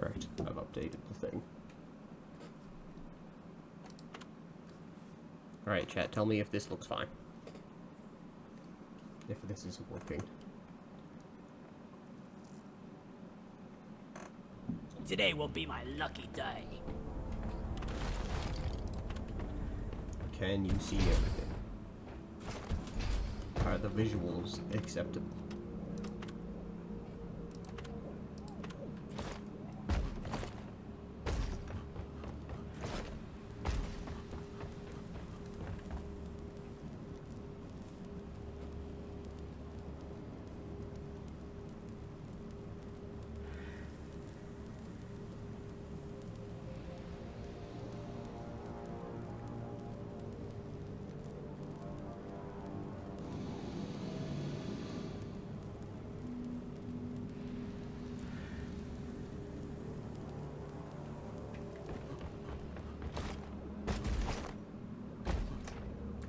Alright, I've updated the thing. Alright, chat, tell me if this looks fine. If this isn't working. Today will be my lucky day. Can you see everything? Are the visuals acceptable?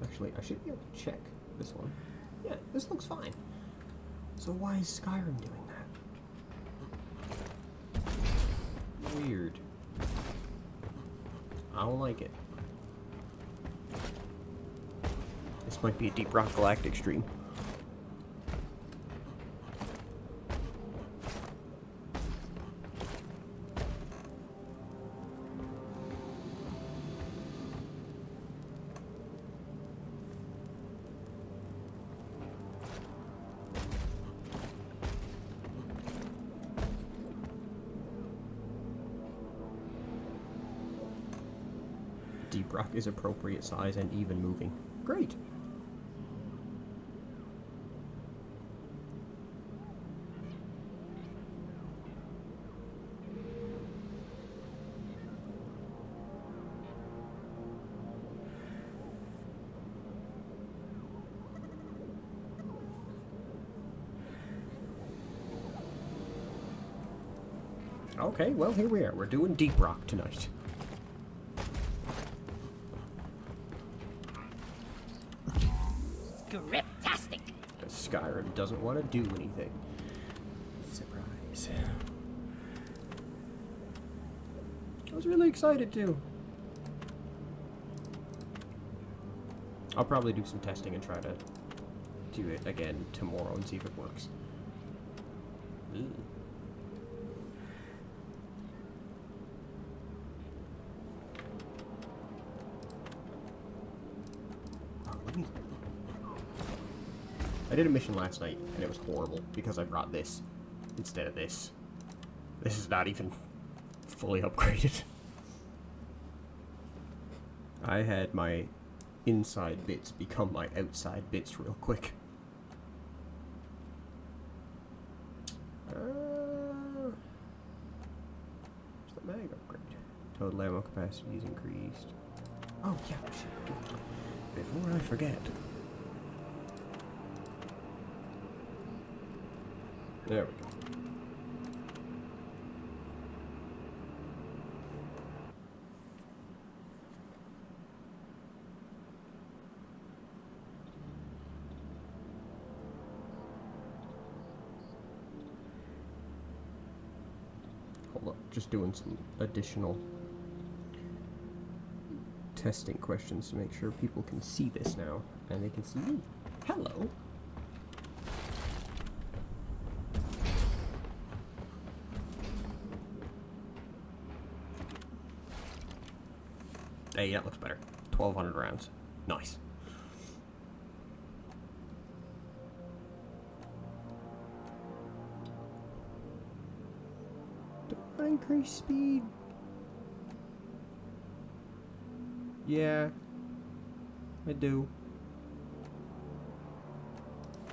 Actually, I should be able to check this one. Yeah, this looks fine. So why is Skyrim doing that? Weird. I don't like it. This might be a Deep Rock Galactic stream. Deep Rock is appropriate size and even moving. Great. Okay, well, here we are. We're doing Deep Rock tonight. Griptastic. Skyrim doesn't want to do anything. Surprise. I was really excited too. I'll probably do some testing and try to do it again tomorrow and see if it works. Ooh. I did a mission last night, and it was horrible, because I brought this instead of this. This is not even fully upgraded. I had my inside bits become my outside bits real quick. Where's the mag upgrade? Total ammo capacity is increased. Oh, yeah, shit. Before I forget. There we go. Hold up, just doing some additional testing questions to make sure people can see this now, and they can see me. Hello. Hey, that looks better. 1,200 rounds. Nice. Do I increase speed? Yeah. I do.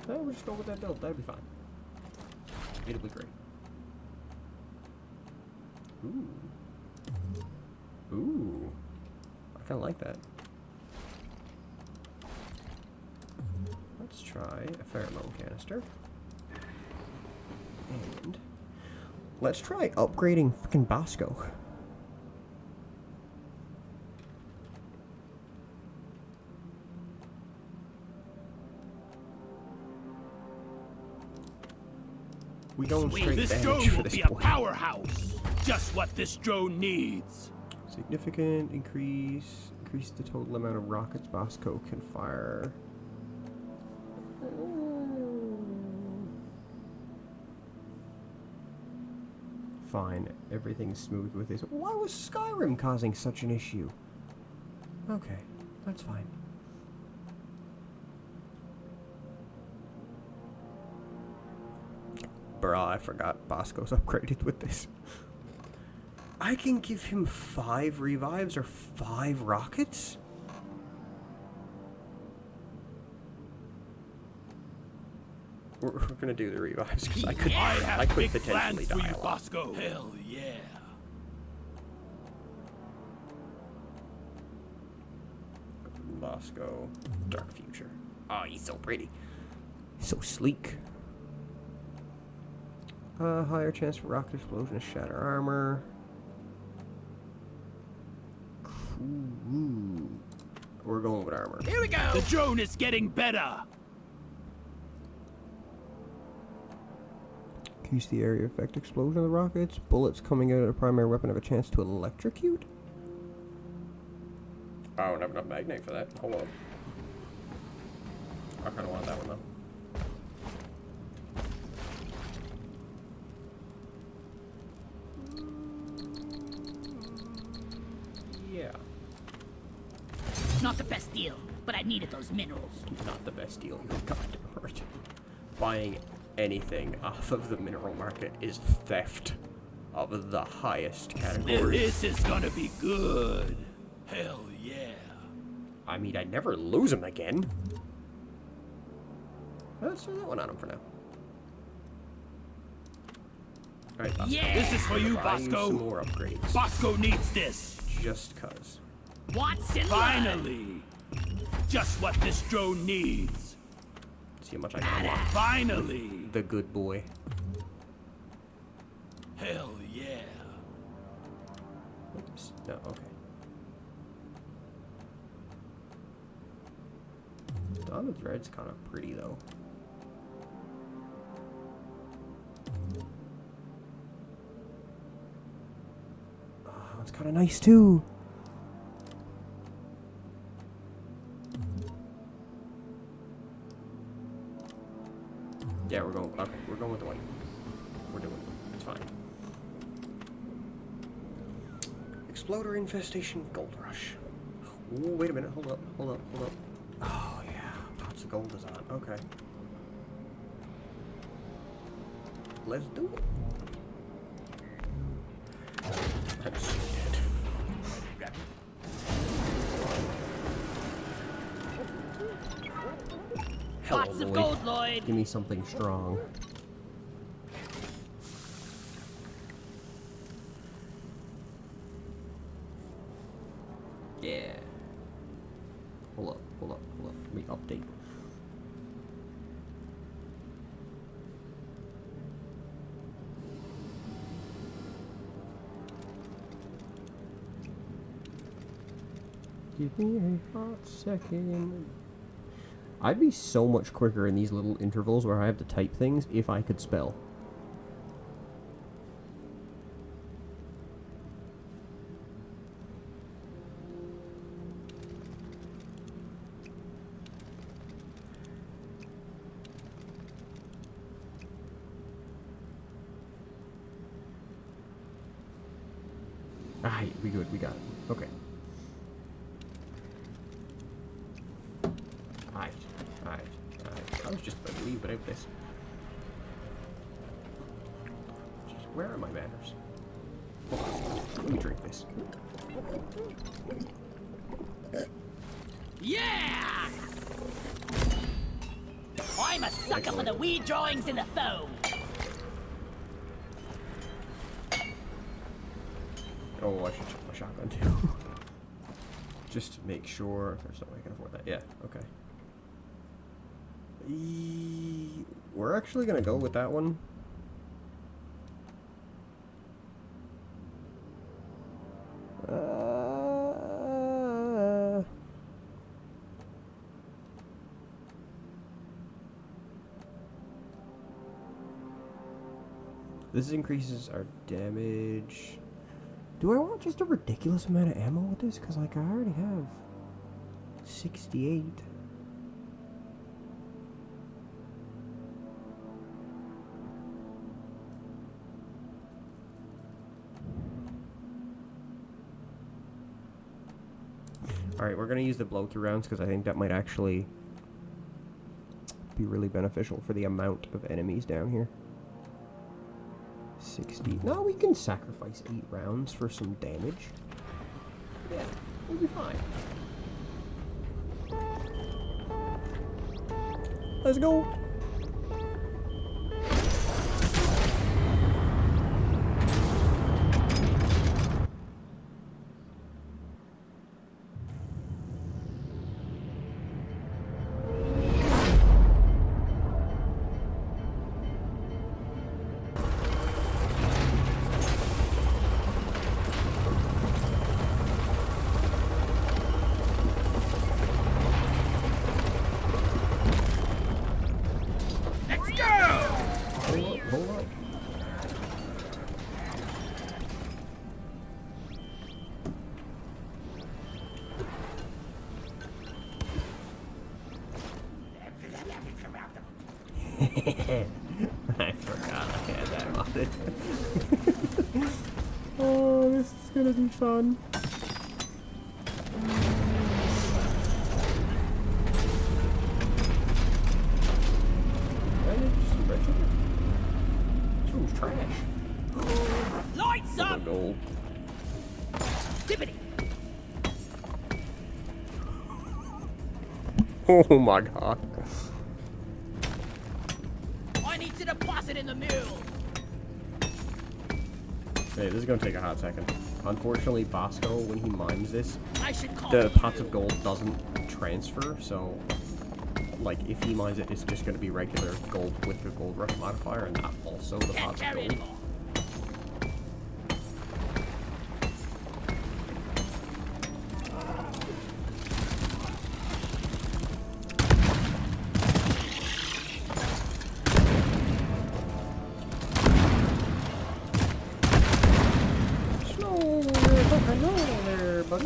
Oh, we'll just go with that build. That'll be fine. It'll be great. Ooh. Ooh. I kind of like that. Let's try a pheromone canister. And let's try upgrading frickin' Bosco. We going straight This damage stone for will this be a boy. powerhouse. Just what this drone needs. Significant increase. Increase the total amount of rockets Bosco can fire. Fine. Everything's smooth with this. Why was Skyrim causing such an issue? Okay. That's fine. Bruh, I forgot Bosco's upgraded with this. I can give him 5 revives or 5 rockets? We're gonna do the revives because I could Big potentially plans for die you, a lot. Bosco. Hell yeah. Bosco, Dark Future. Oh, he's so pretty. So sleek. Higher chance for rocket explosion to shatter armor. Ooh. We're going with armor. Here we go. The drone is getting better. Increase the area effect explosion of the rockets. Bullets coming out of the primary weapon have a chance to electrocute. I don't have enough magnate for that. Hold on. I kind of want that one though. Yeah. Not the best deal, but I needed those minerals. Not the best deal you've got, right? Buying anything off of the mineral market is theft of the highest category. This is gonna be good. Hell yeah. I mean, I'd never lose them again. Let's throw that one on him for now. Alright, Bosco. Yeah. This is for you, Buy Bosco. some more upgrades. Bosco needs this. Just cuz. What's in Finally. Just what this drone needs. See how much I can unlock. Finally. The good boy. Hell yeah. Oops. No, okay. Dawn of Dread's kind of pretty though. Oh, it's kind of nice too. Yeah, we're going. Okay, we're going with the one. We're doing it. It's fine. Exploder infestation, gold rush. Ooh, wait a minute. Hold up. Hold up. Hold up. Oh yeah, pots of gold is on. Okay. Let's do it. I'm so dead. Hello, Lots of Lloyd. gold, Lloyd. Give me something strong. Yeah. Hold up, hold up, hold up. Let me update. Give me a hot second. I'd be so much quicker in these little intervals where I have to type things if I could spell. We good, we got it. Okay. Alright. I was just about to leave without this. Jeez, where are my manners? Hold on, let me drink this. Yeah! I'm a sucker for the wee drawings in the foam. Oh, I should check my shotgun too. Just to make sure there's no way I can afford that. Yeah, okay. We're actually gonna go with that one. This increases our damage. Do I want just a ridiculous amount of ammo with this? Because, like, I already have 68. Alright, we're going to use the blow-through rounds because I think that might actually be really beneficial for the amount of enemies down here. 60. No, we can sacrifice 8 rounds for some damage. Yeah, we'll be fine. Let's go. Hold on. I forgot I had that on it. Oh, this is gonna be fun. Trash. Lights up! Gold. Tippity! Oh my god. I need to deposit in the mule. Hey, this is gonna take a hot second. Unfortunately, Bosco, when he mines this, I should call the you. pots of gold doesn't transfer, so like if he mines it, it's just gonna be regular gold with the gold rush modifier and not also the Can't pots of carry gold. anymore. Hello there, buddy.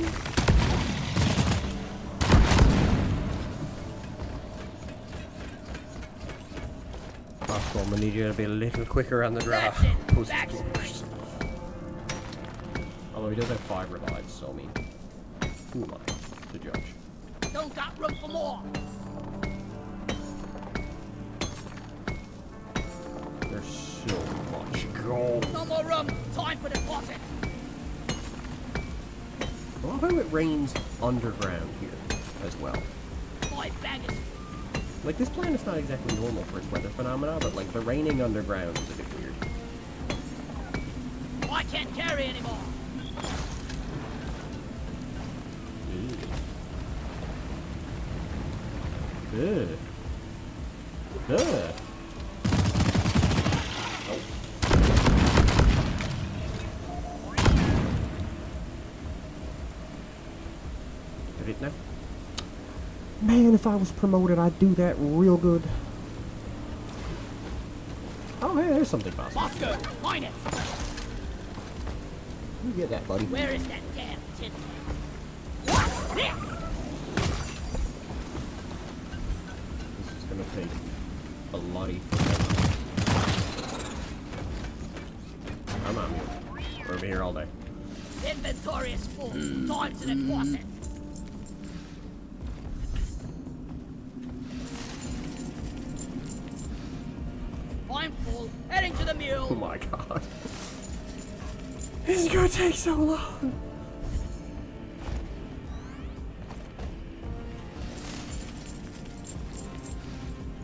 Bosco, I'm gonna need you to be a little quicker on the draw. That's it. Although he does have 5 revives, so I mean, who am I to judge? Don't got room for more. There's so much gold. No more room. Time for deposit. I love how it rains underground here as well. 5 bangers. Like, this planet's not exactly normal for its weather phenomena, but like the raining underground is a bit weird. I can't carry anymore. Ugh. Ugh. Did it now? Man, if I was promoted, I'd do that real good. Oh, hey, there's something possible. Bosco, mine it. You get that, buddy. Where is that damn tin? What's this? This is gonna take a bloody. I'm on you. We're gonna be here all day. Inventory is full. Time to deposit. I'm full. Heading to the Oh mule. my god. This is gonna take so long.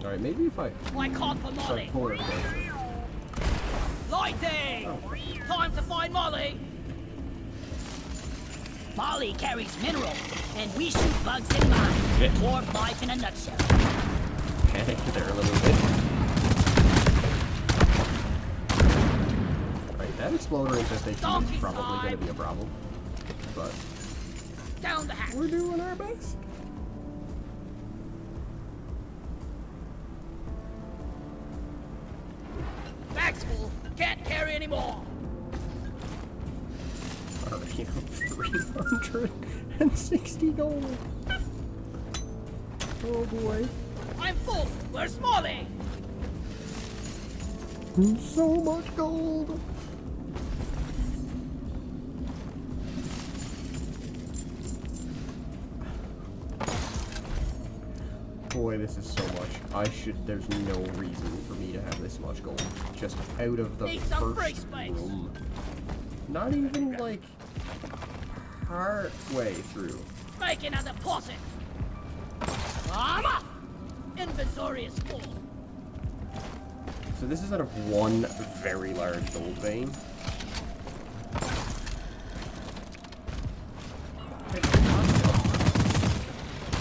Alright, maybe if I I can't for start Molly. pulling it closer. Lighting! Time to find Molly! Molly carries minerals, and we shoot bugs in mine. Shit. Dwarf life in a nutshell. Panicked there a little bit. Right, that exploder infestation Donkey is probably time. going to be a problem. But Down the hatch. we're doing our best. Bag's full. Can't carry anymore. Already 360 gold. Oh boy. I'm full. Where's Molly? So much gold. Boy, this is so much. There's no reason for me to have this much gold. Just out of the Need some free first space. room. Not even, like, part way through. Making a deposit. I'm up. Inventory is full. So this is out of one very large gold vein.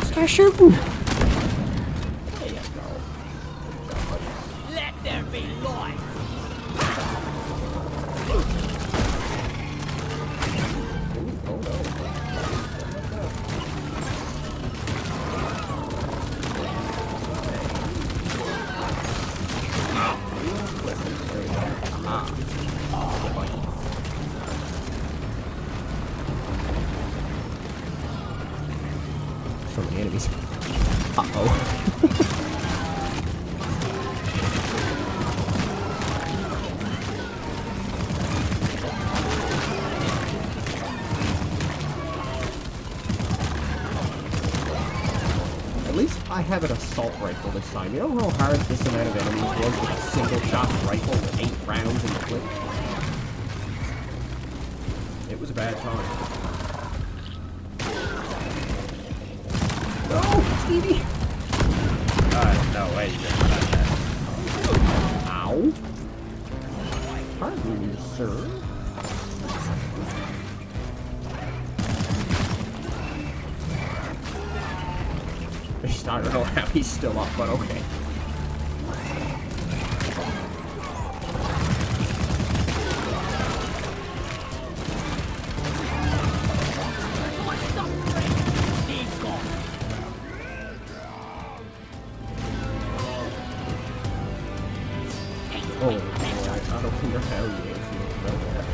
Start shooting! There you go. Let there be light. Oh no. So many enemies. Uh-oh. At least I have an assault rifle this time. You know how hard this amount of enemies was with a single shot rifle with 8 rounds in the clip? It was a bad time. No, Stevie! No, wait, you didn't like that. Ow. Pardon me, sir. I don't know how he's still up, but okay. Oh, I don't wonder how you feel about that.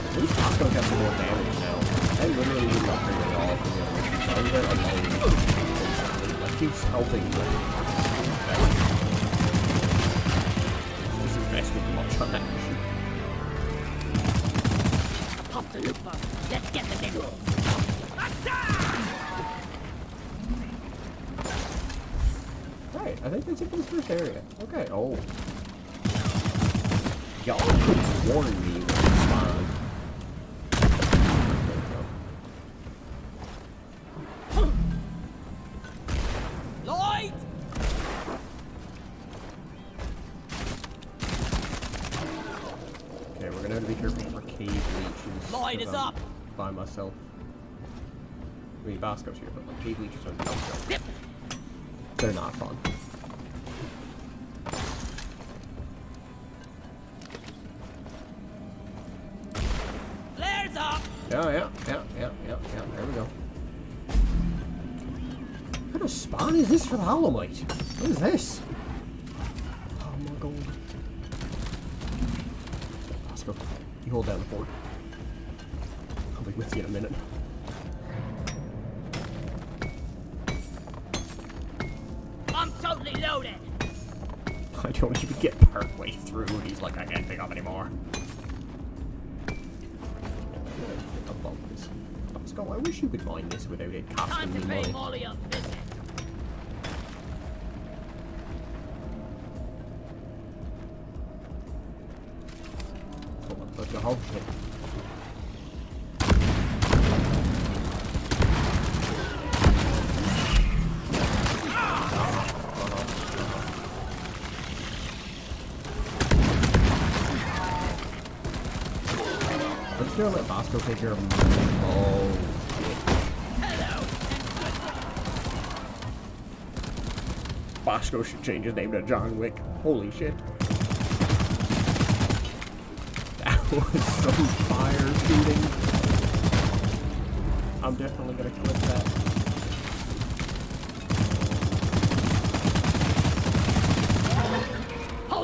At least Costco got some more damage now. I literally didn't upgrade at all from the other mission, so I was there alone. Like, he's helping with this investment much on that mission. Pop the loot box. Let's get the mineral. Right, I think that's it for this first area. Okay, oh. Y'all could warn me when it spawned. Light! Okay, we're gonna have to be careful for cave leeches. Light is up! By myself. I mean, Bosco's here, but like, cave leeches are no joke. They're not fun. Flares up! Yeah. There we go. What kind of spawn is this for the Holomite? What is this? Oh my god. Bosco, you hold down the fort. I'll be with you in a minute. I'm totally loaded! I don't even get partway through and he's like, I can't pick up anymore. Bosco, I wish you could mine this without it costing Time to me pay money. Molly a visit. Hold on, let's go. Oh shit. Let's go let Bosco take care of him. Oh shit. Hello! Bosco should change his name to John Wick. Holy shit. That was some fire shooting. I'm definitely gonna clip that.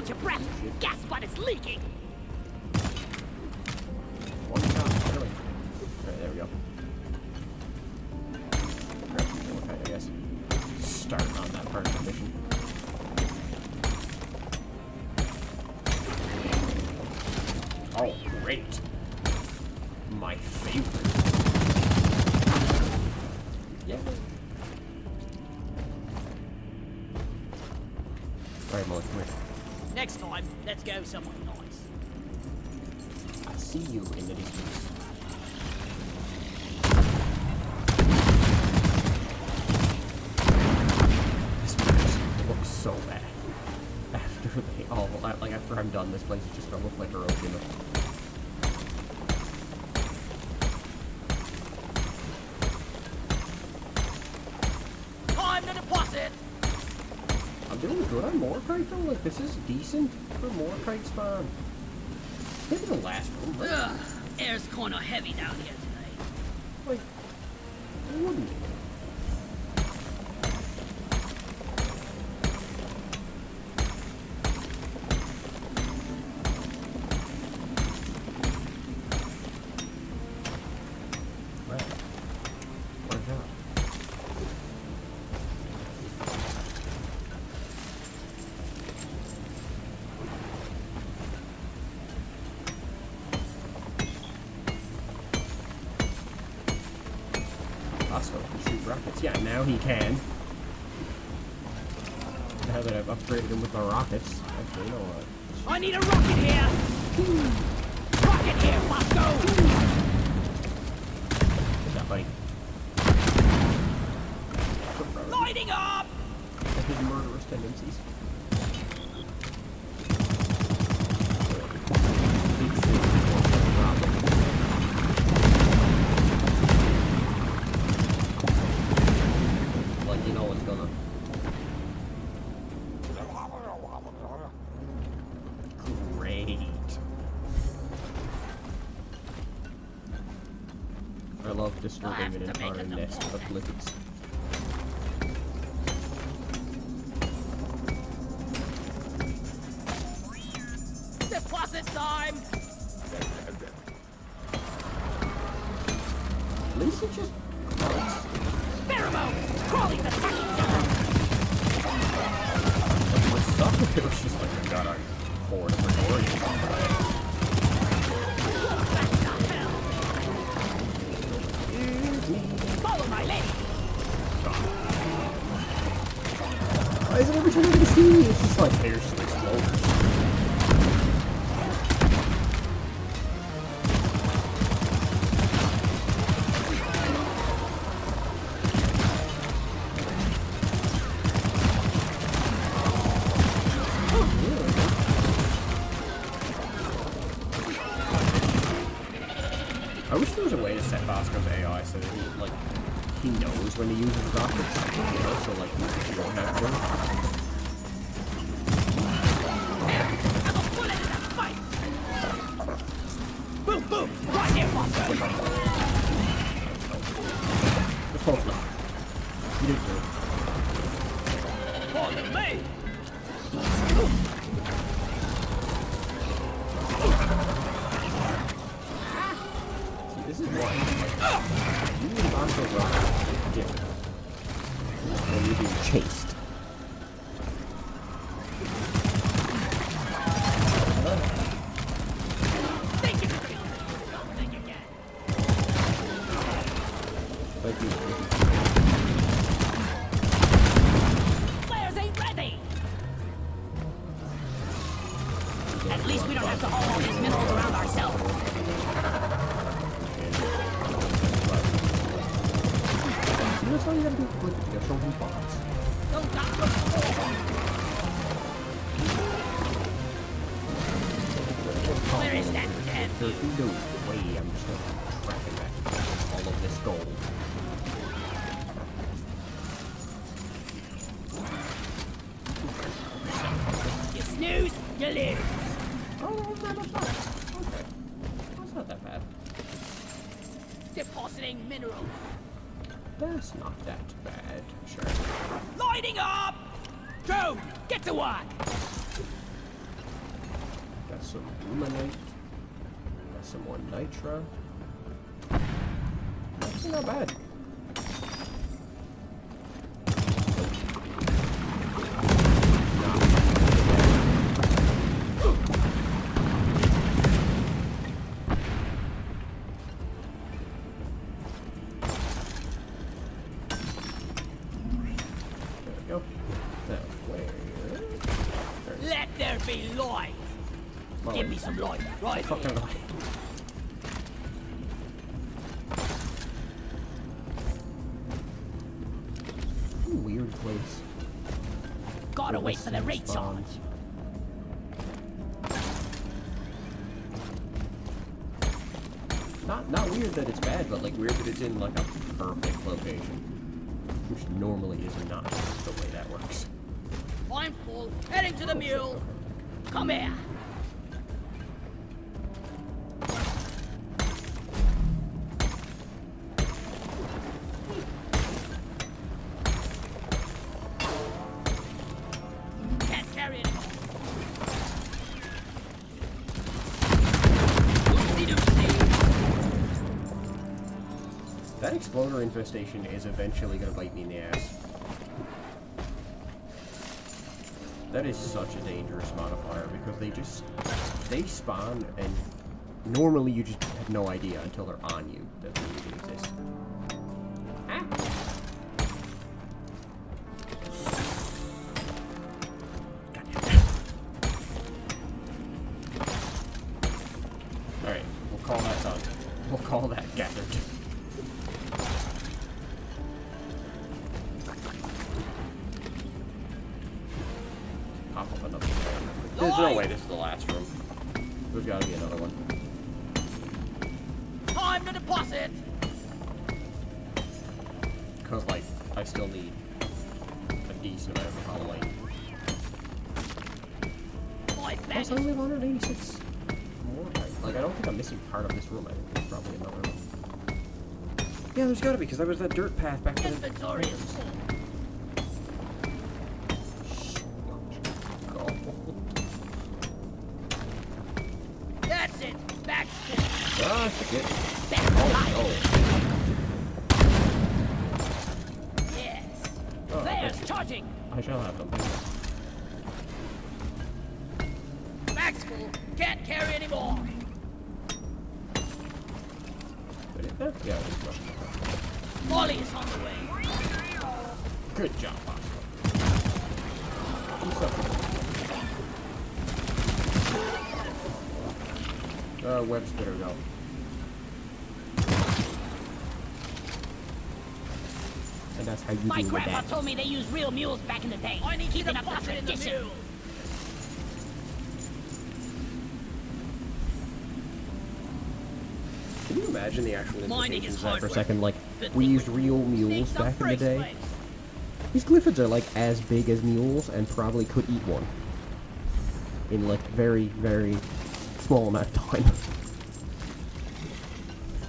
hold your breath. Gas spot is leaking. One shot. Really. Alright, there we go. Grab some more kite, I guess. Starting on that part of the mission. Oh, great. My favorite. Yeah. Alright, Molly, come here. Next time, let's go somewhere nice. I see you in the distance. This place looks so bad. After they all, like after I'm done, this place is just gonna look like Hiroshima. Time to deposit. I'm doing good on more kite though. Like this is decent for more kite spawn. Maybe the last one, but Ugh, air's kinda heavy down here today. like, it wouldn't be. Right. What is that? Oscar can shoot rockets. Yeah, now he can. Now that I've upgraded him with my rockets. Actually, you know what? I need a rocket here. Rocket here, Bosco. What's that, buddy? Lighting up. His murderous tendencies. Like, you know what's gonna... Great. I love disturbing an entire nest of lizards. Deposit time. At least it just... Pheromones. Crawlies attacking each other. Like, what sucked if it was just like, we got our 4 different origins off of it. Follow my lead. Why is it every time I see me, it's just like, there's some explosions. I wish there was a way to set Bosco's AI so that he knows when to use his rockets, you know, so like you don't have to. I'm a bullet in that fight. Boom, boom. Right here, Bosco. It's close enough. You did good. Follow me. See, this is one. Like, you use Bosco's rockets, it's different. When you're being chased. Think you can do it. Don't think you can. Thank you. Flares ain't ready. At least we don't have to haul all these minerals around ourselves. See, that's all you gotta do. Look, you gotta show him bombs. Don't got no form. Where is that damn There you go. Wait, I'm just gonna track it back. All of this gold. You snooze, you lose. Oh, that's not much fun. Okay. That's not that bad. Depositing minerals. That's not that bad. Sure. Lighting up! Drone, get to work! some Luminite. Got some more Nitra. Actually not bad. Let there be light. Give me some light, right? Fucking light. Weird place. Gotta wait for the Spawns. recharge. Not weird that it's bad, but like weird that it's in like a perfect location, which normally is not the way that works. I'm full. Heading to the mule. Come here. Can't carry it. That exploder infestation is eventually gonna bite me in the ass. That is such a dangerous modifier because they spawn and normally you just have no idea until they're on you that they even exist. Ah. Alright, we'll call that done. We'll call that gathered. Pop up another one. There's no way this is the last room. There's gotta be another one. Time to deposit. Cause like, I still need a decent amount of hollow light. My Plus, bag I only have 186 more. Like, I don't think I'm missing part of this room. I think there's probably another one. Yeah, there's gotta be, because there was that dirt path back to the... inventory is full. That's it. Back to Ah, shit. back to life. Oh, Yes. Oh, There's that's- charging. I shall have them. Bag's full. Can't carry anymore. Did it there? Yeah, it is. Molly is on the way. Good job, Oscar. What's up? Web spitter go. And that's how you My do grandpa that. told me they used real mules back in the day. I need keeping up the tradition. Can you imagine the actual Mining implications is of that hard for a work. second? Like, Good we thing used we real mules sneak some back in the freaks day. away. These glyphids are like as big as mules and probably could eat one. In like very, very small amount of time.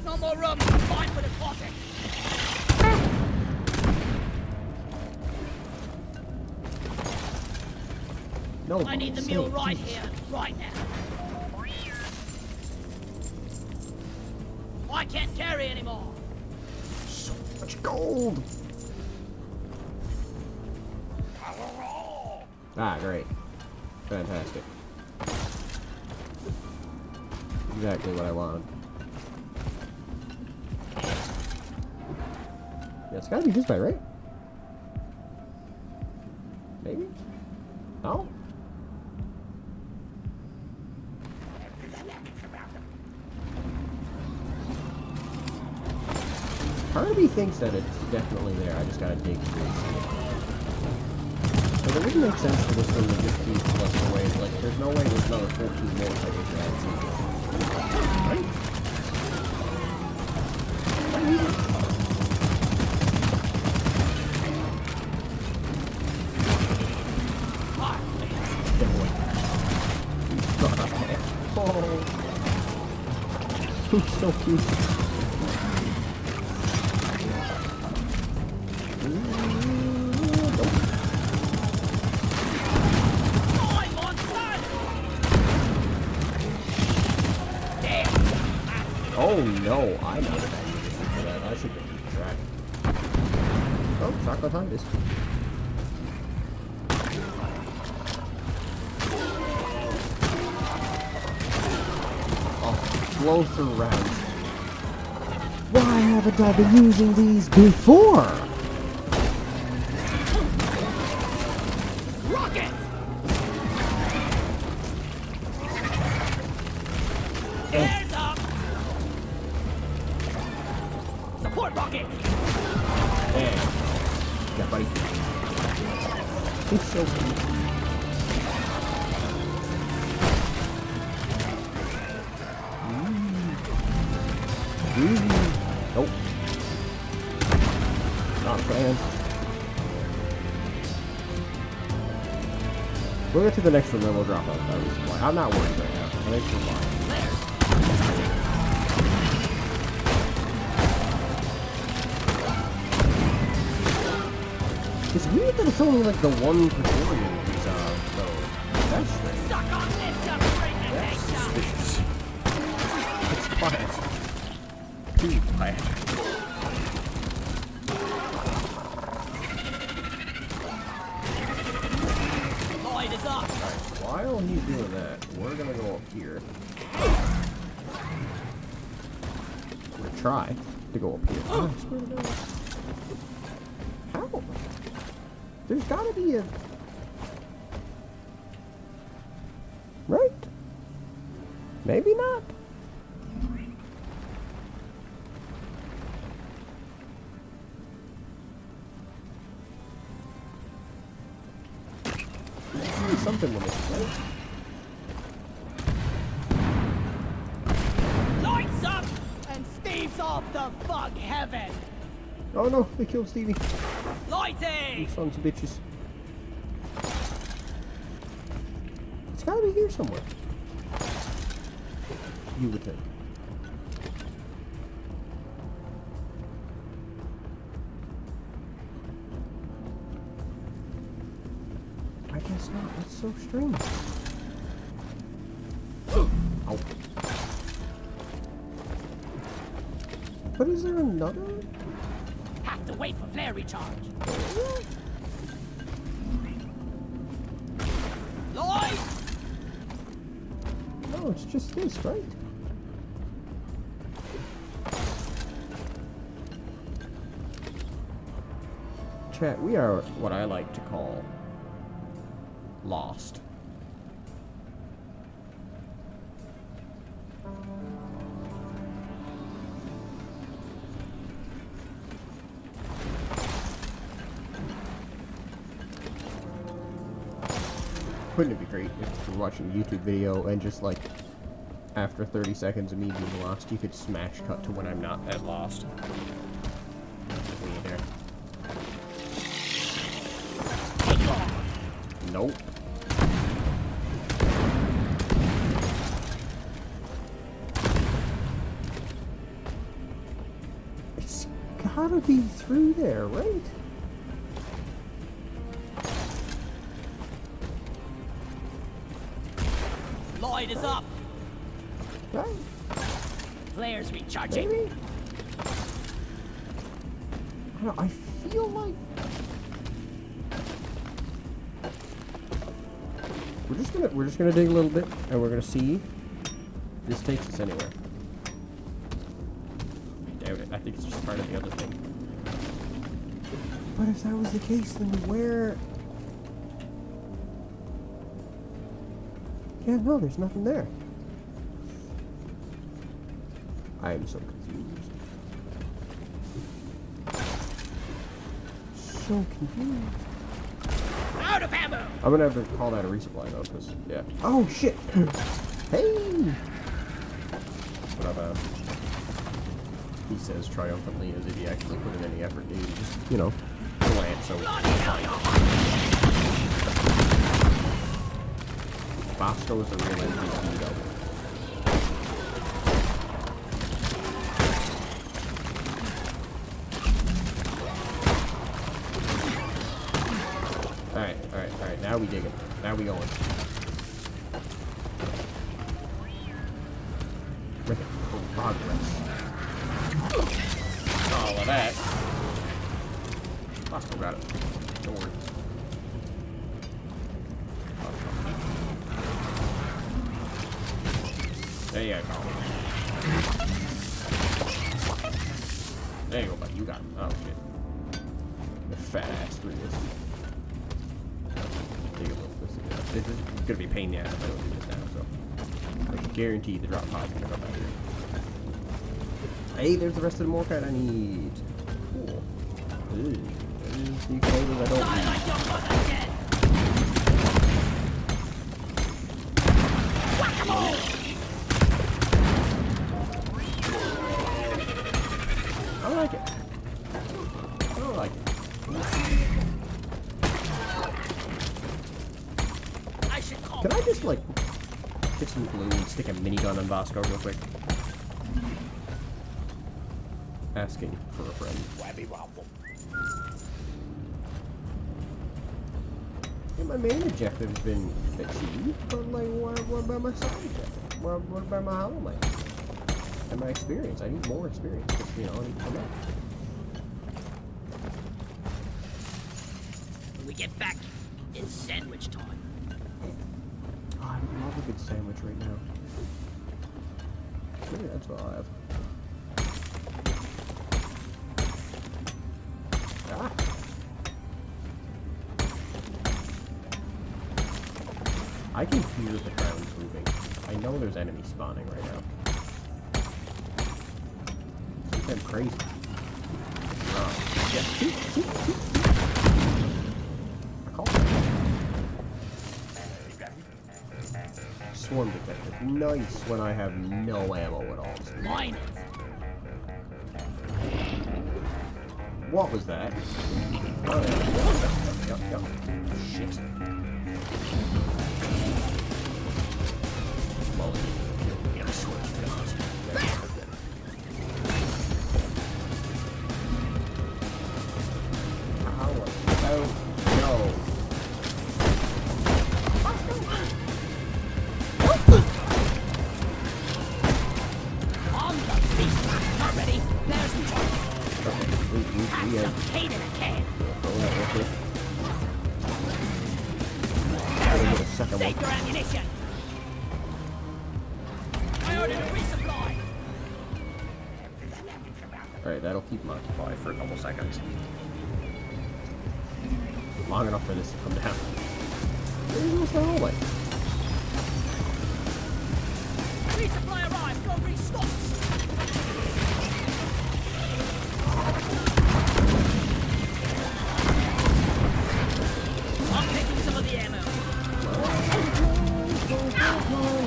No more room. Fine for the closet. No, I need the say, mule right Jesus. here, right now. I can't carry anymore. So much gold! Ah, great. Fantastic. Exactly what I wanted. Yeah, it's gotta be this way, right? Maybe? No? Part of me thinks that it's definitely there. I just gotta dig through it. But it wouldn't make sense for this one to just keep flushed away. Like, there's no way there's another 14 more seconds for that. Right? Oh. He's so cute. I'm on fire! Oh no, I'm not a bad musician for that. I should keep track. Oh, chocolate Titus. Oh, blow through rounds. Why haven't I been using these before? Rocket! Hands up! Support rocket! Hey. Yeah, buddy. He's so cute. Nope. Not a fan. We'll get to the next one, then we'll drop out that reason why. I'm not worried right now. Thanks for fine. It's weird that it's only like the one Praetorian who's though. That's strange. Suck on this, you freaking That's nature! suspicious. It's quiet. Too quiet. Lloyd is up! Alright, while he's doing that, we're gonna go up here. We're gonna try to go up here. Oh, I swear to God. How? There's gotta be a... Right? Maybe not. There's something with it, right? Lights up! And Steve's off to bug heaven! Oh no, they killed Stevie. You Lighting! sons of bitches. It's gotta be here somewhere. You would think. I guess not. That's so strange. Ow. But is there another? Have to wait for flare recharge. Lloyd! No, it's just this, right? Chat, we are what I like to call lost. Wouldn't it be great if you're watching a YouTube video and just like after 30 seconds of me being lost, you could smash cut to when I'm not that lost. Way there. Nope. It's gotta be through there, right? Lloyd is up! Right? Flares recharging. Maybe? I feel like we're just gonna dig a little bit and we're gonna see if this takes us anywhere. I doubt it. I think it's just part of the other thing. But if that was the case, then where? Yeah, no, there's nothing there. I am so confused. So confused. Out of ammo! I'm gonna have to call that a resupply though, because, yeah. Oh, shit! Hey! But he says triumphantly as if he actually put in any effort. He just, you know, glance over. Bosco is the real MVP though. Alright, now we dig it. Now we going. Make progress. All of that. I still got it. Don't worry. There you go. There you go, buddy. You got him. Oh, shit. The fat ass through this. Take a little this. This is gonna be a pain in the ass if I don't do this now, so. I can guarantee the drop pod's gonna come out here. Hey, there's the rest of the Morkite I need. Cool. Ooh. There's the cables I don't need. I like it. I don't like it. Can I just, like, get some glue and stick a minigun on Vasco real quick? Asking for a friend. Yeah, my main objective's been achieved, but, like, what about my side objective? What about my hollow man? And my experience. I need more experience. You know, I need to come out. When we get back, it's sandwich time. Oh, I would love a good sandwich right now. Maybe that's what I'll have. Ah! I can hear the ground moving. I know there's enemies spawning right now. I'm crazy. Oh, yeah. I call it. Swarm detected. Nice when I have no ammo at all. Mine it. What was that? Oh, yeah. Yep. Shit. Well, yeah, switch guns. Take your ammunition. I ordered a resupply. Alright, that'll keep him occupied for a couple seconds. Long enough for this to come down. Where's the hallway? Resupply arrived. Go restock. I'm taking some of the ammo.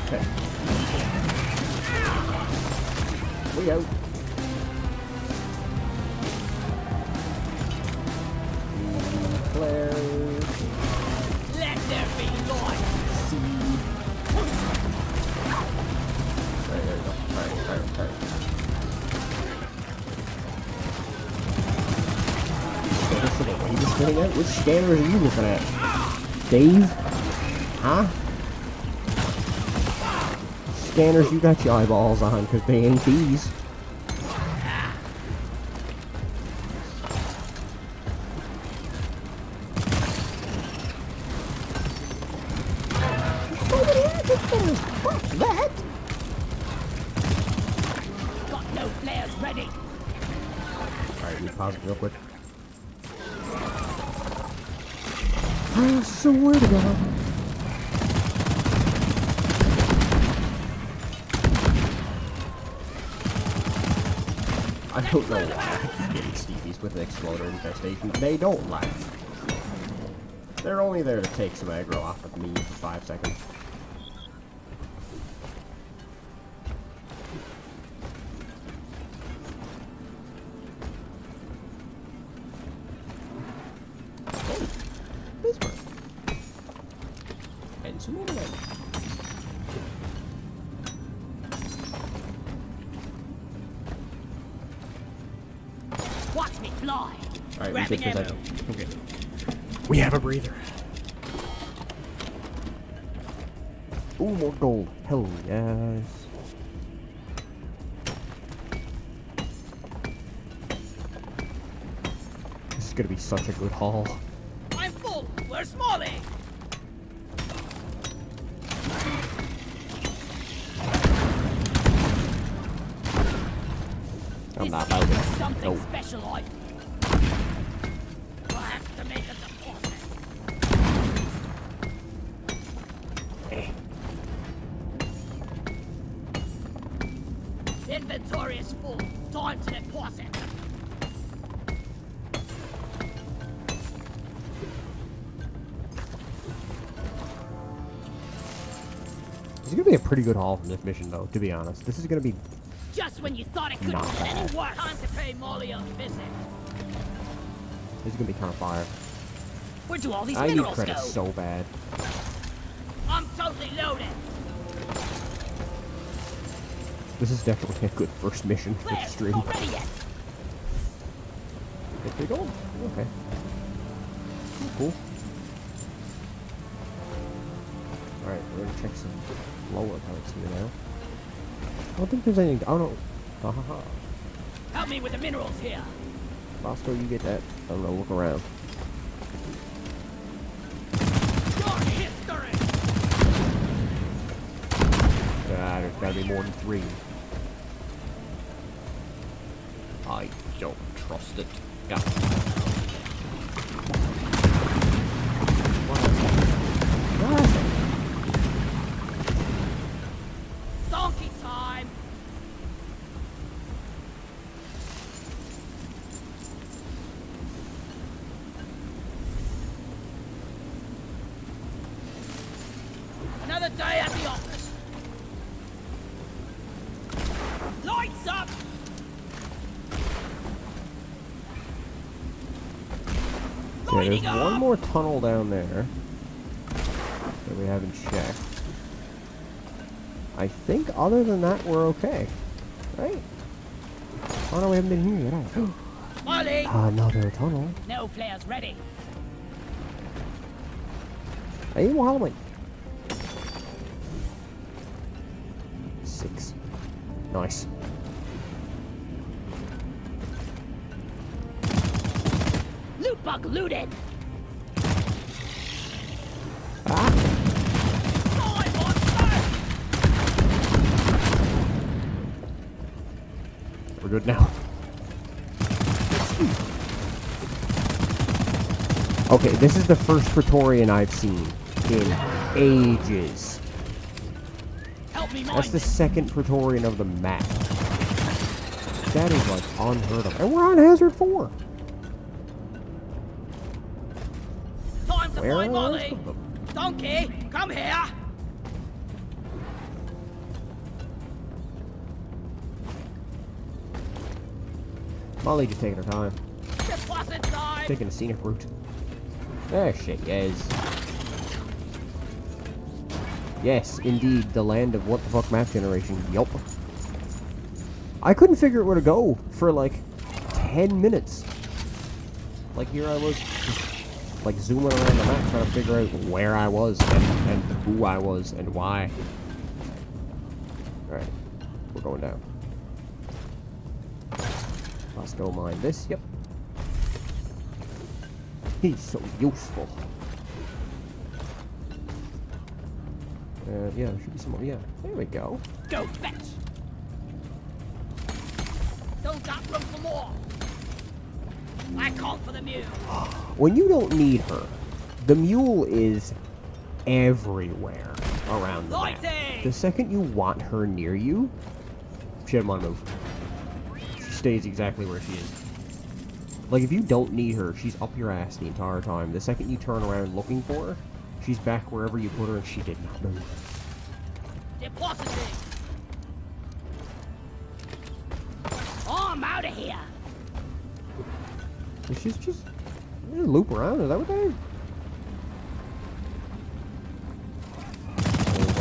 Okay. We out. Flare. Let there be light. Seed. Alright, there we go. Alright. What are you just getting at? Which scanner are you looking at? Dave? Huh? Scanners you got your eyeballs on, because they ain't these. Fuck that! Got no flares ready. Alright, let me pause it real quick. I swear to God. I don't know why I keep getting Stevies with the exploder infestation. They don't last. They're only there to take some aggro off of me for 5 seconds. Hey, this one. And some more of them. Watch me fly. Alright, we Grabbing get this ammo. Okay. We have a breather. Ooh, more gold. Hell yes. gonna be such a good haul. I'm full. Where's Molly? I'm not about it. Something Nope. special on. I have to make a deposit. Inventory is full. Time to deposit. This is gonna be a pretty good haul from this mission, though. To be honest, this is gonna be Just when you thought it couldn't Not get any bad. worse. Time to pay Molly a visit. kind of fire. Where'd do all these I need minerals credits go? so bad. I'm totally loaded. This is definitely a good first mission for the Claire, stream. not ready yet. There we go. Okay. Cool. Alright, we're gonna check some lower parts here now. I don't think there's anything. Oh no. Ha ha ha. Help me with the minerals here. Bosco, you get that. I don't know, look around. Dark history. Ah, there's gotta be more than 3. I don't trust it. Yeah. What is it? Donkey time. Another day at the office. Lights up. Yeah, there's Lighting one up. more tunnel down there that we haven't checked. I think other than that, we're okay. Right? Oh no, we haven't been here yet. Either. Molly. Another tunnel. No flares ready. Hey, well, how am I? 6. Nice. Loot bug looted. Ah! Die, monster. We're good now. Okay, this is the first Praetorian I've seen in ages. Help me, That's mine. the second Praetorian of the map. That is like unheard of. And we're on Hazard 4. Time to Where find are Molly. most of them? Donkey, come here. Molly just taking her time. Deposit time. Taking a scenic route. There she is. Yes, indeed, the land of what the fuck map generation. Yup. I couldn't figure out where to go for like 10 minutes. Like here I was just like zooming around the map trying to figure out where I was and who I was and why. Alright, we're going down. Let's go mine this, yep. He's so useful. Yeah, there should be some more. Yeah, there we go. Go fetch. Don't got room for more. I called for the mule. When you don't need her, the mule is everywhere around the map. Lighting! The second you want her near you, she doesn't want to move. She stays exactly where she is. Like, if you don't need her, she's up your ass the entire time. The second you turn around looking for her, she's back wherever you put her and she did not move. Depositing. Oh, I'm out of here. She's just loop around. Is that what they?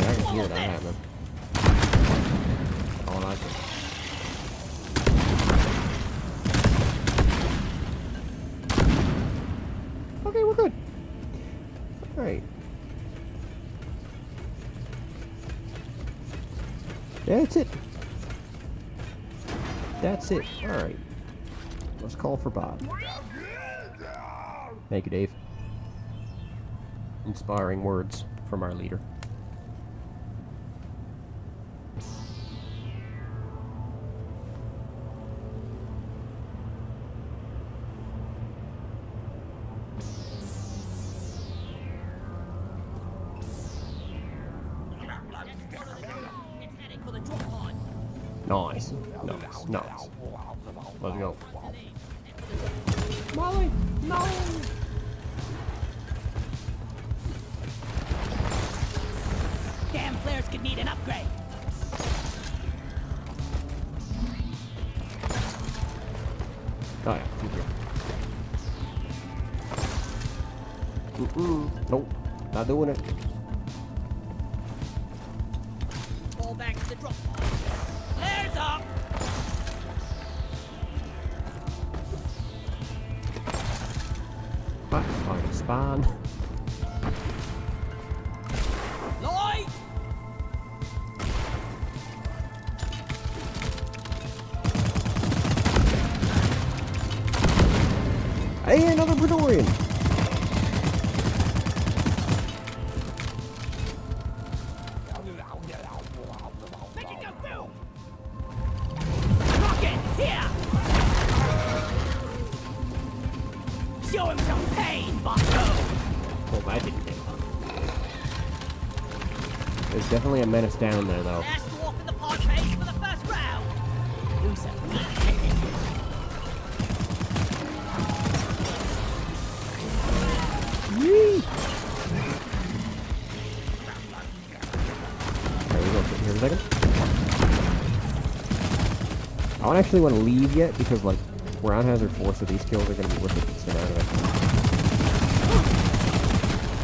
I can hear that happening. Oh, I can. Okay, we're good. All right. That's it. That's it. All right. Let's call for Bob. Thank you, Dave. Inspiring words from our leader. It's heading for the drop pod. Nice. Nice. Nice. Let's go. Molly! No! Damn flares could need an upgrade. Oh yeah, keep here. Nope. Not doing it. Fall back to the drop pod. Flares up! Fucking spawn. Lloyd! Hey, another Praetorian! Make it go through! Rocket, here! Show him some pain, bucko! Well, that didn't hit. There's definitely a menace down there, though. Last walk in the pod phase for the first round. Do some meat picking. Yee! Alright, we're gonna sit here a second. I don't actually want to leave yet because, like, we're on hazard 4, so these kills are gonna be worth a decent amount of it.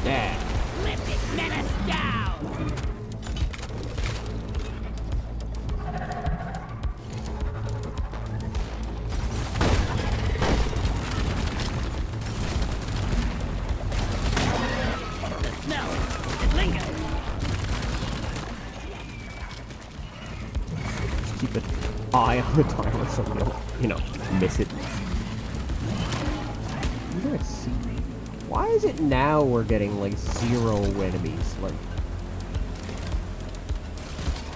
Yeah! Lift it, menace down! The smell, it lingers. Just keep an eye on the timer so we don't, you know, miss it. You guys see? Why is it now we're getting, like, 0 enemies? Like,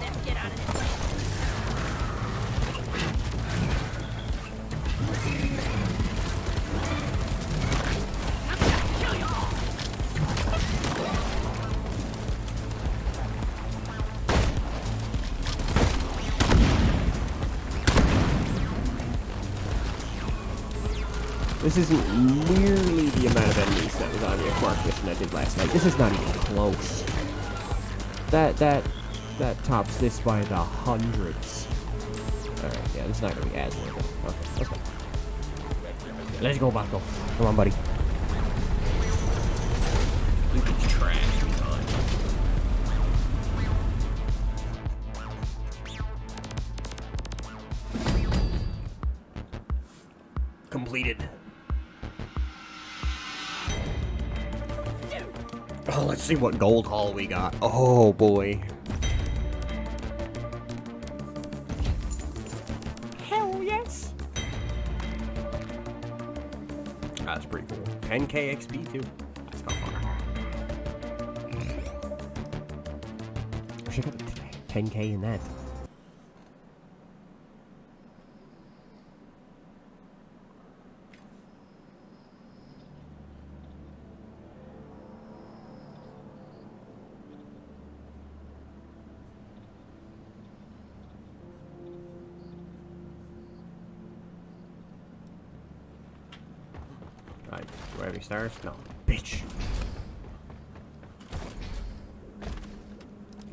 Let's get out of this place. I'm gonna kill you all! this isn't nearly the amount of enemies that was on the Mark mission I did last night. This is not even close. That tops this by the hundreds. Alright, yeah, this is not gonna be as worth it. Okay, let's go. Let's go, Baco. Come on, buddy. You can trash me on. Completed. Oh, let's see what gold haul we got. Oh boy. Hell yes. That's pretty cool. 10k XP too. That's not far. Wish I got 10k in that. Alright, do I have any stars? No. Bitch!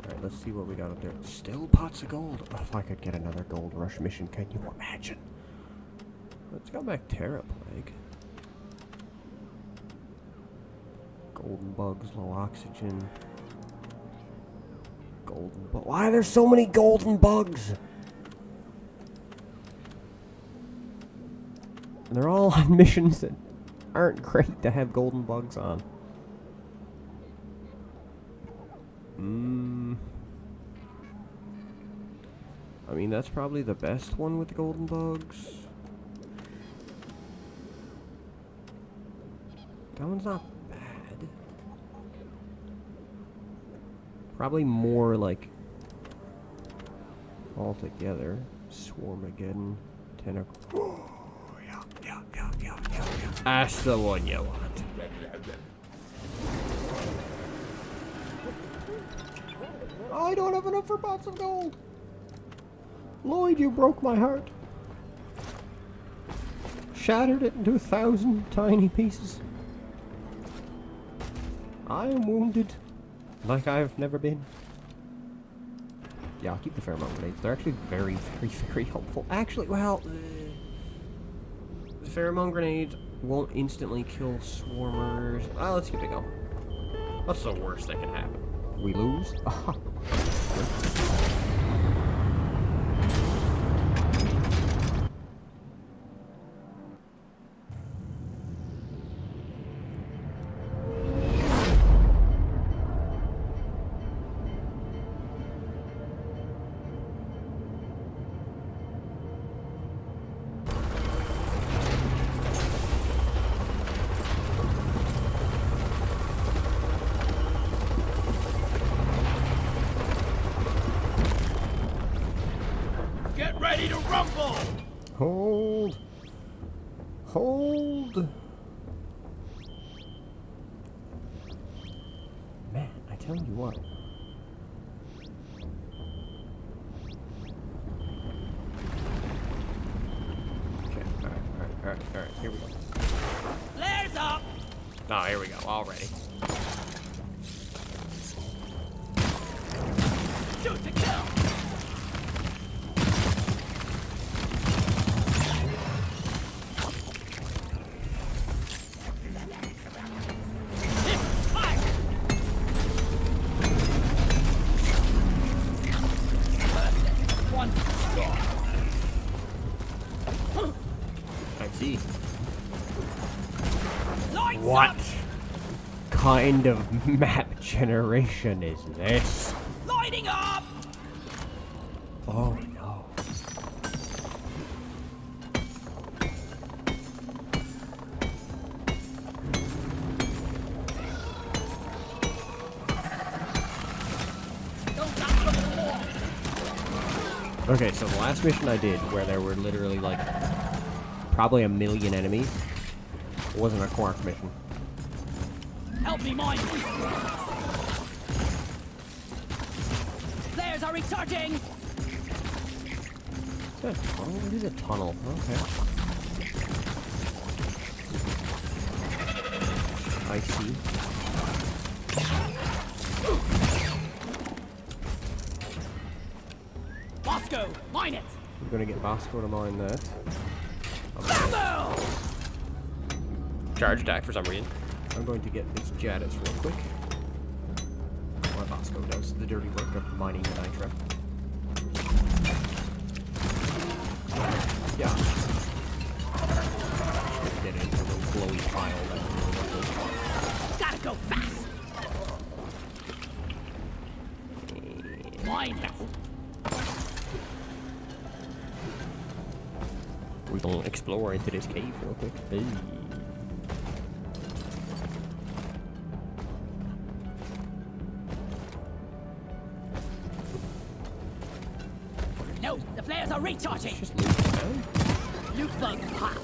Alright, let's see what we got up there. Still pots of gold. Oh, if I could get another gold rush mission, can you imagine? Let's go back Terra Plague. Golden bugs, low oxygen. Golden bug. Why are there so many golden bugs? And they're all on missions that aren't great to have golden bugs on. I mean, that's probably the best one with the golden bugs. That one's not bad. Probably more like all together. Swarmageddon, tentacle. Yeah. That's the one you want. I don't have enough for pots of gold. Lloyd, you broke my heart. Shattered it into 1,000 tiny pieces. I am wounded like I've never been. Yeah, I'll keep the pheromone grenades. They're actually very, very helpful. Actually, well, the pheromone grenades won't instantly kill swarmers. Let's keep it going. What's the worst that can happen? We lose? Get ready to rumble! Hold. Man, I tell you what. Okay, alright, here we go. Flares up! Oh, here we go, already. Shoot to kill! I see. Lights What up! kind of map generation is this? Lighting up! Oh no. Don't stop for the war! Okay, so the last mission I did, where there were literally like probably 1 million enemies, wasn't a Quark mission. Help me mine! Flares are recharging! Is that a tunnel? It is a tunnel. Okay. I see. Bosco, mine it! I'm gonna get Bosco to mine that. Bambo! Charge attack for some reason. I'm going to get this Jadis real quick. While Bosco does the dirty work of mining the nitro. Yeah. Get it into a little glowy pile that Gotta go fast! Mine it! we will explore into this cave real quick. Hey. No, the flares are recharging! Just move it down. Loot bug pop!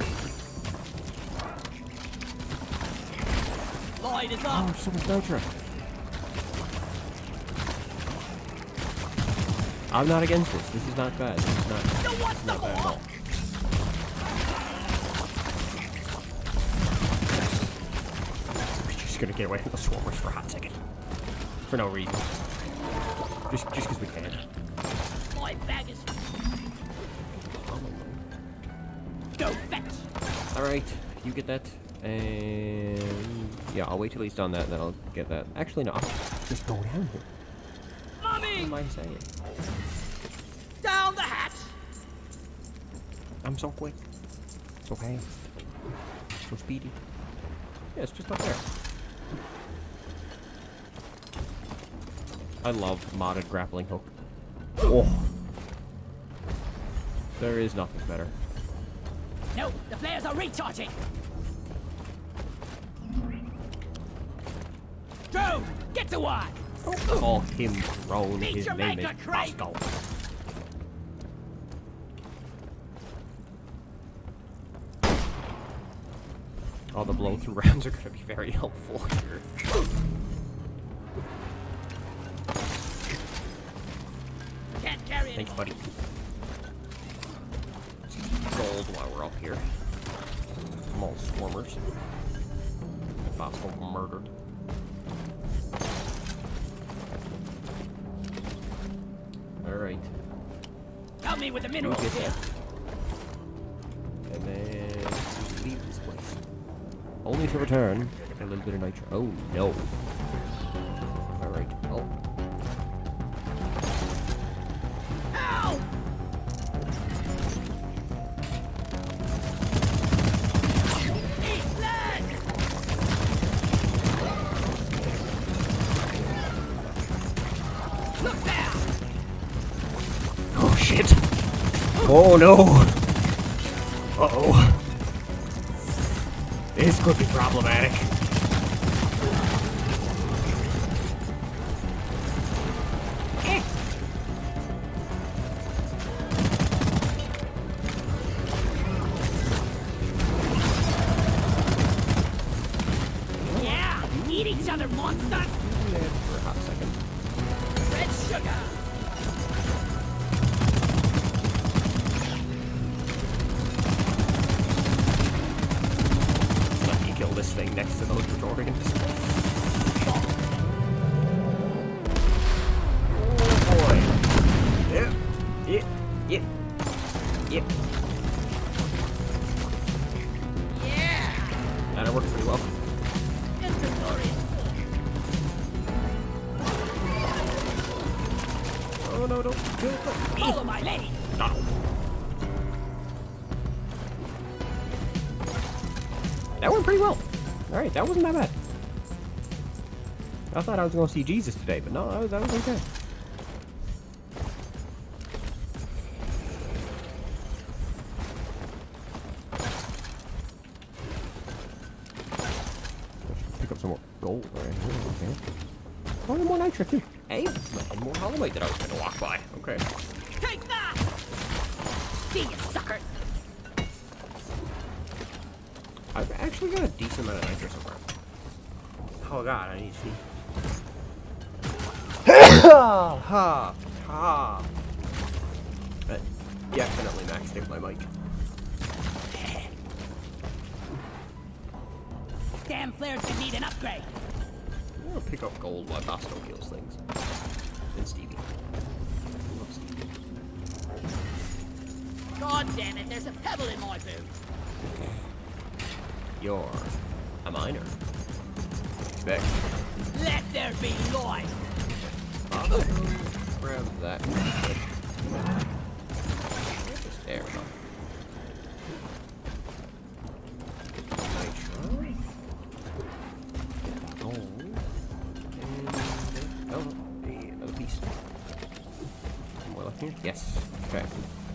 Light is Oh, up! there's so much nitro. I'm not against this. This is not bad. This is not, No, what's the not bad at all. We're just gonna get away from the swarmers for a hot second. For no reason. Just because we can. My bag is... Go fetch! Alright, you get that. And yeah, I'll wait till he's done that, then I'll get that. Actually, no, I'll just go down here. What Mommy! am I saying? Down the hatch! I'm so quick. So fast. So speedy. Yeah, it's just up there. I love modded grappling hook. Oh. There is nothing better. No, the flares are recharging! Drone, get to work! Call him drone. Meet His your name is maker, Crate. Bosco. All the blow-through rounds are going to be very helpful here. Can't carry Thanks, anymore. buddy. Gold while we're up here. Small swarmers. Bosco murdered. Alright. Help me with the minerals Get here. that. And then leave this place. Only to return a little bit of nitro. Oh no. Alright. Oh. Ow! Eat lead! Look there! Oh shit. Oh no. Uh-oh. This could be problematic. Yeah! Eat each other, monsters! For a hot second. Red sugar! Let me kill this thing next to those Retorians. Oh boy. Yep. Yep. Yep. Yep. Yeah! That worked pretty well. Inventory is full. Oh no, don't kill the Follow my lead! No. That went pretty well. Alright, that wasn't that bad. I thought I was going to see Jesus today, but no, that was okay. Pick up some more gold right here, okay. Oh, and more nitro too. Hey, and more holomite that I was going to walk by. Okay. Take that! See you, suckers! I've actually got a decent amount of nitro so far. Oh god, I need to see. Ha! Ha! Ha! But definitely maxed out my mic. Damn flares could need an upgrade! I'm gonna pick up gold while Bosco kills things. And Stevie. I love Stevie. God damn it, there's a pebble in my boot! You're a miner. Expect. Let there be light! Bosco. Grab that. Just there we go. Nitro. Gold. And oh, another piece. More left here? Yes. Okay.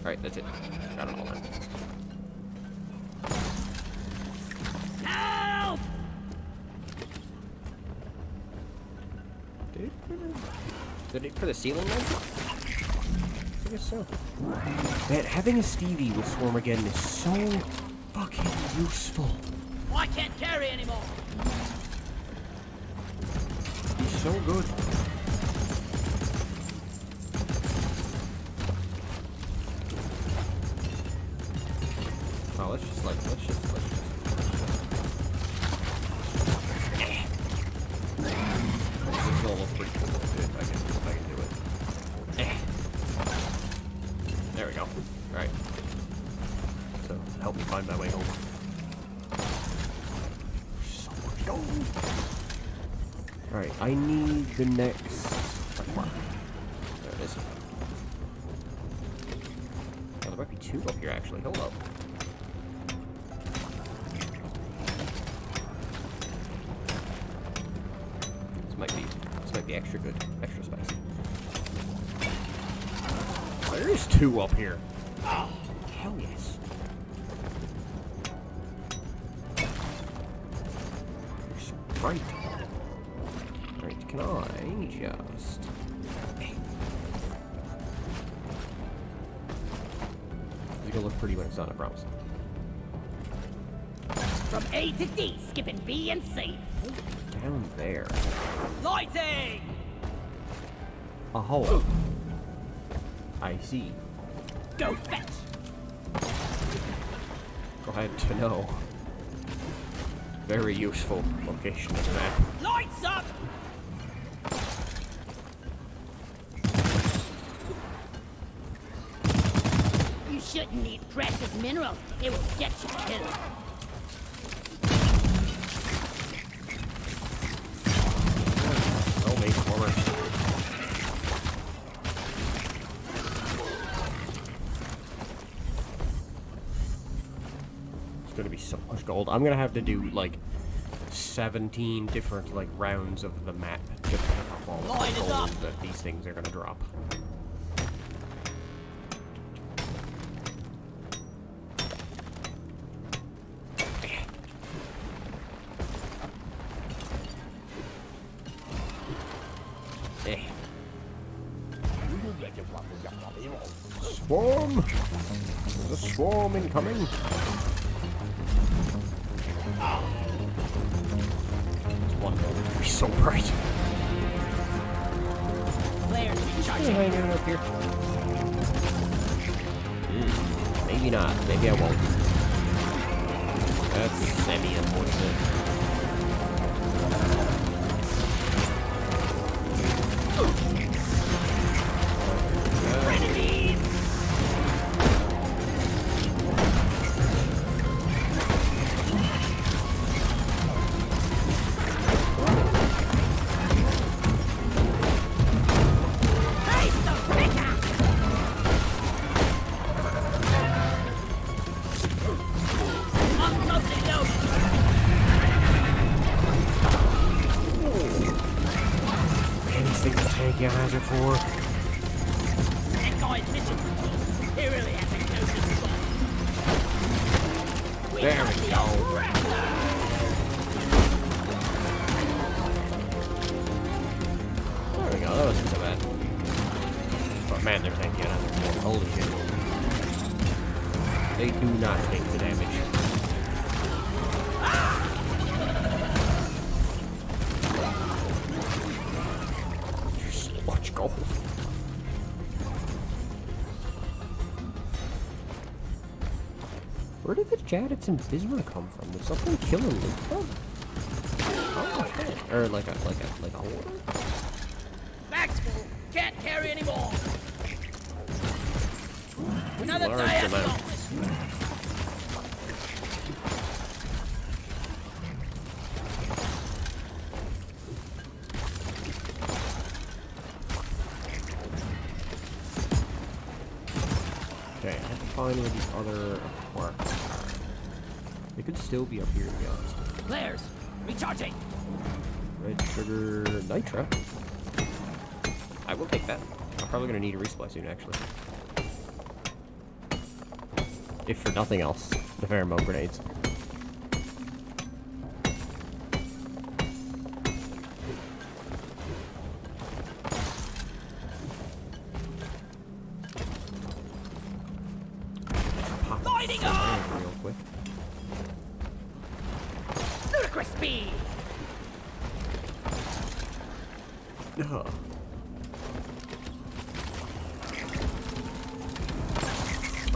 Alright, that's it. Got it all done. Help! Did it for the ceiling then? I guess so. Man, having a Stevie with Swarm again is so fucking useful. I can't carry anymore! He's so good. Oh, let's just. This is almost pretty cool if I can do it. There we go. Alright. So, help me find my way home. So much gold. Alright, I need the next mark. There it is. Oh, there might be two up here actually. Hold up. This might be extra good, extra spicy. Oh, there is two up here. Oh, hell yes. You're so bright. can I just... It'll look pretty when it's done, I promise. From A to D, skipping B and C. Down there. Lighting! A hole. I see. Go fetch! Glad to know. Very useful location of the map. Lights up! You shouldn't need precious minerals. It will get you killed. Oh, make forward. It's gonna be so much gold. I'm gonna have to do like 17 different like rounds of the map to pick up all Line the is gold up. that these things are gonna drop. Eh. Swarm! The swarm incoming! This one will be so bright. Players Just recharging. hanging up here. Maybe not. Maybe I won't. That's semi-unfortunate. Enemies! Hey, the picker! I'm totally loaded. Anything to take your hazard for? That guy's mission complete. He really hasn't noticed the spot. There got we the go. aggressor! There we go, that wasn't so bad. But man, they're taking it out. Holy shit. They do not take the damage. There's so much gold. Where did the Jadits and Bismarck come from? Did something kill and loot them? Oh, shit. Or like a horde? Back's full. Can't carry anymore. Another Large day at the amount. office. Okay, I have to find where these other apartments are. They could still be up here, to be honest. Players, recharging. Red sugar nitra. I will take that. I'm probably gonna need a resupply soon, actually. If for nothing else, the pheromone grenades. Pop Lighting some up! in real quick. Ludicrous speed. Ugh.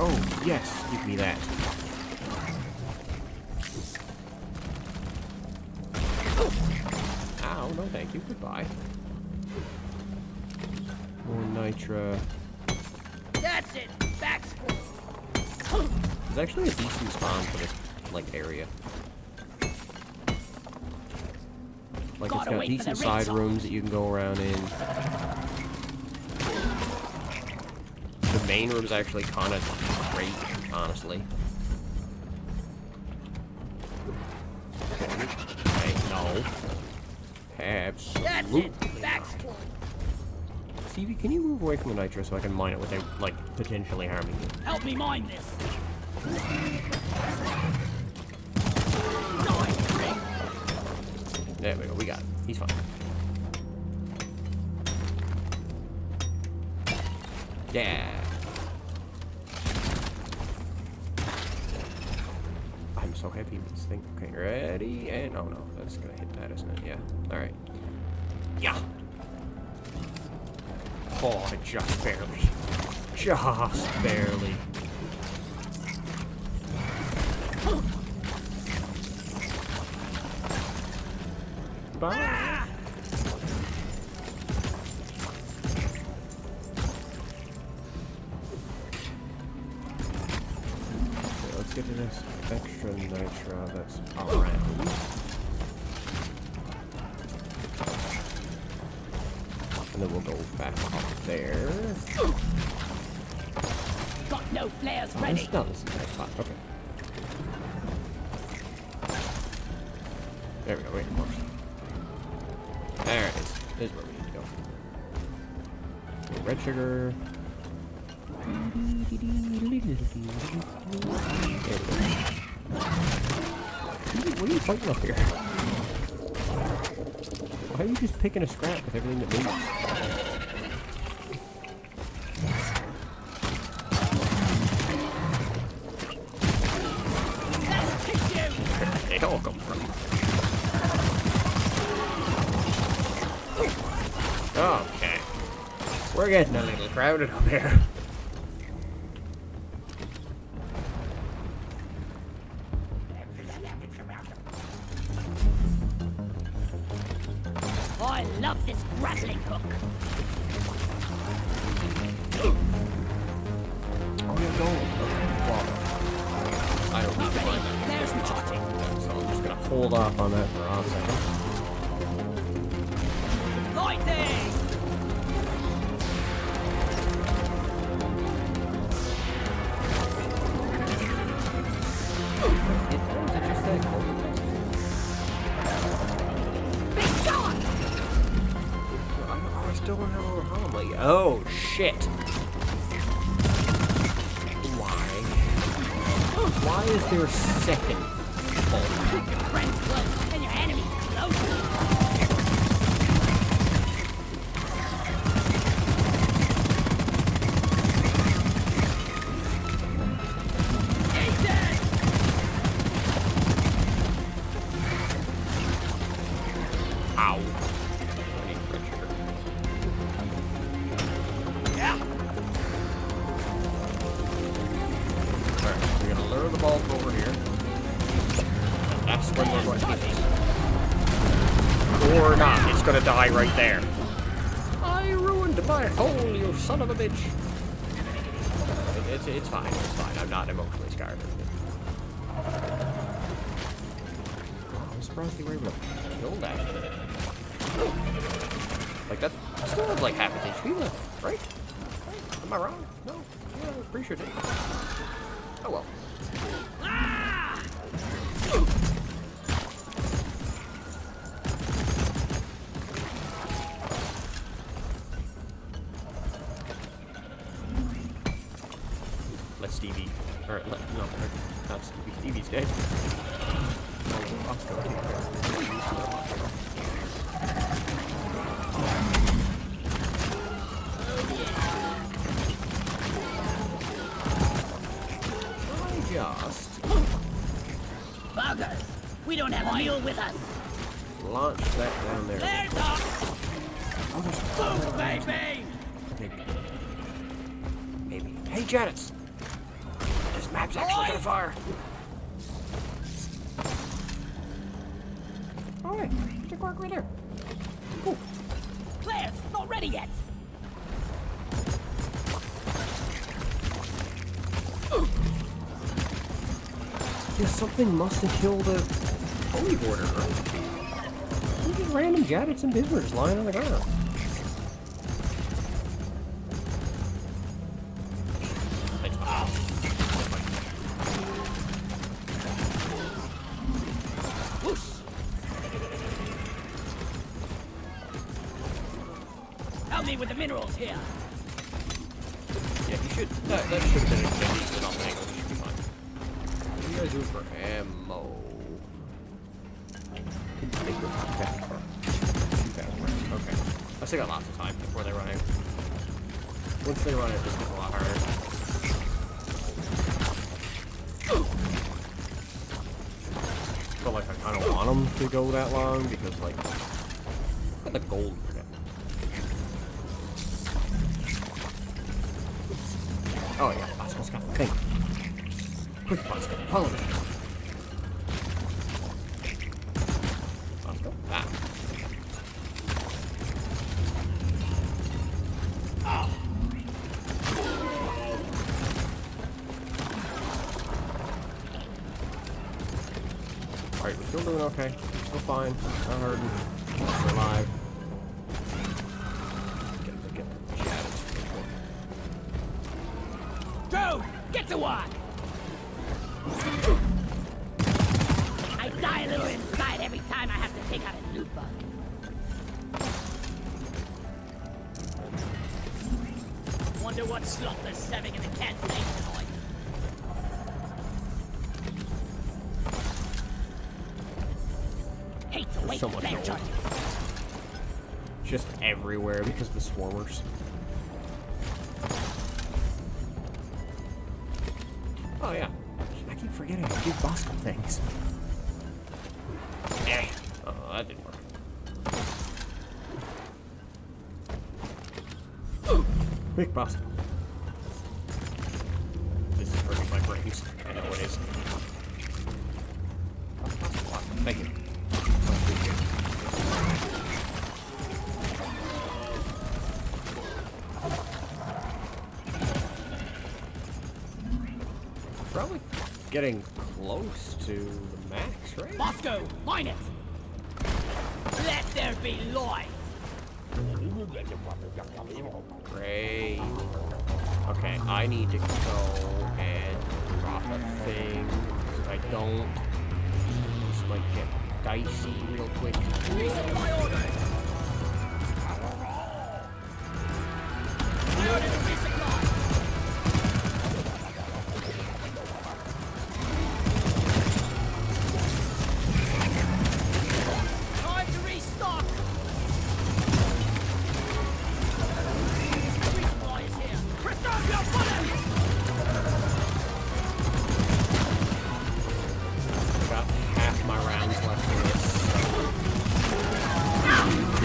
Oh, yes, give me that. Ow, no thank you, goodbye. More nitra. That's it. Back's full. There's actually a decent spawn for this, like, area. Like, it's Gotta got wait for the decent side race on. rooms that you can go around in. The main room's actually kind of great, honestly. Okay, no. That's Absolutely it. not. Back's full. Stevie, can you move away from the nitro so I can mine it without, like, potentially harming you? Help me mine this. There we go, we got it. He's fine. Yeah. I'm so heavy with this thing. Okay, ready? And oh no, that's gonna hit that, isn't it? Yeah. Alright. Yeah. Oh, just barely. Just barely. Bye. Let's get to this extra nitro that's around. And then we'll go back up there. Got no flares ready. No, this is the next spot. Okay. There we go. Wait, more. There it is. This is where we need to go. Red sugar. What are you fighting up here? Why are you just picking a scrap with everything that moves? Where did they all come from? Okay. We're getting a little crowded up here. I love this grappling hook. Oh, yeah, gold. Okay. Well, I don't need to find that. There's Marty. So I'm just gonna hold off on that for a second. Lighting! Is it just that gold? Big shot! I still don't have a home. Like, oh shit! Why is there a second? Keep your friends close and your enemies closer. Ow. I need red sugar. Yeah. Alright, we're gonna lure the ball over here. That's when we're going to hit it. Or not, it's gonna die right there. I ruined my hole, you son of a bitch. It's fine, it's fine. I'm not emotionally scarred. I'm surprised they were able to kill that. Like, that still has like half its HP left, right? Am I wrong? No? Yeah, I'm pretty sure it did. Oh well. Let Stevie, or let, no, not Stevie, Stevie's dead. Oh, Roscoe, just Buggers! We don't have a mule with us. launch that down there. There's up! Oh, there's Boom, baby! Maybe. Hey, Janet's! This map's actually gonna fire. Oh, hey, there's a quark right there. Ooh. Flares, not ready yet. Yeah, something must have killed a holy border, right? These just random Janets and Bismarcks lying on the ground. Help me with the minerals here. Yeah, you should. That should have been a decent enough angle. You should be fine. What do you guys do for ammo? Okay. I still got lots of time before they run out. Once they run it, just gets a lot harder. But like, I kind of want them to go that long because like, look at the gold for that. Oh yeah, Bosco's got the thing. Quick, Bosco, follow me. Bosco, ah. Alright, we're still doing okay. Still fine. Not hurting. We're alive. Get Drone, get to work! I die a little inside every time I have to take out a loot bug. Wonder what slot they're serving in the canteen tonight. Hate to wait so for much their gold. charge. just everywhere because of the swarmers. Oh yeah. I keep forgetting I do Bosco things. Yeah. Oh, that didn't work. Quick, Bosco. This is hurting my brains. I know it is. Thank you. Probably getting close to the max, right? Bosco, mine it! Let there be light! Great. Okay, I need to go and drop a thing. If I don't, this might get dicey real quick. Resupply order! I ordered a resupply! Time to restock! Resupply is here! Restore your bullets! Got half my rounds left for this.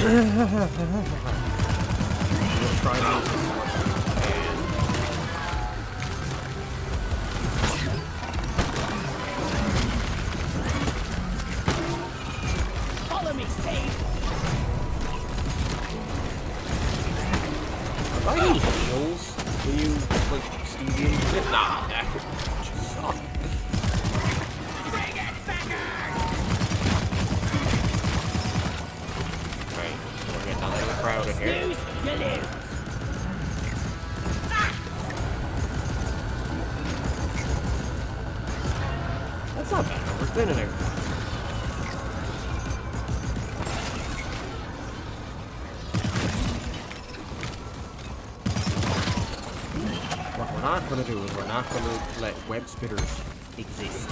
We'll try to use this as much as we can. Follow me, Steve! Are you heals when you like Stevie and shit? Nah, that just suck. Bring it back! Right, we're getting a little crowded here. Lose, you lose! That's not bad. We're thinning everything. What we're not going to do is we're not going to let web spitters exist.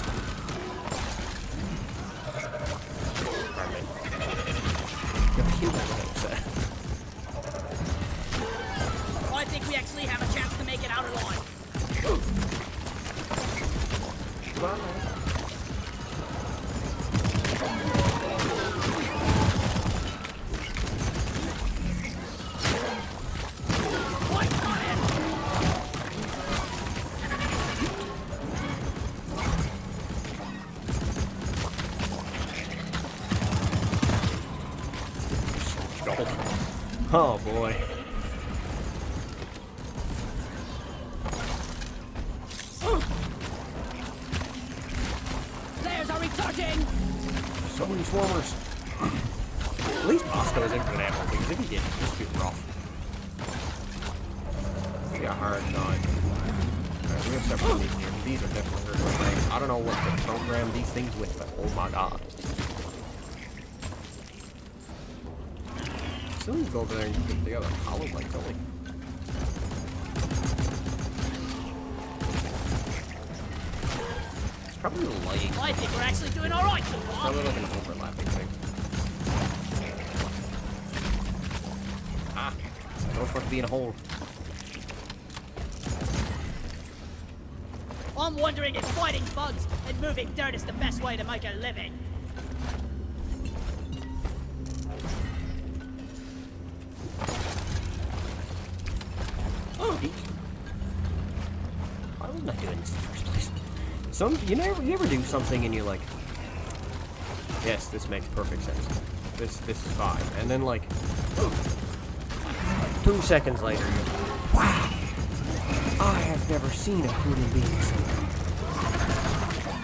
Pardon me. Computer upset. I think we actually have a chance to make it out alive. Come on, man. Point on it! Gold. Oh boy. Players are recharging! So many swarmers. At least Bosco is infinite ammo, because if he didn't, it'd just be rough. It'd be a hard time. Alright, we have several of these here. These are definitely hurting my brain. I don't know what to program these things with, but oh my god. Still need to go over there and get the other hollow light, don't we? It's probably the lighting. I think we're actually doing alright so far. Probably like an overlapping thing. Ah, I don't want to be in a hole. I'm wondering if fighting bugs and moving dirt is the best way to make a living. Oh, why wasn't I doing this in the first place? You never do something and you're like, yes, this makes perfect sense. This is fine. And then like 2 seconds later, you're, wow, I have never seen a human being so good.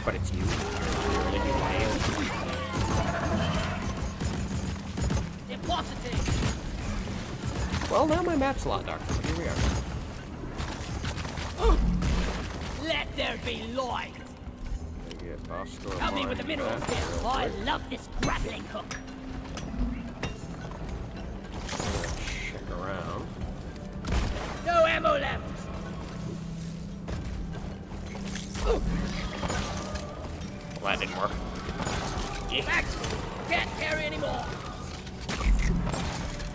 But it's you. You're really pale. Impositive. Well, now my map's a lot darker, but here we are. Let there be light. Help Help me with the minerals here. Oh, I love this grappling hook. Check around. No ammo left. Well, that didn't work. Max, can't carry anymore.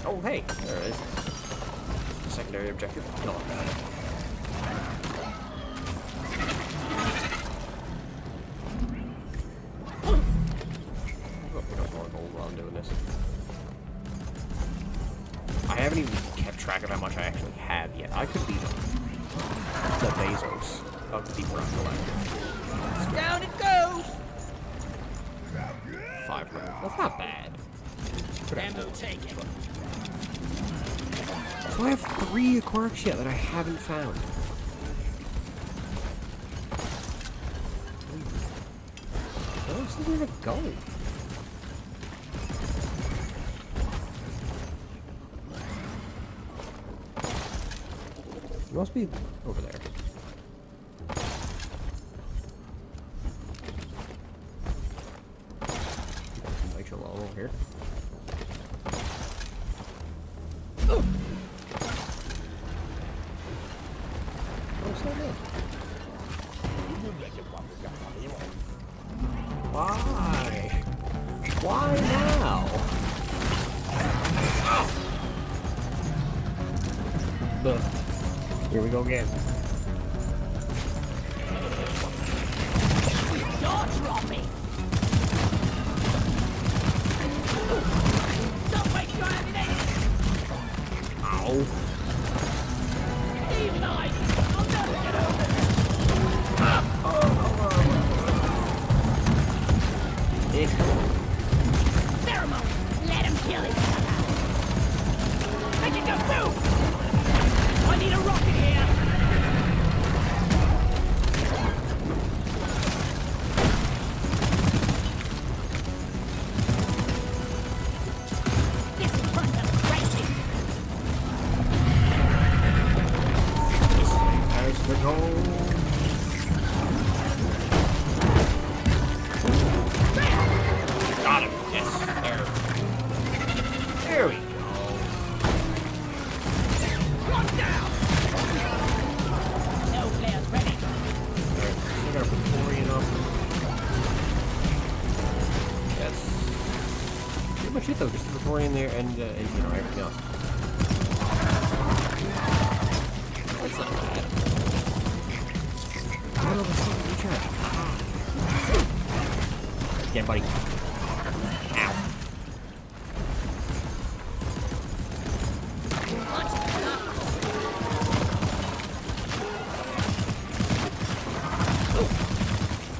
Oh, hey, there it is. Secondary objective. Kill him. I haven't even kept track of how much I actually have yet. I could be the Bezos of Deep Rock Galactic. Down it goes. 5 rounds. That's not bad. Ammo taken. So I have 3 quirks yet that I haven't found. Where else is there to go? It must be over there. Make sure along over here. What's that mean? Why? Why now? Here we go again. Jaw dropping. Don't waste your ammunition. Ow. Leave night. I'll never get over Eh. Ceremony. Let him kill each other. Make it go boom. I need a rocket here. This is front of crazy. As the goal. Got him. Yes. There. There we go. One down. No players ready. Alright, I gotta put Torian up. That's pretty much it though, just the Torian there and you know, everything else. That's not bad. I don't know if it's recharge. Again, buddy. Ow.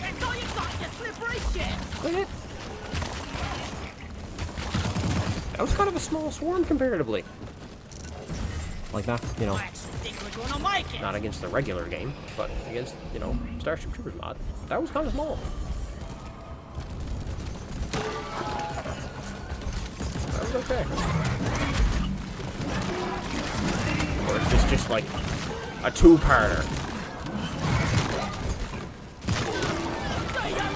That's all you got, you slippery shit. Look at it. That was kind of a small swarm comparatively. Like not, you know, I actually think we're gonna make it. not against the regular game, but against, you know, Starship Troopers mod. That was kind of small. That was okay. Or is this just like a two-parter? See you later.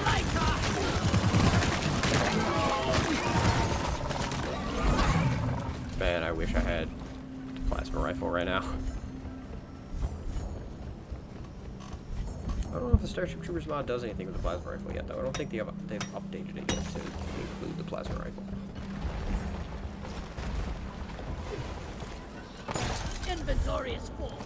Man, I wish I had a plasma rifle right now. I don't know if the Starship Troopers mod does anything with the plasma rifle yet, though. I don't think they've updated it yet to include the plasma rifle. Inventory is full.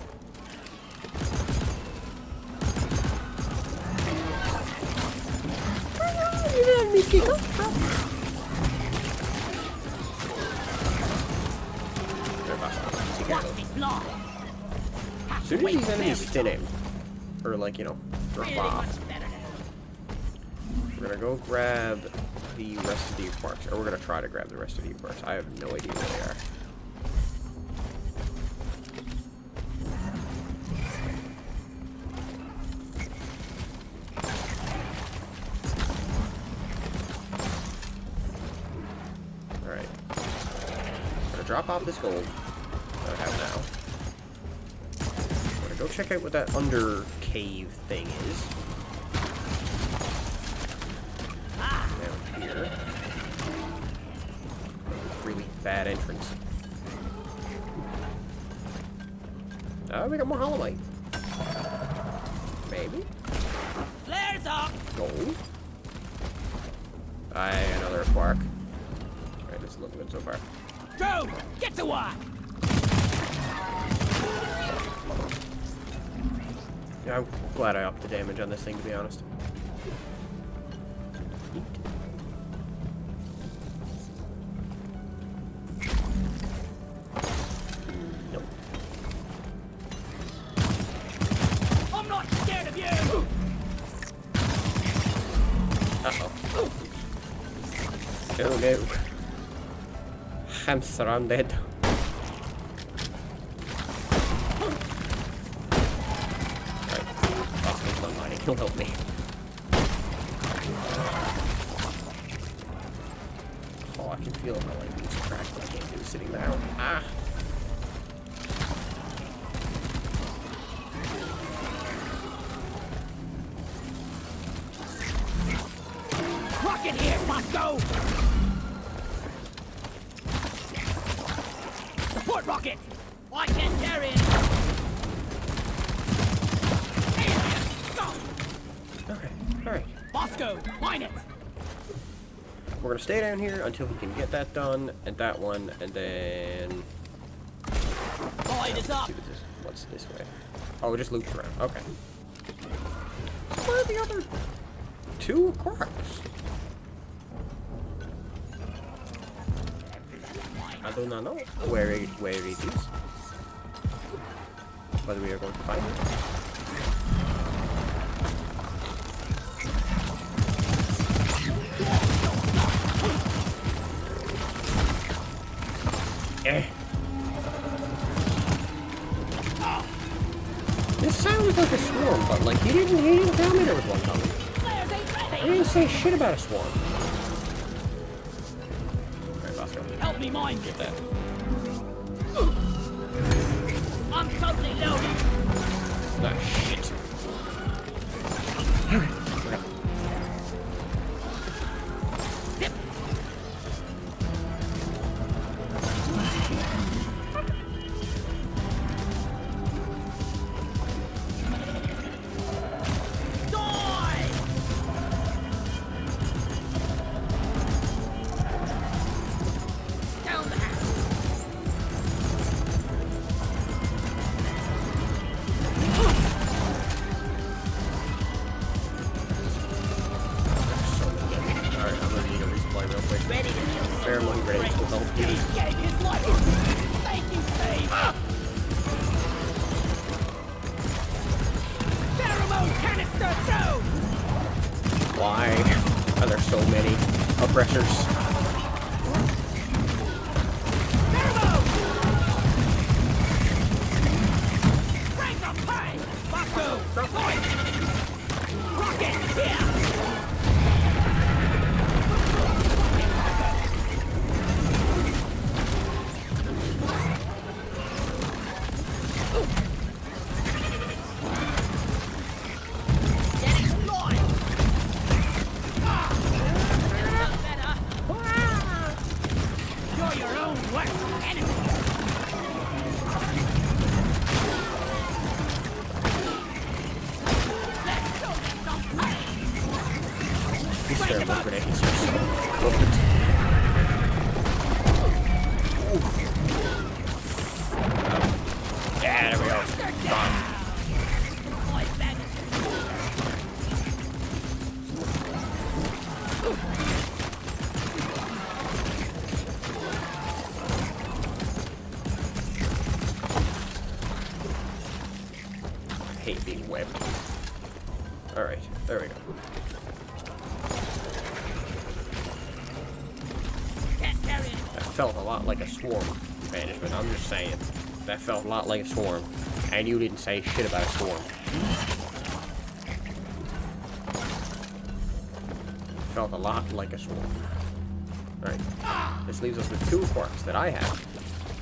Watch me fly. As soon as these enemies thin him, or like, you know, drop Really off, much better now. we're gonna go grab the rest of these marks, or we're gonna try to grab the rest of these marks. I have no idea where they are. Alright. I'm gonna drop off this gold that I have now. I'm gonna go check out what that under cave thing is. Down here. Really bad entrance. Oh, we got more holomite. Maybe. Flares up. Gold. Another quark. Alright, this is looking good so far. Drone, get to work. Yeah, I'm glad I upped the damage on this thing, to be honest. Nope. I'm not scared of you. Uh-oh. Oh no. I'm surrounded. Right. Oscar's not mining. He'll help me. Oh, I can feel my leg being cracked, but I can't do it sitting down. Ah! Rocket here, Moscow. Support rocket. I can carry it. Okay, alright. Moscow, mine it. We're gonna stay down here until he can get that done, and that one, and then... Light is up. See what's this way? Oh, it just loops around. Okay. Where are the other two quarks? I do not know where it is. Whether we are going to find it. Eh. This sounds like a swarm, but like he didn't tell me there was one coming. Flares ain't I ready. didn't say shit about a swarm. Alright, Bosco. Help me mine Get that. I'm totally loaded. Ah, shit. Okay. Zip. Die! Down the hatch. Alright, I'm gonna need a resupply real quick. Ready to kill. Ceremony ready to help you. He gave his life. Thank you, Steve. Pheromone canister thrown. Why are there so many oppressors? Pheromone. Break the pain. Moscow. Rocket here. You're your own worst enemy. Let's show them some pain. These thermal grenades are so potent. Yeah, there we go. Done. My bag is hate being webbed. Alright, there we go. Can't carry anymore. That felt a lot like a swarm management, I'm just saying. That felt a lot like a swarm. And you didn't say shit about a swarm. Felt a lot like a swarm. Alright. This leaves us with 2 quarks that I have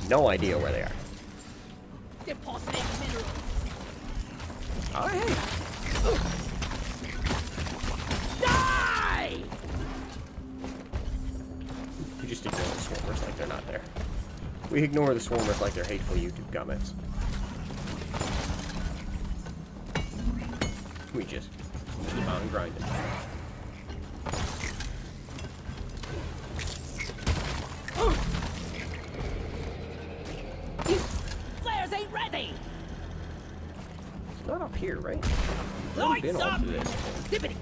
no idea where they are. Depositing mineral. Oh, hey! Die! We just ignore the swarmers like they're not there. We ignore the swarmers like they're hateful YouTube comments. We just keep on grinding. Flares ain't ready! It's not up here, right? We've Lights been all up! through this. Dippity!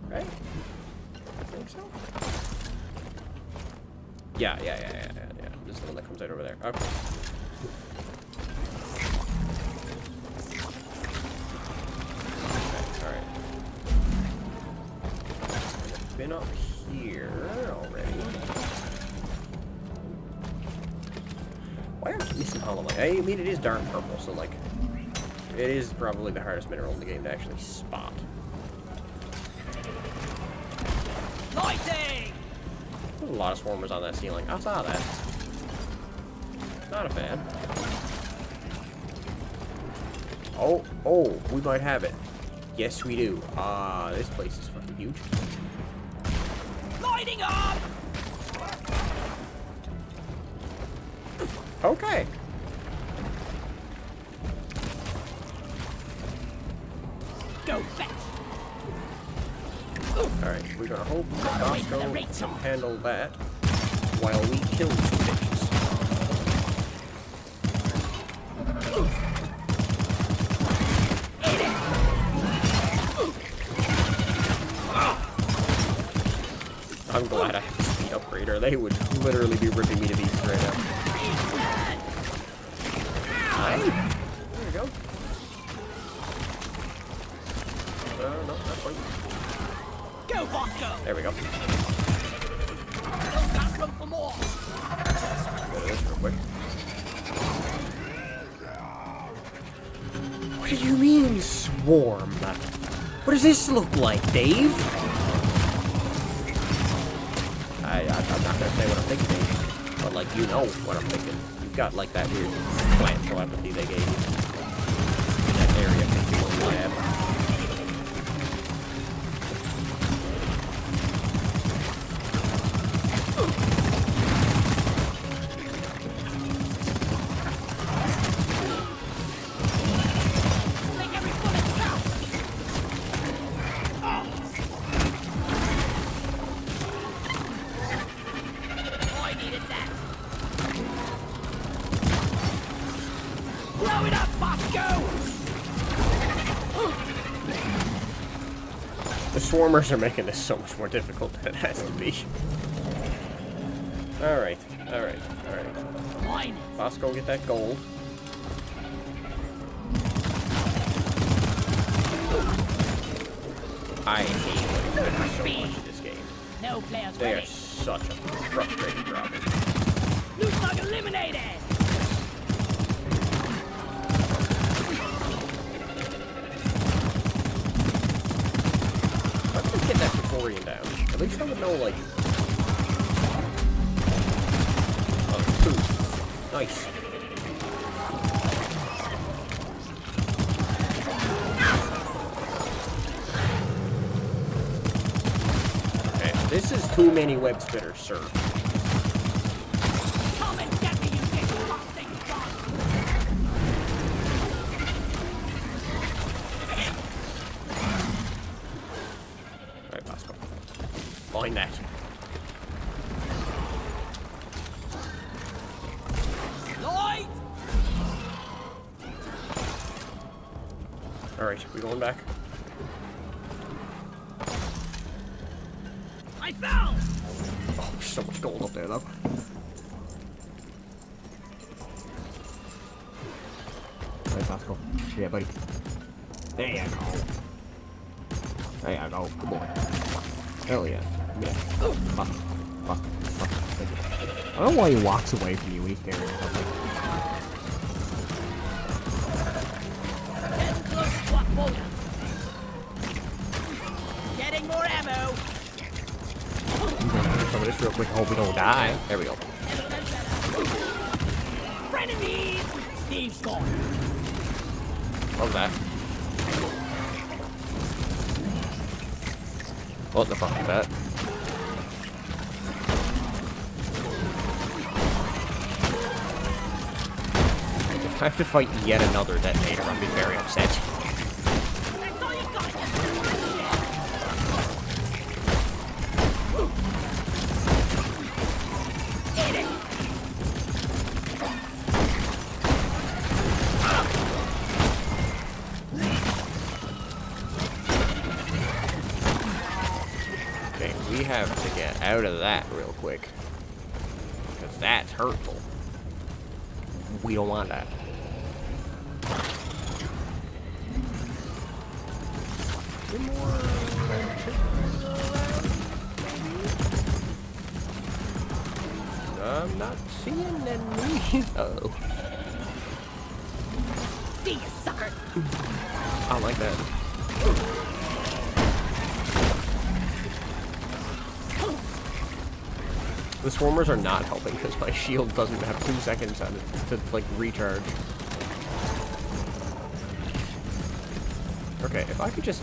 Right? I think so. Yeah. This is the one that comes out over there. Okay. Alright. I've been up here already. Why are we missing hollow light? I mean, it is dark purple, so like, it is probably the hardest mineral in the game to actually spot. Lighting! There's a lot of swarmers on that ceiling. I saw that. Not a fan. Oh, we might have it. Yes, we do. This place is fucking huge. Lighting up! Okay. Go fetch! Alright, we're gonna hope that Bosco can handle that while we kill some bitches. I'm glad I have the speed upgrade, or they would literally be ripping me to pieces right now. Hi. There we go. No, not quite. Go, Bosco! There we go. Don't got room for more! Go to this real quick. What do you mean, swarm? What does this look like, Dave? I'm not gonna say what I'm thinking, Dave. But, like, you know what I'm thinking. You've got, like, that weird plant telepathy they gave you. In that area, people lab. Make every bullet count! Oh, I needed that! Blow it up, Bosco! The swarmers are making this so much more difficult than it has to be. Alright. Mine! Bosco, get that gold. I hate what it's so much in this game. No flares They are ready! such a frustrating problem. New slug eliminated! How did they get that Victorian down? At least I would know, like... Oh, 2. Nice. Okay, this is too many web spitters, sir. Come and get me, you big fucking bug! Alright, Bosco. Line that. Light! Alright, we going back? I found! Oh, there's so much gold up there, though. Bosco. Yeah, buddy. There you go. There you go. Good boy. Hell yeah. Yeah. Bosco. Bosco. Bosco. Thank you. I don't know why he walks away from you when he's carrying something. Getting more ammo. Some of this real quick. Hope we don't die. There we go. Frenemies! Steve's gone. What was that? What the fuck is that? If I have to fight yet another detonator, I'll be very upset. That's all you got. Eat it. Okay, we have to get out of that real quick. Because that's hurtful. We don't want that. I'm not seeing any. Uh-oh. See you, sucker. I don't like that. The swarmers are not helping because my shield doesn't have 2 seconds on it to, like, recharge. Okay, if I could just...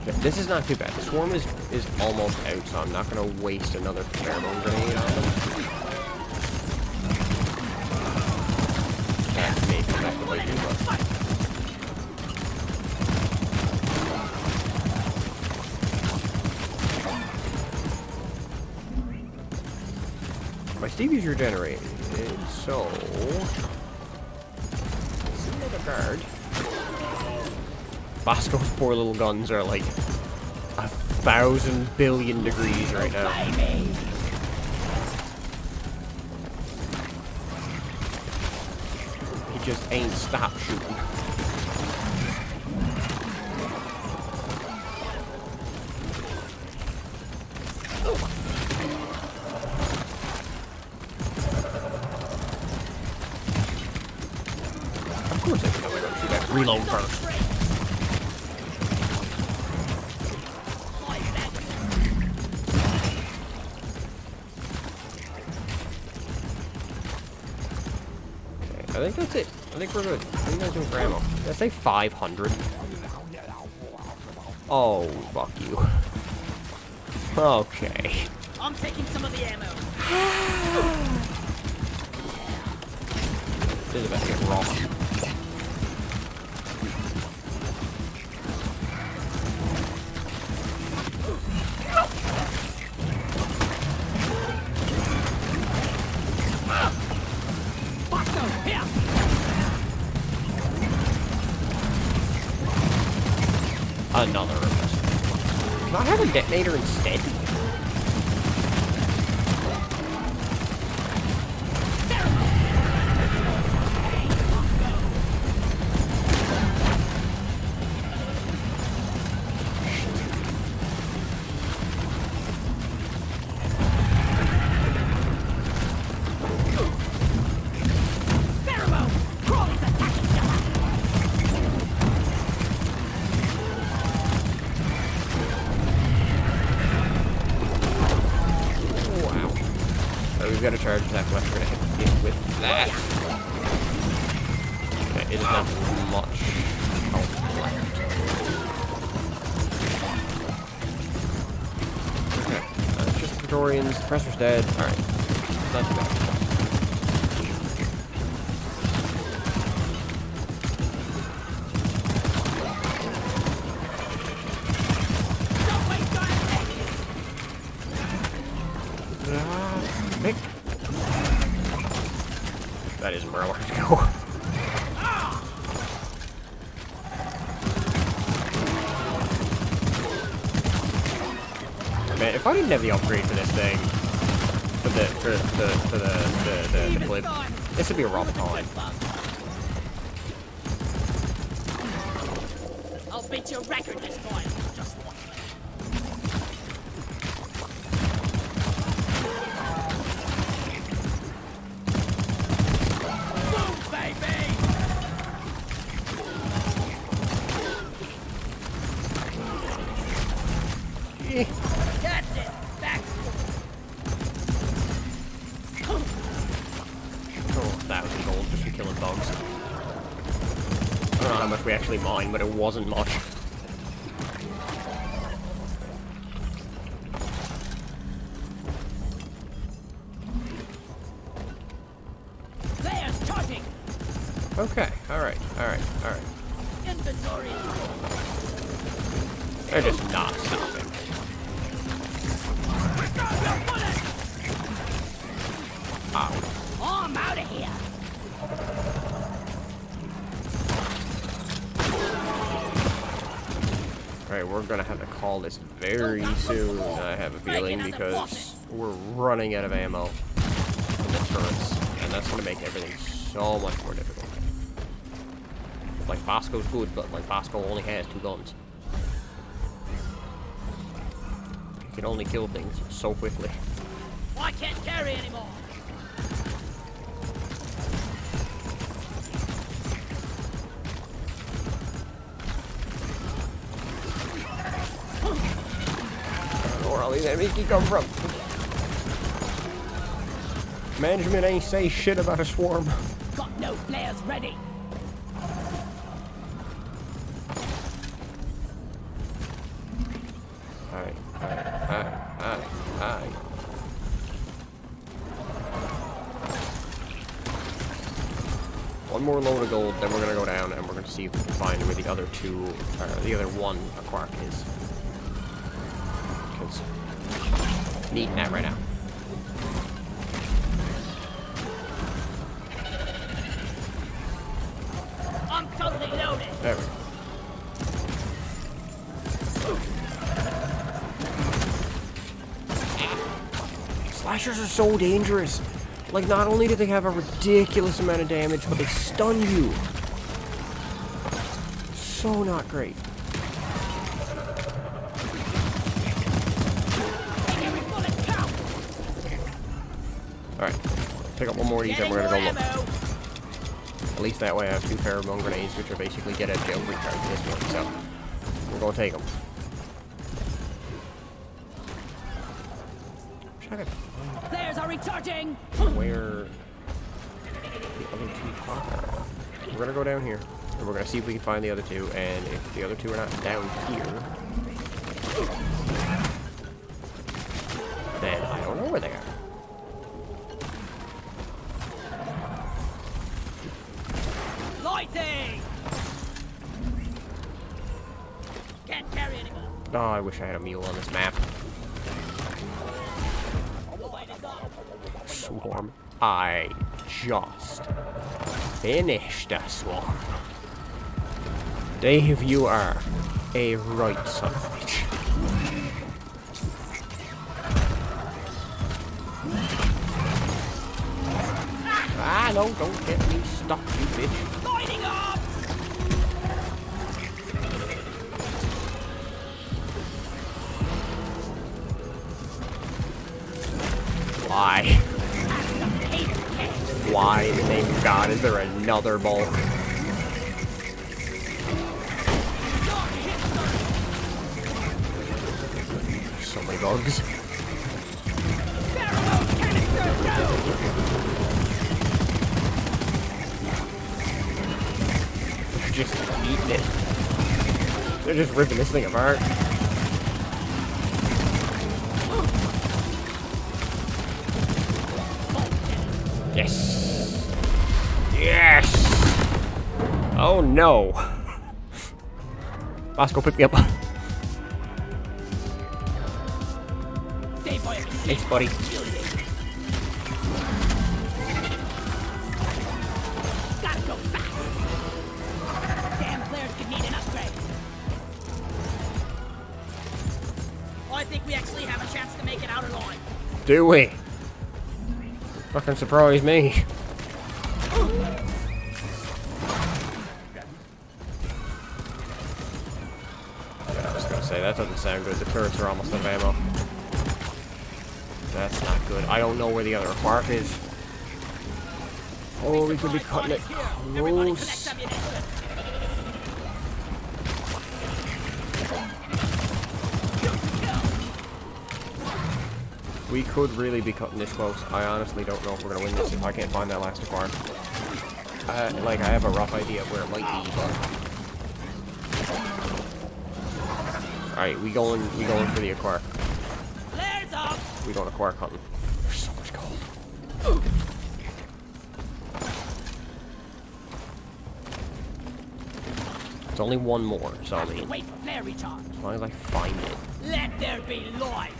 Okay, this is not too bad. The swarm is almost out, so I'm not going to waste another pheromone grenade on them. That may be effectively do, but... My Stevie's regenerated, so... Another guard. Bosco's poor little guns are like 1,000 billion degrees right now. He just ain't stopped shooting. Of course I should go shoot that. Reload first. I think that's it. I think we're good. What are you guys doing for ammo? Did I say 500? Oh, fuck you. Okay. I'm taking some of the ammo. This is about to get rough. Another of us. Can I have a detonator instead? We've got to charge that much. We're going to hit it with that. Okay, it doesn't have much health left. Okay, it's just the Praetorians. The Pressor's dead. Alright. Not too bad. That isn't where I wanted to go. Man, if I didn't have the upgrade for this thing, for the clip, This would be a rough time. I'll beat your record this time. Just watch. Move, baby! That's it. Back. Oh, 1,000 gold just from killing dogs. I don't know how much we actually mined, but it wasn't much. There's charging. Okay, alright. Inventory. They're just not stopping. Ow. Oh, I'm out of here. Alright, we're gonna have to call this very soon, I have a feeling, because we're running out of ammo for the turrets, and that's gonna make everything so much more difficult. Like, Bosco's good, but, like, Bosco only has 2 guns. He can only kill things so quickly. I can't carry anymore. Where all these enemies keep coming from? Management ain't say shit about a swarm. Got no flares ready. Alright. One more load of gold, then we're gonna go down and we're gonna see if we can find where the other two, or the other one Quark is. Because needing that right now. I'm totally loaded. There we go. Slashers are so dangerous. Like, not only do they have a ridiculous amount of damage, but they stun you. So not great. Alright, pick up one more of these and we're gonna go look. At least that way I have 2 pheromone grenades, which are basically get out of jail free cards in this one, so we're gonna take them. Flares are recharging. Where the other 2 are. We're gonna go down here, and we're gonna see if we can find the other 2, and if the other 2 are not down here, then I don't know where they are. Lighting. Can't carry anymore. Oh, I wish I had a mule on this map. Swarm. I just finished a swarm. Dave, you are a right son of a bitch. Ah, no, don't get me stuck, you bitch. Lighting up. Why? Why, in the name of God, is there another bulk? So many bugs. They're just eating it. They're just ripping this thing apart. Yes! Yes! Oh no! Bosco, pick me up. Thanks, buddy. Gotta go back. Damn flares could need an upgrade. Well, I think we actually have a chance to make it out alive. Do we? Fucking surprise me. Yeah, I was gonna say, that doesn't sound good. The turrets are almost out of ammo. That's not good. I don't know where the other quark is. Oh, we could be cutting it close. We could really be cutting this close. I honestly don't know if we're gonna win this if I can't find that last quark. Like, I have a rough idea of where it might be, but... Alright, we going for the quark. We going to quark hunting. There's so much gold. There's only one more, so I mean... Wait for flare recharge. As long as I find it. Let there be light.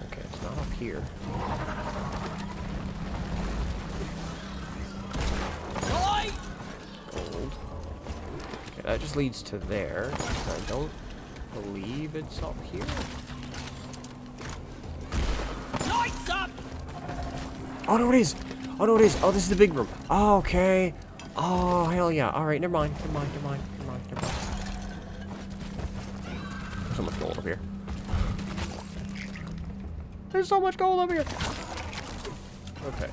Okay, it's not up here. Light. Gold. Okay, that just leads to there. I don't believe it's up here. Lights up. Oh, no, it is. Oh, no, it is. Oh, this is the big room. Oh, okay. Oh, hell yeah. All right, never mind. Never mind. There's so much gold up here. There's so much gold up here. Okay.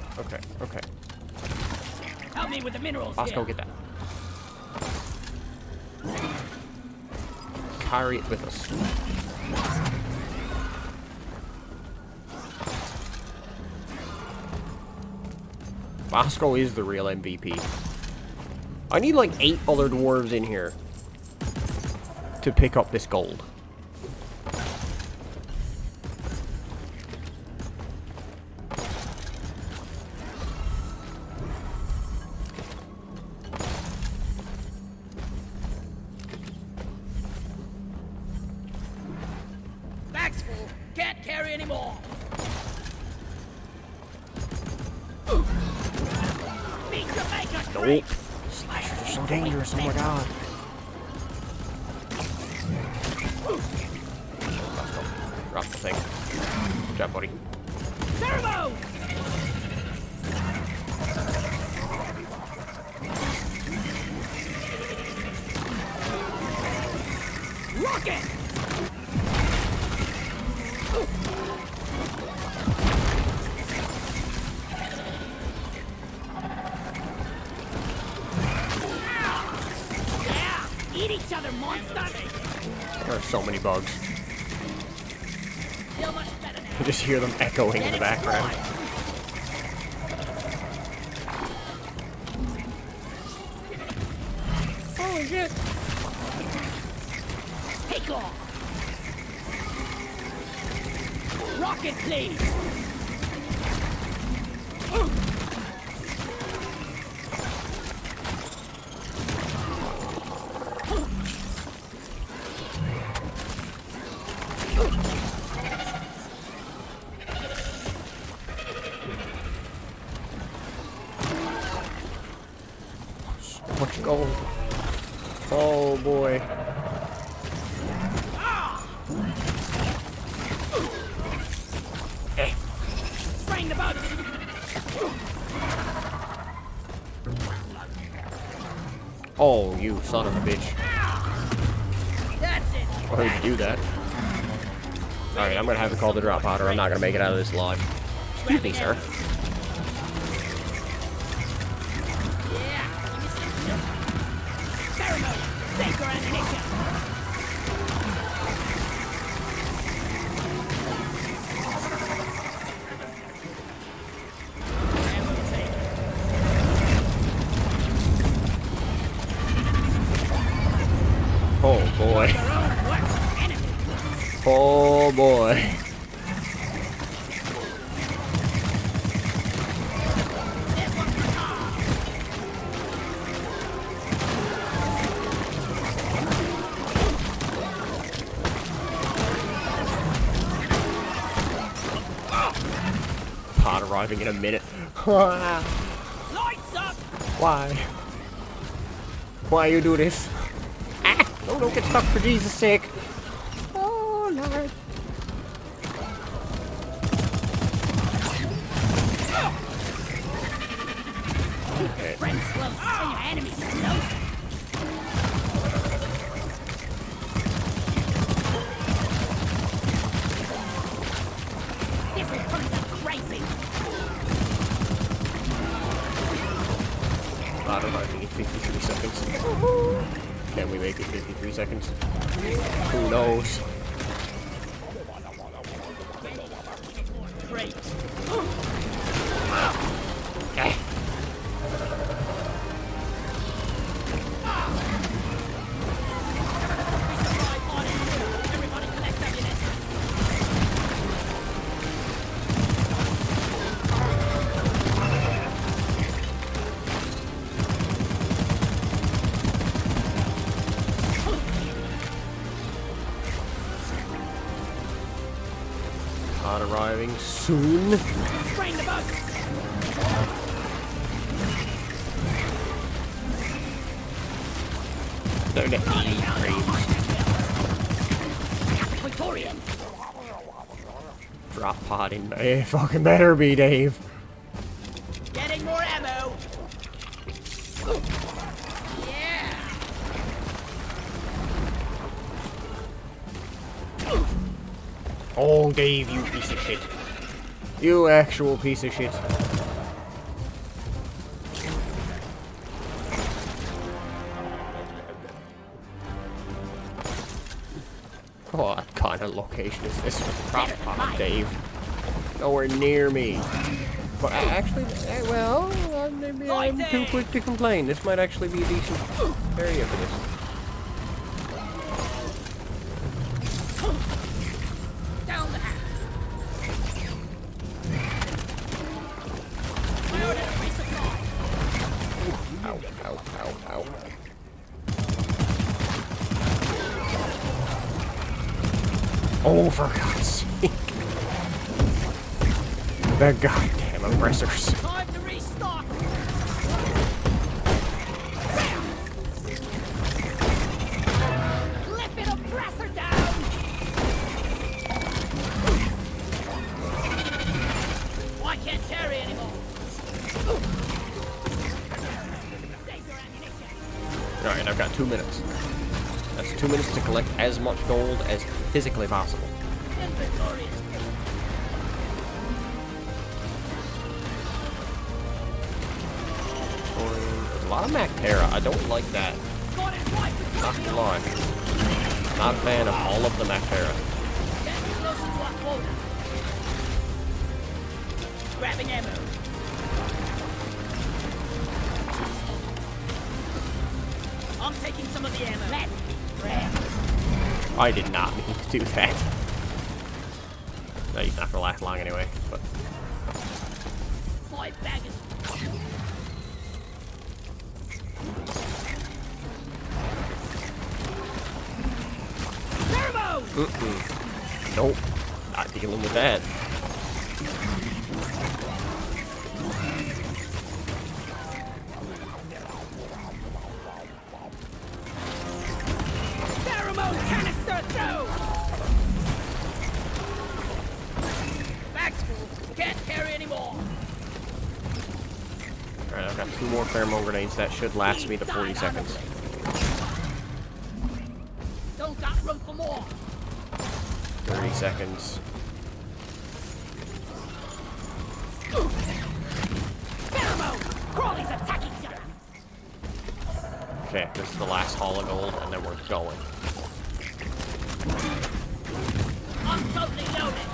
Help me with the minerals. Let's go get that. Carry it with us. Bosco is the real MVP. I need like 8 other dwarves in here to pick up this gold. Bag's full. Can't carry anymore. Beat the maker. Nope. Slashers are so dangerous, oh my god. Let's go. Drop the thing. Good job, buddy. Turbo. Rocket. Eat each other, monsters! There are so many bugs. Feel much better now. You just hear them echoing in the background. Holy shit! Take off! Rocket, please! Much gold. Oh boy. Bring the boat! Oh, you son of a bitch. That's it! Why would you do that? Alright, I'm gonna have to call the drop pod or I'm not gonna make it out of this alive. Excuse me, sir. Oh boy. Oh boy. Pod arriving in a minute. Lights up! Why? Why you do this? Ah! No, don't get stuck for Jesus' sake. Oh, Lord. enemies close. This will turn them crazy. I don't know, I think it's 53 seconds. Can we make it 53 seconds? Who knows? Great. Okay. Everybody collect ammunition. Not arriving soon. Train the boat. They're the frames. Victorian. Drop pod in. It fucking better be, Dave. Getting more ammo. Yeah. Oh, Dave, you piece of shit. You actual piece of shit. What kind of location is this drop pod, Dave? Nowhere near me. But actually, well, maybe I'm too quick to complain. This might actually be a decent area for this. Down the hatch. I ordered a resupply. Ow, ow, ow, ow. Oh, for God's sake. The goddamn aggressors. Time to restock. Flip it, oppressor down. Oh, I can't carry anymore. Save your ammunition. Alright, I've got 2 minutes. That's 2 minutes to collect as much gold as physically possible. Inventory. There's a lot of Mactera. I don't like that. Got it right in Not front of gonna me. lie. Not a fan of all of the Mactera. Getting closer to our quota. Grabbing ammo. I'm taking some of the ammo. Let's grab. I did not mean to do that. No, he's not gonna last long anyway, but... 5 baggers. Pheromones! Nope. Not dealing with that. Pheromone canister through! Bags full. Can't carry anymore. Alright, I've got 2 more pheromone grenades. That should last me to 40 seconds. Don't got room for more. 30 seconds. Pheromone! Crawley's attacking you! Okay, this is the last haul of gold, and then we're going. I'm totally loaded.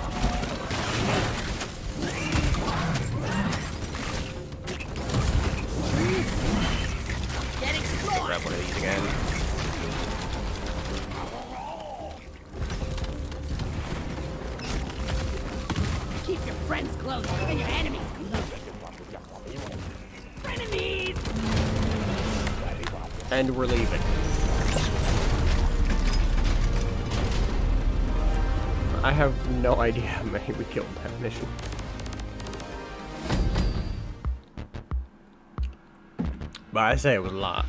Get explored! Grab one of these again. Keep your friends close and your enemies close. Enemies! And we're leaving. I have no idea how many we killed that mission. But I say it was a lot.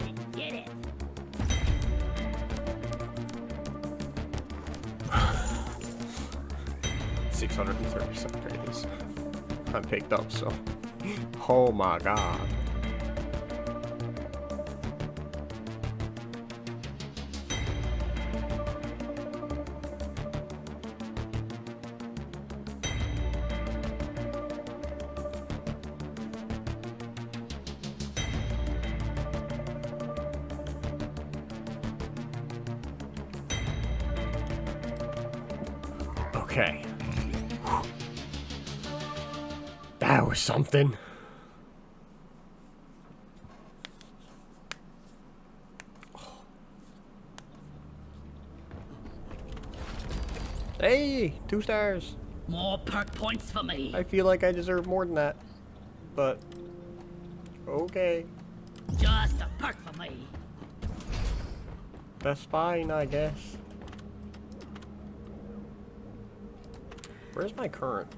We did it. $637 ratings. I picked up, so... Oh my god. Okay. That was something. Hey, 2 stars. More perk points for me. I feel like I deserve more than that. But, okay. Just a perk for me. That's fine, I guess. Where's my current?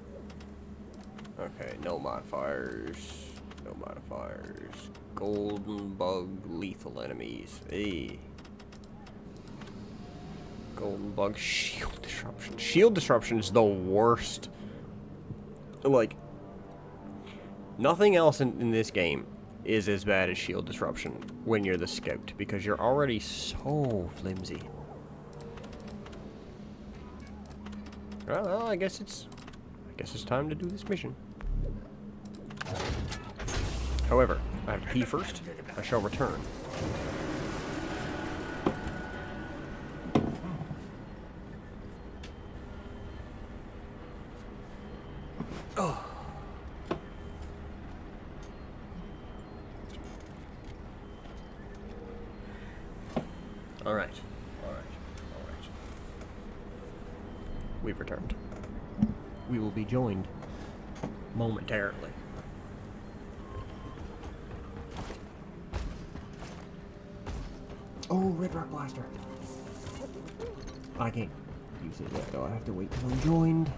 Okay, no modifiers. No modifiers. Golden bug, lethal enemies. Hey. Golden bug, shield disruption. Shield disruption is the worst. Like, nothing else in this game is as bad as shield disruption when you're the scout, because you're already so flimsy. Well, I guess it's time to do this mission. However, I have to pee first. I shall return. Oh. All right. We've returned. We will be joined momentarily. Oh, Red Rock Blaster. I can't use it yet, though. I have to wait till I'm joined.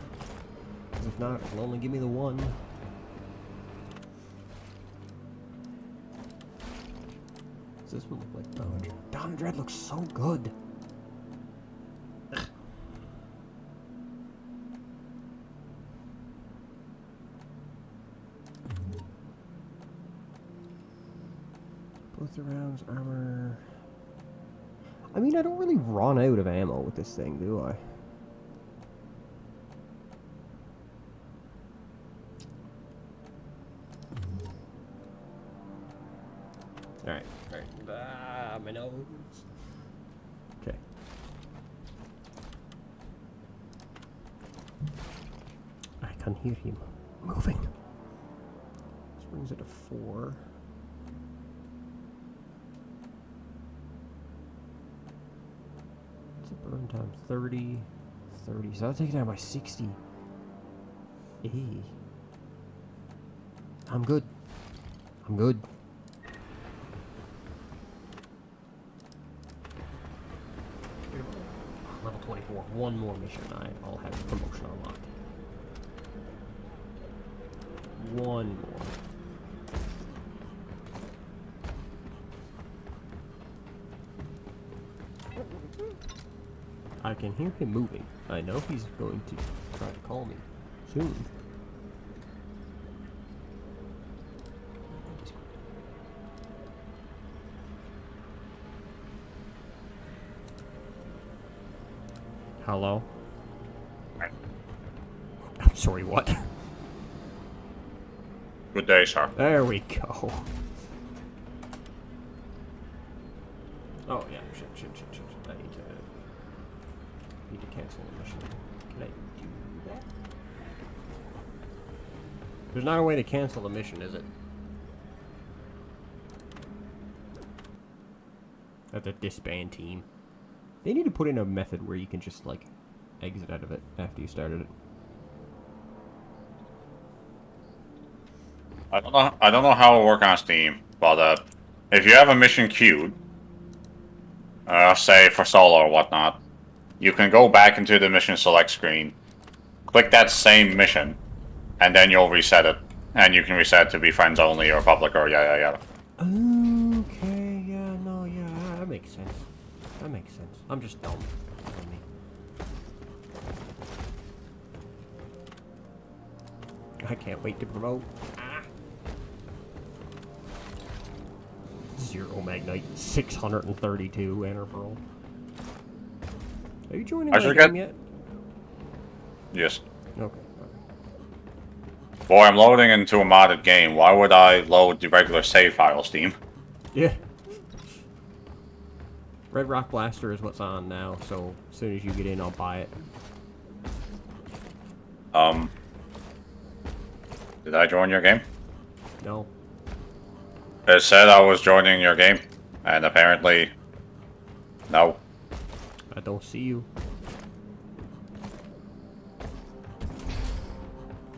Because if not, it'll only give me the one. Does this one look like Dawn of Dread? Dawn of Dread looks so good. Both the rounds, armor. I mean, I don't really run out of ammo with this thing, do I? Alright. Ah, my nose. Okay. I can hear him moving. This brings it to 4. Burn time 30. So that'll take it down by 60. Hey. I'm good. Level 24. One more mission. I'll have the promotion unlocked. One more. I can hear him moving. I know he's going to try to call me soon. Hello? I'm sorry, what? Good day, sir. There we go. Oh, yeah, shit. I need to cancel the mission. Can I do that? There's not a way to cancel the mission, is it? That's a disband team. They need to put in a method where you can just, like, exit out of it after you started it. I don't know how it works on Steam, but if you have a mission queued, say for solo or whatnot, you can go back into the mission select screen, click that same mission, and then you'll reset it. And you can reset it to be friends only or public or yada. Okay, yeah, that makes sense. I'm just dumb. I can't wait to promote. Ah. Zero Magnite, 632 Enter Pearl. Are you joining my game yet? Yes. Okay. Boy, I'm loading into a modded game. Why would I load the regular save file, Steam? Yeah. Red Rock Blaster is what's on now, so as soon as you get in, I'll buy it. Did I join your game? No. It said I was joining your game, and apparently, no. I don't see you.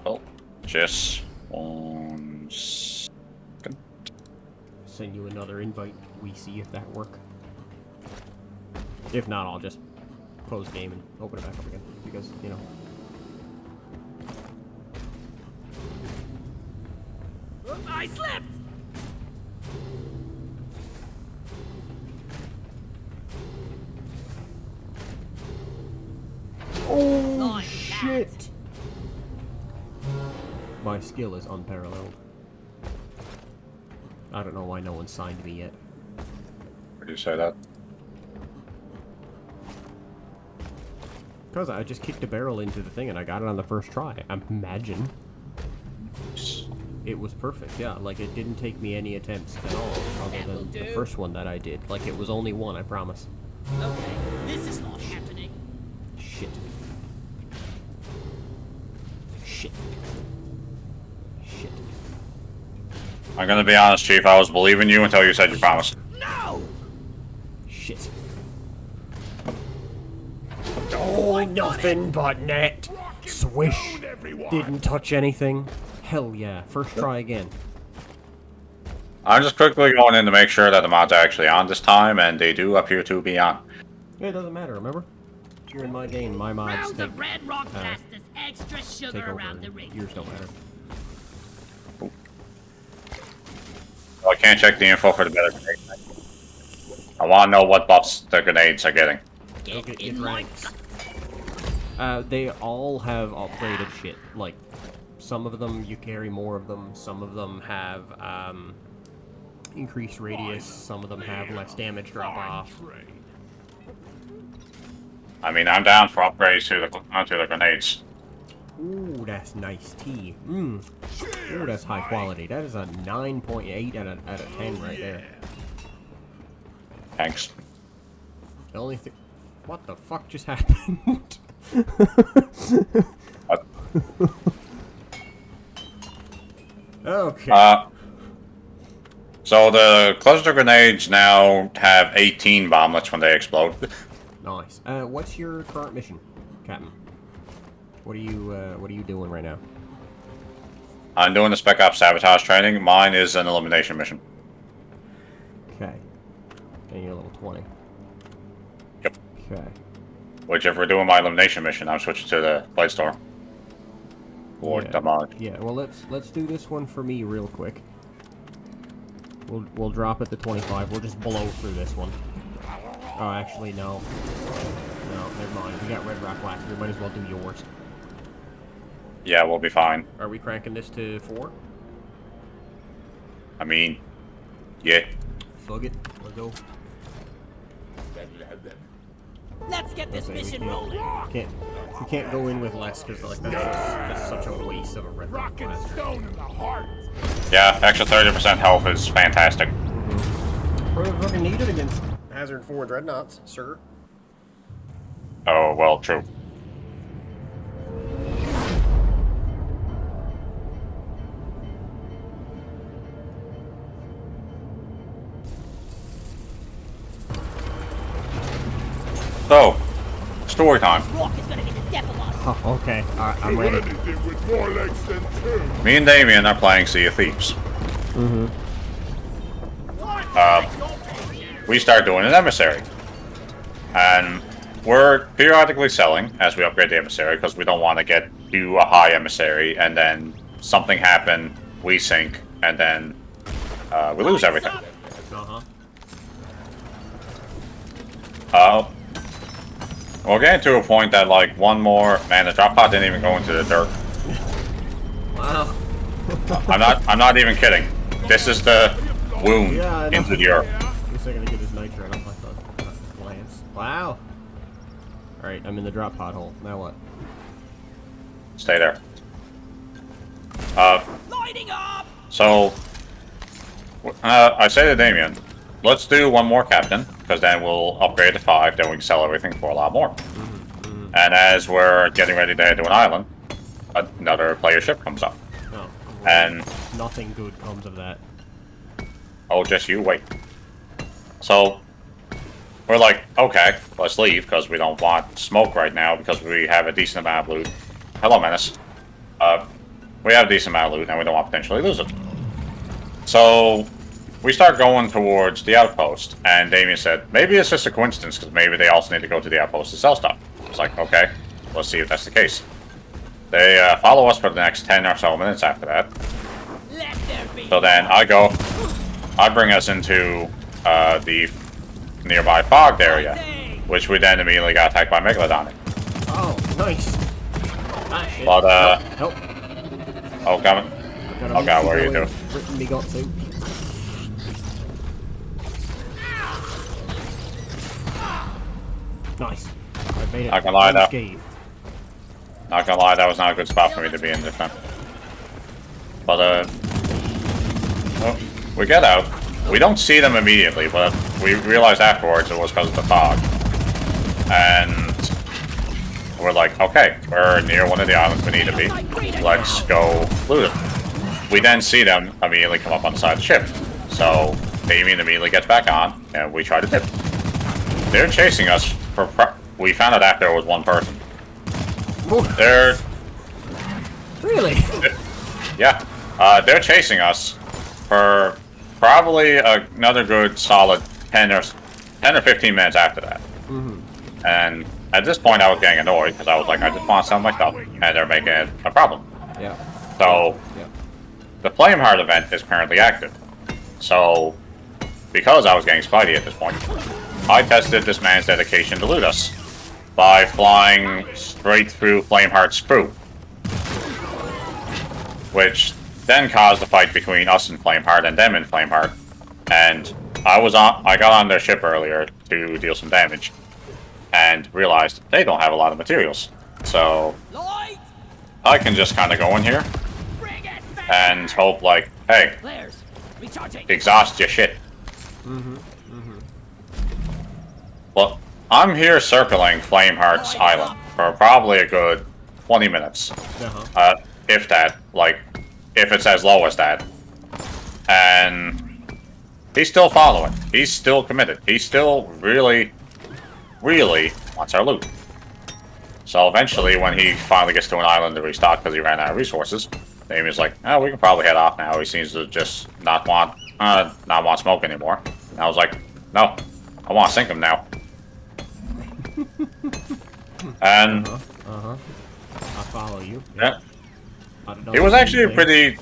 Well, just 1 second. Send you another invite. We see if that work. If not, I'll just close game and open it back up again because you know. I slipped! Oh Like shit! My skill is unparalleled. I don't know why no one signed me yet. Where do you say that? Because I just kicked a barrel into the thing and I got it on the first try. Imagine. It was perfect, yeah. Like, it didn't take me any attempts at all, other than the first one that I did. Like, it was only one, I promise. Okay, this is not happening. Shit. Shit. Shit. I'm gonna be honest, Chief. I was believing you until you said you promised. No! Shit. Oh, nothing but net. Swish. Didn't touch anything. Hell yeah. First try again. I'm just quickly going in to make sure that the mods are actually on this time, and they do appear to be on. Yeah, it doesn't matter, remember? You're in my game, my mods Rounds take, of Red Rock Blasters, extra take sugar over. around the ring. Yours don't matter. Well, I can't check the info for the better grenade. I want to know what buffs the grenades are getting. Get Get in my ranks. They all have upgraded shit. Like, some of them you carry more of them, some of them have increased radius, some of them have less damage drop off. I mean, I'm down for upgrades onto the grenades. Ooh, that's nice tea. Mmm. Ooh, that's high quality. That is a 9.8 out of 10 right there. Thanks. The only thing... What the fuck just happened? Okay. So the cluster grenades now have 18 bomblets when they explode. Nice. What's your current mission, Captain? What are you doing right now? I'm doing the Spec Ops sabotage training. Mine is an elimination mission. Okay. And you're level 20. Yep. Okay. Which, if we're doing my elimination mission, I'm switching to the Blade Storm. Or the mod. Yeah. Well, let's do this one for me real quick. We'll drop it to 25. We'll just blow through this one. Oh, actually, no. No, never mind. We got Red Rock Blaster. We might as well do yours. Yeah, we'll be fine. Are we cranking this to 4? I mean, yeah. Fuck it. Let's go. Let's get this Okay, mission rolling. We can't go in with less because like that's such a waste of a Red Rock Blaster. Stone in the heart. Yeah, extra 30% health is fantastic. Probably fucking need it against Hazard 4 Dreadnoughts, sir. Oh, well, true. So, story time. Rock is gonna be the death of us. Oh, okay. Alright, I'm ready. Anything with more legs than two. Me and Damien are playing Sea of Thieves. We start doing an emissary. And we're periodically selling as we upgrade the emissary because we don't want to do a high emissary and then something happen, we sink, and then we lose everything. We're getting to a point that like one more, man, the drop pod didn't even go into the dirt. Wow. I'm not even kidding. This is the wound Yeah, I know. into your. Guess I gotta get his nitro off my lance. Wow. Alright, I'm in the drop pothole. Now what? Stay there. Lighting up! So, I say to Damien, let's do one more captain, because then we'll upgrade to 5, then we can sell everything for a lot more. And as we're getting ready to head to an island, another player ship comes up. Oh. And, Nothing good comes of that. oh, just you wait. So, we're like, okay, let's leave, because we don't want smoke right now, because we have a decent amount of loot. Hello, Menace. We have a decent amount of loot, and we don't want to potentially lose it. So, we start going towards the outpost, and Damien said, maybe it's just a coincidence, because maybe they also need to go to the outpost to sell stuff. It's like, okay, let's see if that's the case. They follow us for the next 10 or so minutes after that. Let there be. So then I bring us into the nearby fogged area, which we then immediately got attacked by Megalodon. Oh, nice. Ah, shit. But, Help. oh, God, oh, God, what are you doing? Britain me got to. Nice. I made it. Not gonna lie, though. Unscathed. Not gonna lie, that was not a good spot for me to be in this time. But, well, we get out. We don't see them immediately, but we realized afterwards it was because of the fog. And we're like, okay, we're near one of the islands we need to be. Let's go loot it. We then see them immediately come up on the side of the ship. So Damien immediately gets back on, and we try to dip. They're chasing us for... we found out after it was one person. They're... Really? Yeah. They're chasing us for probably another good solid 10 or 15 minutes after that. And at this point I was getting annoyed because I was like, I just want to sell my stuff, and they're making it a problem. Yeah. So, Yeah. the Flameheart event is currently active. So, because I was getting spidey at this point, I tested this man's dedication to loot us by flying straight through Flameheart's crew. Which then caused a fight between us and Flameheart and them and Flameheart. And I got on their ship earlier to deal some damage and realized they don't have a lot of materials. So Light! I can just kind of go in here Bring it back! and hope like, hey, Flares. Recharging. exhaust your shit. Well, I'm here circling Flameheart's island for probably a good 20 minutes. If that, like, if it's as low as that. And he's still following. He's still committed. He still really, really wants our loot. So eventually, when he finally gets to an island to restock because he ran out of resources, Damien's like, oh, we can probably head off now. He seems to just not want smoke anymore. And I was like, no, I want to sink him now. And I follow you. yeah, he was actually a pretty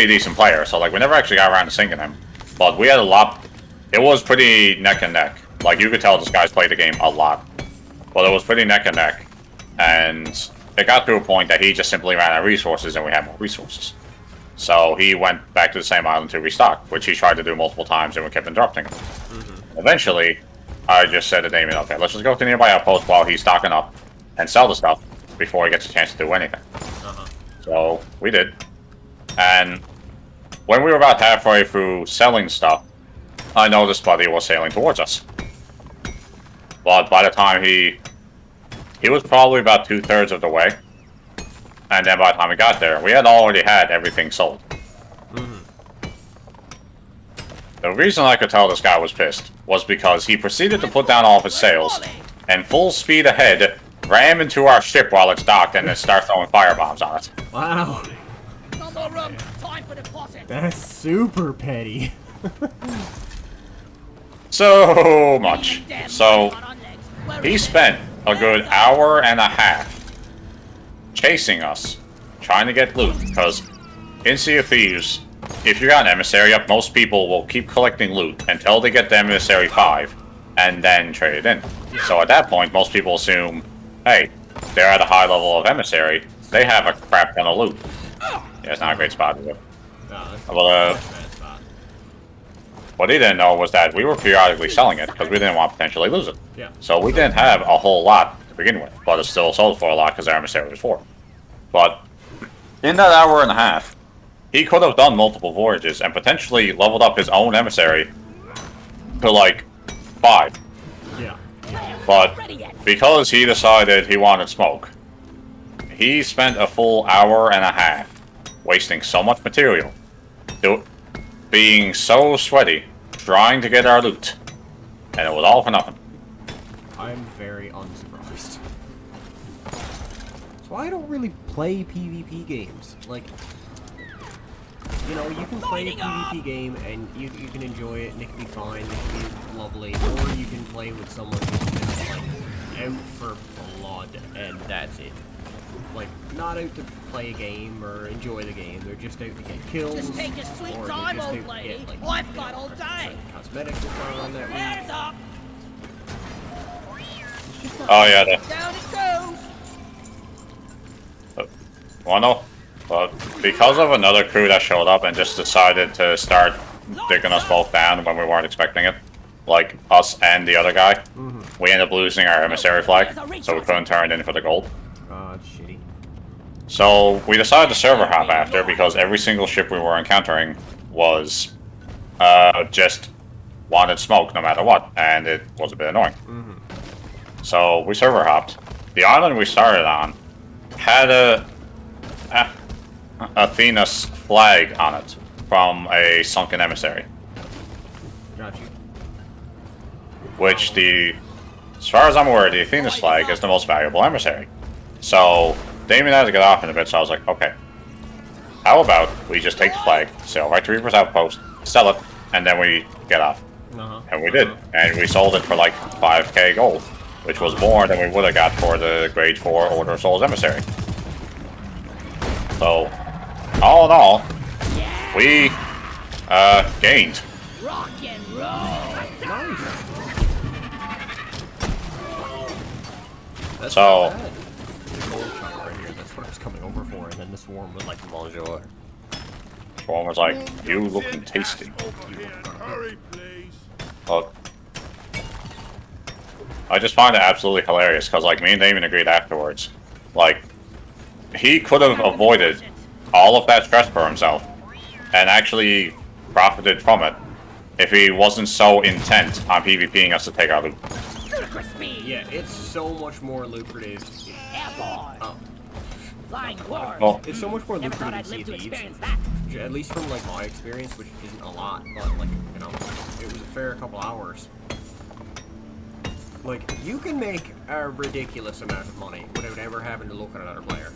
decent player. So like, we never actually got around to sinking him, but we had a lot. It was pretty neck and neck. Like, you could tell this guy's played the game a lot. Well, it was pretty neck and neck, and it got to a point that he just simply ran out of resources, and we had more resources. So he went back to the same island to restock, which he tried to do multiple times, and we kept interrupting him. Eventually, I just said to Damien, okay, let's just go to the nearby outpost while he's stocking up and sell the stuff before he gets a chance to do anything. So we did. And when we were about halfway through selling stuff, I noticed Buddy was sailing towards us. But by the time he was probably about 2/3 of the way. And then by the time we got there, we had already had everything sold. The reason I could tell this guy was pissed was because he proceeded to put down all of his sails and full speed ahead ram into our ship while it's docked and then start throwing firebombs on it. Wow. No more room. Time for deposit. That's super petty. So much. So he spent a good hour and a half chasing us, trying to get loot, because in Sea of Thieves, if you got an emissary up, most people will keep collecting loot until they get the emissary 5, and then trade it in. So at that point, most people assume, hey, they're at a high level of emissary, they have a crap ton of loot. Yeah, it's not a great spot either. Nah, that's Well, that's a bad spot. What he didn't know was that we were periodically selling it because we didn't want to potentially lose it. Yeah. So we didn't have a whole lot to begin with, but it still sold for a lot because our emissary was 4. But in that hour and a half, he could have done multiple voyages and potentially leveled up his own emissary to like 5. Yeah. But because he decided he wanted smoke, he spent a full hour and a half wasting so much material, being so sweaty, trying to get our loot, and it was all for nothing. I'm very unsurprised. So I don't really play PvP games. Like, you know, you can play a PvP game and you can enjoy it and it can be fine, it can be lovely, or you can play with someone who's just like out for blood and that's it. Like, not out to play a game or enjoy the game, they're just out to get kills. Just take your sweet or time, they're just old out to lady. get, like, I've got all day. cosmetics or something on that There's up. Oh yeah, Down it goes. Well, but because of another crew that showed up and just decided to start digging us both down when we weren't expecting it, like us and the other guy, we ended up losing our emissary flag, so we couldn't turn it in for the gold. Oh, it's shitty. So we decided to server hop after because every single ship we were encountering was just wanted smoke no matter what, and it was a bit annoying. So we server hopped. The island we started on had a Athena's flag on it from a sunken emissary, Got you. which as far as I'm aware, the Athena's flag is the most valuable emissary. So Damien had to get off in a bit, so I was like, okay, how about we just take the flag, sail right to Reaper's Outpost, sell it, and then we get off. And we did, and we sold it for like 5k gold, which was more than we would have got for the grade 4 Order of Souls emissary. So, all in all, we gained. Rock and roll. That's So- not bad. The gold chunk right here, that's what I was coming over for, and then the swarm was like, bonjour. One was like, you looking tasty. Hurry, please. But I just find it absolutely hilarious because, like, me and Damien agreed afterwards. Like, he could have avoided all of that stress for himself and actually profited from it if he wasn't so intent on PvPing us to take our loot. Ludicrous speed. Yeah, it's so much more lucrative. Airborne. Oh, Flying wars. Well, it's so much more Never thought lucrative I'd in live to Sea experience Thieves. that. At least from like my experience, which isn't a lot, but like, you know, it was a fair couple hours. Like, you can make a ridiculous amount of money without ever having to look at another player.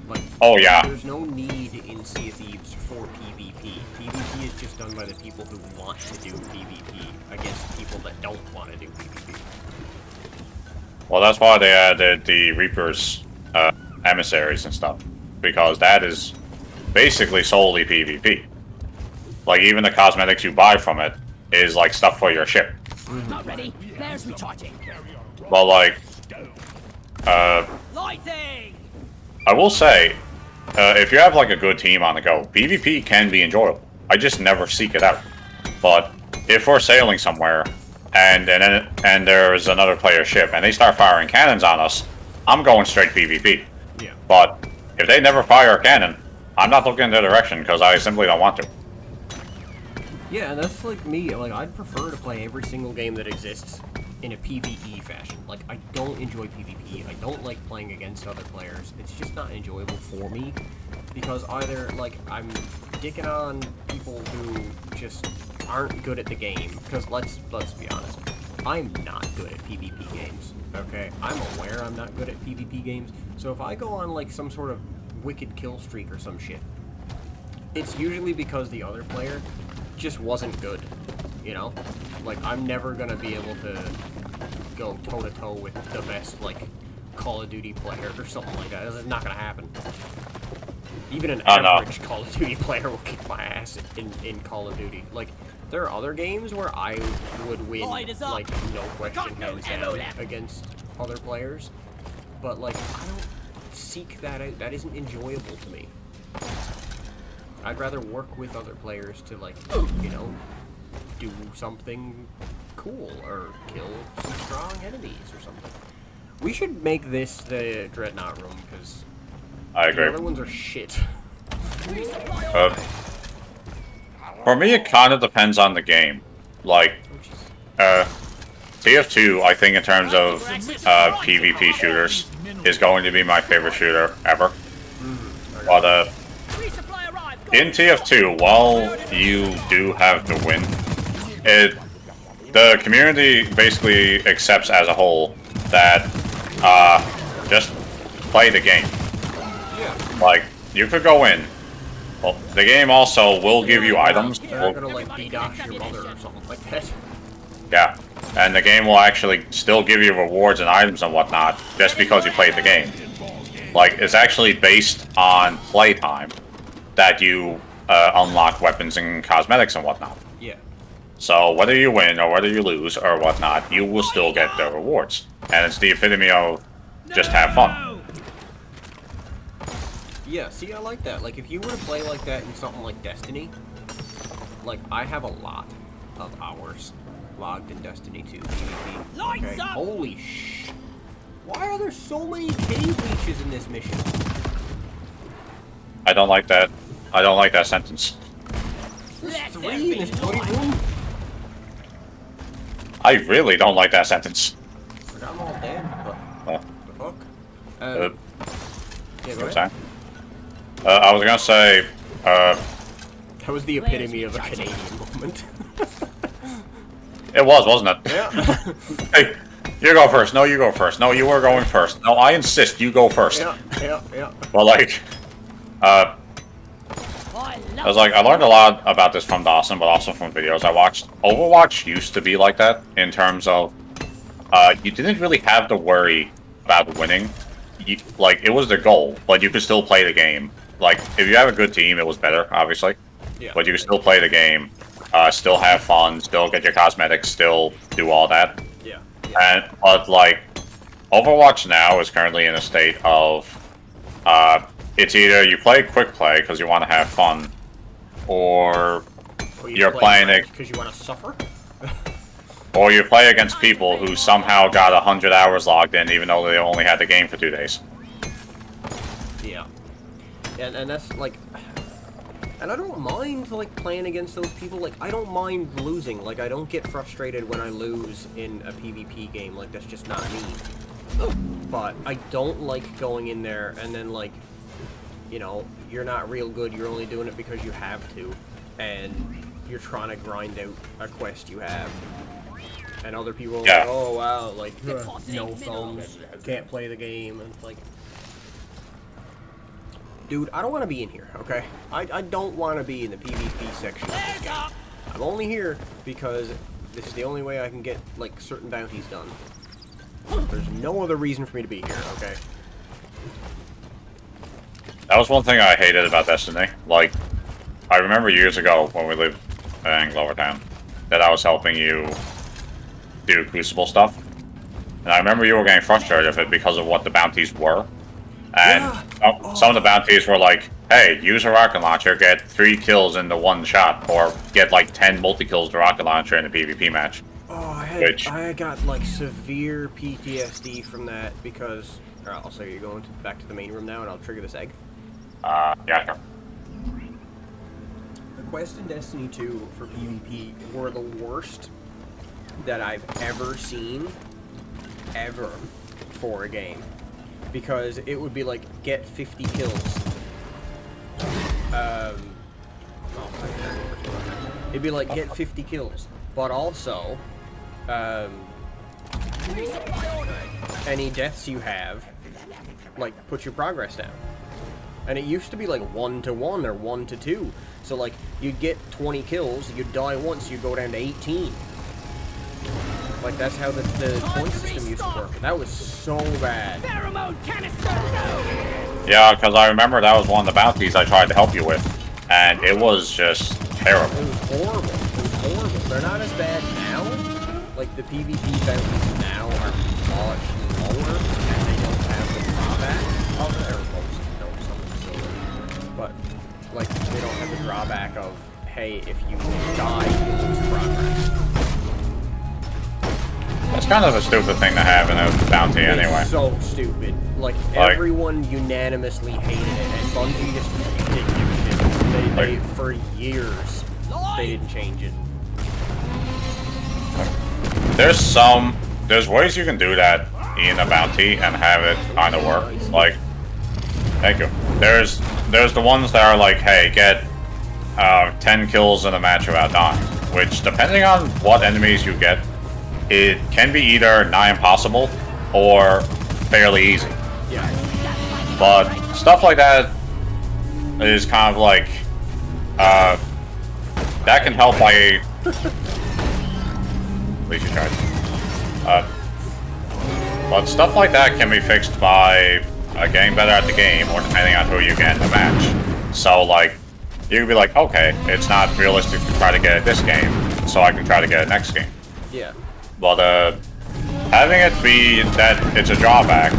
Like, oh yeah, there's no need in Sea of Thieves for PvP. PvP is just done by the people who want to do PvP against people that don't want to do PvP. well that's why they added the Reaper's emissaries and stuff, because that is basically solely PvP. Like, even the cosmetics you buy from it is like stuff for your ship. Not ready. There's recharging. But like, Lighting. I will say, if you have like a good team on the go, PvP can be enjoyable. I just never seek it out. But if we're sailing somewhere and there's another player's ship and they start firing cannons on us, I'm going straight PvP. Yeah. But if they never fire a cannon, I'm not looking in their direction because I simply don't want to. Yeah, and that's like me. Like, I'd prefer to play every single game that exists in a PvE fashion. Like, I don't enjoy PvP. I don't like playing against other players. It's just not enjoyable for me. Because either, like, I'm dicking on people who just aren't good at the game. Because let's be honest, I'm not good at PvP games. Okay? I'm aware I'm not good at PvP games. So if I go on, like, some sort of wicked kill streak or some shit, it's usually because the other player just wasn't good, you know? Like, I'm never gonna be able to go toe-to-toe with the best, like, Call of Duty player or something like that. This is not gonna happen. Even an average Call of Duty player will kick my ass in Call of Duty. Like, there are other games where I would win, like, no question, hands down, against other players. But, like, I don't seek that out. That isn't enjoyable to me. I'd rather work with other players to, like, you know, do something cool or kill some strong enemies or something. We should make this the Dreadnought room because I agree. the other ones are shit. For me, it kind of depends on the game. Like, TF2, I think in terms of PvP shooters, is going to be my favorite shooter ever. But in TF2, while you do have the win, the community basically accepts as a whole that just play the game. Like, you could go in. Well, the game also will give you items. They're not gonna, like, DDoS your mother or something like that. Yeah, and the game will actually still give you rewards and items and whatnot just because you played the game. Like, it's actually based on playtime that you unlock weapons and cosmetics and whatnot. Yeah. So whether you win or whether you lose or whatnot, you will still get the rewards. And it's the epitome of just have fun. Yeah, see, I like that. Like, if you were to play like that in something like Destiny, like, I have a lot of hours logged in Destiny 2 PvP. Okay? Holy sh! Why are there so many cave leeches in this mission? I don't like that. I don't like that sentence. There's 3 in this bloody room. I really don't like that sentence. Like, I'm all dead, but the fuck? Yeah, go ahead. I was gonna say, That was the epitome of a Canadian moment. it was, wasn't it? Yeah. Hey, you go first. No, you go first. No, you were going first. No, I insist you go first. Yeah. But like, I was like, I learned a lot about this from Dawson, but also from videos I watched. Overwatch used to be like that in terms of, you didn't really have to worry about winning. Like, it was the goal, but you could still play the game. Like, if you have a good team, it was better, obviously. Yeah. But you could still play the game, still have fun, still get your cosmetics, still do all that. Yeah. But like, Overwatch now is currently in a state of, it's either you play quick play because you want to have fun, or you're playing it because you want to suffer. or you play against people who somehow got 100 hours logged in, even though they only had the game for 2 days. Yeah. And that's like, and I don't mind like playing against those people. Like, I don't mind losing. Like, I don't get frustrated when I lose in a PvP game. Like, that's just not me. But I don't like going in there and then, like, you know, you're not real good. You're only doing it because you have to, and you're trying to grind out a quest you have. And other people are like, oh wow, like, no thumbs, can't play the game, and it's like, dude, I don't want to be in here, okay? I don't want to be in the PvP section of this game. I'm only here because this is the only way I can get, like, certain bounties done. There's no other reason for me to be here, okay? That was one thing I hated about Destiny. Like, I remember years ago when we lived in Glovertown that I was helping you do Crucible stuff. And I remember you were getting frustrated with it because of what the bounties were. And some of the bounties were like, hey, use a rocket launcher, get 3 kills in the 1 shot, or get like 10 multi-kills with a rocket launcher in a PvP match. Oh, I got like severe PTSD from that because, I'll say you're going back to the main room now and I'll trigger this egg. Yeah, sure. The quests in Destiny 2 for PvP were the worst that I've ever seen, ever, for a game. Because it would be like, get 50 kills. It'd be like, get 50 kills. But also, any deaths you have, like, put your progress down. And it used to be like 1 to 1 or 1 to 2. So like, you'd get 20 kills, you'd die once, you'd go down to 18. Like, that's how the point system used to work. That was so bad. Yeah, because I remember that was one of the bounties I tried to help you with. And it was just terrible. It was horrible. It was horrible. They're not as bad now. Like, the PvP bounties now are much lower, and they don't have the drawback of their most, some of the silver. But hey, if you die, you lose progress. It's kind of a stupid thing to have in a bounty anyway. It's so stupid. Like, everyone unanimously hated it, and Bungie just didn't give a shit. They for years, they didn't change it. There's ways you can do that in a bounty and have it kind of work. Like, thank you. There's the ones that are like, hey, get 10 kills in a match without dying, which, depending on what enemies you get, it can be either nigh impossible or fairly easy. Yeah. But stuff like that is kind of like, that can help by... At least you tried. But stuff like that can be fixed by getting better at the game, or depending on who you get in the match. So, like, you can be like, okay, it's not realistic to try to get it this game, so I can try to get it next game. Yeah. But having it be that it's a drawback,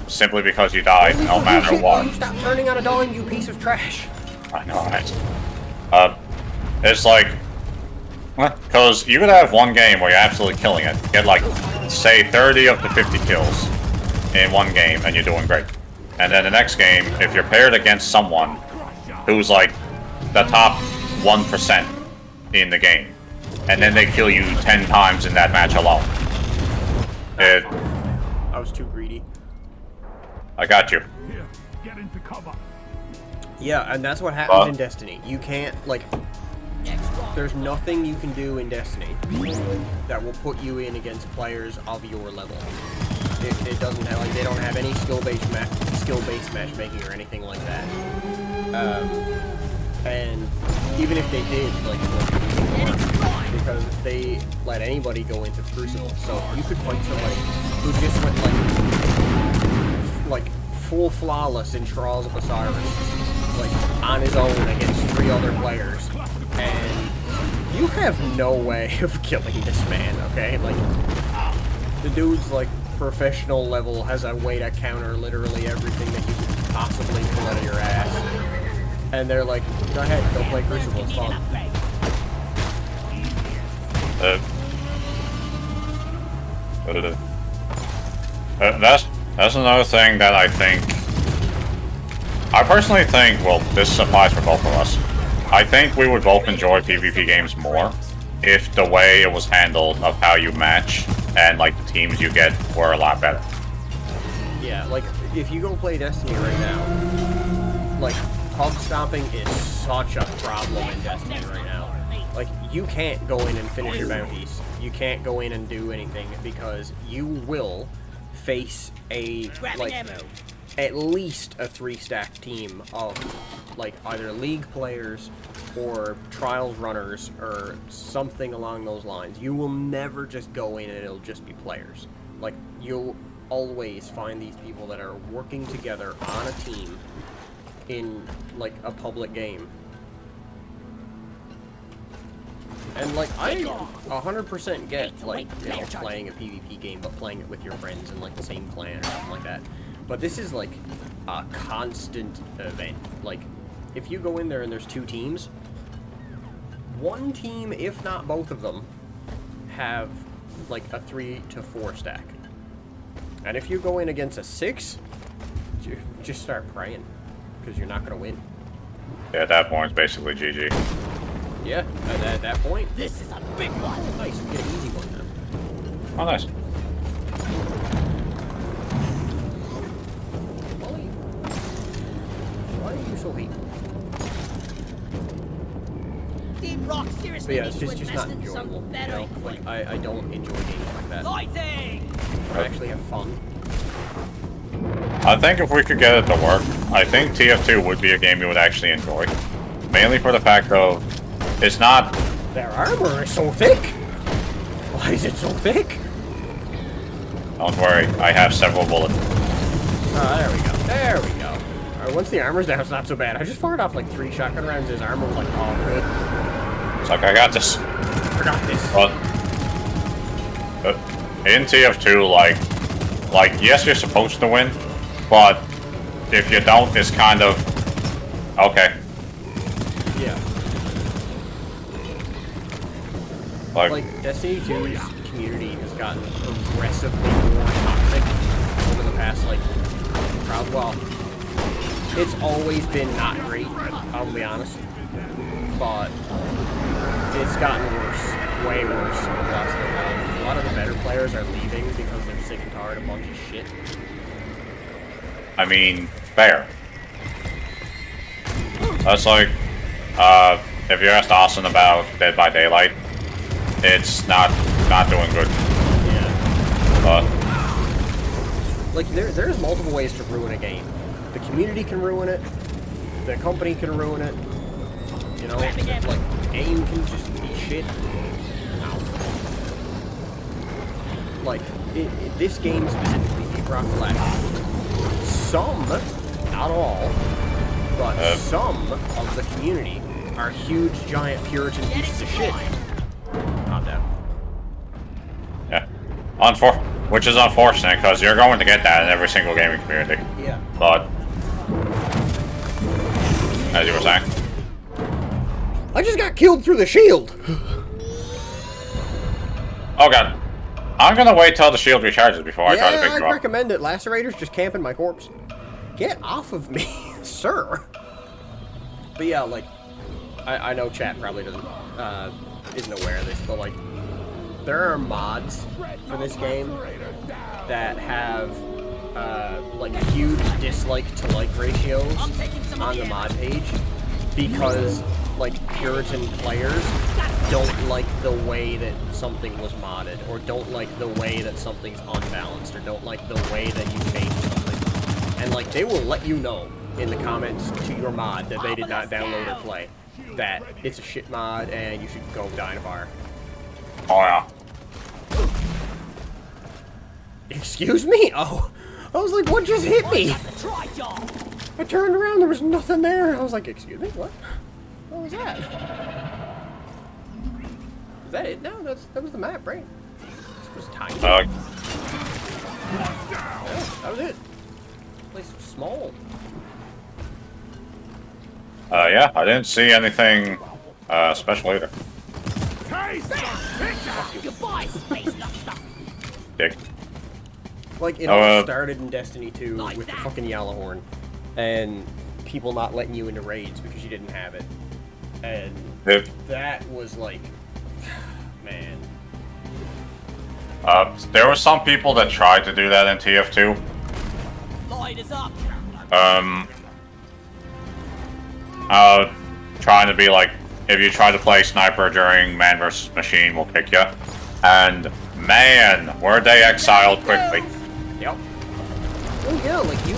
simply because you died, no matter what. You stop turning on a dime, you piece of trash. I know, right? It's like, because you could have one game where you're absolutely killing it, get like, say, 30 of the 50 kills in one game, and you're doing great. And then the next game, if you're paired against someone who's like the top 1% in the game, and then they kill you 10 times in that match alone. I was too greedy. I got you. Here, get into cover. Yeah, and that's what happens in Destiny. You can't, like... There's nothing you can do in Destiny that will put you in against players of your level. It doesn't have, like, they don't have any skill-based matchmaking or anything like that. And even if they did, like, because they let anybody go into Crucible, so you could fight somebody who just went like full flawless in Trials of Osiris, like on his own against 3 other players, and you have no way of killing this man. Okay, like the dude's like professional level, has a way to counter literally everything that you could possibly pull out of your ass, and they're like, go ahead, go play Crucible, it's fun. That's another thing that I personally think, well, this applies for both of us. I think we would both enjoy PvP games more if the way it was handled of how you match and like the teams you get were a lot better. Yeah, like if you go play Destiny right now, like hub stomping is such a problem in Destiny right now. Like, you can't go in and finish your bounties. You can't go in and do anything because you will face a, like, at least a 3-stack team of, like, either League players or Trials runners or something along those lines. You will never just go in and it'll just be players. Like, you'll always find these people that are working together on a team in, like, a public game. And, like, I 100% get, like, you know, playing a PvP game, but playing it with your friends in, like, the same clan or something like that. But this is, like, a constant event. Like, if you go in there and there's 2 teams, one team, if not both of them, have, like, a 3 to 4 stack. And if you go in against a 6, you just start praying, because you're not going to win. Yeah, at that point, it's basically GG. Yeah, at that point. This is a big one. Nice, we get an easy one now. Oh, nice. Why are you so hateful? Deep Rock But seriously yeah, it's needs to just not invest in enjoyable. some You better know? Like, I don't enjoy games like that. lighting. I actually have fun. I think if we could get it to work, I think TF2 would be a game you would actually enjoy. Mainly for the fact of, it's not... Their armor is so thick! Why is it so thick? Don't worry, I have several bullets. Oh, there we go. There we go. Alright, once the armor's down, it's not so bad. I just fired off like 3 shotgun rounds, his armor was like, oh, good. It's like, I got this. I got this. But in TF2, like, yes, you're supposed to win, but if you don't, it's kind of... Okay. Yeah. Like, Destiny 2's community has gotten progressively more toxic over the past, like, well, it's always been not great, I'll be honest, but it's gotten worse, way worse over the last little while. A lot of the better players are leaving because they're sick and tired of a bunch of shit. I mean, fair. That's like, if you asked Austin about Dead by Daylight, it's not doing good. Yeah. But like, there's multiple ways to ruin a game. The community can ruin it. The company can ruin it. You know, like, the game can just be shit. Like, this game specifically, Deep Rock Galactic, some, not all, but some of the community are huge, giant Puritan pieces of shit. Calm down. yeah, which is unfortunate because you're going to get that in every single gaming community. Yeah. But as you were saying, I just got killed through the shield! oh god, I'm gonna wait till the shield recharges before I try to pick you I'd up. recommend it. Lacerators just camping my corpse. Get off of me, sir! But yeah, like, I know chat probably doesn't, isn't aware of this, but like, there are mods for this game that have, like, huge dislike to like ratios on the mod page because, like, Puritan players don't like the way that something was modded, or don't like the way that something's unbalanced, or don't like the way that you change something. And, like, they will let you know in the comments to your mod that they did not download or play, that it's a shit mod and you should go die in a fire. Oh yeah. Excuse me? Oh, I was like, what just hit me? I turned around, there was nothing there. I was like, excuse me, what? What was that? Is that it now? That was the map, right? This was tiny. Yeah, that was it. This place was small. Yeah, I didn't see anything special either. Goodbye, space luster. Dick. Like, it all started in Destiny 2 with the fucking Yellowhorn, and people not letting you into raids because you didn't have it. And that was like, man. There were some people that tried to do that in TF2. Light is up. Trying to be like, if you try to play sniper during man versus machine, we'll kick you. And man, were they exiled quickly. Yep. Well, yeah, like you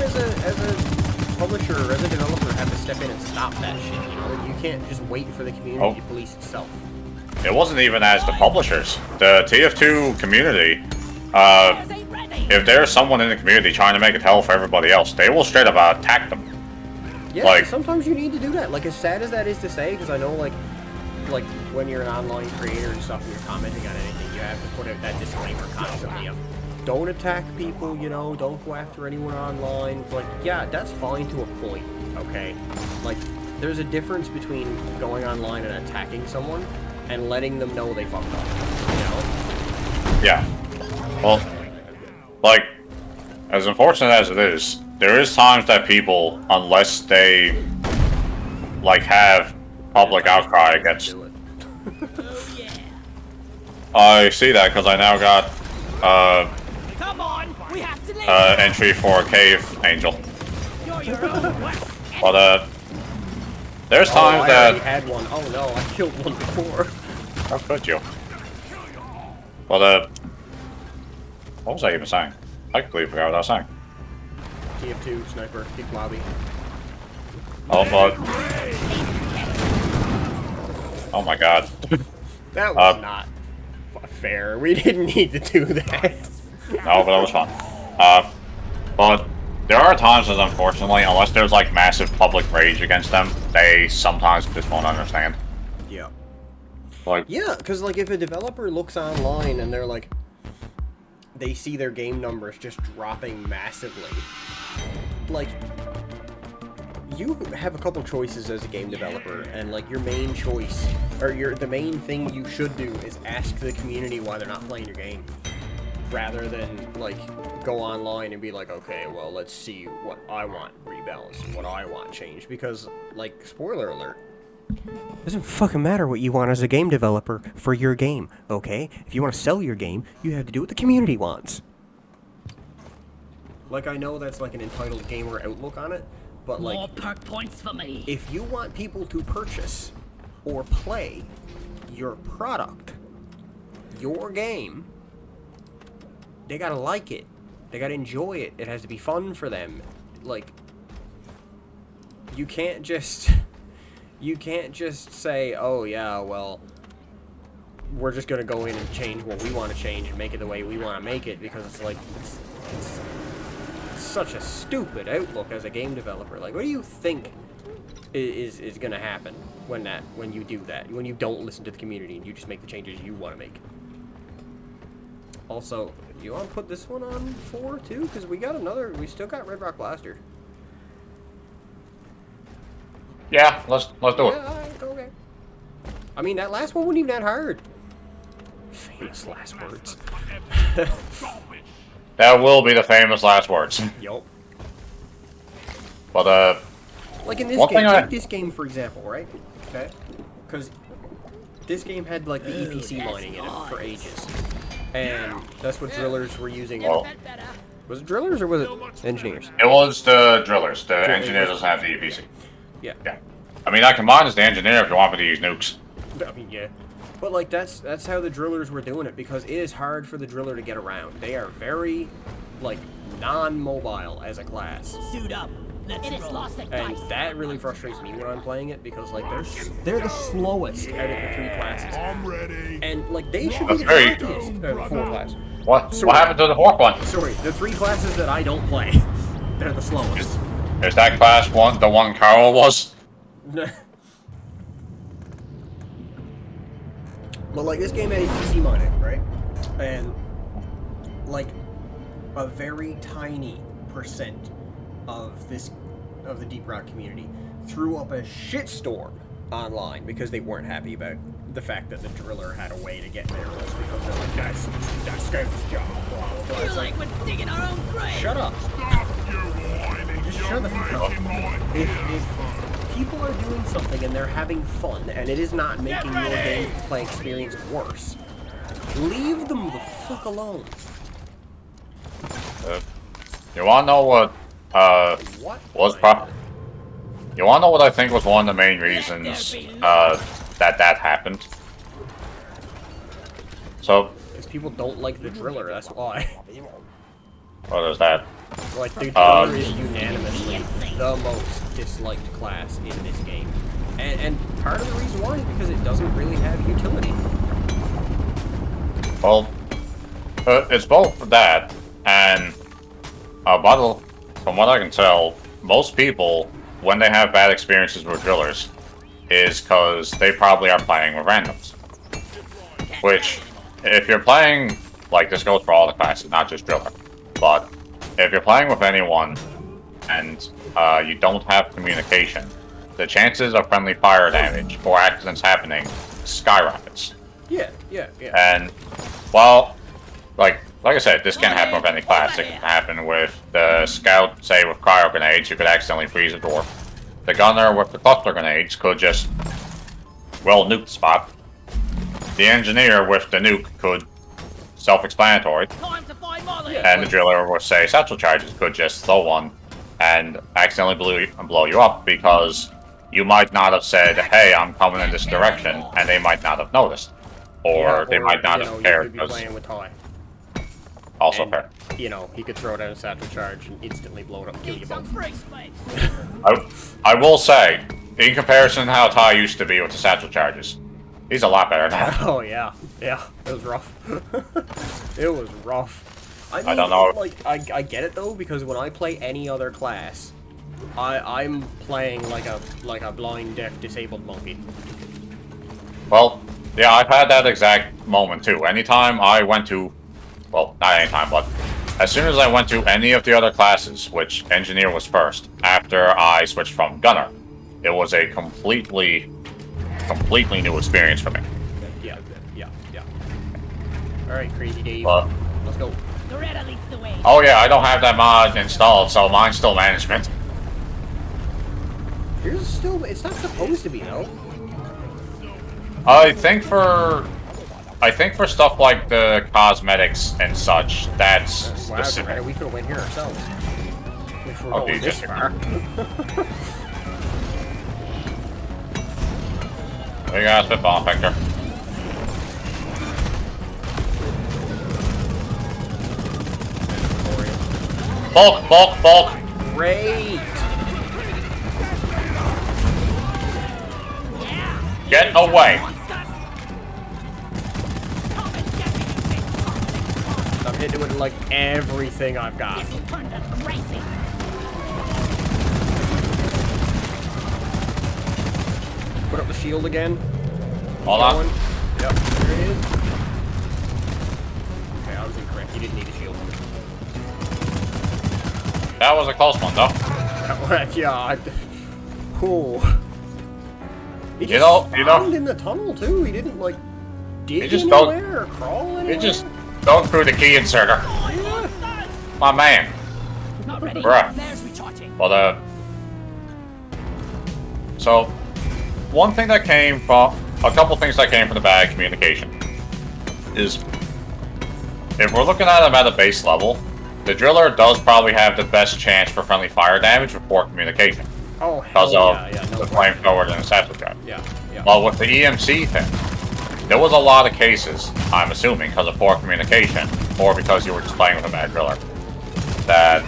as a publisher or as a developer have to step in and stop that shit. You know, you can't just wait for the community to police itself. It wasn't even as the publishers. The TF2 community, if there's someone in the community trying to make it hell for everybody else, they will straight up attack them. Yeah, like, sometimes you need to do that. Like, as sad as that is to say, because I know, like when you're an online creator and stuff and you're commenting on anything, you have to put out that disclaimer constantly of, don't attack people, you know, don't go after anyone online. It's like, yeah, that's fine to a point, okay? Like, there's a difference between going online and attacking someone and letting them know they fucked up, you know? Yeah. Well, like, as unfortunate as it is, there is times that people, unless they, like, have public outcry against... I see that, because I now got, Come on, we have to leave. entry for a cave angel. You're your own worst. But, there's times I that... already had one. Oh no, I killed one before. How could you? But, what was I even saying? I completely forgot what I was saying. TF2, sniper, kick lobby. Oh, but... Oh my god. That was not fair. We didn't need to do that. No, but that was fun. But there are times that, unfortunately, unless there's like massive public rage against them, they sometimes just won't understand. Yeah. Like, yeah, because like if a developer looks online and they're like, they see their game numbers just dropping massively, like, you have a couple choices as a game developer, and like your main choice, or the main thing you should do is ask the community why they're not playing your game, rather than like go online and be like, okay, well, let's see what I want rebalanced and what I want changed, because like, spoiler alert, it doesn't fucking matter what you want as a game developer for your game, okay? If you want to sell your game, you have to do what the community wants. Like, I know that's like an entitled gamer outlook on it, but like, More perk points for me. if you want people to purchase or play your product, your game, they gotta like it. They gotta enjoy it. It has to be fun for them. Like, you can't just say, oh yeah, well, we're just gonna go in and change what we want to change and make it the way we want to make it, because it's like, it's such a stupid outlook as a game developer. Like, what do you think is gonna happen when you do that? When you don't listen to the community and you just make the changes you want to make? Also, do you want to put this one on 4 too? Because we still got Red Rock Blaster. Yeah, let's do it. Yeah, alright, okay. I mean, that last one wasn't even that hard. Famous last words. That will be the famous last words. Yup. But Like in this one game, thing take this game for example, right? Okay? Because this game had like the EPC mining in it for ages. And that's what drillers were using. Well, Was it drillers or was it engineers? it was the drillers. The engineer doesn't have the EPC. Yeah. Yeah. I mean, I can mine as the engineer if you want me to use nukes. I mean, yeah. But like that's how the drillers were doing it, because it is hard for the driller to get around. They are very like non-mobile as a class. Suit up. Let's roll. And that really frustrates me when I'm playing it, because like they're the slowest out of the 3 classes. I'm ready. And like they should be the That's very- fastest out of the 4 classes. What? Sorry. What happened to the fourth one? Sorry, the 3 classes that I don't play, they're the slowest. Is that class one the one Carl was? But like this game had EPC mining, right? And like a very tiny percent of the Deep Rock community threw up a shitstorm online because they weren't happy about the fact that the driller had a way to get minerals, because they're like, that's Scout's job, blah blah blah. We're It's like we're digging our own grave. shut up. Stop you whining. Just You're shut the fuck up. making my If people are doing something and they're having fun, and it is not making your gameplay experience worse, leave them the fuck alone. You wanna know what What? was You wanna know what I think was one of the main reasons that happened? So, Because people don't like the driller, that's why. what is that? Like, the driller is unanimously the most disliked class in this game. And part of the reason why is because it doesn't really have utility. Well, it's both that and from what I can tell, most people, when they have bad experiences with drillers, is because they probably are playing with randoms. Which, if you're playing, like this goes for all the classes, not just driller, but if you're playing with anyone and you don't have communication, the chances of friendly fire damage or accidents happening skyrockets. Yeah. And, well, like I said, this can't happen with any class. It can happen with the scout, say, with cryo grenades, who could accidentally freeze a door. The gunner with the cluster grenades could just, well, nuke the spot. The engineer with the nuke could, self-explanatory, Time to find Molly. and the driller with, say, satchel charges could just throw one and accidentally blow you up, because you might not have said, hey, I'm coming in this direction, and they might not have noticed. Or they might not have cared, You could be because playing with Toy. also And, fair. you know, he could throw down a satchel charge and instantly blow it up and kill you Need some both. free space. I will say, in comparison to how Ty used to be with the satchel charges, he's a lot better now. Oh yeah, it was rough. It was rough. I mean, don't know. Like, I get it though, because when I play any other class, I'm playing like a blind, deaf, disabled monkey. Well, yeah, I've had that exact moment too. Anytime I went to, well, not anytime, but as soon as I went to any of the other classes, which engineer was first, after I switched from gunner, it was a completely new experience for me. Yeah. Alright, Crazy Dave. Let's go. Loretta leads the way. Oh yeah, I don't have that mod installed, so mine's still management. Yours is still... It's not supposed to be, though. I think for stuff like the cosmetics and such, that's Wow, specific. we could have went here ourselves. If we're Oh, going this Jesus. far. We got a spitball infector. Bulk! Great! Get away! I'm hitting it with like everything I've got. This will turn them crazy. Put up the shield again. Hold on. Going. Yep, there it is. Okay, I was incorrect. You didn't need a shield. That was a close one, though. Yeah, cool. He You know- spawned in the tunnel too. He didn't like dig He just anywhere or crawl anywhere. You just don't through the key inserter. Yeah. My man. Not ready. Bruh. There's recharging. Well, so, one thing that came from... A couple things that came from the bad communication is... If we're looking at them at a base level, the driller does probably have the best chance for friendly fire damage with poor communication. Oh, hell Because of yeah, the no flamethrower and the satchel gun. Yeah. Well, with the EMC thing, there was a lot of cases, I'm assuming, because of poor communication, or because you were just playing with a bad driller, that,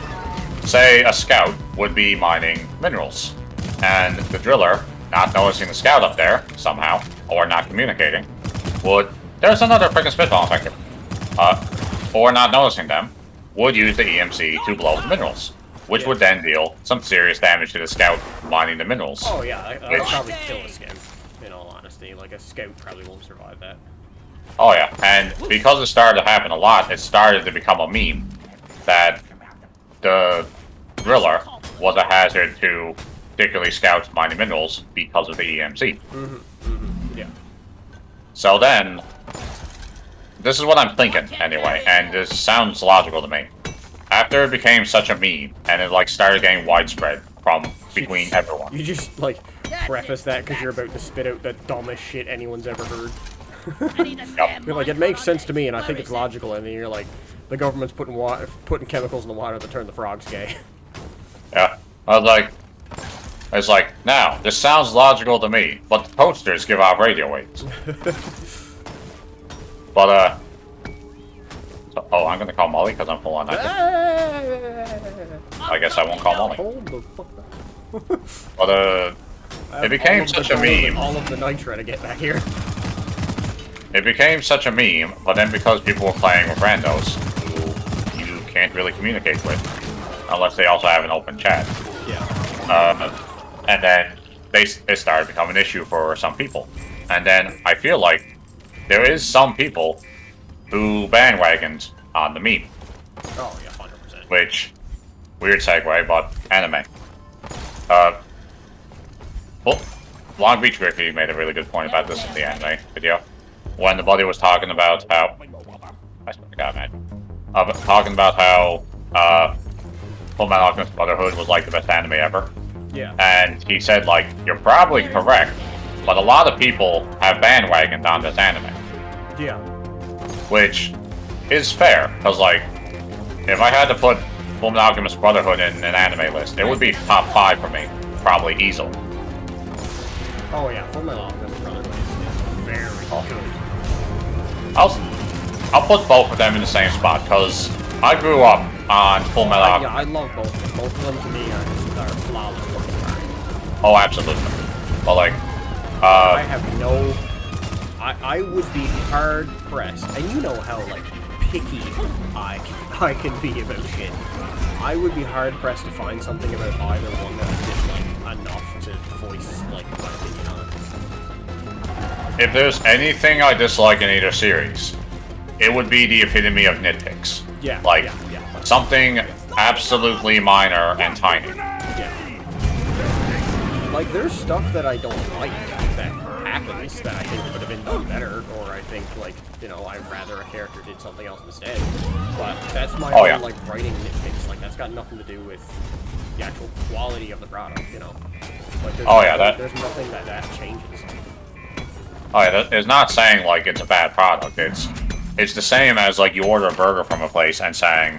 say, a scout would be mining minerals, and the driller, not noticing the scout up there, somehow, or not communicating, would... There's another freaking spitball infector. Or not noticing them, would use the EMC to blow the minerals, which would then deal some serious damage to the scout mining the minerals. Oh yeah, I'll Which- probably kill a scout. In all honesty, like a scout probably won't survive that. Oh yeah, and because it started to happen a lot, it started to become a meme that the driller was a hazard to particularly scouts mining minerals because of the EMC. Yeah. So then, this is what I'm thinking anyway, and this sounds logical to me. After it became such a meme, and it like started getting widespread from between everyone. You just like preface that because you're about to spit out the dumbest shit anyone's ever heard. I need a stem. You're like, it makes sense to me, and I think it's logical, and then you're like, the government's putting chemicals in the water to turn the frogs gay. Yeah, I was like, it's like, now, this sounds logical to me, but the posters give off radio waves. But, so, oh, I'm gonna call Molly because I'm full on that. I guess I won't call Molly. Hold the fuck up. But, it became such a meme. All of the nitra to get back here. It became such a meme, but then because people were playing with randos, who you can't really communicate with, unless they also have an open chat. Yeah. And then it started becoming an issue for some people. And then I feel like there is some people who bandwagoned on the meme. Oh yeah, 100%. Which, weird segue, but anime. Well, Long Beach Griffey made a really good point about this in the anime video. When the buddy was talking about how... I swear to God, man. Talking about how, Full Metal Alchemist Brotherhood was like the best anime ever. Yeah. And he said, like, you're probably correct, but a lot of people have bandwagoned on this anime. Yeah. Which is fair, because, like, if I had to put Full Metal Alchemist Brotherhood in an anime list, it would be top 5 for me, probably easily. Oh yeah, Full Metal Alchemist Brotherhood is very good. I'll put both of them in the same spot, because I grew up on Full Metal Yeah, Alchemist. I love both of them. Both of them to me are flawless works of art. Oh, absolutely. But, like, I have no... I would be hard pressed, and you know how like picky I can be about shit. I would be hard pressed to find something about either one that I dislike enough to voice like my opinion on it. if there's anything I dislike in either series, it would be the epitome of nitpicks. Yeah. Like, yeah. something absolutely minor and tiny. Yeah. Like, there's stuff that I don't like that happens that I think could have been done better, or I think, like, you know, I'd rather a character did something else instead. But that's my own, like, writing nitpicks. Like, that's got nothing to do with the actual quality of the product, you know? Like, there's nothing that changes. Oh yeah, it's not saying, like, it's a bad product. It's the same as, like, you order a burger from a place and saying,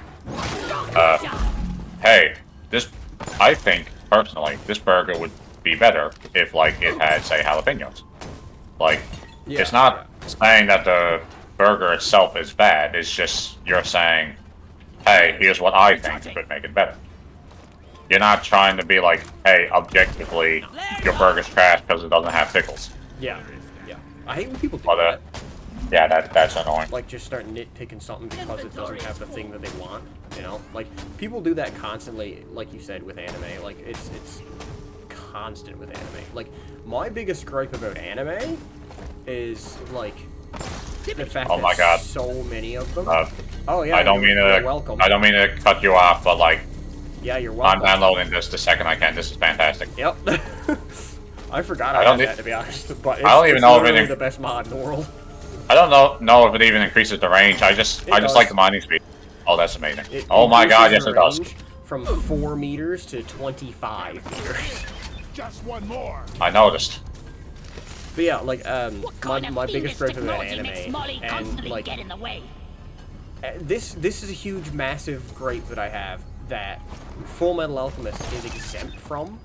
hey, I think, personally, this burger would be better if, like, it had, say, jalapenos. Like, it's not saying that the burger itself is bad, it's just you're saying, hey, here's what I think could make it better. You're not trying to be like, hey, objectively, your burger's trash because it doesn't have pickles. Yeah. I hate when people do that. Yeah, that's annoying. Like, just start nitpicking something because it doesn't have the thing that they want, you know? Like, people do that constantly, like you said, with anime. Like, it's constant with anime. Like, my biggest gripe about anime is, like, the fact that so many of them... oh, yeah, you're welcome. I don't mean to cut you off, but, like... Yeah, you're welcome. I'm downloading this the second I can. This is fantastic. Yep. I forgot I had that, to be honest. But I don't even know if it's the best mod in the world. I don't know if it even increases the range. I just like the mining speed. Oh, that's amazing. Oh my god, yes it does. From 4 meters to 25 meters. Just one more. I noticed. But yeah, like my biggest gripe about anime, and like this is a huge, massive gripe that I have that Full Metal Alchemist is exempt from.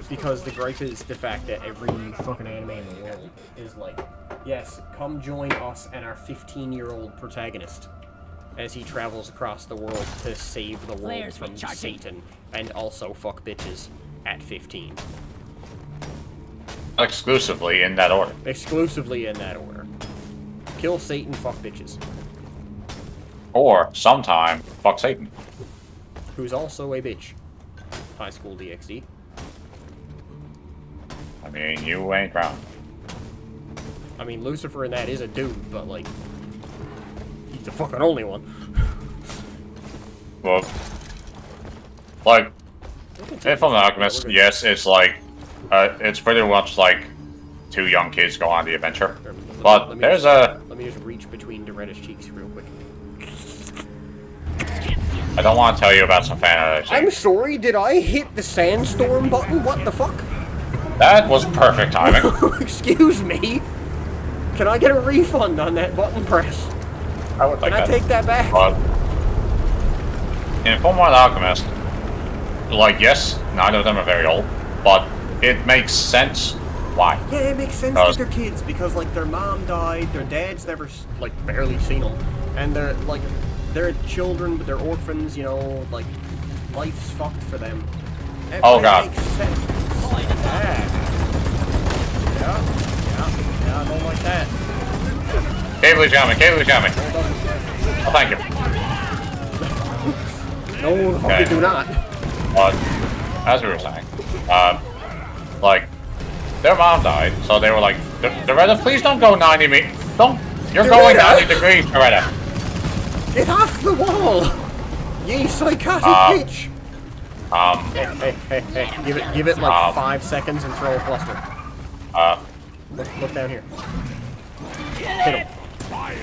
Because the gripe is the fact that every fucking anime in the world is like, yes, come join us and our 15-year-old protagonist as he travels across the world to save the world from Satan and also fuck bitches at 15. Exclusively in that order. Exclusively in that order. Kill Satan, fuck bitches. Or, sometime, fuck Satan. Who's also a bitch. High School DxD. I mean, you ain't wrong. I mean, Lucifer in that is a dude, but, like, he's the fucking only one. Well, like, in Full Metal Alchemist, yes, it's like, it's pretty much like 2 young kids go on the adventure. But there's a... Let me just reach between Doretta's cheeks real quick. I don't want to tell you about some fan art. I'm sorry, did I hit the sandstorm button? What the fuck? That was perfect timing. Excuse me? Can I get a refund on that button press? I would like Can I take that back? But in Full Metal Alchemist, like, yes, neither of them are very old, but it makes sense why. Yeah, it makes sense that they're kids, because, like, their mom died, their dad's never, like, barely seen them, and they're, like, they're children, but they're orphans, you know, like, life's fucked for them. Oh, God. Makes sense. Yeah, I don't like that. Cable coming. Oh, thank you. No, the fuck you do not. But, as we were saying, like, their mom died, so they were like, Doretta, please don't go 90 meters. You're going 90 degrees, Doretta. Get off the wall! You psychotic bitch! Hey, give it like 5 seconds and throw a cluster. Look down here. Hit him. Nice.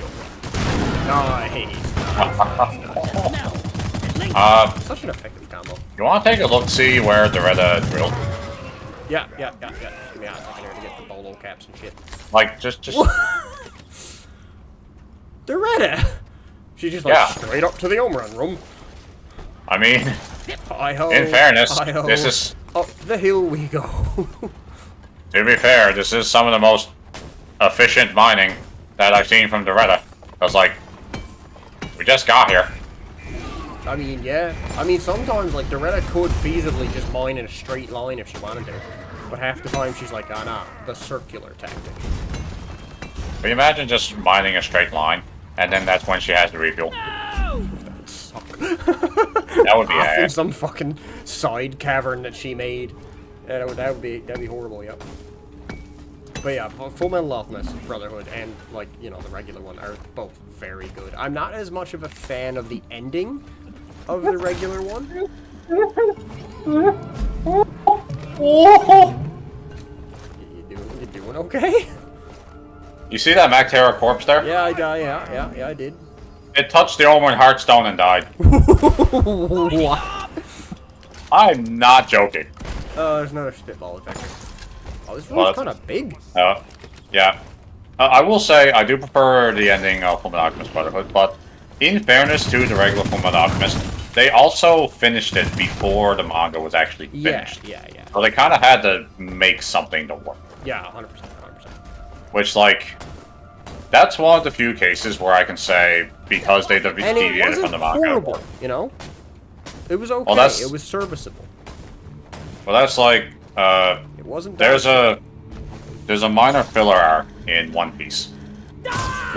Such an effective combo. You want to take a look, see where Doretta drilled? Yeah. Give me a second here to get the bolo caps and shit. Like, just... Doretta! She's just like straight up to the Omron room. I mean, Hi-ho, in fairness, hi-ho. This is... Up the hill we go. To be fair, this is some of the most efficient mining that I've seen from Doretta. I was like, we just got here. I mean, yeah. I mean, sometimes, like, Doretta could feasibly just mine in a straight line if she wanted to. But half the time she's like, nah, the circular tactic. Can you imagine just mining a straight line, and then that's when she has to refuel? That would suck. That would be off in ass. some fucking side cavern that she made. That'd be horrible, yep. But yeah, Full Metal Alchemist, Brotherhood, and, like, you know, the regular one are both very good. I'm not as much of a fan of the ending, of the regular one. You doing okay? You see that Mactera corpse there? Yeah, I did. It touched the Omen Heartstone and died. What? I'm not joking. There's another spitball effect. Oh, this room's kind of big. Yeah. I will say, I do prefer the ending of Fullmetal Alchemist Brotherhood, but in fairness to the regular Fullmetal Alchemist, they also finished it before the manga was actually finished. Yeah. So they kind of had to make something to work. Yeah, 100%. Which, like, that's one of the few cases where I can say, because they deviated from the manga. Horrible, you know? It was okay. Well, it was serviceable. Well, that's like, It wasn't. there's a minor filler arc in One Piece,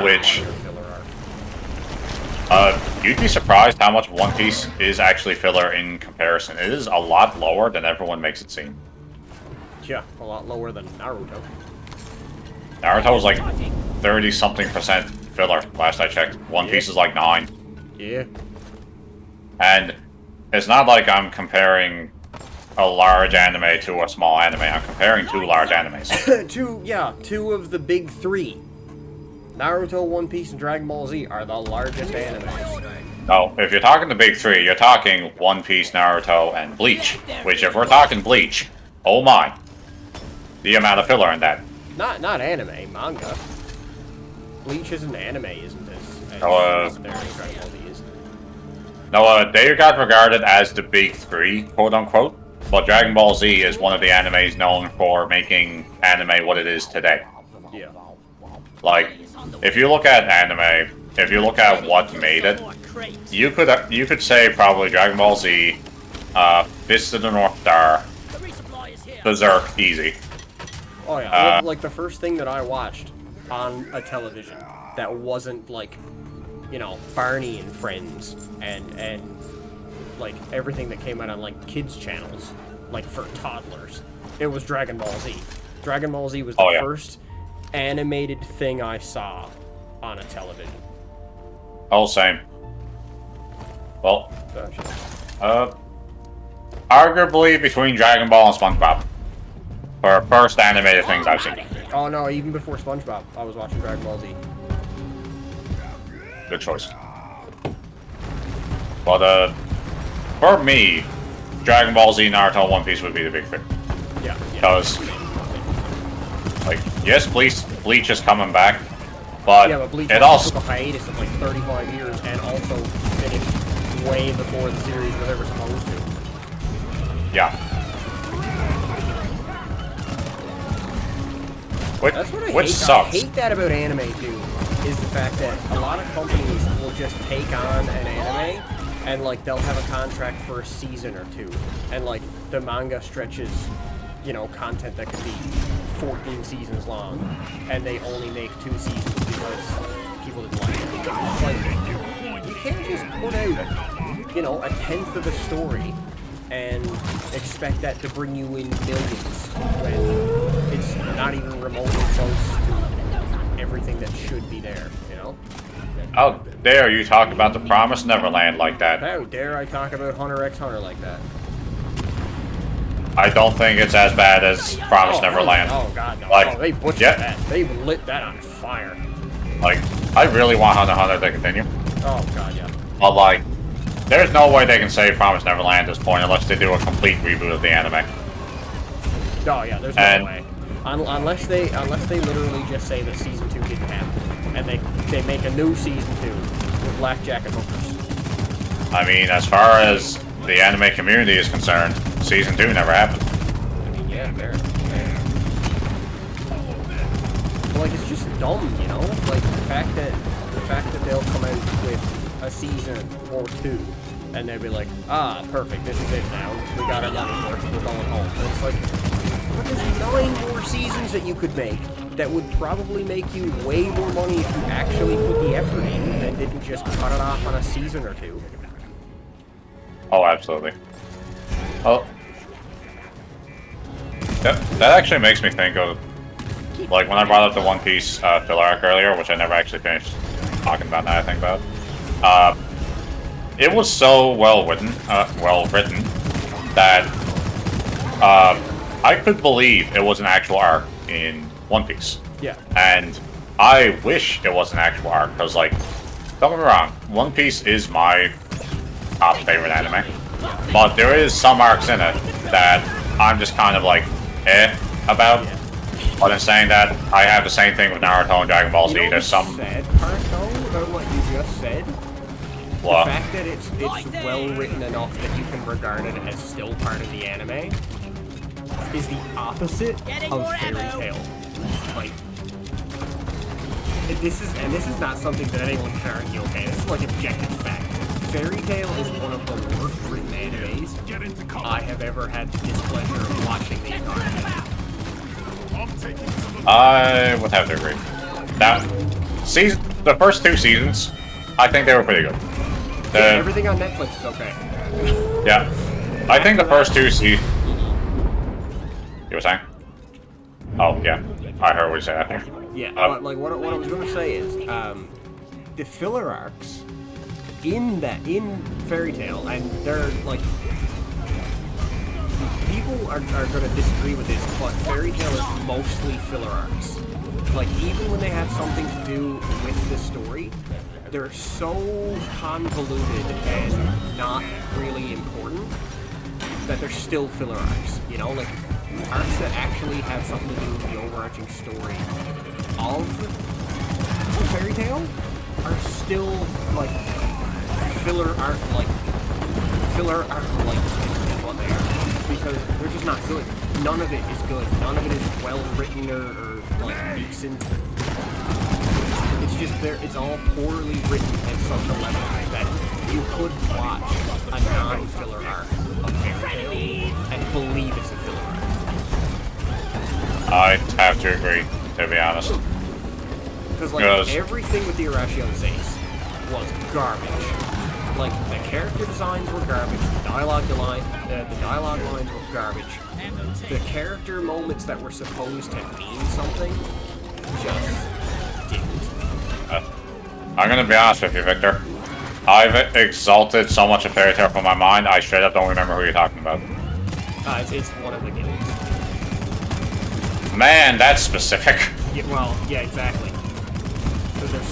which you'd be surprised how much One Piece is actually filler in comparison. It is a lot lower than everyone makes it seem. Yeah, a lot lower than Naruto. Naruto was like 30-something% filler last I checked. One Piece is like 9. Yeah. And it's not like I'm comparing a large anime to a small anime. I'm comparing 2 large animes. Two of the big 3. Naruto, One Piece, and Dragon Ball Z are the largest animes. No, if you're talking the big 3, you're talking One Piece, Naruto, and Bleach. Which, if we're talking Bleach, oh my. The amount of filler in that. Not anime, manga. Bleach isn't anime, isn't it? Dragon Ball Z is. No, they got regarded as the big 3, quote-unquote. But Dragon Ball Z is one of the animes known for making anime what it is today. Yeah. Like, if you look at anime, if you look at what made it, you could say probably Dragon Ball Z, Fist of the North Star, Berserk, easy. Oh yeah, like the first thing that I watched on a television that wasn't like, you know, Barney and Friends and like everything that came out on like kids channels, like for toddlers. It was Dragon Ball Z. Dragon Ball Z was the first animated thing I saw on a television. Oh, same. Well, arguably between Dragon Ball and SpongeBob. For first animated things I've seen. Oh no, even before SpongeBob, I was watching Dragon Ball Z. Good choice. But, for me, Dragon Ball Z, Naruto, One Piece would be the big 3. Yeah. Because, like, yes, Bleach is coming back, but, Bleach it also took a hiatus of like 35 years and also finished way before the series was ever supposed to. Yeah. That's what I which hate. sucks. I hate that about anime too, is the fact that a lot of companies will just take on an anime and like they'll have a contract for a season or 2, and like the manga stretches, you know, content that could be 14 seasons long, and they only make 2 seasons because people didn't like it. It's like, you can't just put out, you know, a 10th of a story and expect that to bring you in millions when it's not even remotely close to everything that should be there, you know? How dare you talk about the Promised Neverland like that? How dare I talk about Hunter x Hunter like that? I don't think it's as bad as Promised Neverland. Oh god, no. Like, they butchered that. They lit that on fire. Like, I really want Hunter x Hunter to continue. Oh god, yeah. But like, there's no way they can save Promised Neverland at this point unless they do a complete reboot of the anime. Oh yeah, there's no way. Unless they literally just say that season 2 didn't happen, and they make a new season 2 with blackjack and hookers. I mean, as far as the anime community is concerned, season 2 never happened. I mean, yeah, fair. But, like, it's just dumb, you know? Like the fact that they'll come out with a season or 2, and they'll be like, ah, perfect, this is it now. We got our money's worth, we're going home. And it's like, but there's 9 more seasons that you could make that would probably make you way more money if you actually put the effort in and didn't just cut it off on a season or 2. Oh, absolutely. Oh. That actually makes me think of, like, when I brought up the One Piece filler arc earlier, which I never actually finished talking about now I think about it. it was so well written that I could believe it was an actual arc in One Piece. Yeah. And I wish it was an actual arc, because, like, don't get me wrong, One Piece is my top favorite anime. But there is some arcs in it that I'm just kind of like, about. But in saying that, I have the same thing with Naruto and Dragon Ball Z. You know There's some... sad part, though, about what you just said? What? The fact that it's well written enough that you can regard it as still part of the anime is the opposite of Fairy Tail. Like, this is not something that anyone can argue, okay? This is like objective fact. Fairy Tail is one of the worst written animes I have ever had the displeasure of watching the entire time. I would have to agree. That the first 2 seasons, I think they were pretty good. Everything on Netflix is okay. Yeah, I think the first 2 seasons. You were saying? Oh yeah, I heard what you said. I think. Yeah, but like what I was going to say is the filler arcs in Fairy Tail, and they're like, people are going to disagree with this, but Fairy Tail is mostly filler arcs. Like, even when they have something to do with the story, they're so convoluted and not really important that they're still filler arcs, you know? Like, arcs that actually have something to do with the overarching story of Fairy Tail are still, like, filler arc-like is what they are. Because they're just not good. None of it is good. None of it is well written or like decent. It's just it's all poorly written at such a level that you could watch a non-filler arc of Fairy Tail and believe it's a filler arc. I'd have to agree, to be honest. Because like everything with the Arashio Sace was garbage. Like, the character designs were garbage, the dialogue lines were garbage. The character moments that were supposed to mean something just didn't. I'm gonna be honest with you, Victor. I've exalted so much of Fairy Tail from my mind, I straight up don't remember who you're talking about. It's one of the guilds. Man, that's specific. Yeah, well, yeah, exactly. Because they're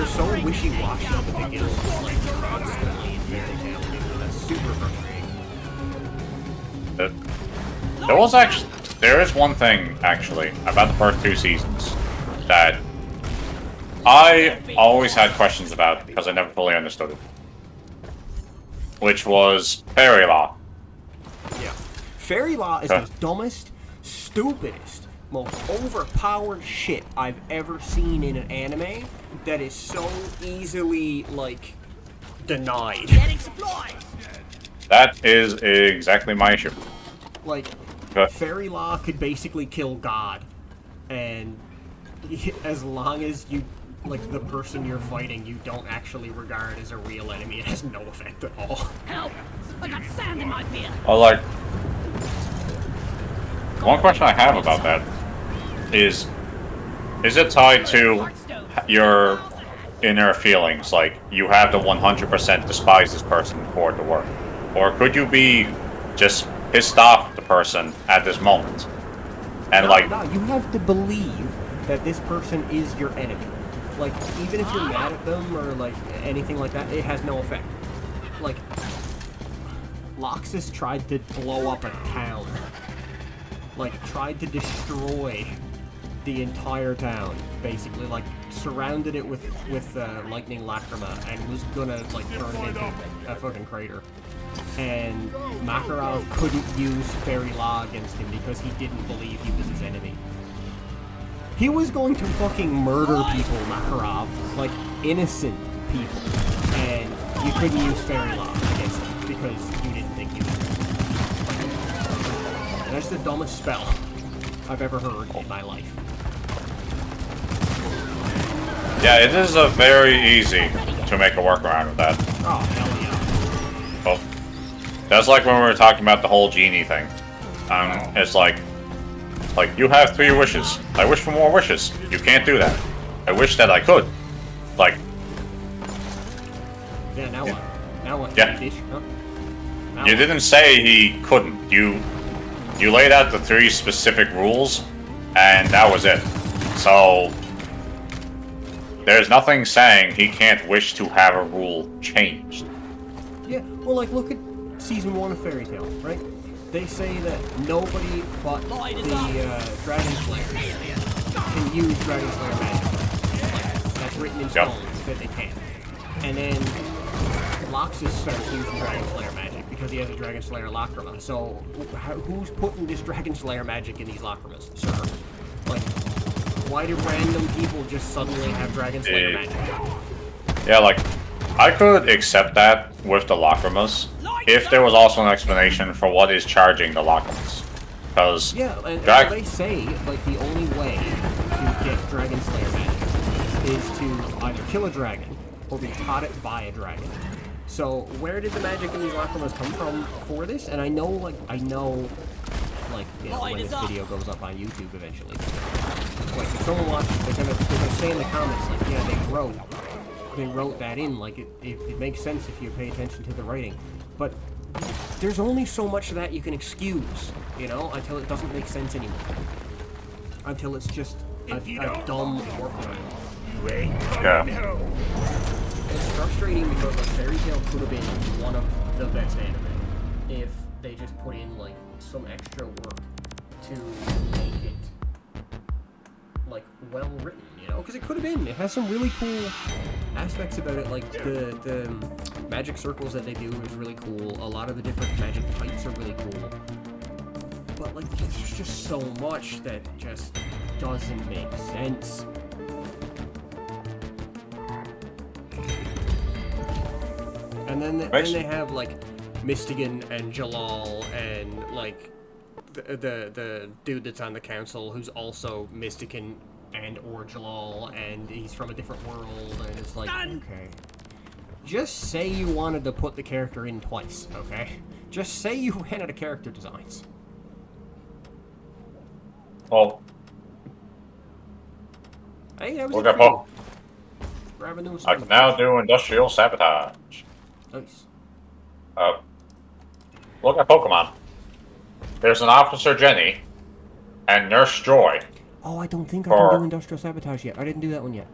so wishy-washy with the guilds, like, constantly in Fairy Tail. That's super frustrating. There is one thing, actually, about the first 2 seasons that I always had questions about because I never fully understood it. Which was Fairy Law. Yeah. Fairy Law is the dumbest, stupidest, most overpowered shit I've ever seen in an anime that is so easily, like, denied. Getting supplies. That is exactly my issue. Like, Fairy Law could basically kill God, and as long as you, like, the person you're fighting you don't actually regard as a real enemy, it has no effect at all. Help! I got sand in my beer. Well, like, one question I have about that is it tied to your inner feelings? Like, you have to 100% despise this person for it to work? Or could you be just pissed off at the person at this moment? And No, you have to believe that this person is your enemy. Like, even if you're mad at them or, like, anything like that, it has no effect. Like, Loxus tried to blow up a town. Like, tried to destroy the entire town, basically. Like, surrounded it with lightning lacrima and was gonna, like, turn it into a fucking crater. And Makarov couldn't use Fairy Law against him because he didn't believe he was his enemy. He was going to fucking murder people, Makarov. Like, innocent people. And you couldn't use Fairy Law against him because you didn't think he was his enemy. That's the dumbest spell I've ever heard in my life. yeah, it is very easy to make a workaround of that. Oh, hell yeah. Well, that's like when we were talking about the whole genie thing. It's like, you have 3 wishes. I wish for more wishes. You can't do that. I wish that I could. Like, Yeah, now what? Now what? Yeah. Fish, huh? Now You what? didn't say he couldn't. You laid out the 3 specific rules, and that was it. So there's nothing saying he can't wish to have a rule changed. Yeah, well, like, look at Season 1 of Fairy Tail, right? They say that nobody but the Dragon Slayers can use Dragon Slayer magic. Like, that's written in stone that they can. And then Loxus starts using Dragon Slayer magic because he has a Dragon Slayer Lacrima. So, who's putting this Dragon Slayer magic in these Lacrimas, sir? Like, why do random people just suddenly have Dragon Slayer magic? Yeah, like, I could accept that with the Lacrimas if there was also an explanation for what is charging the Lacrimas. Because yeah, and they say, like, the only way to get Dragon Slayer magic is to either kill a dragon or be taught it by a dragon. So, where did the magic in these Lacrimas come from for this? And I know, you know, when this video goes up on YouTube eventually. Like, if someone watches, they're gonna say in the comments, like, yeah, they wrote that in, like, it makes sense if you pay attention to the writing. But there's only so much of that you can excuse, you know, until it doesn't make sense anymore. Until it's just a dumb workaround. Yeah. It's frustrating because, like, Fairy Tail could have been one of the best anime if they just put in, like, some extra work to make it, like, well written, you know? Because it could have been. It has some really cool aspects about it, like the magic circles that they do is really cool. A lot of the different magic types are really cool. But, like, there's just so much that just doesn't make sense. And then they have, like, Mystigan and Jalal and, like, the dude that's on the council who's also Mystican and or Jalal, and he's from a different world, and it's like, okay. Just say you wanted to put the character in twice, okay? Just say you ran out of character designs. Well, Hey, that was look it at for you. Poke. Grab a new I can now do industrial sabotage. Nice. Look at Pokemon. There's an Officer Jenny and Nurse Joy. Oh, I don't think I can do industrial sabotage yet. I didn't do that one yet.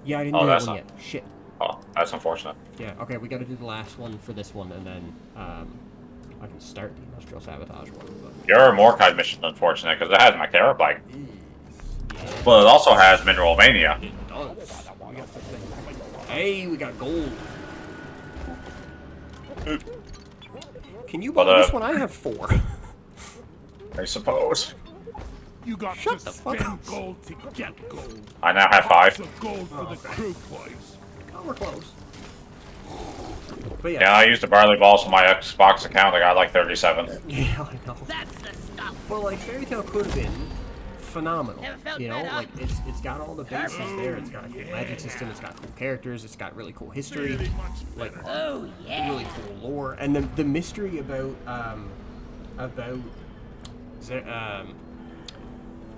Yeah, I didn't do that one yet. Shit. Oh, that's unfortunate. Yeah, okay, we gotta do the last one for this one, and then, I can start the industrial sabotage one. But... Your Morkai mission's unfortunate, because it has my Terraplank. Yeah. But it also has Mineral Mania. It does. Hey, we got gold. Can you buy this one? I have 4. I suppose. You got Shut to the fuck spend up. gold to get gold. I now have 5. The gold for the crew boys. Oh, we're close. But Yeah, I used the Barley Balls on my Xbox account. I got like 37. Yeah, I know. That's the stuff. Well, like, Fairy Tail could have been phenomenal. Never felt You know, better. like, it's got all the bases there. It's got a cool magic system. It's got cool characters. It's got really cool history. Like, Oh, yeah. really cool lore. And the mystery about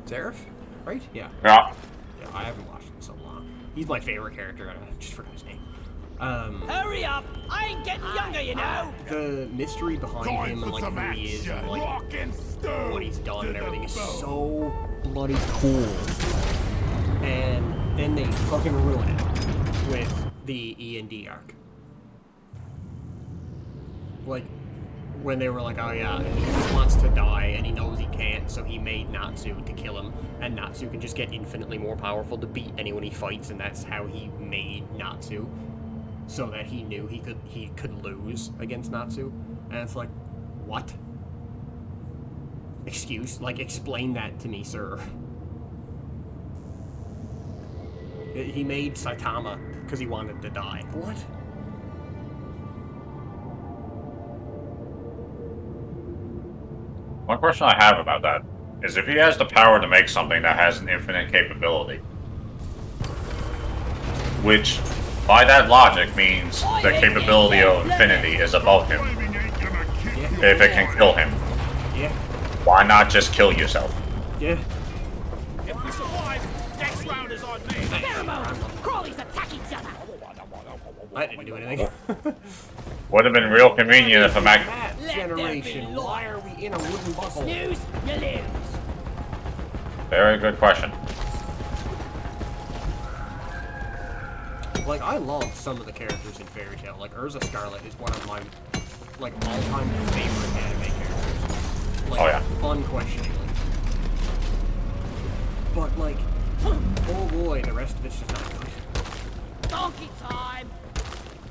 Zareth, right? Yeah. Yeah. Yeah, I haven't watched it in so long. He's my favorite character, and I just forgot his name. Hurry up! I ain't getting younger, you know! The mystery behind him and, like, who he is and, like, what he's done and everything is so bloody cool. And then they fucking ruin it with the E&D arc. Like, when they were like, oh yeah, he wants to die and he knows he can't, so he made Natsu to kill him, and Natsu can just get infinitely more powerful to beat anyone he fights, and that's how he made Natsu, so that he knew he could lose against Natsu. And it's like, what? Explain that to me, sir. He made Saitama because he wanted to die. What? One question I have about that is if he has the power to make something that has an infinite capability, which, by that logic, means the capability of infinity is above him. If it can kill him, Yeah. why not just kill yourself? Yeah. If we survive, next round is on me. Pheromones! Crawley's attacking I didn't do anything. Would have been real convenient if a mag. Map generation. Why are we in a wooden bubble? Snooze, you lose. Very good question. Like, I love some of the characters in Fairy Tail. Like, Urza Scarlet is one of my, like, all-time favorite anime characters. Like, Oh, yeah. unquestionably. But, like, oh boy, the rest of it's just not good. Donkey time.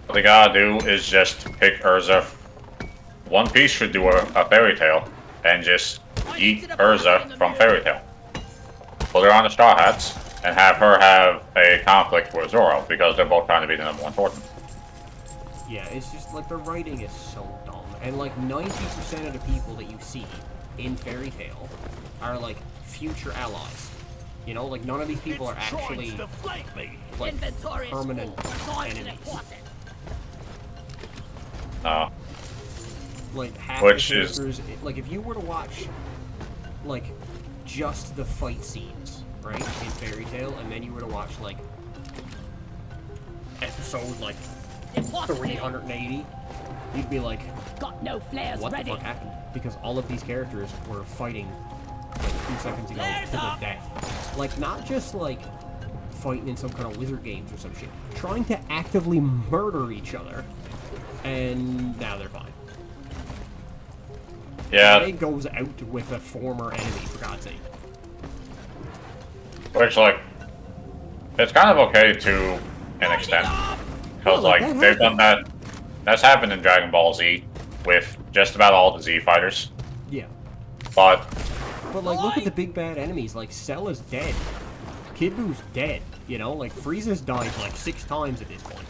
What they gotta do is just pick Urza. One Piece should do a Fairy Tail and just eat Urza from Fairy Tail. Put her on the Straw Hats and have her have a conflict with Zoro because they're both trying to be the #1 swordsman. Yeah, it's just, like, the writing is so dumb. And, like, 90% of the people that you see in Fairy Tail are, like, future allies. You know, like, none of these people are actually, like, Inventory is permanent full. Time's enemies. important. Like, half Which the is- characters, like, if you were to watch, like, just the fight scenes, right, in Fairy Tail, and then you were to watch, like, episode, like, Impossible. 380, you'd be like, Got no flares what ready. the fuck happened? Because all of these characters were fighting, like, 2 seconds ago Flares to the up! death. Like, not just, like, fighting in some kind of wizard games or some shit. Trying to actively murder each other. And now they're fine. Yeah, It goes out with a former enemy, for God's sake. which, like, it's kind of okay to an extent. Because, Well, like, that they've done that. That's happened in Dragon Ball Z with just about all the Z fighters. Yeah. But, But, like, look at the big bad enemies. Like, Cell is dead. Kid Boo's dead. You know? Like, Frieza's died, like, 6 times at this point.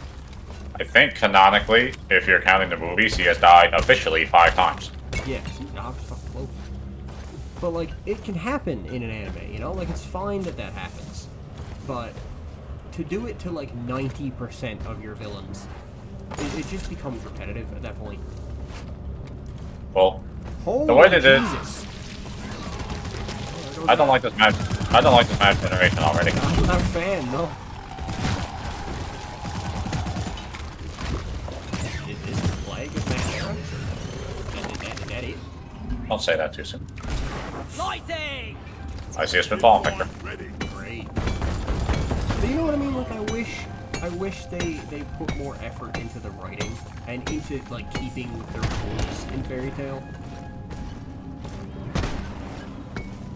I think canonically, if you're counting the movies, he has died officially 5 times. Yeah, see, I was fucking close. But, like, it can happen in an anime, you know? Like, it's fine that that happens. But to do it to, like, 90% of your villains, it just becomes repetitive at that point. Well, Holy the way they did, Jesus. I don't like this map. I don't like this map generation already. I'm not a fan, no. Is this the flag of that era? Is that it? Don't say that too soon. Lighting. I see a spitball picture. Great. But you know what I mean? Like, I wish they put more effort into the writing and into, like, keeping their rules in Fairy Tail.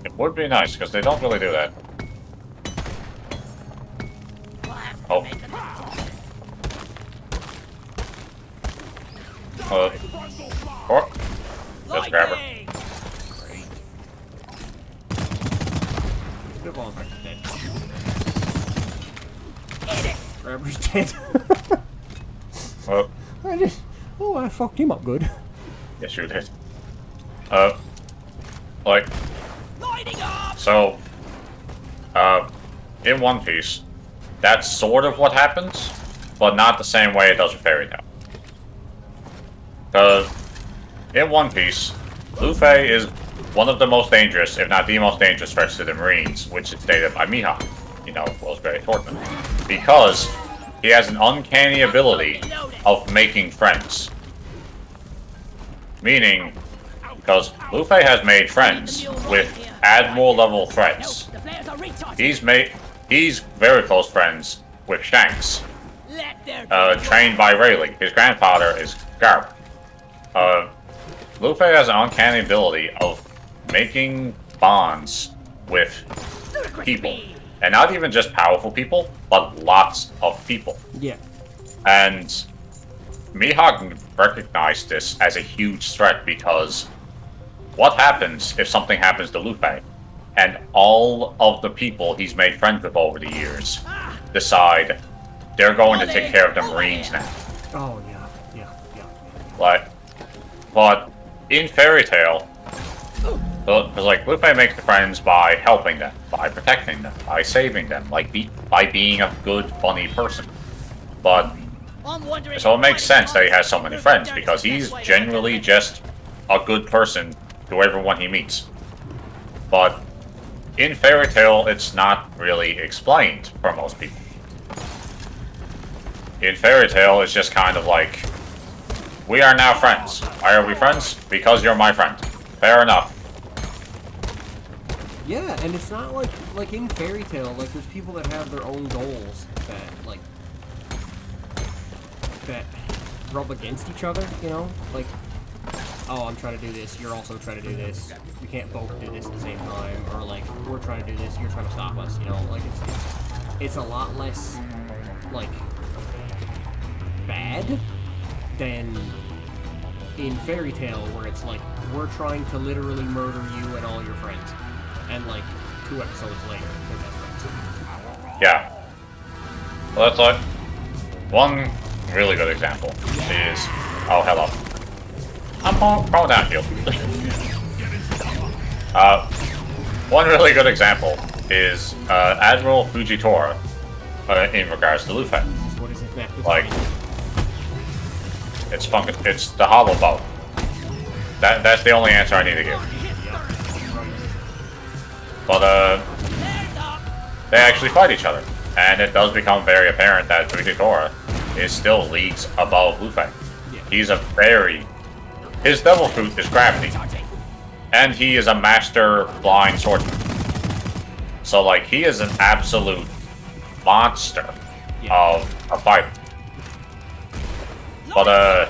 It would be nice because they don't really do that. Oh. Or just grab her. Lighting. Great. Spitball Infector's dead. Hit it. Grabber's dead. Well, I fucked him up good. yes, you did. Like, Lighting up. so, in One Piece, that's sort of what happens, but not the same way it does with Fairy Tail. Because in One Piece, Luffy is one of the most dangerous, if not the most dangerous threats to the Marines, which is stated by Mihawk, you know, world's greatest swordsman. Because he has an uncanny ability of making friends. Meaning, because Luffy has made friends with Admiral-level threats. The flares are recharging. He's very close friends with Shanks, Let there be trained by Rayleigh. His grandfather is Garp. Luffy has an uncanny ability of making bonds with people. And not even just powerful people, but lots of people. Yeah. And Mihawk recognized this as a huge threat because what happens if something happens to Luffy and all of the people he's made friends with over the years decide they're going to take care of the Marines now? Oh, yeah. Like, but in Fairy Tail, because like Luffy makes friends by helping them, by protecting them, by saving them, like by being a good, funny person. But I'm wondering so it makes sense that he has so many friends because he's generally just a good person to everyone he meets. But in Fairy Tail, it's not really explained for most people. in Fairy Tail, it's just kind of like, we are now friends. Why are we friends? Because you're my friend. Fair enough. Yeah, and it's not like in Fairy Tail, like there's people that have their own goals that rub against each other, you know? Like, oh, I'm trying to do this, you're also trying to do this. We can't both do this at the same time, or like, we're trying to do this, you're trying to stop us, you know? Like, it's a lot less, like, bad than in Fairy Tail, where it's like, we're trying to literally murder you and all your friends. And like 2 episodes later, they're best friends. Yeah. Well, that's like one really good example is, oh, hello. I'm probably downfield. One really good example is Admiral Fujitora in regards to Luffy. What is it, Matt? Like, it's the hollow bow. That's the only answer I need to give. But they actually fight each other, and it does become very apparent that Fujitora is still leagues above Luffy. Yeah. He's his devil fruit is gravity, and he is a master blind swordsman. So like, he is an absolute monster of a fighter. But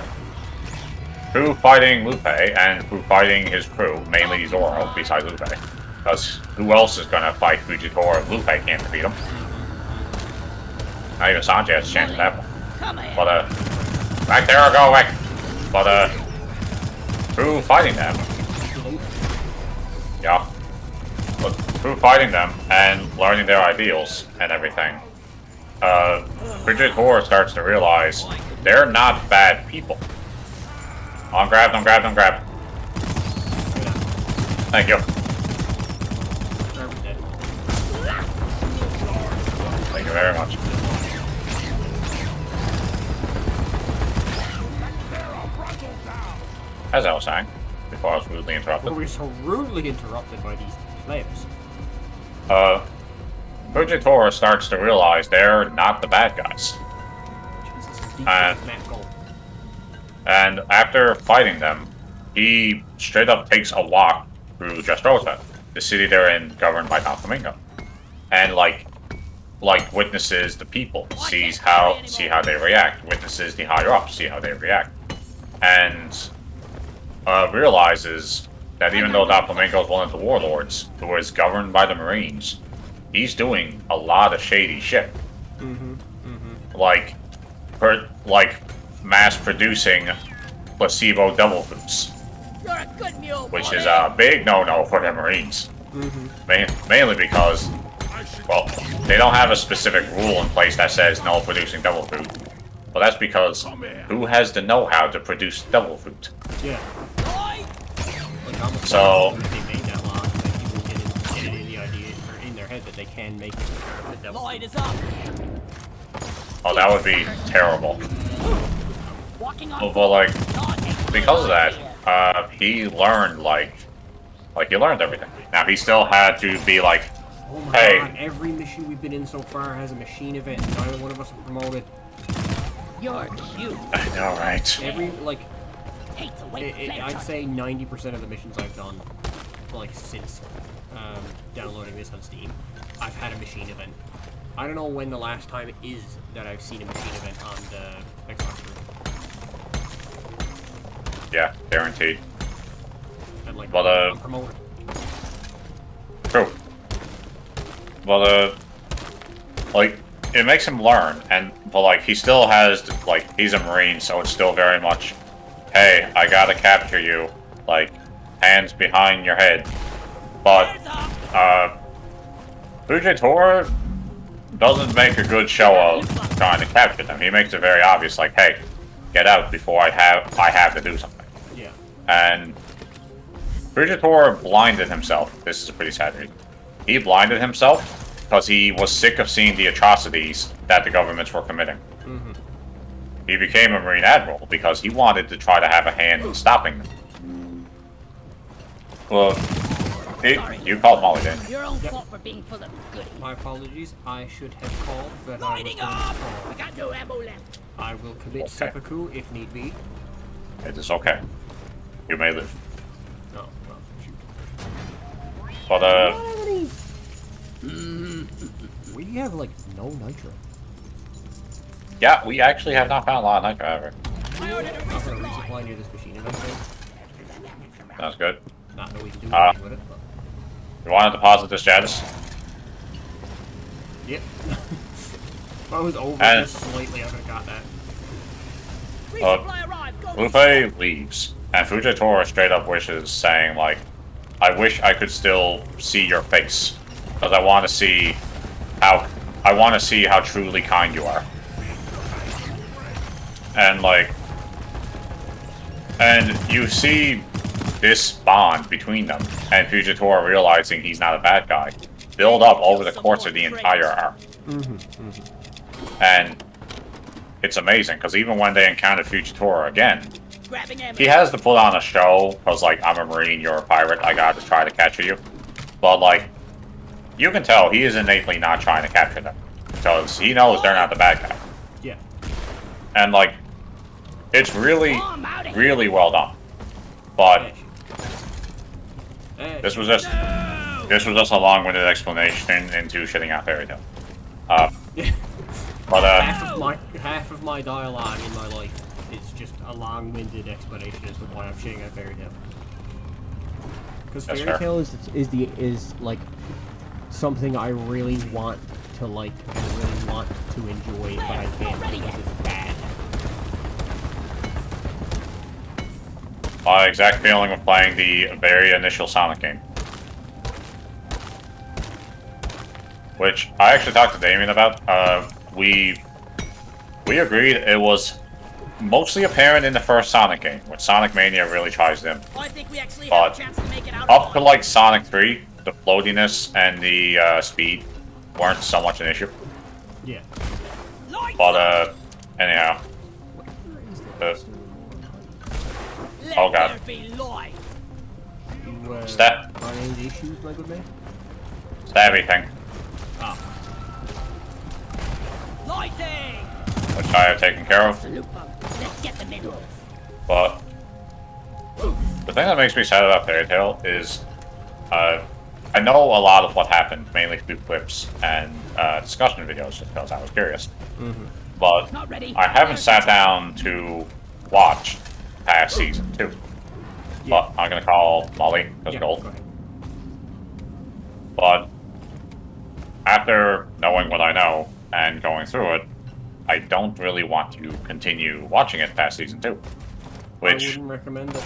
through fighting Luffy and through fighting his crew, mainly Zoro, besides Luffy. Because who else is gonna fight Fujitora if Luffy can't defeat him? Not even Sanji has a chance at that one. But, back there I go, back. But, through fighting them. Yeah. But through fighting them and learning their ideals and everything, Fujitora starts to realize they're not bad people. On grab, on grab, on grab. Thank you. Thank you very much. As I was saying, before I was rudely interrupted. We're so rudely interrupted by these players. Fujitora starts to realize they're not the bad guys. And after fighting them, he straight up takes a walk through Dressrosa, the city they're in, governed by Doflamingo, and like witnesses the people, see how they react, witnesses the higher ups, see how they react, and realizes that even though Doflamingo is one of the warlords who is governed by the Marines, he's doing a lot of shady shit. Like mass producing placebo devil fruits, which is a big no-no for the Marines. Mainly because, well, they don't have a specific rule in place that says no producing devil fruit. Well, that's because who has the know-how to produce devil fruit? Yeah. So they made that law, that people get it in the idea, or in their head that they can make the devil. Light is up. oh, that would be terrible. Well, like, because of that, he learned, he learned everything. Now, he still had to be like, Oh my hey. god, every mission we've been in so far has a machine event, and neither one of us are promoted. You're cute. I know, right? Every, like, Hate to wait. I'd say 90% of the missions I've done, like, since downloading this on Steam, I've had a machine event. I don't know when the last time it is that I've seen a machine event on the Xbox 3. Yeah, guaranteed. And, like, But, I'm promoted. True. But, like, it makes him learn, but, like, he still has, like, he's a Marine, so it's still very much, hey, I gotta capture you, like, hands behind your head. But, Fujitora doesn't make a good show of trying to capture them. He makes it very obvious, like, hey, get out before I have to do something. Yeah. And Fujitora blinded himself. This is a pretty sad reason. He blinded himself because he was sick of seeing the atrocities that the governments were committing. He became a Marine Admiral because he wanted to try to have a hand in stopping them. Well, Sorry. You called Molly, didn't you? Your own fault for being full of goodies. My apologies. I should have called, but I was Lighting going to up! call. I got no ammo left. I will commit Okay. seppuku if need be. It is okay. You may live. No, well, shoot. But, We have, like, no nitro. yeah, we actually have not found a lot of nitro ever. I ordered a I'm gonna resupply. resupply near this machine eventually. That's good. Not know we can do Ah. anything with it, but... You want to deposit this status? Yep. If I was over And- just slightly, I would have got that. Resupply arrived. Go. Luffy leaves, and Fujitora straight up wishes, saying, like, I wish I could still see your face, because I want to see how truly kind you are. And, like, and you see this bond between them, and Fujitora realizing he's not a bad guy, build up over the course of the entire arc. And it's amazing, because even when they encounter Fujitora again, Grabbing ammo. he has to put on a show, because, like, I'm a Marine, you're a pirate, I gotta try to capture you. But, like, you can tell he is innately not trying to capture them, because he knows they're not the bad guy. Yeah. And, like, it's really, really well done. But Hey. this was just a long-winded explanation into shitting out Fairy Tail. But, half of my dialogue in my life is just a long-winded explanation as to why I'm shitting on Fairy Tail. Because That's Fairy fair. Tail is like something I really want to like and really want to enjoy, but I can't because it's bad. my exact feeling of playing the very initial Sonic game. Which I actually talked to Damien about. We agreed it was mostly apparent in the first Sonic game, when Sonic Mania really tries them. I think we actually But have a chance to make it out. Up to like Sonic 3, the floatiness and the speed weren't so much an issue. Yeah. But anyhow, Let oh god. there be light. You, Step. are any issues, my good man? Stabby thing, Ah. Lighting. which I have taken care of. Lupo. Let's get them in. But the thing that makes me sad about Fairy Tail is I know a lot of what happened, mainly through clips and discussion videos, just because I was curious. But Not ready. I haven't sat down to watch past season 2. But I'm gonna call Molly because Yeah, gold. go ahead. But after knowing what I know and going through it, I don't really want to continue watching it past season 2. I Which wouldn't recommend it.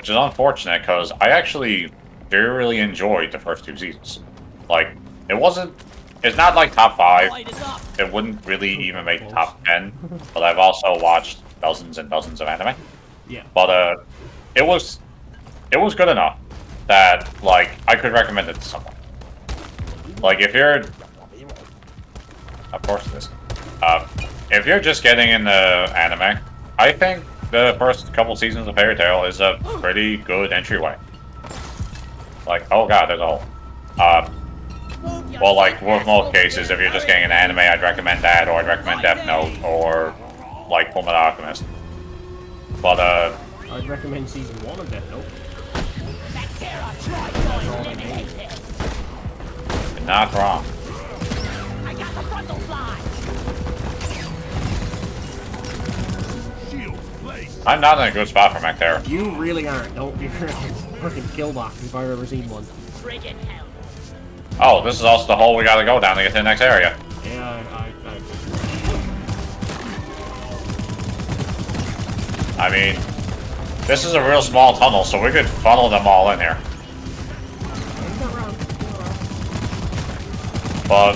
is unfortunate because I actually really enjoyed the first 2 seasons. Like, it's not like top 5. Light is up. It wouldn't really even make the top 10, but I've also watched dozens and dozens of anime. Yeah. But it was good enough that, like, I could recommend it to someone. Like, if you're, of course it is. If you're just getting into anime, I think the first couple seasons of Fairy Tail is a pretty good entryway. Like, oh god, there's a hole. Well, like, with most cases, if you're just getting an anime, I'd recommend that, or I'd recommend Death Note, or, like, Fullmetal Alchemist. But, I'd recommend season 1 of Death Note. Bacteria, try to eliminate this. you're not wrong. I got the frontal fly. Shield placed. I'm not in a good spot for Mactera. You really aren't. Don't be fucking kill box if I've ever seen one. Friggin' hell. Oh, this is also the hole we gotta go down to get to the next area. Yeah, I mean, this is a real small tunnel, so we could funnel them all in here. You're not wrong. But,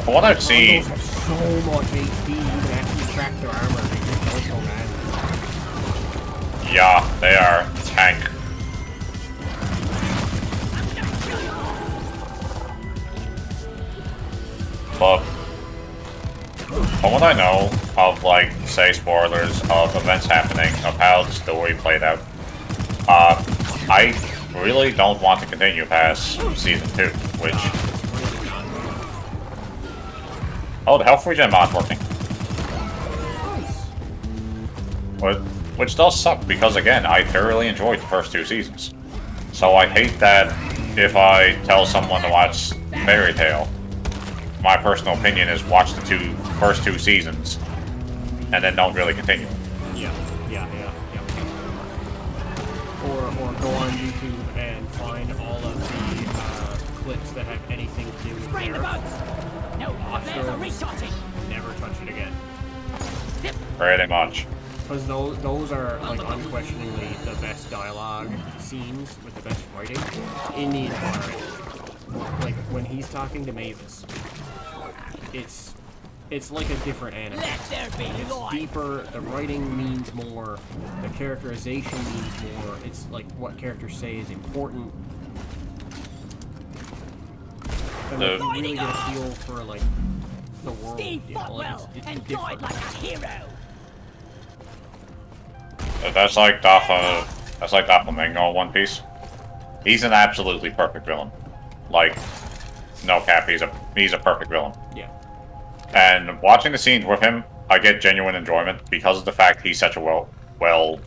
from what I've seen, Those have so much HP, you can actually track their armor. They just don't so bad. yeah, they are tank. But, from what I know of, like, say, spoilers of events happening, of how the story played out, I really don't want to continue past season 2, which... Oh, the health regen mod's working. Which does suck, because again, I thoroughly enjoyed the first 2 seasons. So I hate that if I tell someone to watch Fairy Tail, my personal opinion is watch the first two seasons, and then don't really continue. Yeah. Or go on YouTube and find all of the clips that have anything to do with Sprain the boats! No, there's a recharging! Never touch it again. Pretty much. Because those are, like, unquestionably the best dialogue scenes with the best writing in the entire anime. Like, when he's talking to Mavis, it's like a different anime. Let there be It's light. deeper, the writing means more, the characterization means more, it's like what characters say is important. And like, you really get a feel for, like, the world, Steve you know, fought like, well it's and different. died like a hero. That's like Doflamingo in One Piece. He's an absolutely perfect villain. Like, no cap, he's a perfect villain. Yeah. And watching the scenes with him, I get genuine enjoyment because of the fact he's such a well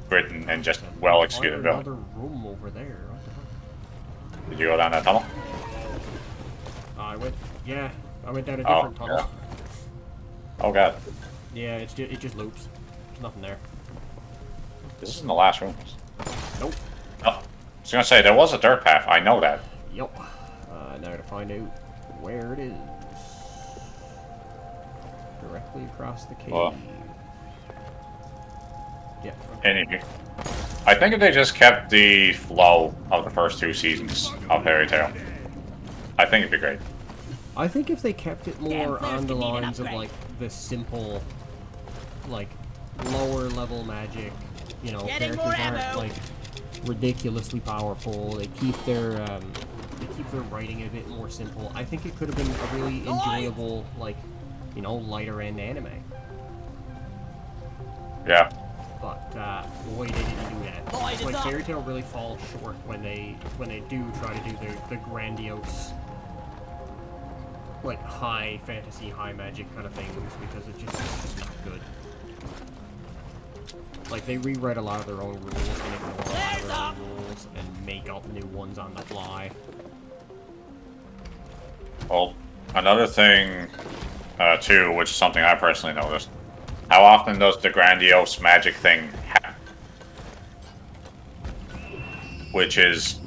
written and just well executed villain. Another room over there. What the fuck? Did you go down that tunnel? I went down a different tunnel. Yeah. Oh god. Yeah, it just loops. There's nothing there. This isn't the last room. Nope. Oh, I was gonna say, there was a dirt path, I know that. Yep. Now to find out where it is. Directly across the cave. Well. Yeah. Anyway, I think if they just kept the flow of the first two seasons of Fairy Tail, I think it'd be great. I think if they kept it more Damn, on the need an lines of, upgrade. like, the simple, like, lower level magic, you know, Getting characters more aren't, ammo. like, ridiculously powerful, they keep their writing a bit more simple, I think it could have been a really enjoyable, like, you know, lighter end anime. Yeah. But, boy, they didn't do that. Light It's is like, up. Fairy Tail really falls short when they do try to do the grandiose, like, high fantasy, high magic kind of things, because it's just not good. Like, they rewrite a lot of their own rules and ignore a lot of their own rules and make up new ones on the fly. Well, another thing, too, which is something I personally noticed, how often does the grandiose magic thing happen? Which is,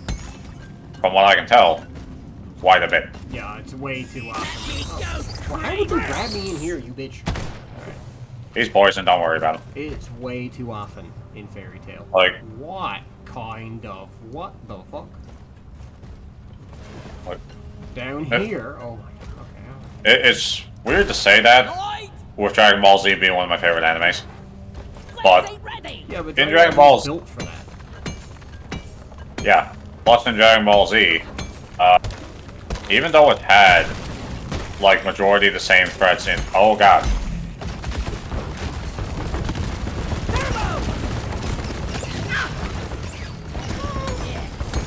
from what I can tell, quite a bit. Yeah, it's way too often. Why would you grab me in here, you bitch? Alright. He's poisoned, don't worry about him. It's way too often in Fairy Tail. Like, What kind of... What the fuck? like Down Eh. here? Oh my god, okay. it's weird to say that, Light! with Dragon Ball Z being one of my favorite animes. But- Flames ain't ready! Yeah, but In Dragon Dragon Ball's- built for that. Yeah. Plus in Dragon Ball Z, even though it had, like, majority of the same threats in... Oh god.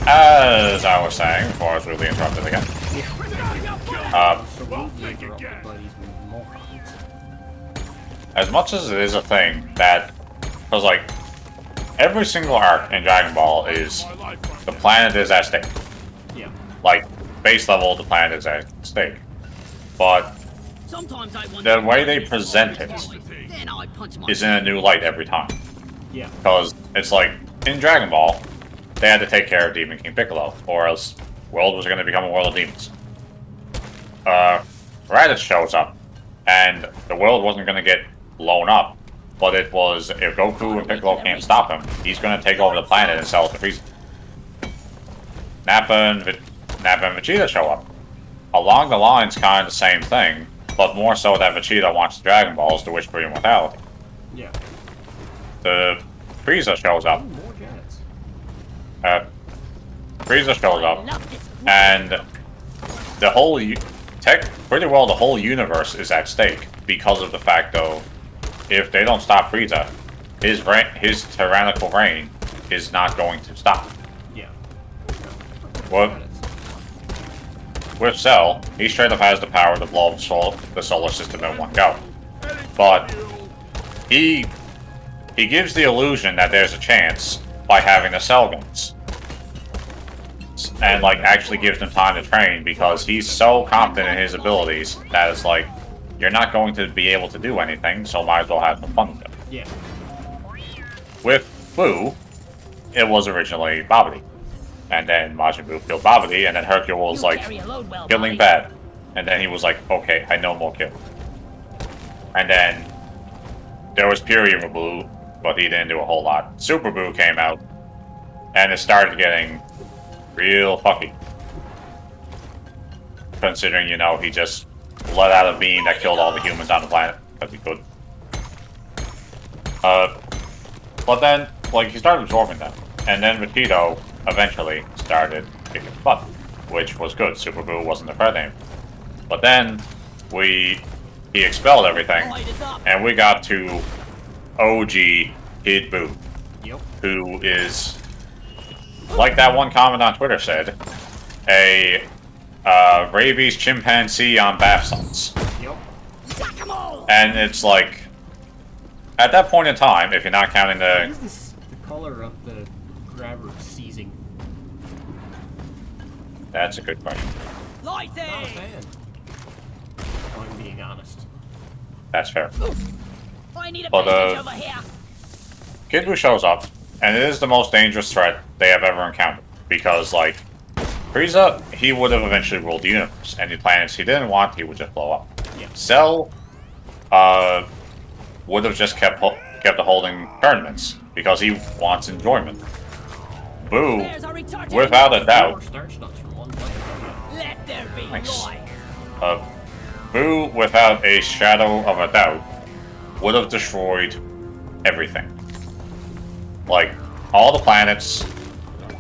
As I was saying, before I was rudely interrupted again. Absolutely interrupted by these morons. As much as it is a thing that... Because, like, every single arc in Dragon Ball is... The planet is at stake. Yeah. Like, base level, the planet is at stake. But Sometimes I the way they present it Then I punch my is in a new light every time. Yeah. Because it's like, in Dragon Ball, they had to take care of Demon King Piccolo, or else the world was going to become a world of demons. Raditz shows up, and the world wasn't going to get blown up, but it was, if Goku and Piccolo can't stop him, he's going to take over the planet and sell it to Frieza. Nappa and Vegeta show up. Along the lines, kind of the same thing, but more so that Vegeta wants the Dragon Balls to wish for immortality. Yeah. The Frieza shows up. Ooh, more Janets. Frieza shows up, love this and the whole, pretty well the whole universe is at stake because of the fact of, if they don't stop Frieza, his tyrannical reign is not going to stop. Yeah. What? With Cell, he straight up has the power to blow up the solar system in one go. But he gives the illusion that there's a chance by having the Cell guns. And, like, actually gives them time to train because he's so confident in his abilities that it's like, you're not going to be able to do anything, so might as well have some fun with it. Yeah. With Buu, it was originally Babidi. And then Majin Buu killed Babidi, and then Hercule was like, killing bad. And then he was like, okay, I know more kill. And then there was Pure Evil Buu, but he didn't do a whole lot. Super Buu came out, and it started getting real fucky. Considering, you know, he just let out a beam that killed all the humans on the planet, because he could. But then, like, he started absorbing them. And then Vegito eventually started kicking butt, which was good. Super Buu wasn't the third name. But then, he expelled everything, and we got to OG Kid Buu, Yep. who is, like that one comment on Twitter said, a rabies chimpanzee on bath salts. Yep. And it's like, at that point in time, if you're not counting What the... is this, the color of the grabber seizing? That's a good question. Not a fan. If I'm being honest. That's fair. I need a But, bandage over here. Kid Buu shows up, and it is the most dangerous threat they have ever encountered. Because, like, Frieza, he would have eventually ruled the universe. Any planets he didn't want, he would just blow up. Yeah. Cell, would have just kept holding tournaments, because he wants enjoyment. Buu, There's our retarded. without a doubt, Starch nuts from one planet. Let there be Nice. light. Buu, without a shadow of a doubt, would have destroyed everything. Like, all the planets,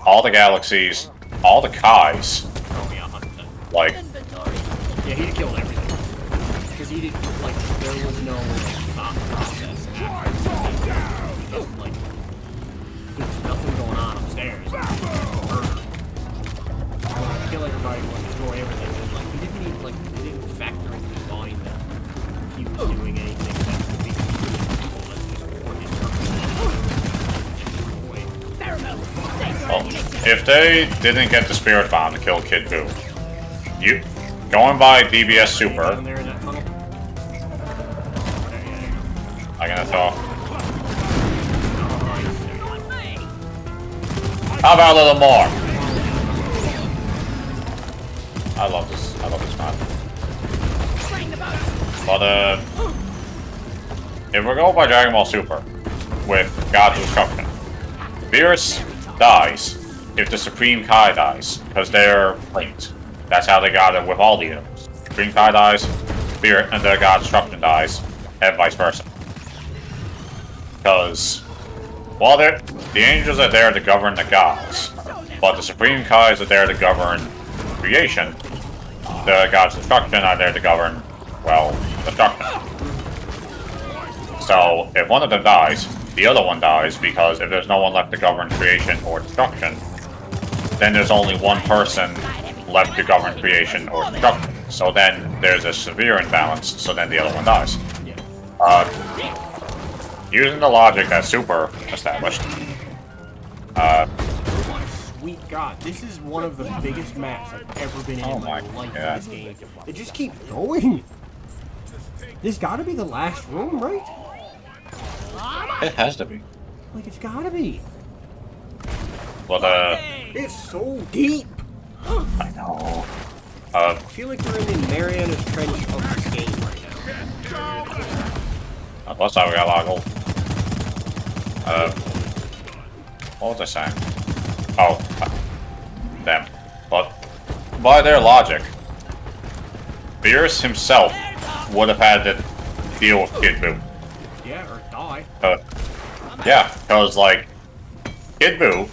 all the galaxies, all the Kais. Oh yeah, 100%. Like, Inventory. Yeah, he'd have killed everything. Because he didn't, like, there was no, like, thought process after. Like, there's nothing going on upstairs. Murder. Kill everybody, like, destroy everything. And, like, he didn't even, like, he didn't factor into his mind that he was doing anything that could be people. Let's just put his purpose well, if they didn't get the Spirit Bomb to kill Kid Buu, going by DBS Super, down there in that tunnel. I'm gonna throw. Nice. How about a little more? I love this map. But, if we go by Dragon Ball Super, with God's Destruction, Beerus dies if the Supreme Kai dies, because they're linked. That's how they got it with all the universe. Supreme Kai dies, Beerus and the God's Destruction dies, and vice versa. Because, while the angels are there to govern the gods, but the Supreme Kais are there to govern creation, the God's Destruction are there to govern, well, destruction. So, if one of them dies, the other one dies, because if there's no one left to govern creation or destruction, then there's only one person left to govern creation or destruction. So then there's a severe imbalance, so then the other one dies. Using the logic that Super established, Sweet God, this is one of the biggest maps I've ever been in my life in this game. It just keeps going. This gotta be the last room, right? it has to be. Like, it's gotta be. But, It's so deep. I know. I feel like we're in the Mariana's Trench of this game right now. Plus I got a lot of gold. What was I saying? Oh, them. But, by their logic, Beerus himself would have had to deal with Kid Buu. Yeah, or die. Yeah, because, like, Kid Buu,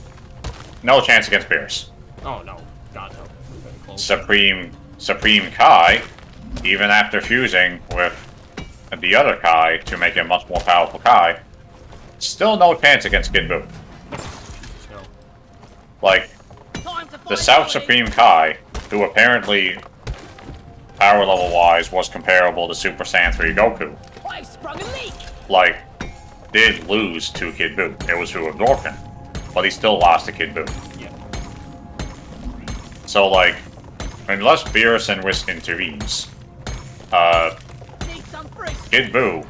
no chance against Beerus. Oh, no. God, no. We're very close. Supreme Kai, even after fusing with the other Kai to make a much more powerful Kai, still no chance against Kid Buu. Like, Time to the find South Ollie. Supreme Kai, who apparently, power level-wise, was comparable to Super Saiyan 3 Goku, I've sprung a leak. like, did lose to Kid Buu. It was who absorbed him. But he still lost to Kid Buu. Yeah. So, like, unless Beerus and Whisk intervenes, Need some fruit. Kid Buu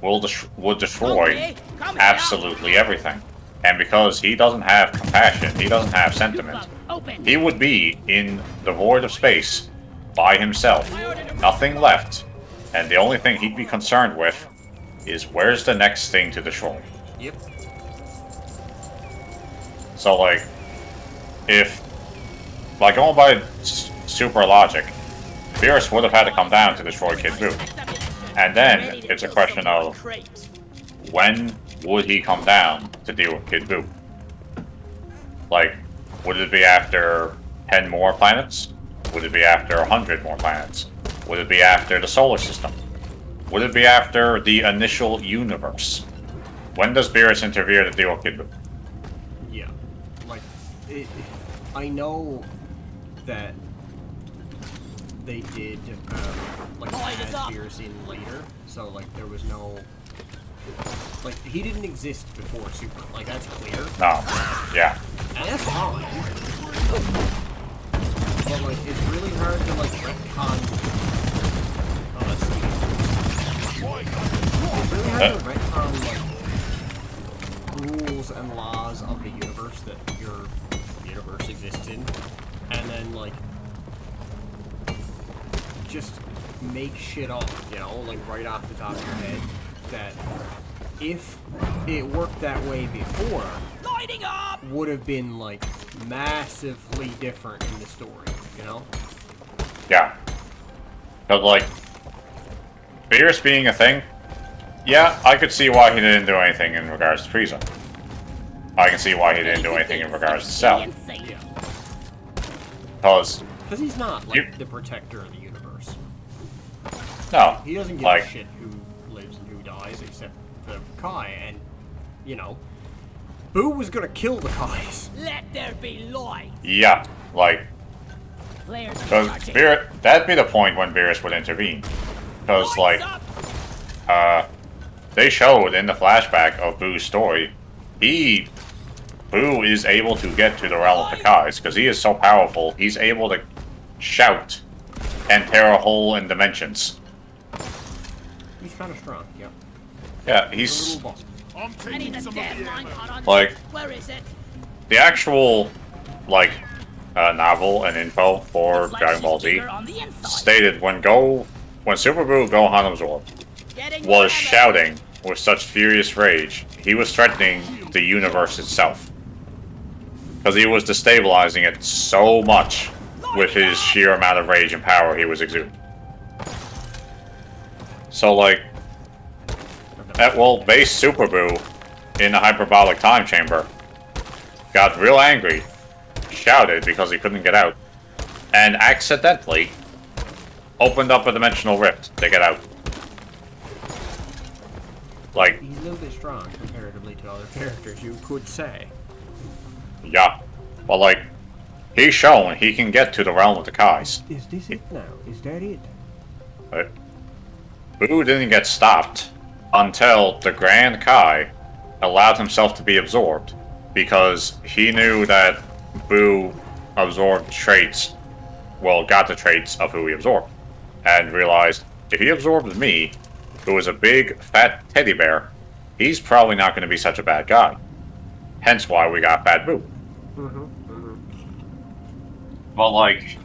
will destroy absolutely everything. And because he doesn't have compassion, he doesn't have sentiment, Open. he would be in the void of space by himself. Nothing left. And the only thing he'd be concerned with is where's the next thing to destroy. Yep. So, like, if, like, going by super logic, Beerus would have had to come down to destroy Kid Buu. And then it's a question of when would he come down to deal with Kid Buu? Like, would it be after 10 more planets? Would it be after 100 more planets? Would it be after the solar system? Would it be after the initial universe? When does Beerus interfere to deal with Kid Buu? Yeah. Like, I know that they did, like, add Beerus in later, so, like, there was no... Like, he didn't exist before Super. Like, that's clear. No. Yeah. And that's fine. But, like, it's really hard to, like, retcon... It's really hard to retcon, like, rules and laws of the universe that your universe exists in. And then, like, just make shit up, you know, like, right off the top of your head. That if it worked that way before, Lighting up. would have been like massively different in the story, you know? Yeah. But, like, Beerus being a thing, yeah, I could see why he didn't do anything in regards to Frieza. I can see why he didn't do anything in regards to Cell. Yeah. Because, He's not like the protector of the universe. no, He doesn't give like, a shit who lives and who dies except for Kai, and, you know, Boo was gonna kill the Kais. Let there be light. yeah, like, Flares because charging. that'd be the point when Beerus would intervene. Because, like, Lights up. they showed in the flashback of Boo's story, Boo is able to get to the realm of the Kais, because he is so powerful, he's able to shout and tear a hole in dimensions. He's kind of strong, yeah. Yeah, He's a he's, little boss. I'm I need taking a some of damn the mine ammo. caught on. like, Where is it? the actual, like, novel and info for It's like Dragon Ball she's Z bigger on the inside. stated when Super Buu Gohan absorbed Getting was ammo. shouting with such furious rage, he was threatening the universe itself. Because he was destabilizing it so much with his sheer amount of rage and power he was exuding. So, like, base Super Buu in the hyperbolic time chamber got real angry, shouted because he couldn't get out, and accidentally opened up a dimensional rift to get out. Like, He's a little bit strong comparatively to other characters, you could say. yeah. But, like, he's shown he can get to the realm of the Kais. Is this it now? Is that it? But Buu didn't get stopped until the Grand Kai allowed himself to be absorbed, because he knew that Buu absorbed traits, well, got the traits of who he absorbed, and realized if he absorbed me, who is a big, fat teddy bear, he's probably not going to be such a bad guy. Hence why we got Fat Buu. But, like,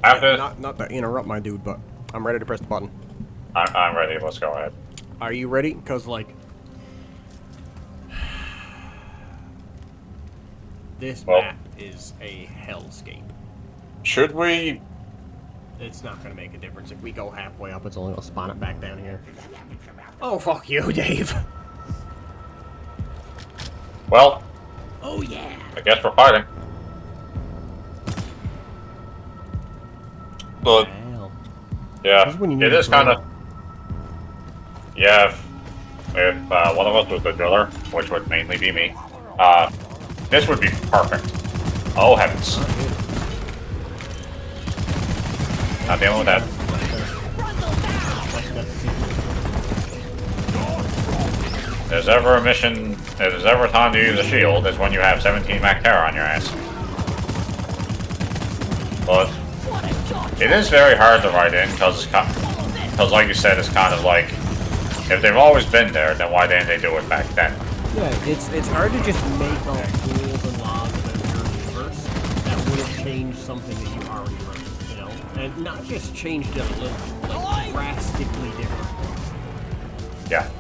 after... Not to interrupt my dude, but I'm ready to press the button. I'm ready, let's go ahead. Are you ready? Because, like, this map is a hellscape. Should we... It's not going to make a difference. If we go halfway up, it's only going to spawn it back down here. Oh, fuck you, Dave. Well, Oh yeah. I guess we're fighting. But, Well, yeah, this is when you need it to is kind drill. of... Yeah, if one of us was the driller, which would mainly be me, This would be perfect. Oh heavens. Not dealing with that. If there's ever a mission, if there's ever a time to use a shield, it's when you have 17 Mac Terror on your ass. But it is very hard to write in because like you said, it's kind of like if they've always been there, then why didn't they do it back then? Yeah, it's hard to just make all rules and laws about your universe that would have changed something that you already wrote, you know? And not just changed it a little, like drastically different. Yeah.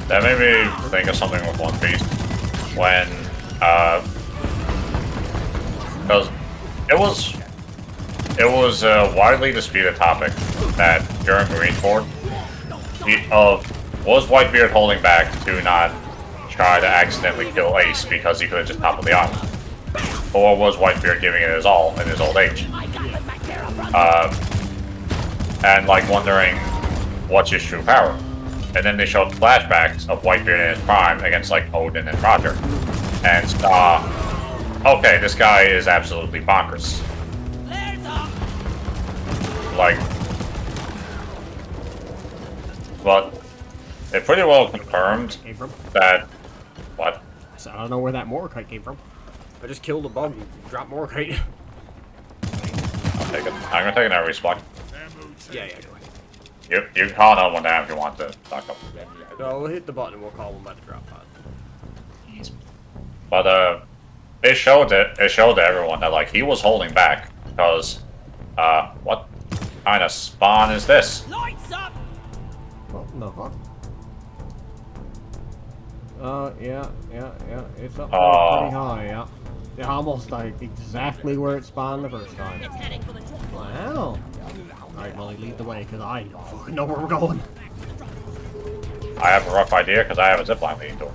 That made me think of something with One Piece when, because it was a widely disputed topic that during Marineford was Whitebeard holding back to not try to accidentally kill Ace because he could have just toppled the island, or was Whitebeard giving it his all in his old age, and like wondering what's his true power. And then they showed flashbacks of Whitebeard in his prime against like Odin and Roger. And okay, this guy is absolutely bonkers. Like, but it pretty well confirmed that what? So I don't know where that Morkite came from. I just killed a bug and dropped Morkite. I'll take it. I'm gonna take another respawn. Yeah, go ahead. You can call another one down if you want to stock up. So we'll hit the button and we'll call one by the drop pod. But it showed to everyone that like he was holding back because what kind of spawn is this? Lights up! What in the fuck? Yeah. It's up pretty high, yeah. Yeah, almost like exactly where it spawned the first time. It's heading for the drop pod. Wow. Alright, Molly, lead the way, because I don't fucking know where we're going. I have a rough idea because I have a zipline leading to it.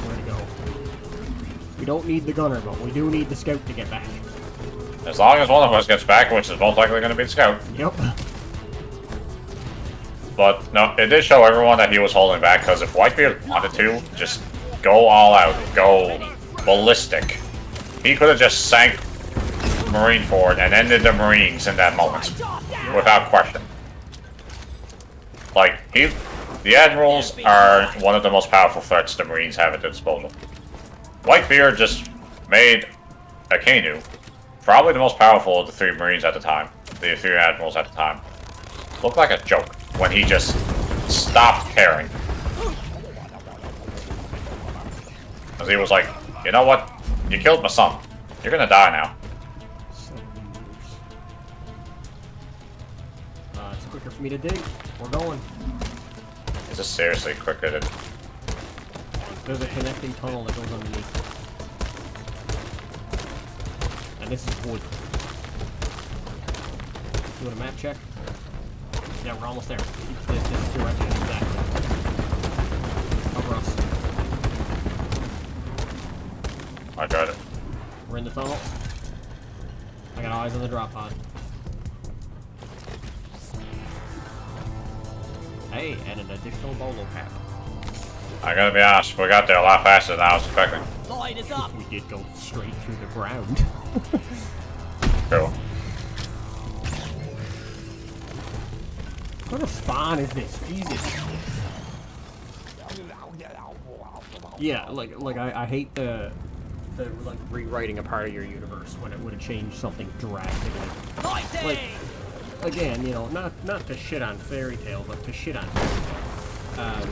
Where to go? We don't need the gunner, but we do need the scout to get back. As long as one of us gets back, which is most likely going to be the scout. Yep. But no, it did show everyone that he was holding back because if Whitebeard wanted to, just go all out, go ballistic. He could have just sank Marineford and ended the Marines in that moment, without question. Like, the Admirals are one of the most powerful threats the Marines have at their disposal. Whitebeard just made a Akainu, probably the most powerful of the three Marines at the time, the three Admirals at the time, look like a joke when he just stopped caring. Because he was like, you know what? You killed my son. You're gonna die now. It's quicker for me to dig. We're going. Is this seriously quicker than... There's a connecting tunnel that goes underneath. And this is wood. Doing a map check? Yeah, we're almost there. This direction is exactly. Cover us. I got it. We're in the tunnel. I got eyes on the drop pod. Hey, and an additional bolo cap. I gotta be honest, we got there a lot faster than I was expecting. Light is up! We did go straight through the ground. Cool. What kind of spawn is this? Jesus. Yeah, like I hate the like rewriting a part of your universe when it would have changed something drastically. Like again, you know, not to shit on Fairy Tail, but to shit on. I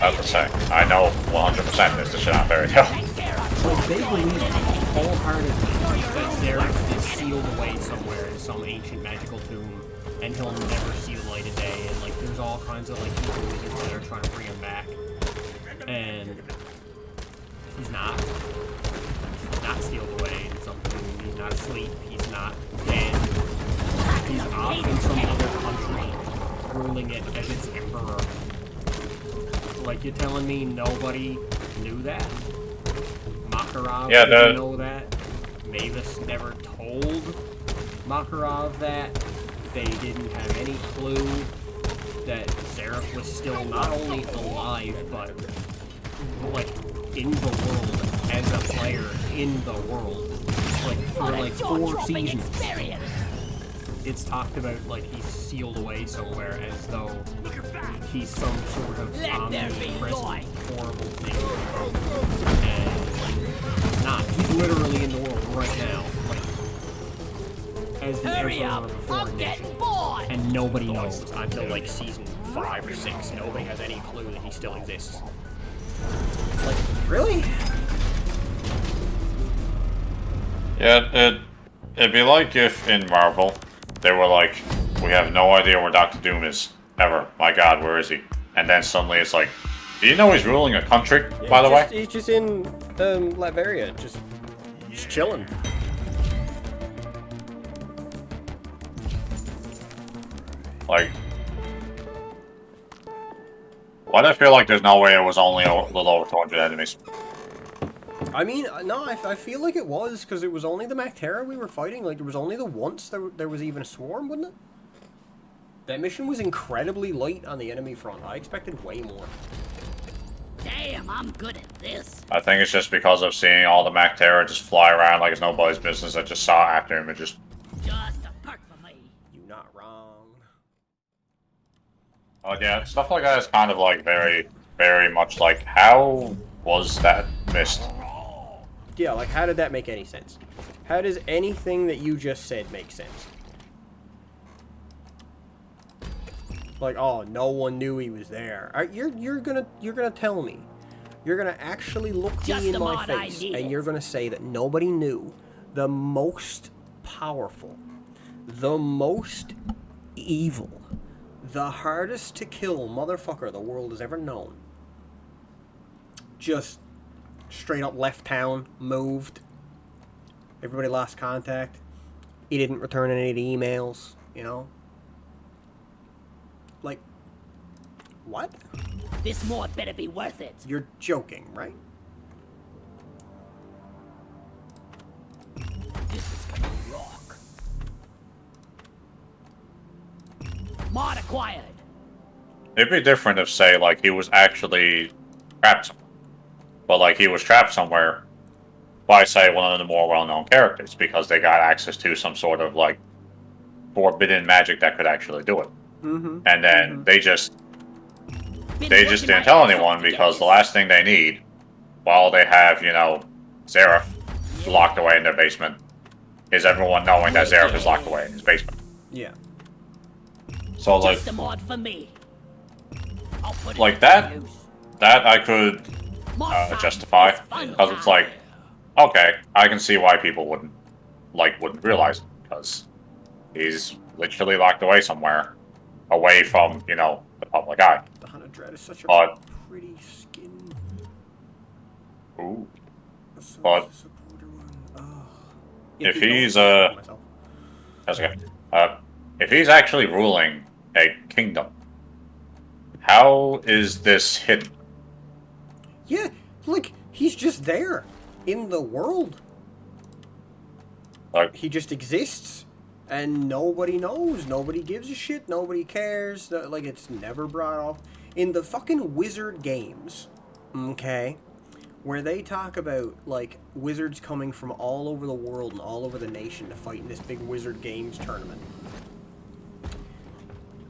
was to say, I know 100% this is shit on Fairy Tail. Like they believe wholeheartedly that Xerath is sealed away somewhere in some ancient magical tomb, and he'll never see the light of day. And like, there's all kinds of like evil wizards that are trying to bring him back, and he's not. He's not sealed away in some tomb. He's not asleep. He's not dead. He's off in some other country, ruling it as its emperor. Like, you're telling me nobody knew that? Makarov Yeah, didn't know that? Mavis never told Makarov that? They didn't have any clue that Seraph was still not only alive, but, like, in the world, as a player in the world. Like, for, like, 4 seasons. Experience. It's talked about, like, he's sealed away somewhere as though he's some sort of Let there be omnipresent, light. horrible thing. And, like, he's not. He's literally in the world right now. Like, as the Hurry Emperor up! of a foreign I'm nation. getting bored! And nobody knows until, like, season 5 or 6. Nobody has any clue that he still exists. Like, really? Yeah, it'd be like if in Marvel, they were like, we have no idea where Doctor Doom is, ever. My god, where is he? And then suddenly it's like, do you know he's ruling a country, by the way? He's just in, Latveria, just chilling. Like, why do I feel like there's no way it was only a little over 200 enemies? I mean, no, I feel like it was, because it was only the Mactera we were fighting. Like, there was only the once there was even a swarm, wasn't it? That mission was incredibly light on the enemy front. I expected way more. Damn, I'm good at this. I think it's just because of seeing all the Mactera just fly around like it's nobody's business. I just saw after him and just... Just a perk for me. You're not wrong. Oh yeah, stuff like that is kind of like very, very much like, how was that missed? Yeah, like, how did that make any sense? How does anything that you just said make sense? Like, oh, no one knew he was there. You're gonna tell me. You're gonna actually look Just me in the my mod I face, needed. and you're gonna say that nobody knew the most powerful, the most evil, the hardest to kill motherfucker the world has ever known. Just straight up left town, moved. Everybody lost contact. He didn't return any of the emails, you know? Like, what? This mod better be worth it. You're joking, right? This is gonna rock. Mod acquired. It'd be different if, say, like, he was actually trapped somewhere. But, like, he was trapped somewhere by, say, one of the more well-known characters, because they got access to some sort of, like, forbidden magic that could actually do it. Mm-hmm. And then they just Been didn't working tell my ass off anyone, to get because this. the last thing they need, while they have, you know, Seraph locked away in their basement, is everyone knowing that Seraph is locked away in his basement. Yeah. So, like, Just a mod for me. I'll put it like to that, use. that I could Mod fun justify, is fun because it's time. like, okay, I can see why people wouldn't realize it, because he's literally locked away somewhere, away from, you know, the public eye. The Hunter Dread is such a But- pretty skin. Ooh. So But- supporter one. Oh. If keep going. he's, Myself. That's okay. If he's actually ruling a kingdom, how is this hidden? Yeah, like, he's just there. In the world. Like, He just exists. And nobody knows. Nobody gives a shit. Nobody cares. Like, it's never brought up. In the fucking Wizard games, okay, where they talk about, like, wizards coming from all over the world and all over the nation to fight in this big Wizard Games tournament.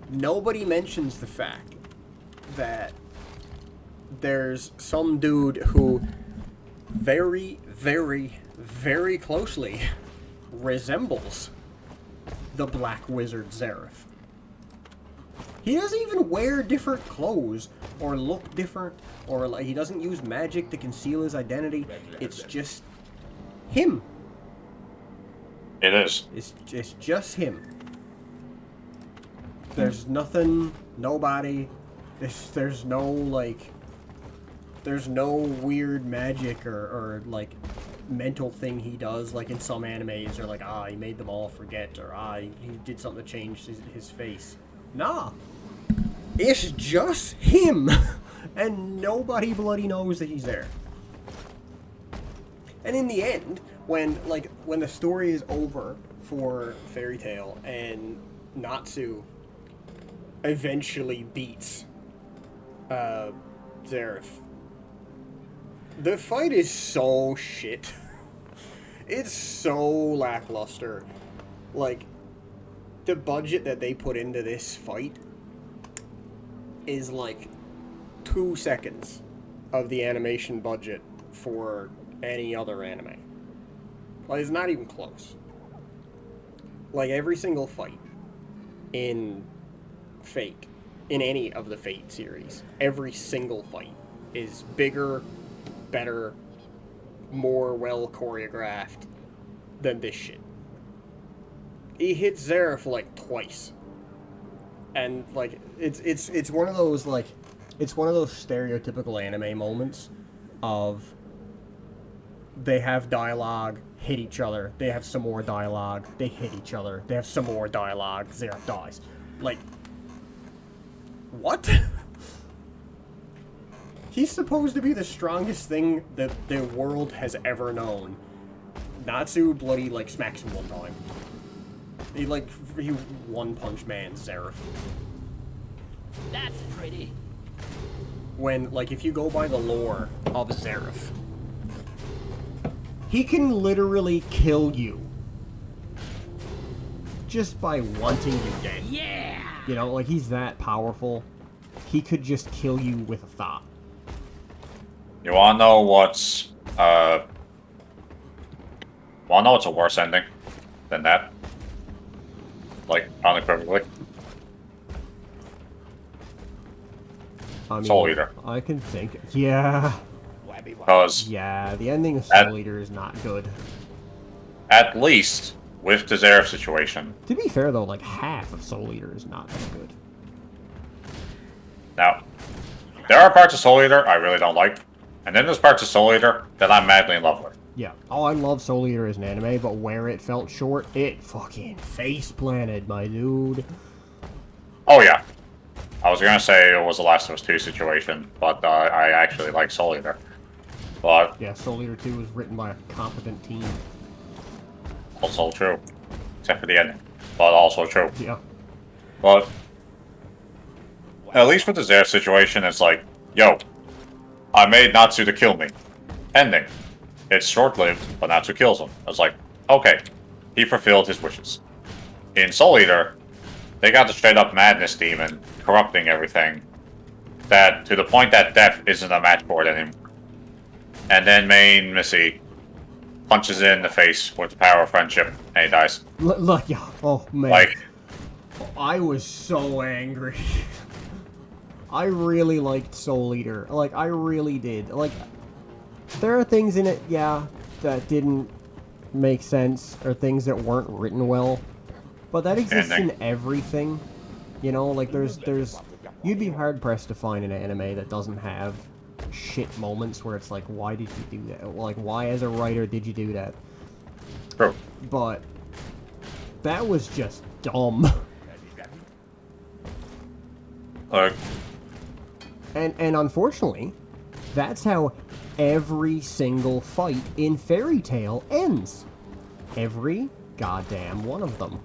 Nobody mentions the fact that there's some dude who very, very, very closely resembles the Black Wizard Zareth. He doesn't even wear different clothes or look different, or like he doesn't use magic to conceal his identity. It's just him. it is. It's just him. There's nothing, nobody. There's no like. There's no weird magic or like mental thing he does like in some animes, or like he made them all forget, or he did something to change his face. Nah, it's just him. And nobody bloody knows that he's there. And in the end, when the story is over for Fairy Tail and Natsu eventually beats Zareth, the fight is so shit. It's so lackluster. Like, the budget that they put into this fight is like 2 seconds of the animation budget for any other anime. Like, it's not even close. Like, every single fight in Fate, in any of the Fate series, every single fight is bigger, better, more well choreographed than this shit. He hits Zareth like twice. And like it's one of those like it's one of those stereotypical anime moments of they have dialogue, hit each other, they have some more dialogue, they hit each other, they have some more dialogue, Zareth dies. Like, what? He's supposed to be the strongest thing that the world has ever known. Natsu bloody like smacks him one time. He one punch man Zareth. That's pretty. When, like, if you go by the lore of Zareth, he can literally kill you just by wanting you dead. Yeah! You know, like, he's that powerful. He could just kill you with a thought. You wanna know what's a worse ending than that? Like, unequivocally. I mean, Soul Eater. I can think. Yeah. Because Yeah, the ending of Soul Eater is not good. at least with the Zareth situation. To be fair, though, like, half of Soul Eater is not that good. Now, there are parts of Soul Eater I really don't like, and then there's parts of Soul Eater that I'm madly in love with. Yeah. Oh, I love Soul Eater as an anime, but where it felt short, it fucking face-planted, my dude. Oh yeah. I was gonna say it was the Last of Us 2 situation, but I actually like Soul Eater. But Yeah, Soul Eater 2 was written by a competent team. also true. Except for the ending. But also true. Yeah. But at least with the Zareth situation, it's like, yo, I made Natsu to kill me. Ending. It's short-lived, but Natsu kills him. I was like, okay, he fulfilled his wishes. In Soul Eater, they got the straight-up madness demon corrupting everything, that to the point that death isn't a match for it anymore. And then main Missy punches it in the face with the power of friendship, and he dies. Look, yeah. Oh, man. Like, I was so angry. I really liked Soul Eater. Like, I really did. Like, there are things in it, yeah, that didn't make sense, or things that weren't written well. But that exists in everything. You know, like, there's... You'd be hard-pressed to find an anime that doesn't have shit moments where it's like, why did you do that? Like, why as a writer did you do that? true. But that was just dumb. Like, And unfortunately, that's how every single fight in Fairy Tail ends. Every goddamn one of them.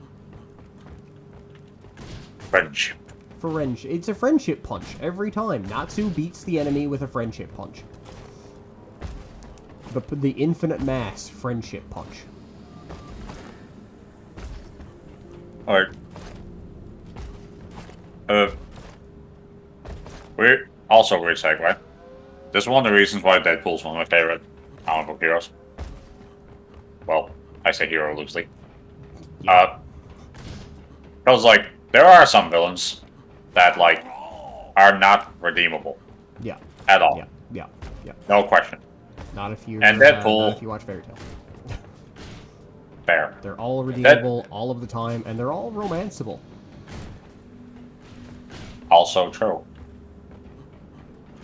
friendship. It's a friendship punch every time. Natsu beats the enemy with a friendship punch. The infinite mass friendship punch. Like, weird segue. This is one of the reasons why Deadpool's one of my favorite comic book heroes. Well, I say hero loosely. Because, like, there are some villains that, like, are not redeemable. Yeah. At all. Yeah. No question. Not if you And Deadpool- not if you watch Fairy Tail. Fair. They're all redeemable all of the time, and they're all romanceable. Also true.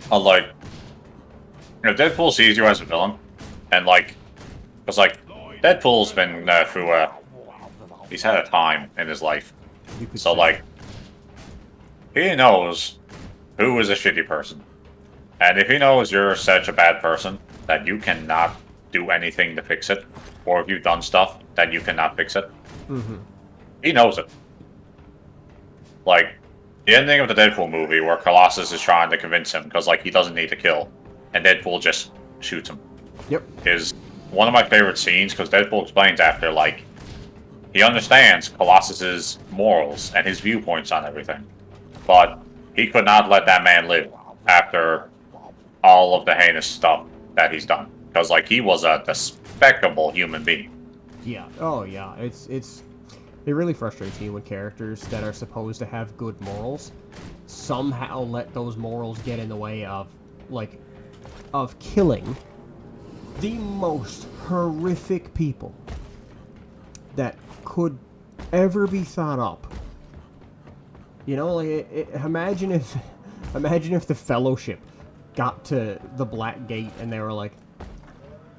Like, you know, Deadpool sees you as a villain, and, like, because, like, Deadpool's been through he's had a time in his life. You could So, say. like, he knows who is a shitty person. And if he knows you're such a bad person that you cannot do anything to fix it, or if you've done stuff that you cannot fix it, he knows it. Like, the ending of the Deadpool movie where Colossus is trying to convince him because, like, he doesn't need to kill, and Deadpool just shoots him. Yep. Is one of my favorite scenes because Deadpool explains after, like, he understands Colossus's morals and his viewpoints on everything. But he could not let that man live after all of the heinous stuff that he's done. Because, like, he was a despicable human being. Yeah. Oh, yeah. It really frustrates me when characters that are supposed to have good morals somehow let those morals get in the way of, like, of killing the most horrific people that could ever be thought up. You know, like, imagine if the Fellowship got to the Black Gate and they were like,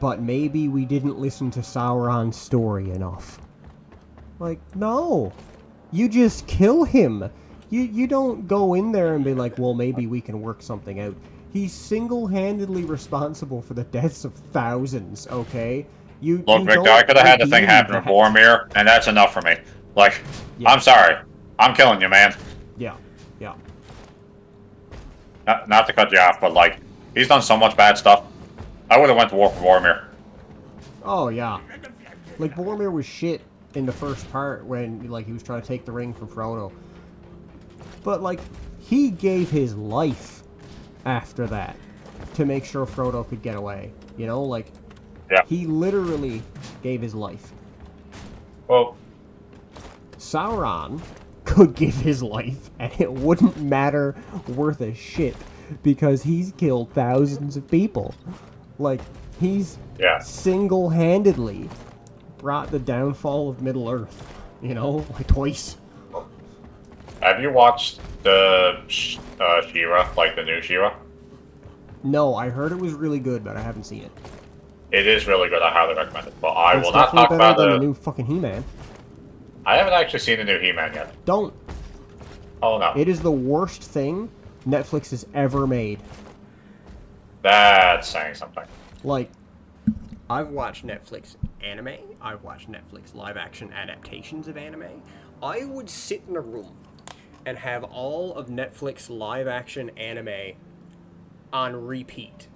but maybe we didn't listen to Sauron's story enough. Like, no. You just kill him. You don't go in there and be like, well, maybe we can work something out. He's single-handedly responsible for the deaths of thousands, okay? Look, Victor, I could have had the thing happen to Boromir, and that's enough for me. Like, yeah. I'm sorry. I'm killing you, man. Yeah, yeah. Not to cut you off, but, like, he's done so much bad stuff. I would have went to war for Boromir. Oh, yeah. Like, Boromir was shit in the first part when, like, he was trying to take the ring from Frodo. But, like, he gave his life after that to make sure Frodo could get away. You know, like, yeah. He literally gave his life. Well, Sauron could give his life, and it wouldn't matter worth a shit, because he's killed thousands of people. Like, he's single-handedly brought the downfall of Middle-earth, you know, like twice. Have you watched the She-Ra, like the new She-Ra? No, I heard it was really good, but I haven't seen it. It is really good. I highly recommend it. But I will not talk about the new fucking He-Man. I haven't actually seen the new He-Man yet. Don't. Oh no. It is the worst thing Netflix has ever made. That's saying something. Like, I've watched Netflix anime. I've watched Netflix live-action adaptations of anime. I would sit in a room and have all of Netflix live-action anime on repeat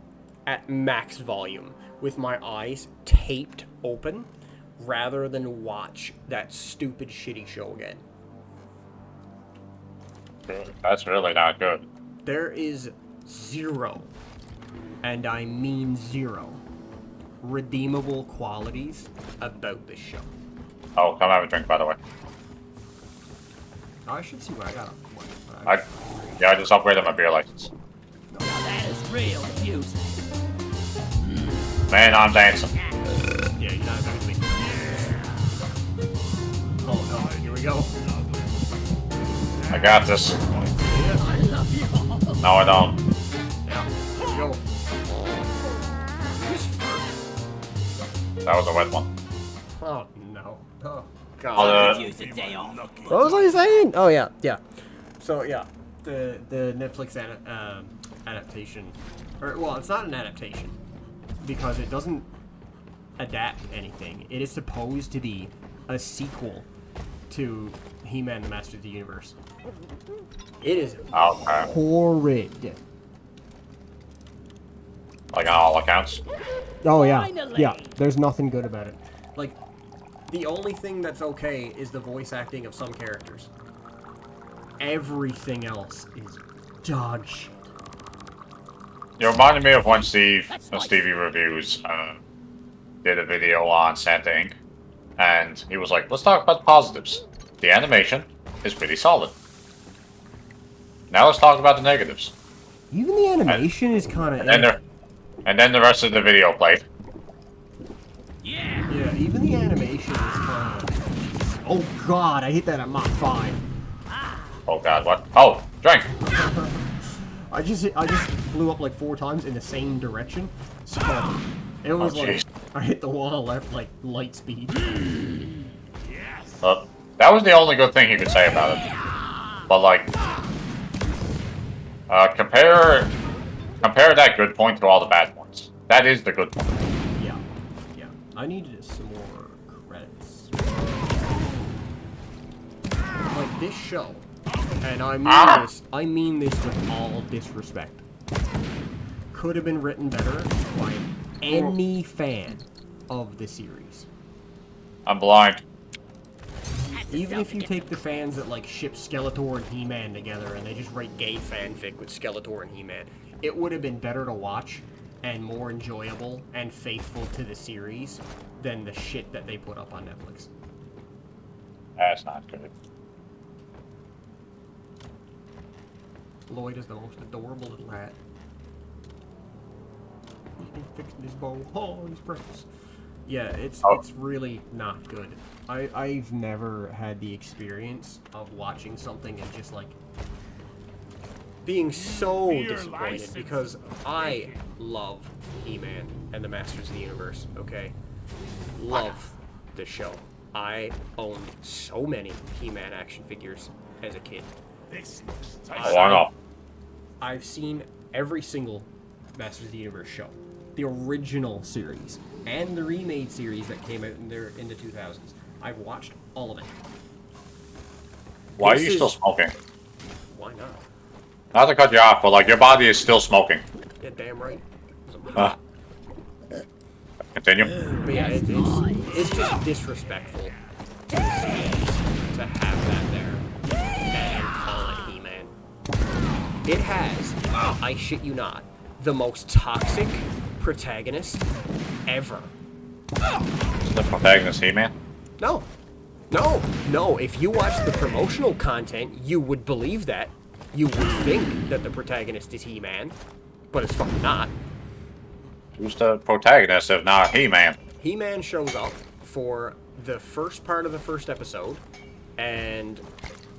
at max volume with my eyes taped open rather than watch that stupid shitty show again. That's really not good. There is zero, and I mean zero, redeemable qualities about this show. Oh, come have a drink, by the way. I should see what I got. I just upgraded my beer license. Now that is real abuse. Man, I'm dancing. Yeah, you're not going to be. Oh no, here we go. I got this. I love you all. No, I don't. Yeah, here we go. That was a wet one. Oh no. Oh God. Use a day off. What was I saying? Oh yeah, yeah. So yeah, the Netflix adaptation, or well, it's not an adaptation because it doesn't adapt anything. It is supposed to be a sequel to He-Man: The Master of the Universe. It is horrid. Like on all accounts. Oh yeah, Finally. yeah. There's nothing good about it. Like, the only thing that's okay is the voice acting of some characters. Everything else is dog shit. You reminded me of when Stevie Reviews did a video on Santa Inc. And he was like, let's talk about the positives. The animation is pretty solid. Now let's talk about the negatives. Even the animation is kind of... And then the rest of the video played. Yeah. Yeah, even the animation is kind of... Oh god, I hit that at Mach 5. Oh god, what? Oh, drink! I just blew up like 4 times in the same direction. So it was like I hit the wall at like light speed. Yes. That was the only good thing he could say about it. But like, compare Compare that good point to all the bad points. That is the good point. Yeah. Yeah. I needed some more credits. Like this show, and I mean this with all disrespect, could have been written better by any fan of the series. I'm blind. Even if you take the fans that like ship Skeletor and He-Man together and they just write gay fanfic with Skeletor and He-Man, it would have been better to watch and more enjoyable and faithful to the series than the shit that they put up on Netflix. That's not good. Lloyd is the most adorable little hat. He's been fixing his bow. Oh, he's precious. Yeah, it's really not good. I've never had the experience of watching something and just like being so disappointed because I love He-Man and the Masters of the Universe, okay? Love the show. I owned so many He-Man action figures as a kid. I've seen every single Masters of the Universe show. The original series and the remade series that came out in the 2000s. I've watched all of it. Why are you still smoking? Why not? Not to cut you off, but like your body is still smoking. Yeah, damn right. Continue. But yeah, it's just disrespectful to the series to have that there and call it He-Man. It has, I shit you not, the most toxic protagonist ever. Is the protagonist He-Man? No. No. If you watch the promotional content, you would believe that. You would think that the protagonist is He-Man, but it's fucking not. Who's the protagonist if not He-Man? He-Man shows up for the first part of the first episode, and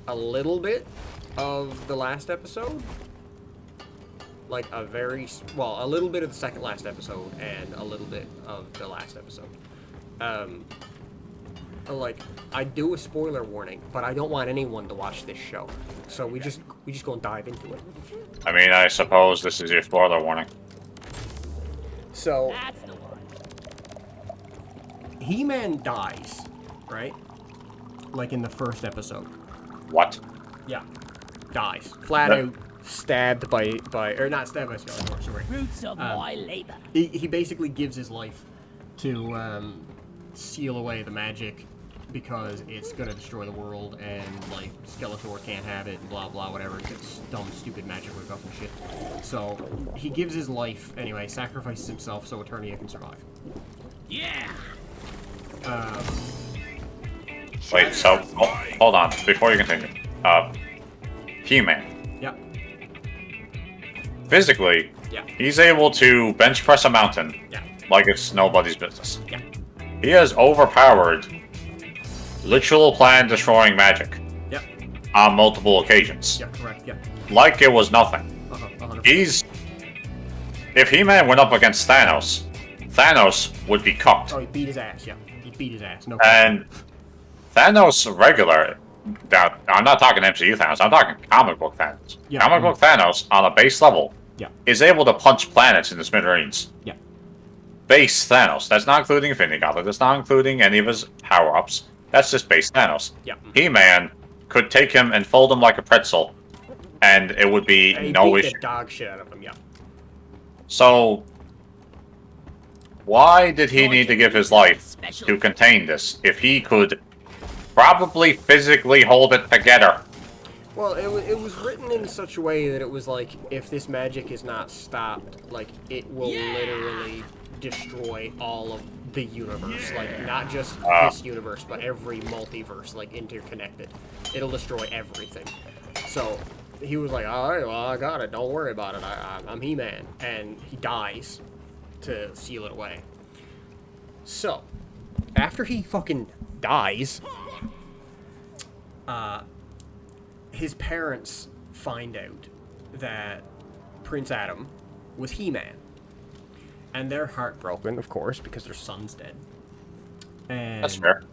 a little bit of the last episode. Like a little bit of the second last episode, and a little bit of the last episode. Like, I do a spoiler warning, but I don't want anyone to watch this show. So we just go and dive into it. I mean, I suppose this is your spoiler warning. So That's the one. He-Man dies, right? Like in the first episode. What? Yeah. Dies. Flat out stabbed by or not stabbed by Skeletor, sorry. Fruits of my labor. He basically gives his life to seal away the magic because it's gonna destroy the world and like Skeletor can't have it and blah blah whatever. It's dumb stupid magic work and shit. So he gives his life anyway, sacrifices himself so Eternia can survive. Yeah. Wait, so hold on before you continue. He-Man. Yeah. Physically, Yeah. he's able to bench press a mountain Yeah. like it's nobody's business. Yeah. He has overpowered literal planet destroying magic Yeah. on multiple occasions. Yeah. Correct. Yeah. Like it was nothing. 100%. If He-Man went up against Thanos, Thanos would be cooked. Oh, he beat his ass. Yeah. He beat his ass. No. And Thanos regular, now, I'm not talking MCU Thanos, I'm talking comic book Thanos. Yeah. Comic book Thanos, on a base level, Yeah. is able to punch planets in the smithereens. Yeah. Base Thanos. That's not including Infinity Gauntlet. That's not including any of his power-ups. That's just base Thanos. Yeah. He-Man could take him and fold him like a pretzel, and it would be He no beat issue. the dog shit out of him. Yeah. So, why did he need to give his life to contain this if he could probably physically hold it together? Well, it was written in such a way that it was like, if this magic is not stopped, like, it will literally destroy all of the universe. Like, not just this universe, but every multiverse, like, interconnected. It'll destroy everything. So, he was like, alright, well, I got it. Don't worry about it. I'm He-Man. And he dies to seal it away. So, after he fucking dies, his parents find out that Prince Adam was He-Man. And they're heartbroken, of course, because their son's dead. And That's fair.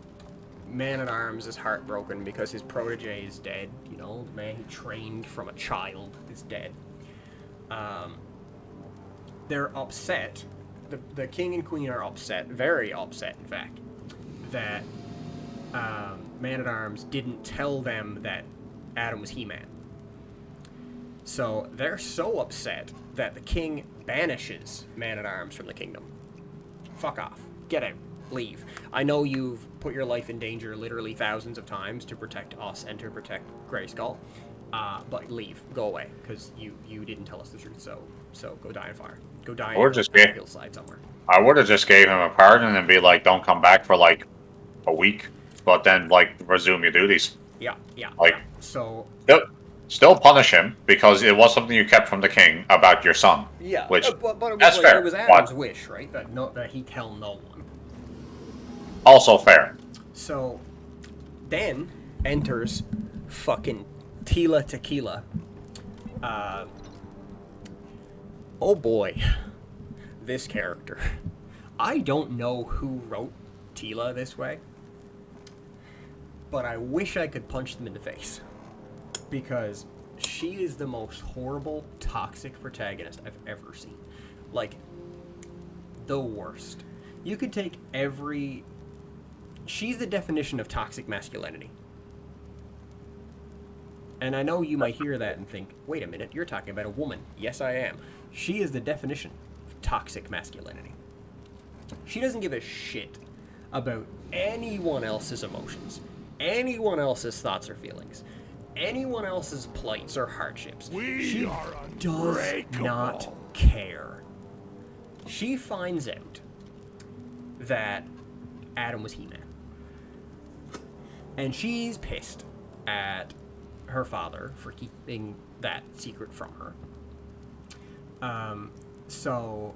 Man-at-Arms is heartbroken because his protege is dead. You know, the man he trained from a child is dead. they're upset. The king and queen are upset, very upset, in fact, that Man-at-Arms didn't tell them that Adam was He-Man. So they're so upset that the king banishes Man-at-Arms from the kingdom. Fuck off. Get out. Leave. I know you've put your life in danger literally thousands of times to protect us and to protect Grayskull, but leave. Go away, because you didn't tell us the truth, so go die in fire. Go die Or on just a hillside somewhere. I would have just gave him a pardon and be like, don't come back for like a week, but then like resume your duties. Yeah. Like, So still punish him because it was something you kept from the king about your son. yeah, Which but it was that's like, fair. it was Adam's But wish, right? That he tell no one. also fair. So then enters fucking Tila Tequila. Oh boy, this character. I don't know who wrote Tila this way, but I wish I could punch them in the face, because she is the most horrible, toxic protagonist I've ever seen. Like, the worst. You could take every... She's the definition of toxic masculinity. And I know you might hear that and think, wait a minute, you're talking about a woman. Yes, I am. She is the definition of toxic masculinity. She doesn't give a shit about anyone else's emotions, anyone else's thoughts or feelings, anyone else's plights or hardships. She does not care. She finds out that Adam was He-Man. And she's pissed at her father for keeping that secret from her. So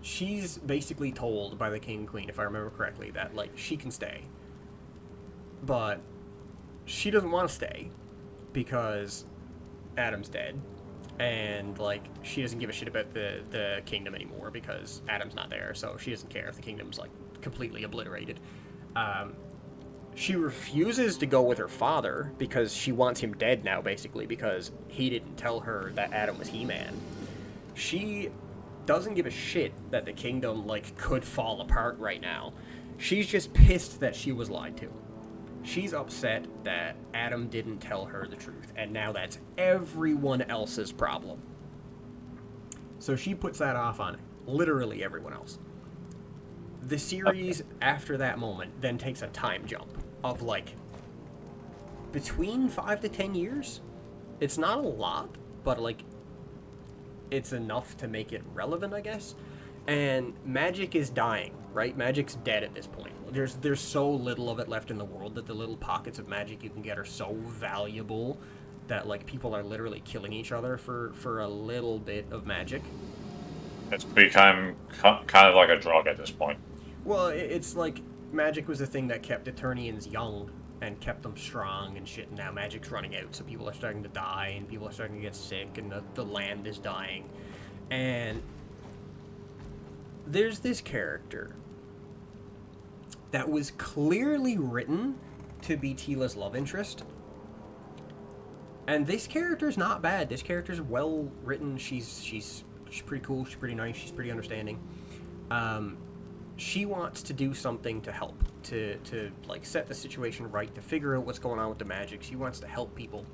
she's basically told by the king and queen, if I remember correctly, that like she can stay. But she doesn't want to stay because Adam's dead. And like she doesn't give a shit about the kingdom anymore because Adam's not there, so she doesn't care if the kingdom's like completely obliterated. She refuses to go with her father because she wants him dead now, basically, because he didn't tell her that Adam was He-Man. She doesn't give a shit that the kingdom, like, could fall apart right now. She's just pissed that she was lied to. She's upset that Adam didn't tell her the truth, and now that's everyone else's problem. So she puts that off on literally everyone else. The series, after that moment, then takes a time jump of, like, between 5 to 10 years. It's not a lot, but, like, it's enough to make it relevant, I guess. And magic is dying, right? Magic's dead at this point. There's so little of it left in the world that the little pockets of magic you can get are so valuable that, like, people are literally killing each other for a little bit of magic. It's become kind of like a drug at this point. Well, it's like magic was the thing that kept Eternians young and kept them strong and shit. And now magic's running out, so people are starting to die and people are starting to get sick and the land is dying. And there's this character that was clearly written to be Tila's love interest. And this character's not bad. This character's well written. She's pretty cool. She's pretty nice. She's pretty understanding. She wants to do something to help, to like set the situation right, to figure out what's going on with the magic. She wants to help people.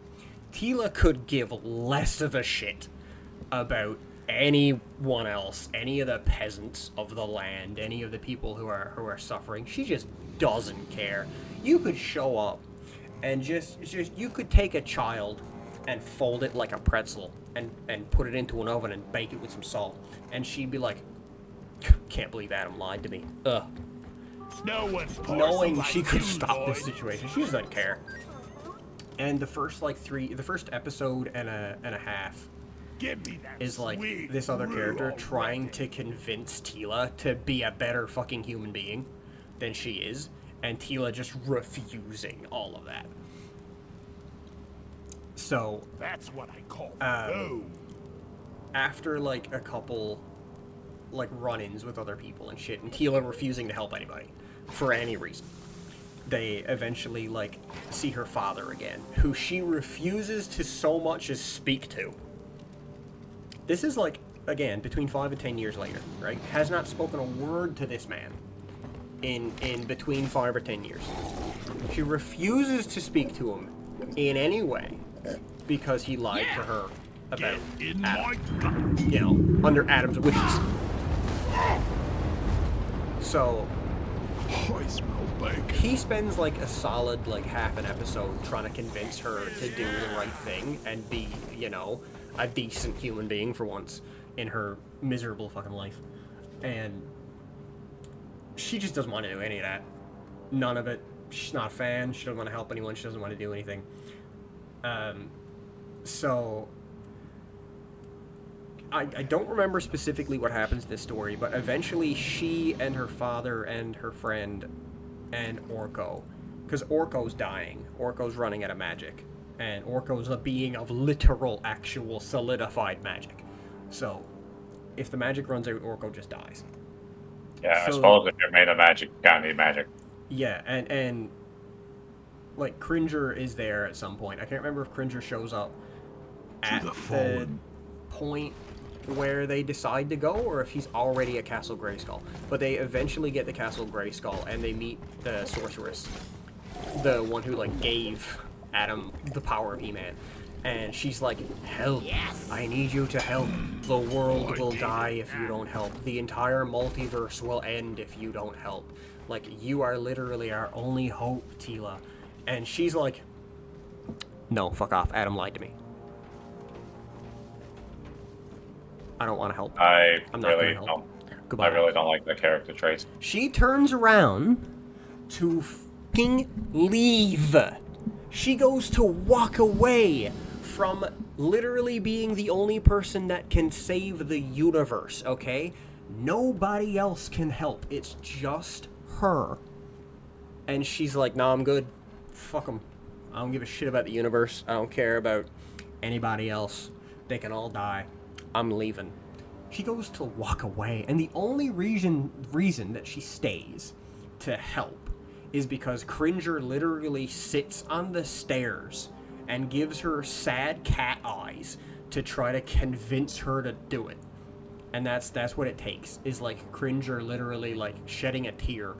Tila could give less of a shit about anyone else, any of the peasants of the land, any of the people who are suffering. She just doesn't care. You could show up and just you could take a child and fold it like a pretzel and put it into an oven and bake it with some salt, and she'd be like, can't believe Adam lied to me. Ugh. No one's Knowing like she could you, stop boy. this situation, she just doesn't care. And the first episode and a half Give me that is like sweet this other character brutal trying weapon. to convince Tila to be a better fucking human being than she is, and Tila just refusing all of that. So That's what I call Um, after like a couple like run-ins with other people and shit, and Tila refusing to help anybody for any reason, they eventually like see her father again, who she refuses to so much as speak to. This is like again, between 5 and 10 years later, right, has not spoken a word to this man in between 5 or 10 years. She refuses to speak to him in any way because he lied to her about In Adam, my you know, under Adam's wishes. So I smell bacon. he spends like a solid like half an episode trying to convince her to do the right thing and be, you know, a decent human being for once in her miserable fucking life. And she just doesn't want to do any of that. None of it. She's not a fan. She doesn't want to help anyone. She doesn't want to do anything. So I don't remember specifically what happens in this story, but eventually she and her father and her friend and Orko, because Orko's dying. Orko's running out of magic. And Orko's a being of literal, actual, solidified magic. So if the magic runs out, Orko just dies. Yeah, I So- suppose if you're made of magic, you gotta need magic. Yeah, and like Cringer is there at some point. I can't remember if Cringer shows up at the the fallen. point where they decide to go, or if he's already at Castle Grayskull. But they eventually get to Castle Grayskull, and they meet the sorceress, the one who like gave Adam the power of He-Man. And she's like, help. Yes. I need you to help. The world will die if you don't help. The entire multiverse will end if you don't help. Like, you are literally our only hope, Tila. And she's like, no, fuck off. Adam lied to me. I don't want to help. I I'm not really gonna help. don't. Goodbye. I really don't like the character traits. She turns around to fucking leave. She goes to walk away from literally being the only person that can save the universe, okay? Nobody else can help. It's just her. And she's like, nah, I'm good. Fuck them. I don't give a shit about the universe. I don't care about anybody else. They can all die. I'm leaving. She goes to walk away, and the only reason that she stays to help is because Cringer literally sits on the stairs and gives her sad cat eyes to try to convince her to do it. And that's what it takes, is like Cringer literally like shedding a tear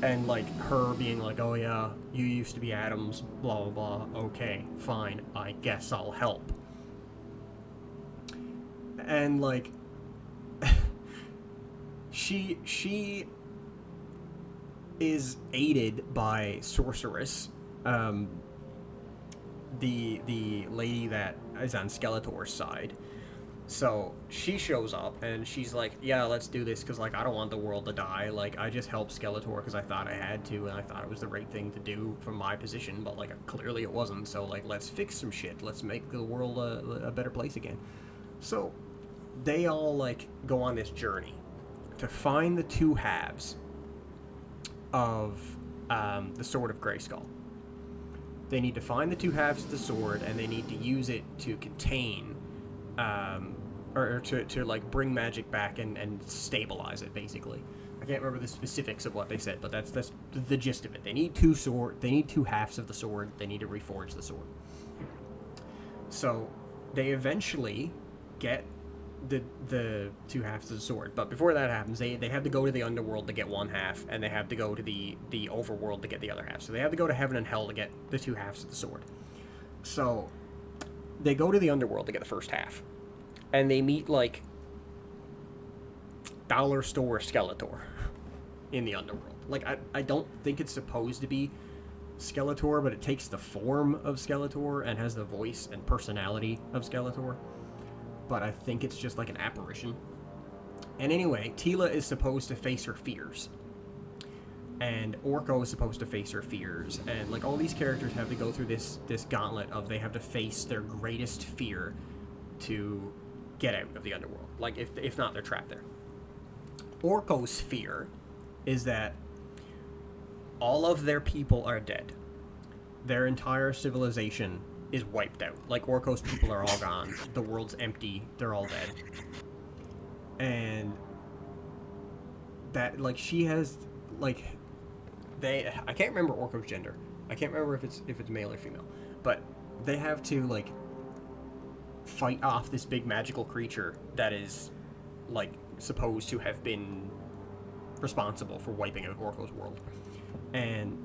and like her being like, oh yeah, you used to be Adams, blah blah blah, okay, fine, I guess I'll help. And like she is aided by Sorceress, the lady that is on Skeletor's side. So she shows up and she's like, yeah, let's do this because like I don't want the world to die. Like I just helped Skeletor because I thought I had to and I thought it was the right thing to do from my position, but like clearly it wasn't. So like let's fix some shit. Let's make the world a better place again. So they all like go on this journey to find the two halves of the Sword of Grayskull. They need to find the two halves of the sword, and they need to use it to contain, or to like bring magic back and stabilize it. Basically, I can't remember the specifics of what they said, but that's the gist of it. They need They need two halves of the sword. They need to reforge the sword. So they eventually get the two halves of the sword, but before that happens, they have to go to the underworld to get one half, and they have to go to the overworld to get the other half. So they have to go to heaven and hell to get the two halves of the sword. So they go to the underworld to get the first half, and they meet like dollar store Skeletor in the underworld. Like I don't think it's supposed to be Skeletor, but it takes the form of Skeletor and has the voice and personality of Skeletor. But I think it's just like an apparition. And anyway, Tila is supposed to face her fears. And Orko is supposed to face her fears. And like all these characters have to go through this gauntlet of they have to face their greatest fear to get out of the underworld. Like if not, they're trapped there. Orko's fear is that all of their people are dead. Their entire civilization is wiped out. Like, Orko's people are all gone. The world's empty. They're all dead. And that, like, she has, like, I can't remember Orko's gender. I can't remember if it's male or female. But they have to, like, fight off this big magical creature that is, like, supposed to have been responsible for wiping out Orko's world. And,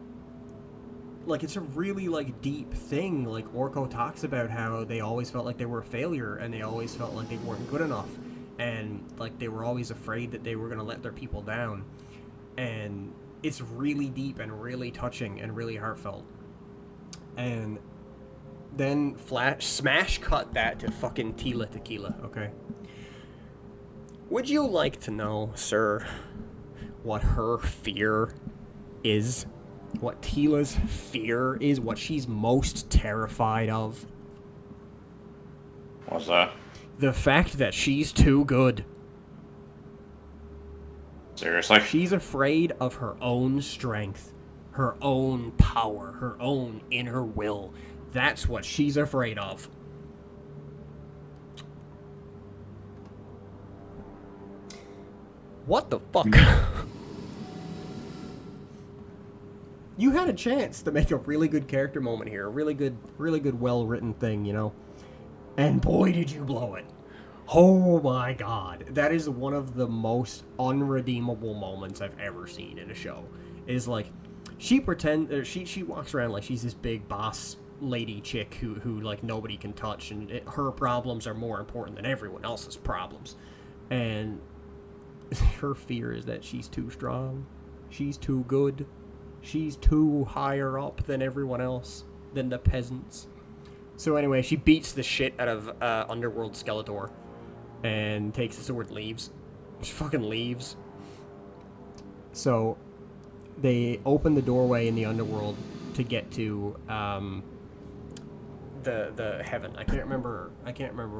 like, it's a really, like, deep thing. Like, Orko talks about how they always felt like they were a failure, and they always felt like they weren't good enough. And, like, they were always afraid that they were going to let their people down. And it's really deep and really touching and really heartfelt. And then smash cut that to fucking Tila Tequila, okay? Would you like to know, sir, what her fear is? What Tila's fear is? What she's most terrified of? What's that? The fact that she's too good. Seriously? She's afraid of her own strength, her own power, her own inner will. That's what she's afraid of. What the fuck? You had a chance to make a really good character moment here. A really good, well-written thing, you know? And boy, did you blow it. Oh my god. That is one of the most unredeemable moments I've ever seen in a show. Is like, she walks around like she's this big boss lady chick who like nobody can touch, and her problems are more important than everyone else's problems. And her fear is that she's too strong. She's too good. She's too higher up than everyone else, than the peasants. So anyway, she beats the shit out of Underworld Skeletor and takes the sword and leaves. She fucking leaves. So they open the doorway in the Underworld to get to the heaven. I can't remember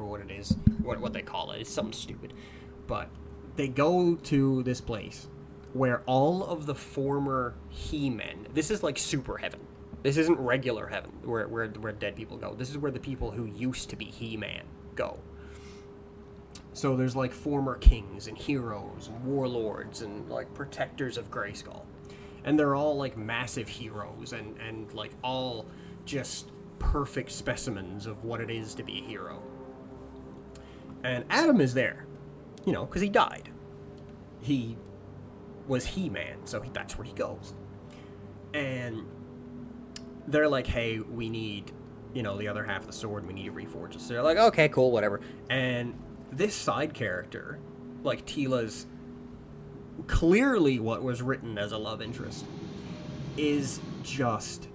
what it is, what they call it. It's something stupid. But they go to this place where all of the former He-Men, this is like super heaven. This isn't regular heaven where dead people go. This is where the people who used to be He-Man go. So there's like former kings and heroes and warlords and like protectors of Grayskull. And they're all like massive heroes and like all just perfect specimens of what it is to be a hero. And Adam is there, you know, because he died. He was He-Man, so that's where he goes. And they're like, hey, we need, you know, the other half of the sword, we need to reforge it. So they're like, okay, cool, whatever. And this side character, like Tila's clearly what was written as a love interest, is just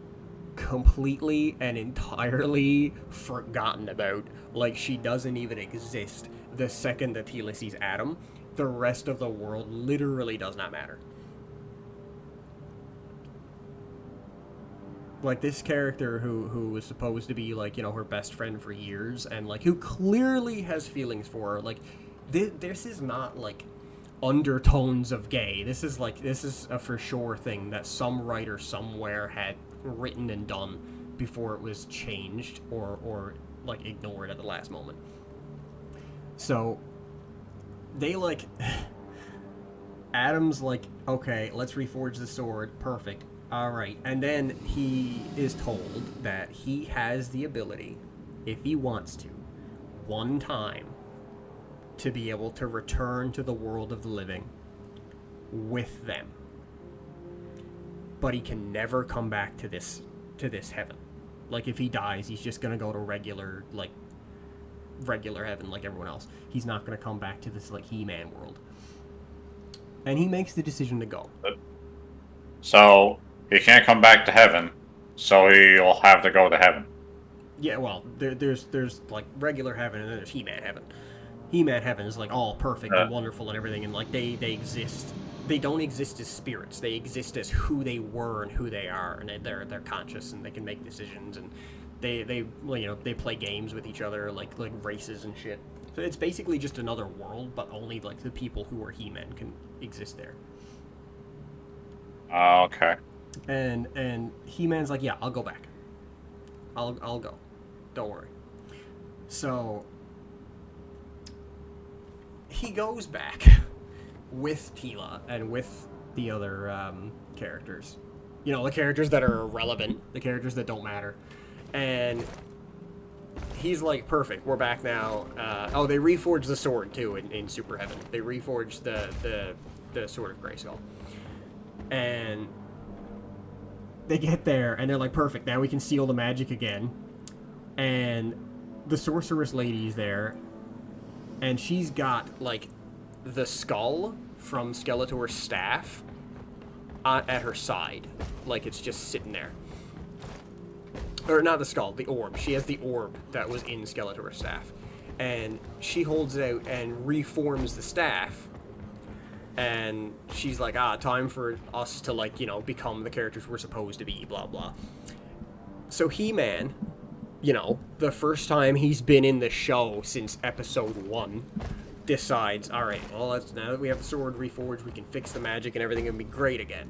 completely and entirely forgotten about. Like, she doesn't even exist. The second that Tila sees Adam, the rest of the world literally does not matter. Like, this character who was supposed to be, like, you know, her best friend for years, and, like, who clearly has feelings for her, like, this is not, like, undertones of gay. This is a for sure thing that some writer somewhere had written and done before it was changed or like, ignored at the last moment. So, they, like, Adam's like, okay, let's reforge the sword, perfect. Alright, and then he is told that he has the ability, if he wants to, one time, to be able to return to the world of the living with them. But he can never come back to this heaven. Like, if he dies, he's just gonna go to regular heaven like everyone else. He's not gonna come back to this, like, He-Man world. And he makes the decision to go. So, he can't come back to heaven, so he'll have to go to heaven. Yeah, well, there's like, regular heaven, and then there's He-Man heaven. He-Man heaven is, like, all perfect and wonderful and everything, and, like, they exist. They don't exist as spirits. They exist as who they were and who they are, and they're conscious, and they can make decisions, and they well, you know, they play games with each other, like races and shit. So it's basically just another world, but only, like, the people who are He-Men can exist there. Okay. And He-Man's like, yeah, I'll go back. I'll go. Don't worry. So he goes back with Tila and with the other characters. You know, the characters that are irrelevant, the characters that don't matter. And he's like, perfect, we're back now. Oh, they reforged the sword, too, in Super Heaven. They reforged the Sword of Grayskull. And they get there, and they're like, perfect, now we can seal the magic again. And the Sorceress Lady's there, and she's got, like, the skull from Skeletor's staff at her side. Like, it's just sitting there. Or not the skull, the orb. She has the orb that was in Skeletor's staff. And she holds it out and reforms the staff. And she's like, time for us to, like, you know, become the characters we're supposed to be, blah, blah. So He-Man, you know, the first time he's been in the show since episode 1, decides, alright, well, now that we have the sword reforged, we can fix the magic and everything will be great again.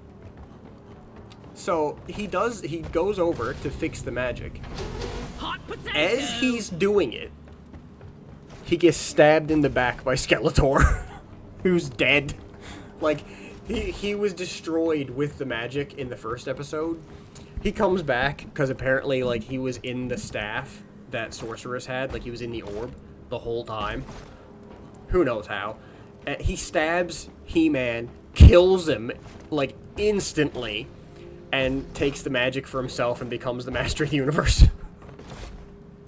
So he goes over to fix the magic. Hot potato. As he's doing it, he gets stabbed in the back by Skeletor, who's dead. Like, he was destroyed with the magic in the first episode. He comes back, because apparently, like, he was in the staff that Sorceress had. Like, he was in the orb the whole time. Who knows how. He stabs He-Man, kills him, like, instantly, and takes the magic for himself and becomes the Master of the Universe.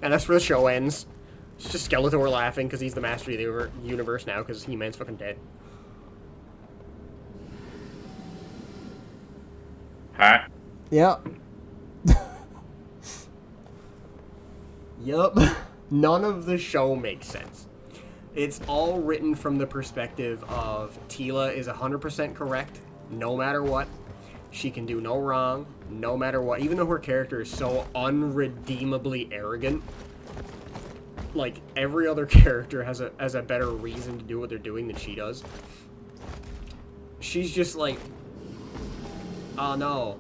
And that's where the show ends. It's just Skeletor laughing because he's the Master of the Universe now because He-Man's fucking dead. Huh? Yep. Yup. None of the show makes sense. It's all written from the perspective of Teela is 100% correct, no matter what. She can do no wrong, no matter what. Even though her character is so unredeemably arrogant, like, every other character has a better reason to do what they're doing than she does. She's just like, oh no,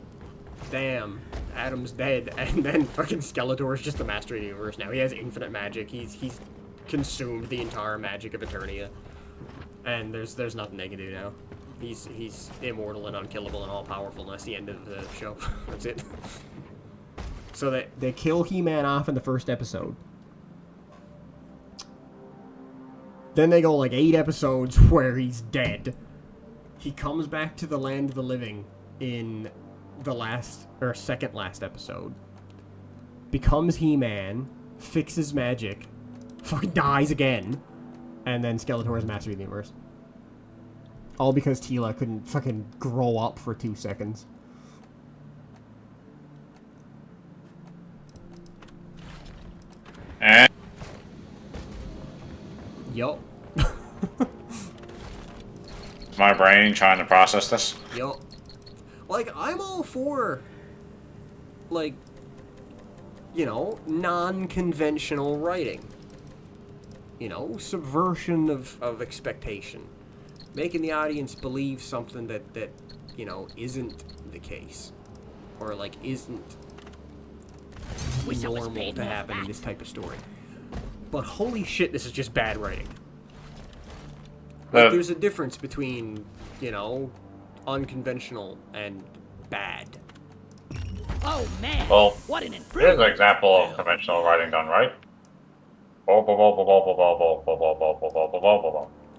damn, Adam's dead, and then fucking Skeletor's just the Master of the Universe now. He has infinite magic. He's consumed the entire magic of Eternia, and there's nothing they can do now. He's immortal and unkillable and all-powerful, and that's the end of the show. That's it. So they kill He-Man off in the first episode. Then they go like 8 episodes where he's dead. He comes back to the land of the living in the last, or second last episode. Becomes He-Man, fixes magic, fucking dies again, and then Skeletor is Master of the Universe. All because Teela couldn't fucking grow up for 2 seconds. Yup. My brain trying to process this. Yup. Like, I'm all for, like, you know, non-conventional writing. You know, subversion of expectation. Making the audience believe something that, you know, isn't the case. Or, like, isn't normal to happen in this type of story. But holy shit, this is just bad writing. Like, there's a difference between, you know, unconventional and bad. Oh man! Well, what an here's improvement! an example of conventional writing done right.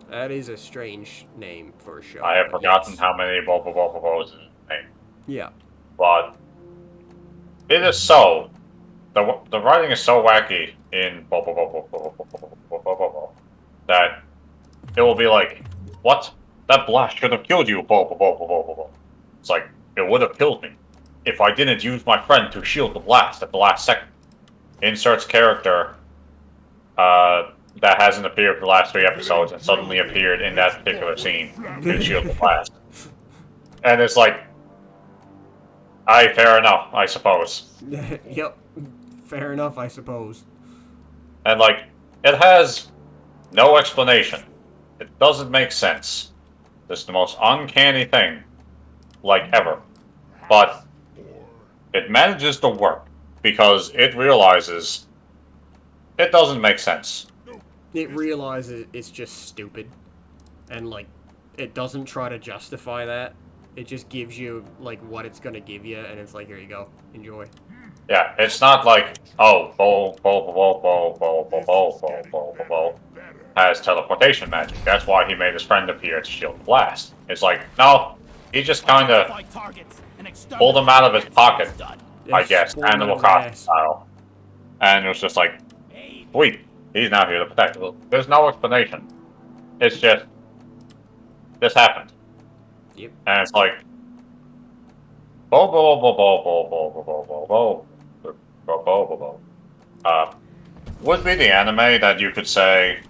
That is a strange name for a show. I have but forgotten yes. how many is in the name. Yeah. But it is so. The writing is so wacky in that it will be like, what? That blast should have killed you. It's like, it would have killed me if I didn't use my friend to shield the blast at the last second. Inserts character that hasn't appeared for the last 3 episodes and suddenly appeared in that particular scene to shield the blast. And it's like, fair enough, I suppose. Yep. Fair enough, I suppose. And, like, it has no explanation. It doesn't make sense. It's the most uncanny thing, like, ever. But it manages to work, because it realizes it doesn't make sense. It realizes it's just stupid. And, like, it doesn't try to justify that. It just gives you, like, what it's gonna give you, and it's like, here you go. Enjoy. Yeah, it's not like, oh, Bo has teleportation magic. That's why he made his friend appear to shield the blast. It's like, no, he just kind of Identify targets and pulled exterminate them out of his gets the pocket, job done. I Just guess, pulled him out of Animal his Crossing ass. style. And it was just like, Maybe. sweet, he's now here to protect. Well, there's no explanation. It's just, this happened. Yep. And it's like, bo bo bo bo bo bo bo bo bo bo bo bo bo bo. Would be the anime that you could say,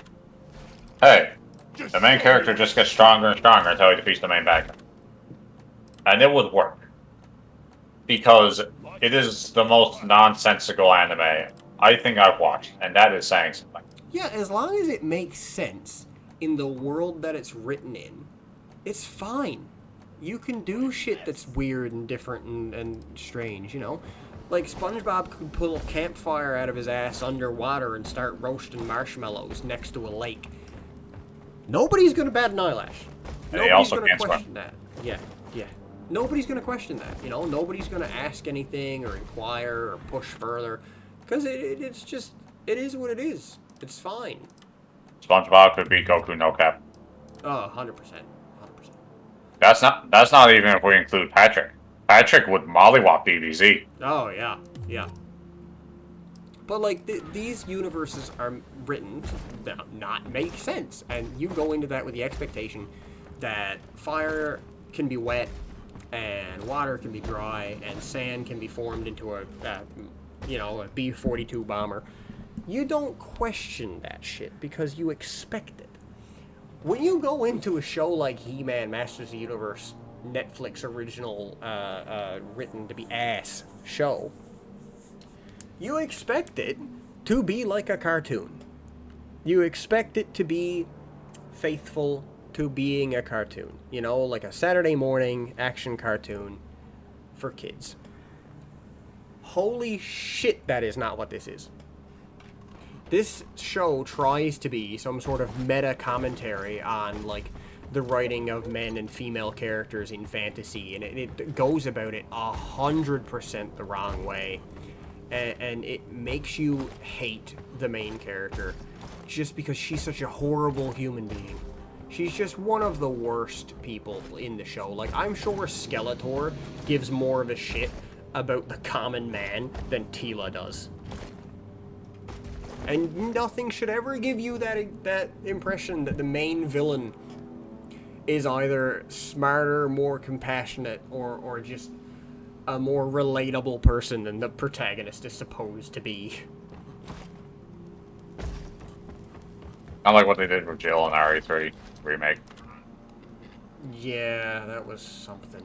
hey, the main character just gets stronger and stronger until he defeats the main bad guy. And it would work. Because it is the most nonsensical anime I think I've watched, and that is saying something. Yeah, as long as it makes sense in the world that it's written in, it's fine. You can do shit that's weird and different and strange, you know? Like SpongeBob could pull a campfire out of his ass underwater and start roasting marshmallows next to a lake. Nobody's gonna bat an eyelash. And he Nobody's also gonna can't swim. question that. Yeah, yeah. Nobody's gonna question that. You know, nobody's gonna ask anything or inquire or push further, because it's just it is what it is. It's fine. SpongeBob could beat Goku no cap. Oh, 100%, 100%. That's not even if we include Patrick. Patrick would mollywop DBZ. Oh yeah, yeah. But like these universes are written to not make sense, and you go into that with the expectation that fire can be wet, and water can be dry, and sand can be formed into a B-42 bomber. You don't question that shit because you expect it. When you go into a show like He-Man Masters of the Universe, Netflix original, written to be ass show, you expect it to be like a cartoon. You expect it to be faithful to being a cartoon. You know, like a Saturday morning action cartoon for kids. Holy shit, that is not what this is. This show tries to be some sort of meta commentary on, like, the writing of men and female characters in fantasy, and it goes about it 100% the wrong way. And it makes you hate the main character just because she's such a horrible human being. She's just one of the worst people in the show. Like, I'm sure Skeletor gives more of a shit about the common man than Tila does. And nothing should ever give you that impression that the main villain is either smarter, more compassionate, or just a more relatable person than the protagonist is supposed to be. Not like what they did with Jill in RE3 remake. Yeah, that was something.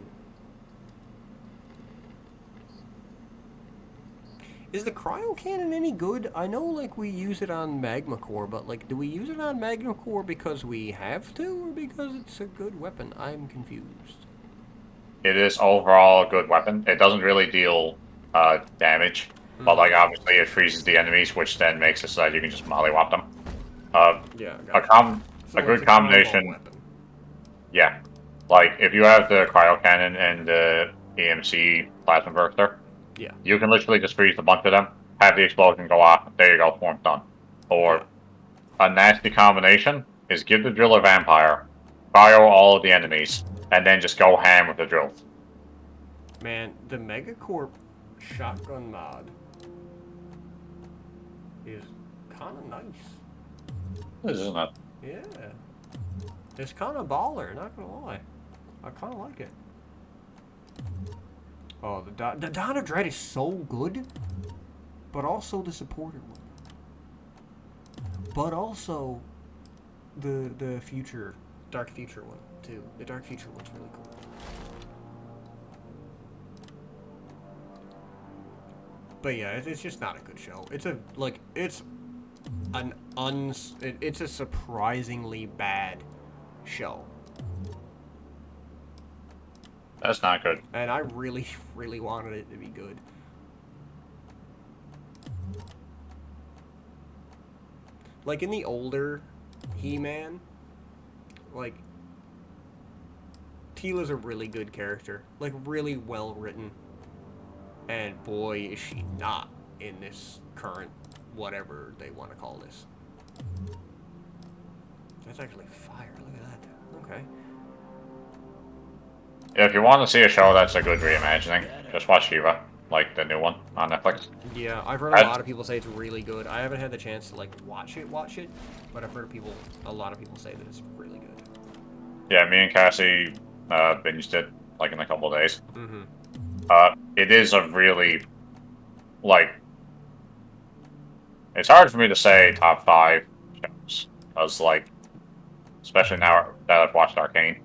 Is the cryo cannon any good? I know, like, we use it on Magma Core, but, like, do we use it on Magma Core because we have to, or because it's a good weapon? I'm confused. It is overall a good weapon. It doesn't really deal damage, but like obviously it freezes the enemies, which then makes it so that you can just mollywop them. Yeah, A good combination. Yeah, like if you have the cryo cannon and the EMC plasma burster, Yeah. you can literally just freeze a bunch of them, have the explosion go off. There you go, swarm done. Or a nasty combination is give the drill a vampire, cryo all of the enemies, and then just go ham with the drill. Man, the Megacorp shotgun mod is kind of nice. Isn't it? Yeah. It's kind of baller, not gonna lie. I kind of like it. Oh, the Dawn of Dread is so good, but also the supporter one. But also the future, Dark Future one, too. The Dark Future one's really cool. But yeah, it's just not a good show. It's a surprisingly bad show. That's not good. And I really, really wanted it to be good. Like, in the older He-Man, like, Teela's a really good character. Like, really well written. And boy, is she not in this current whatever they want to call this. That's actually fire. Look at that. Okay. If you want to see a show that's a good reimagining, just watch Shiva, like the new one on Netflix. Yeah, I've heard a lot of people say it's really good. I haven't had the chance to like watch it, but I've heard a lot of people say that it's really good. Yeah, me and Cassie binged it like in a couple of days. Mm-hmm. It is a really like. It's hard for me to say top 5 shows because like, especially now that I've watched Arcane.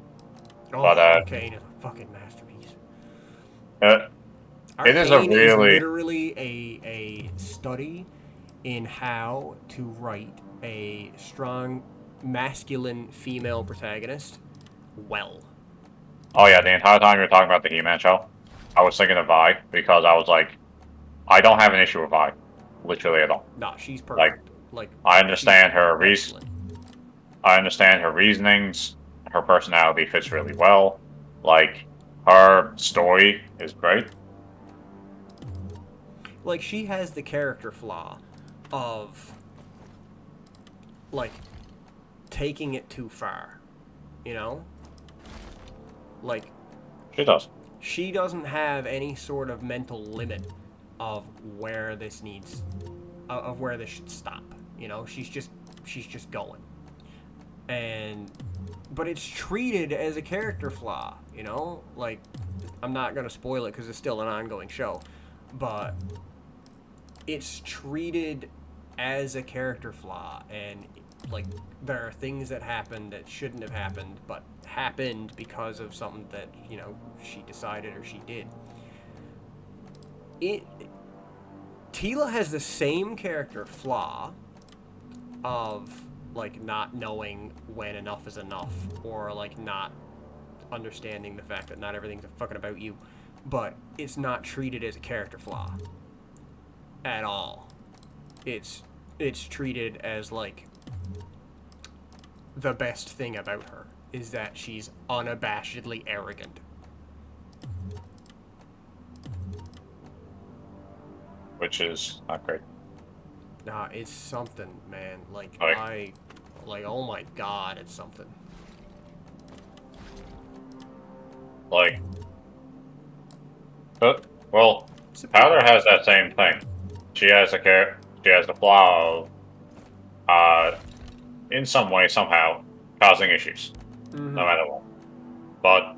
Oh, But Arcane is a fucking masterpiece. It is a Arcane really is literally a study in how to write a strong masculine female protagonist well. Oh yeah, the entire time you were talking about the He-Man show, I was thinking of Vi because I was like, I don't have an issue with Vi, literally at all. Nah, she's perfect. Like I understand her excellent. I understand her reasonings. Her personality fits really well. Like her story is great. Like she has the character flaw of like taking it too far, you know? Like She does. she doesn't have any sort of mental limit of where this needs of where this should stop, you know? She's just going. But it's treated as a character flaw, you know? Like I'm not going to spoil it cuz it's still an ongoing show, but it's treated as a character flaw, and like there are things that happen that shouldn't have happened but happened because of something that, you know, she decided or she did. Tila has the same character flaw of like not knowing when enough is enough, or like not understanding the fact that not everything's fucking about you, but it's not treated as a character flaw at all. It's treated as like the best thing about her is that she's unabashedly arrogant. Which is not great. Nah, it's something, man. Like Right. oh my god, it's something. Like, well, Powder has that same thing. She has the flaw of, in some way, somehow, causing issues, no matter what. But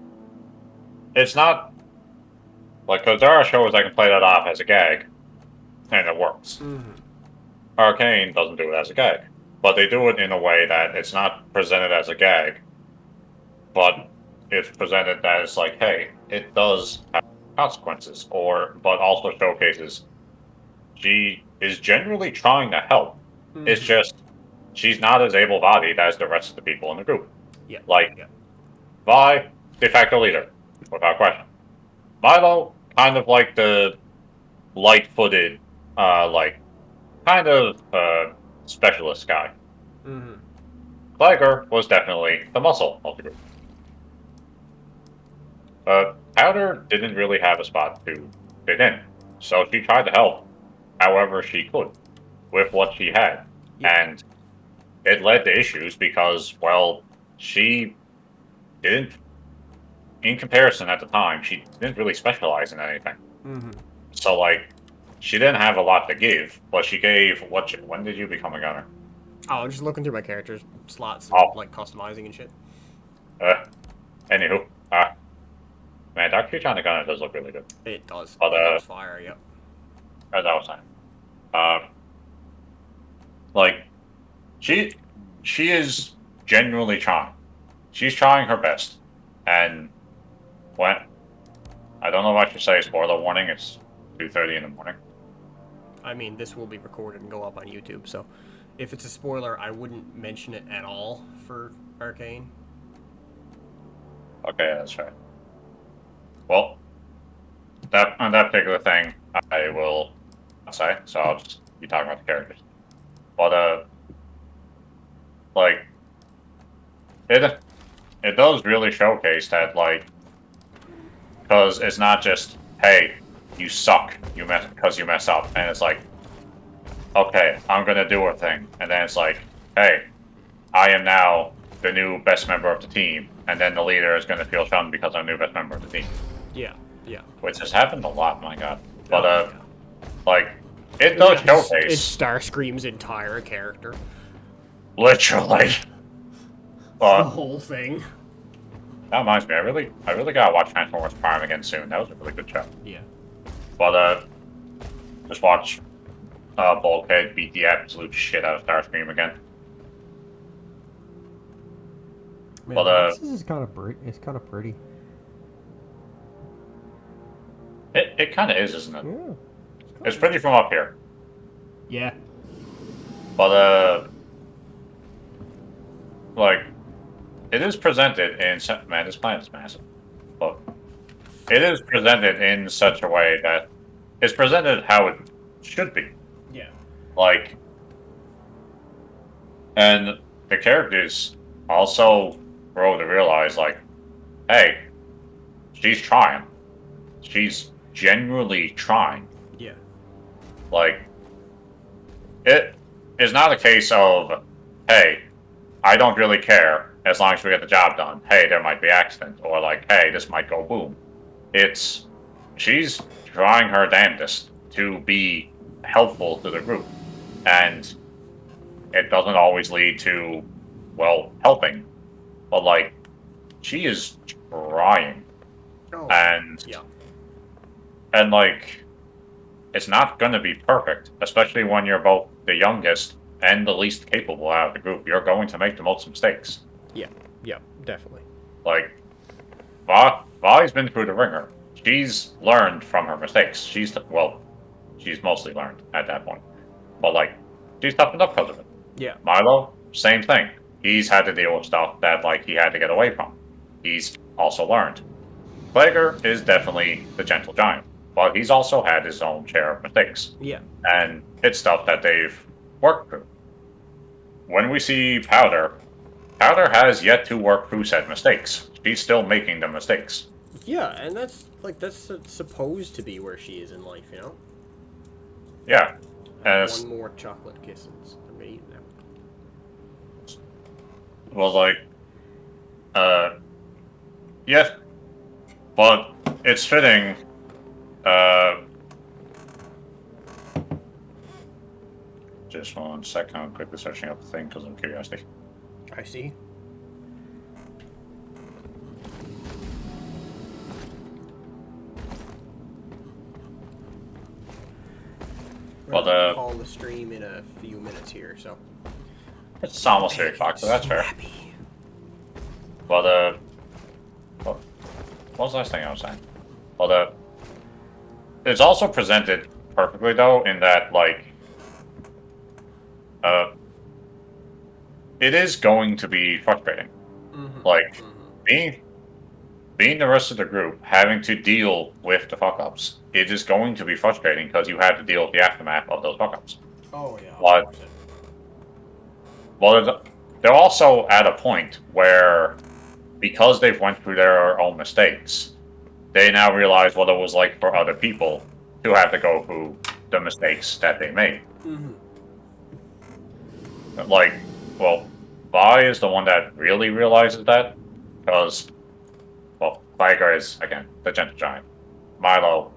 it's not like, because there are shows that can play that off as a gag, and it works. Arcane doesn't do it as a gag, but they do it in a way that it's not presented as a gag, but it's presented as like, hey, it does have consequences, but also showcases she is genuinely trying to help. It's just she's not as able-bodied as the rest of the people in the group. Yeah. Like, Vi, de facto leader, without question. Milo, kind of like the light-footed, like, kind of specialist guy. Tiger was definitely the muscle of the group. Powder didn't really have a spot to fit in, so she tried to help however she could with what she had. And it led to issues because, well, she didn't, in comparison at the time, she didn't really specialize in anything. So, like, she didn't have a lot to give, but she gave when did you become a gunner? Oh, I'm just looking through my characters slots and like customizing and shit. Anywho, man, Dark Future on the gunner does look really good. It does. But, it does fire, yep. As I was saying, like, she is genuinely trying. She's trying her best, and when I don't know if I should say spoiler warning. It's 2:30 in the morning. I mean, this will be recorded and go up on YouTube, so if it's a spoiler, I wouldn't mention it at all for Arcane. Okay, that's right. Well, on that particular thing, I will not say. So I'll just be talking about the characters. But like, it does really showcase that, like, because it's not just, hey, you suck, because you mess up, and it's like, okay, I'm gonna do a thing, and then it's like, hey, I am now the new best member of the team, and then the leader is gonna feel shunned because I'm the new best member of the team. Yeah, yeah. Which has happened a lot, my god. Oh, But yeah. like, it does It's showcase Starscream's entire character. literally. The But whole thing. that reminds me, I really gotta watch Transformers Prime again soon. That was a really good show. Yeah. But just watch Bulkhead beat the absolute shit out of Starscream again. Man, But this is kind of pretty. it kind of is, isn't it? Yeah. It's pretty from up here. Yeah. But like, it is presented in man, this planet is massive. But it is presented in such a way that it's presented how it should be. Yeah. Like, and the characters also grow to realize, like, hey, she's trying. She's genuinely trying. Yeah. Like, it is not a case of, hey, I don't really care as long as we get the job done. Hey, there might be accident, or like, hey, this might go boom. It's, she's trying her damnedest to be helpful to the group, and it doesn't always lead to, well, helping, but like, she is trying, Oh. and Yeah. and like, it's not gonna be perfect, especially when you're both the youngest and the least capable out of the group. You're going to make the most mistakes. Yeah. Yeah. Definitely. Like, Vali's been through the ringer. She's learned from her mistakes. She's mostly learned at that point. But like, she's toughened up because of it. Yeah. Milo, same thing. He's had to deal with stuff that like he had to get away from. He's also learned. Plaguer is definitely the gentle giant, but he's also had his own share of mistakes. Yeah. And it's stuff that they've worked through. When we see Powder has yet to work through said mistakes. She's still making the mistakes. Yeah, and that's supposed to be where she is in life, you know. Yeah. And it's, One more chocolate kisses. I'm gonna eat them. well, like, yeah. But it's fitting, just 1 second, I'm quickly searching up the thing because I'm curiosity. I see. Well, Call the stream in a few minutes here, so. it's almost 3 o'clock, so that's fair. Happy. Well, what was the last thing I was saying? Well, it's also presented perfectly, though, in that, like, it is going to be frustrating. Mm-hmm. Like, being the rest of the group, having to deal with the fuck-ups, it is going to be frustrating because you have to deal with the aftermath of those fuck-ups. Oh yeah. But, well, they're also at a point where, because they've went through their own mistakes, they now realize what it was like for other people to have to go through the mistakes that they made. Mm-hmm. Like, well, Vi is the one that really realizes that, because, well, Viger is, again, the gentle giant. Milo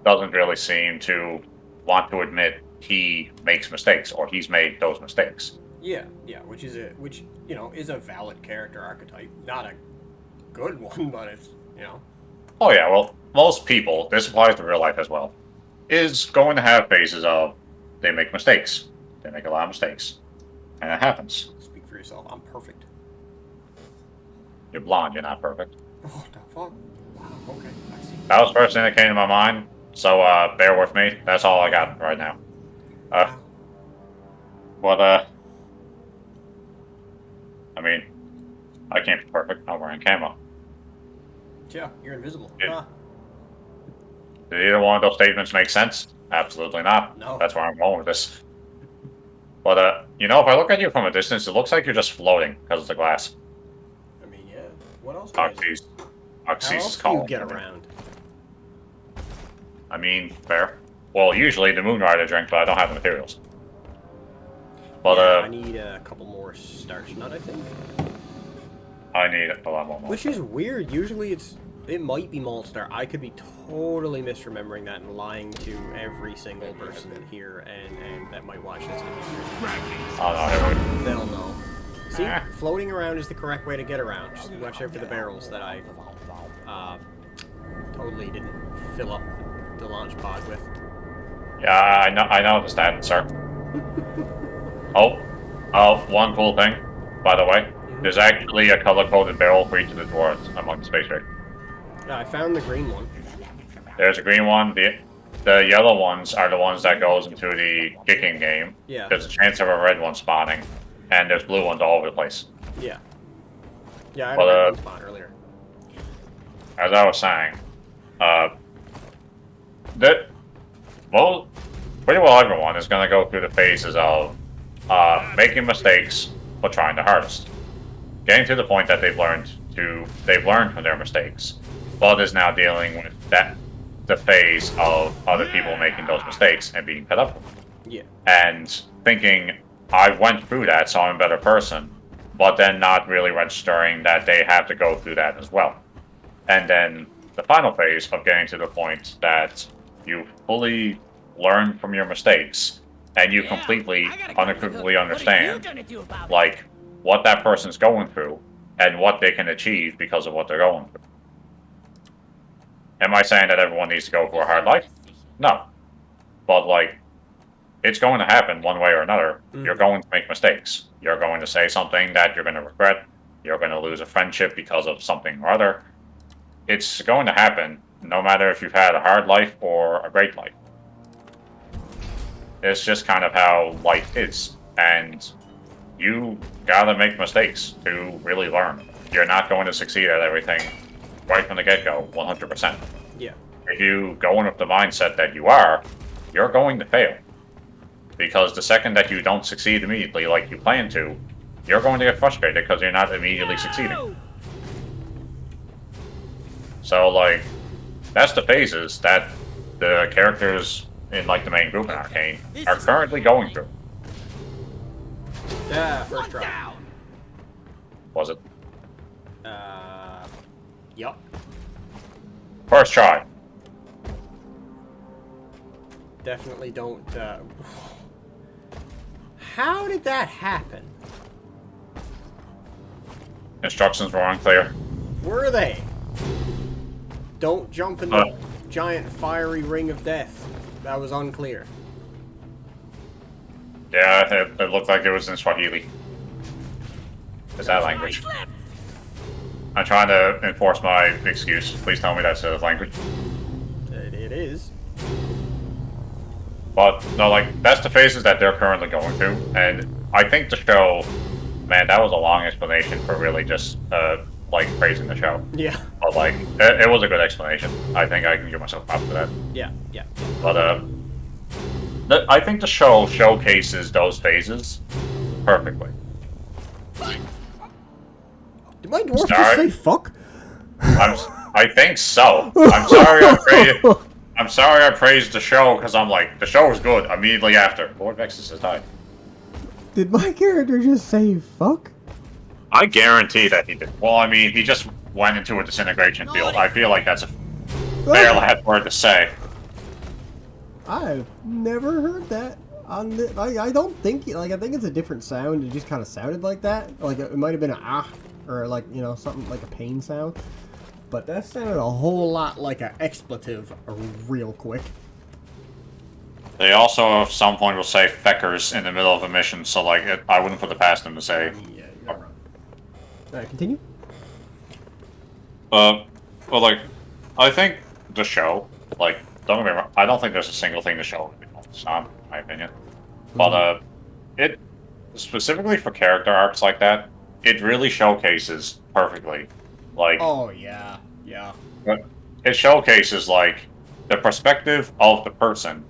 doesn't really seem to want to admit he makes mistakes, or he's made those mistakes. Yeah, which is a valid character archetype. Not a good one, but it's, you know. Oh yeah, well, most people, this applies to real life as well, is going to have phases of, they make mistakes. They make a lot of mistakes. And it happens. Speak for yourself. I'm perfect. You're blonde, you're not perfect. Oh, the fuck? Wow, okay, I see. That was the first thing that came to my mind, so bear with me. That's all I got right now. Wow. But, I mean, I can't be perfect. I'm wearing camo. Yeah, you're invisible. Yeah. Did either one of those statements make sense? Absolutely not. No. That's where I'm going with this. But, you know, if I look at you from a distance, it looks like you're just floating because of the glass. I mean, yeah. What else? Oxys How is else do you calling. get around? I mean, fair. Well, usually the Moonrider drink, but I don't have the materials. But, yeah, I need a couple more starch nut, I think. I need a lot more. Which is weird. Usually it might be malt star. I could be totally misremembering that and lying to every single person here and that might watch this in the future. Oh, no, They'll know. See, floating around is the correct way to get around. Just watch out for the barrels that I totally didn't fill up the launch pod with. yeah, I know the stat, sir. One cool thing, by the way. There's actually a color-coded barrel for each of the dwarves among the space race. I found the green one. There's a green one. The yellow ones are the ones that goes into the kicking game. Yeah. There's a chance of a red one spawning, and there's blue ones all over the place. Yeah. Yeah, I had a red one spawn earlier. As I was saying, pretty well everyone is going to go through the phases of making mistakes but trying the hardest, getting to the point that they've learned from their mistakes, but is now dealing with the phase of other people making those mistakes and being fed up with them. Yeah. And thinking, I went through that, so I'm a better person, but then not really registering that they have to go through that as well. And then the final phase of getting to the point that you fully learn from your mistakes and you completely, unequivocally understand, like, what that person's going through and what they can achieve because of what they're going through. Am I saying that everyone needs to go for a hard life? No. But, like, it's going to happen one way or another. You're going to make mistakes. You're going to say something that you're going to regret. You're going to lose a friendship because of something or other. It's going to happen no matter if you've had a hard life or a great life. It's just kind of how life is. And you gotta make mistakes to really learn. You're not going to succeed at everything right from the get-go, 100%. Yeah. If you go in with the mindset that you're going to fail. Because the second that you don't succeed immediately like you plan to, you're going to get frustrated because you're not immediately succeeding. So, like, that's the phases that the characters in, like, the main group in Arcane are currently going through. Yeah, first try. Was it? Yup. First try. Definitely don't, How did that happen? Instructions were unclear. Were they? Don't jump in the giant fiery ring of death. That was unclear. Yeah, it looked like it was in Swahili. Is that language? I'm trying to enforce my excuse. Please tell me that's a language. It is. But, no, like, that's the phases that they're currently going through. And I think the show, man, that was a long explanation for really just, like, praising the show. Yeah. But, like, it was a good explanation. I think I can give myself props for that. Yeah, yeah. But, I think the show showcases those phases perfectly. Did my dwarf just say fuck? I think so. I'm sorry I praised the show because I'm like, the show was good immediately after. Lord Vexus has died. Did my character just say fuck? I guarantee that he did. Well, I mean, he just went into a disintegration field. I feel like that's a fair last word to say. I've never heard that. I don't think, like, I think it's a different sound. It just kind of sounded like that. Like, it might have been an ah, or, like, you know, something like a pain sound. But that sounded a whole lot like an expletive real quick. They also, at some point, will say feckers in the middle of a mission, so, like, I wouldn't put it past them to say. Yeah, you're right. Alright, continue. Well, like, I think the show, like, don't get me wrong, I don't think there's a single thing the show would be focused on, in my opinion. But, it, specifically for character arcs like that, it really showcases perfectly. Like, oh, yeah, yeah. It showcases, like, the perspective of the person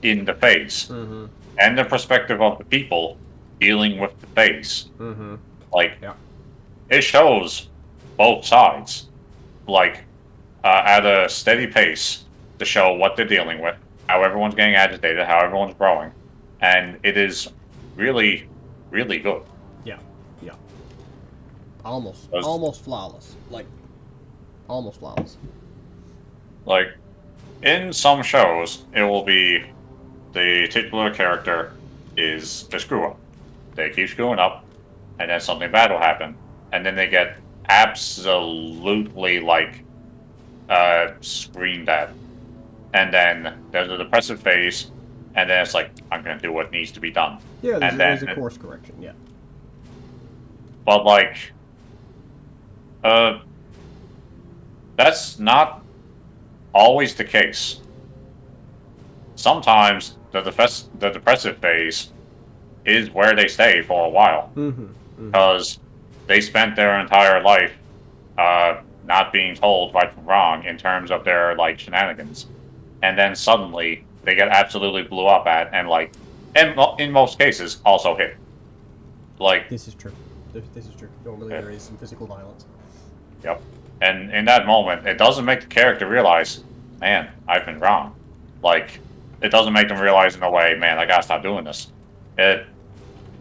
in the phase, and the perspective of the people dealing with the phase. Like, it shows both sides, like, at a steady pace, to show what they're dealing with, how everyone's getting agitated, how everyone's growing, and it is really, really good. Yeah, yeah. Almost flawless. Like, almost flawless. Like, in some shows, it will be the titular character is a screw up. They keep screwing up, and then something bad will happen, and then they get absolutely like screamed at, and then there's a depressive phase, and then it's like I'm gonna do what needs to be done. Yeah, and there's a course correction. Yeah. But like, that's not always the case. Sometimes the depressive phase is where they stay for a while because they spent their entire life not being told right from wrong in terms of their like shenanigans, and then suddenly they get absolutely blew up at, and like, and in most cases also hit. Like, This is true. This is true. Normally there is some physical violence. yep. And in that moment, it doesn't make the character realize, man, I've been wrong. Like, it doesn't make them realize in a way, man, I gotta stop doing this. It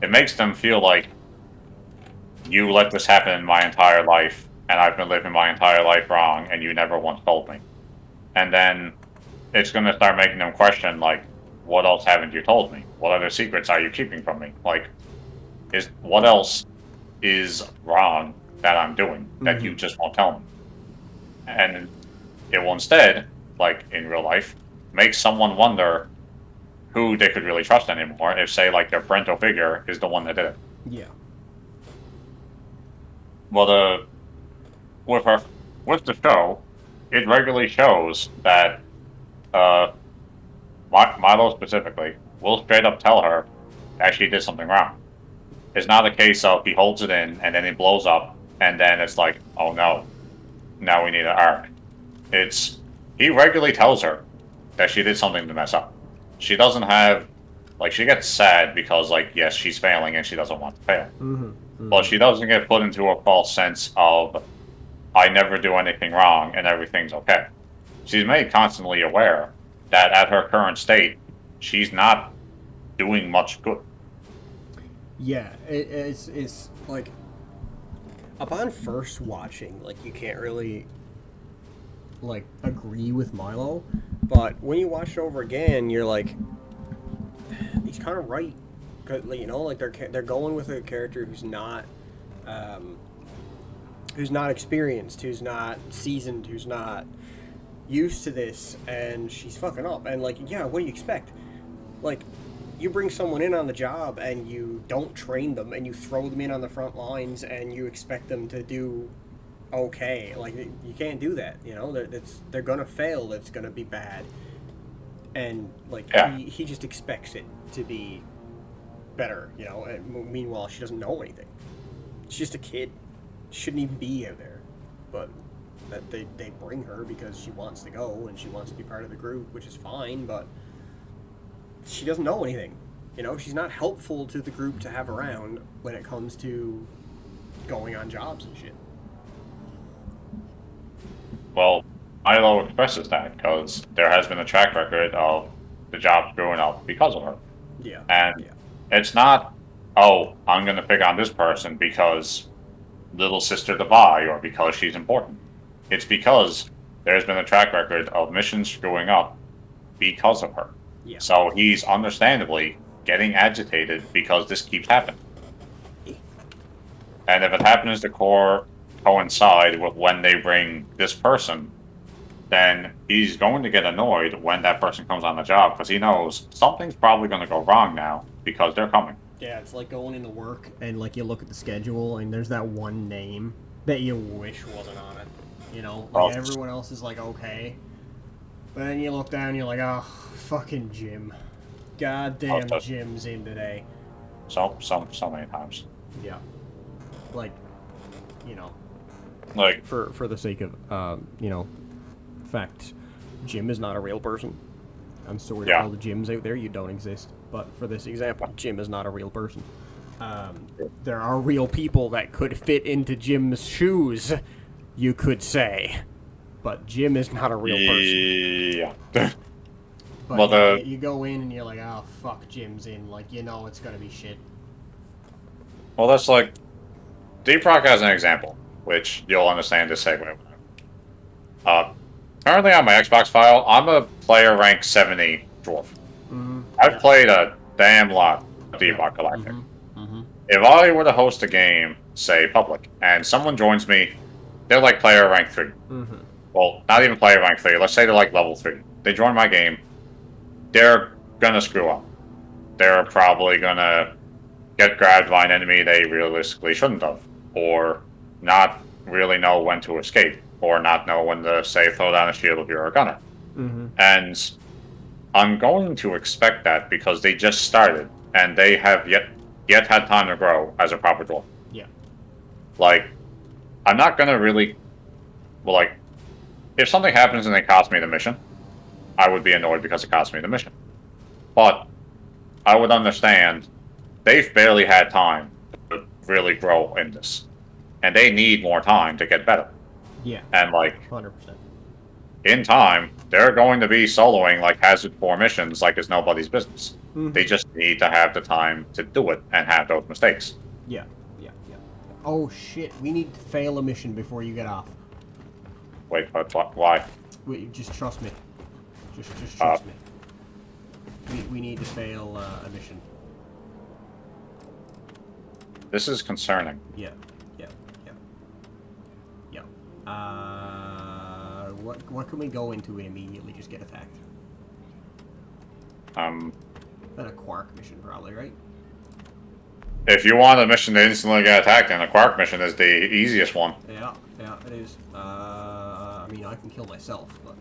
makes them feel like, you let this happen in my entire life, and I've been living my entire life wrong, and you never once told me. And then it's gonna start making them question, like, what else haven't you told me? What other secrets are you keeping from me? Like, what else is wrong that I'm doing that you just won't tell me? And it will instead, like in real life, make someone wonder who they could really trust anymore if, say, like their parental figure is the one that did it. Yeah. Well, with the show, it regularly shows that Milo specifically will straight up tell her that she did something wrong. It's not a case of he holds it in and then it blows up and then it's like, oh no, now we need an arc. He regularly tells her that she did something to mess up. She doesn't have, like, she gets sad because, like, yes, she's failing and she doesn't want to fail. But she doesn't get put into a false sense of, I never do anything wrong and everything's okay. She's made constantly aware that at her current state, she's not doing much good. Yeah, it's like, upon first watching, like, you can't really, like, agree with Milo, but when you watch it over again, you're like, he's kind of right. 'Cause, you know, like, they're going with a character who's not experienced, who's not seasoned, who's not used to this, and she's fucking up. And, like, yeah, what do you expect? Like, you bring someone in on the job and you don't train them and you throw them in on the front lines and you expect them to do okay. Like, you can't do that, you know? They're gonna fail. It's gonna be bad. And, like, yeah. he just expects it to be better, you know? And meanwhile, she doesn't know anything. She's just a kid. Shouldn't even be out there. But that they bring her because she wants to go and she wants to be part of the group, which is fine, but she doesn't know anything. You know, she's not helpful to the group to have around when it comes to going on jobs and shit. Well, Milo expresses that because there has been a track record of the job screwing up because of her. Yeah. And it's not, oh, I'm going to pick on this person because little sister Devi or because she's important. It's because there's been a track record of missions screwing up because of her. Yeah. So he's understandably getting agitated because this keeps happening. And if it happens to coincide with when they bring this person, then he's going to get annoyed when that person comes on the job because he knows something's probably going to go wrong now because they're coming. Yeah, it's like going into work and, like, you look at the schedule and there's that one name that you wish wasn't on it. You know, like, everyone else is like, okay. But then you look down and you're like, oh, fucking Jim. Goddamn Jim's in today. So many times. Yeah. Like, you know. Like, for the sake of, you know, fact, Jim is not a real person. I'm sorry to all the Jims out there, you don't exist. But for this example, Jim is not a real person. There are real people that could fit into Jim's shoes, you could say. But Jim is not a real person. Yeah. But Well, you go in and you're like, oh fuck, Jim's in. Like, you know it's gonna be shit. Well, that's like Deep Rock as an example, which you'll understand this segue. Currently on my Xbox file, I'm a player rank 70 dwarf. I've played a damn lot of Deep Rock Galactic. If I were to host a game, say public, and someone joins me, they're like player rank 3. Well, not even player rank 3. Let's say they're like level 3. They join my game. They're gonna screw up. They're probably gonna get grabbed by an enemy they realistically shouldn't have, or not really know when to escape, or not know when to, say, throw down a shield if you're a gunner. And I'm going to expect that because they just started, and they have yet had time to grow as a proper dwarf. Yeah. Like, I'm not gonna really... Well, like, if something happens and it costs me the mission, I would be annoyed because it cost me the mission. But I would understand they've barely had time to really grow in this. And they need more time to get better. Yeah. And, like, 100%. in time, they're going to be soloing, like, Hazard 4 missions like it's nobody's business. They just need to have the time to do it and have those mistakes. Yeah. Oh shit, we need to fail a mission before you get off. Wait, but why? Wait, just trust me. Just trust me. We need to fail a mission. This is concerning. Yeah. What can we go into and immediately just get attacked? Then a Quark mission, probably, right? If you want a mission to instantly get attacked, then a Quark mission is the easiest one. Yeah, it is. I mean, I can kill myself, but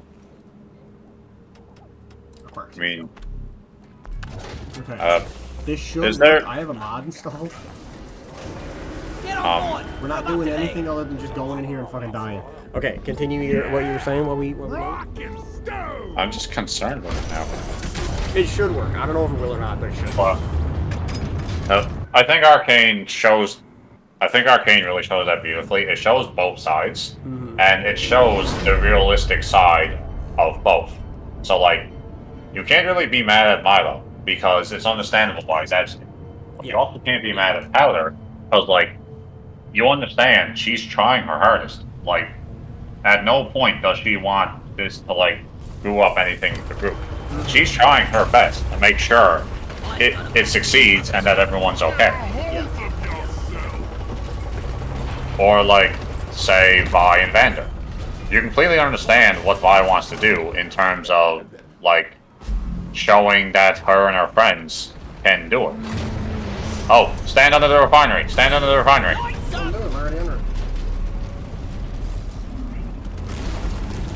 a Quark. I mean, okay. This should. is there- I have a mod installed. Get on board! We're not doing anything other than just going in here and fucking dying. Okay, continue what you were saying. What we I'm just concerned with it now. It should work. I don't know if it will or not, but it should. Well, I think Arcane shows. I think Arcane really shows that beautifully. It shows both sides, and it shows the realistic side of both. So, like, you can't really be mad at Milo because it's understandable why he's agitated. But you also can't be mad at Powder because, like, you understand she's trying her hardest. Like, at no point does she want this to, like, screw up anything with the group. She's trying her best to make sure it succeeds and that everyone's okay. Or, like, say, Vi and Vander. You completely understand what Vi wants to do in terms of, like, showing that her and her friends can do it. Oh, stand under the refinery! Stand under the refinery!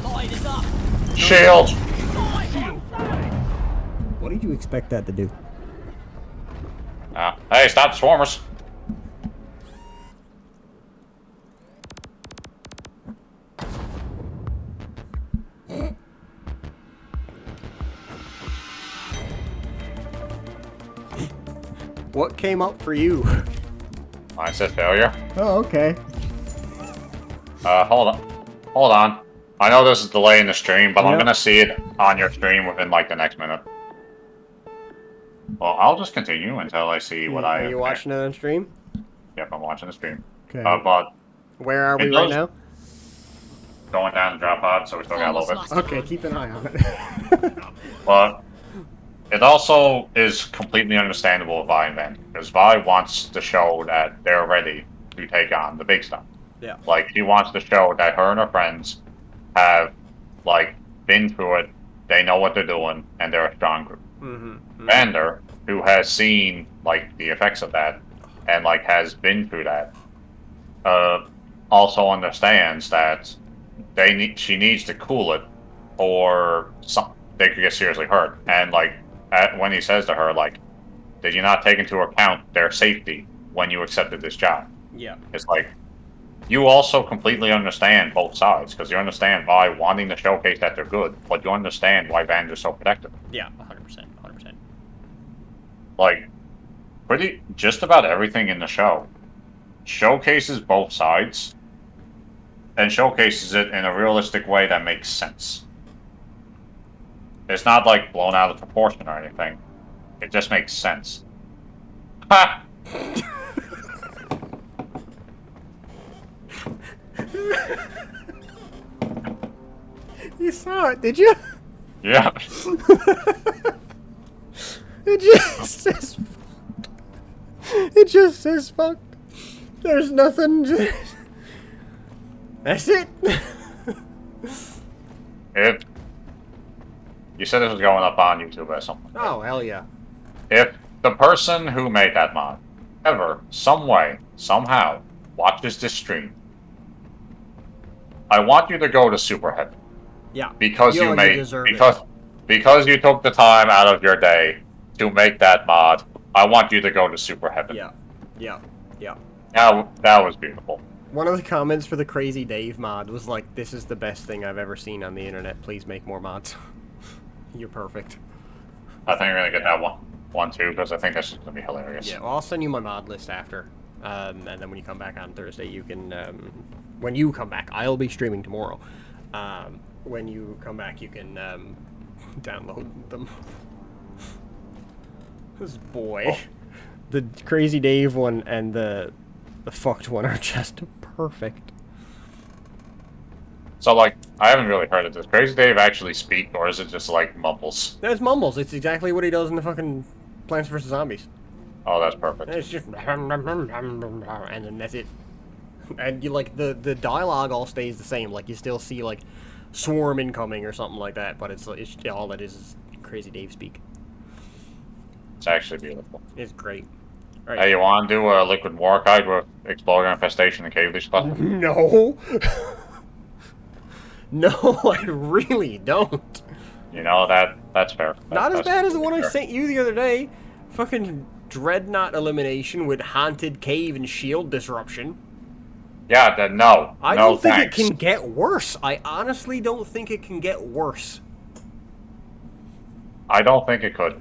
Light is up! Shield! What did you expect that to do? Hey, stop the swarmers! What came up for you? I said failure. Oh, okay. Hold on. Hold on. I know this is delaying the stream, but I'm Yep. gonna see it on your stream within, like, the next minute. Well, I'll just continue until I see what I... Are you watching it on stream? Yep, I'm watching the stream. Okay. But Where are we it right does- now? going down the drop pod, so we still got a little bit. Okay, keep an eye on it. But it also is completely understandable with Vi and Vander, because Vi wants to show that they're ready to take on the big stuff. Yeah. Like, she wants to show that her and her friends have, like, been through it, they know what they're doing, and they're a strong group. Vander, who has seen, like, the effects of that, and, like, has been through that, also understands that she needs to cool it, or they could get seriously hurt. And, like, when he says to her, like, did you not take into account their safety when you accepted this job? Yeah. It's like, you also completely understand both sides, because you understand why wanting to showcase that they're good, but you understand why Vander's so protective. Yeah, 100%. 100%. Like, just about everything in the show showcases both sides, and showcases it in a realistic way that makes sense. It's not like blown out of proportion or anything. It just makes sense. Ha! You saw it, did you? Yeah. It just says. It just says fuck. There's nothing. That's it. You said this was going up on YouTube or something. Oh hell yeah. If the person who made that mod ever, some way, somehow, watches this stream, I want you to go to Super Heaven. Yeah. Because you you made deserve because you took the time out of your day to make that mod. I want you to go to Super Heaven. Yeah. Yeah. Yeah. That was beautiful. One of the comments for the Crazy Dave mod was like, "This is the best thing I've ever seen on the internet. Please make more mods." You're perfect. I think we're gonna get that one too because I think that's just gonna be hilarious. Yeah, well, I'll send you my mod list after, and then when you come back on Thursday, you can. When you come back, I'll be streaming tomorrow. When you come back, you can download them. This boy, the Crazy Dave one and the fucked one are just perfect. So like, I haven't really heard of this. Crazy Dave actually speak, or is it just like mumbles? There's mumbles. It's exactly what he does in the fucking Plants vs Zombies. Oh, that's perfect. It's just and then that's it. And you like the dialogue all stays the same. Like you still see like swarm incoming or something like that, but it's all that is Crazy Dave speak. It's actually beautiful. It's great. Right. Hey, you want to do a liquid war guide with explorer infestation and cave leech stuff? No. No, I really don't. You know that's fair. Not as That's bad as the one I fair. sent you the other day. Fucking dreadnought elimination with haunted cave and shield disruption. Yeah, then no. I no don't think thanks. it can get worse. I honestly don't think it can get worse. I don't think it could.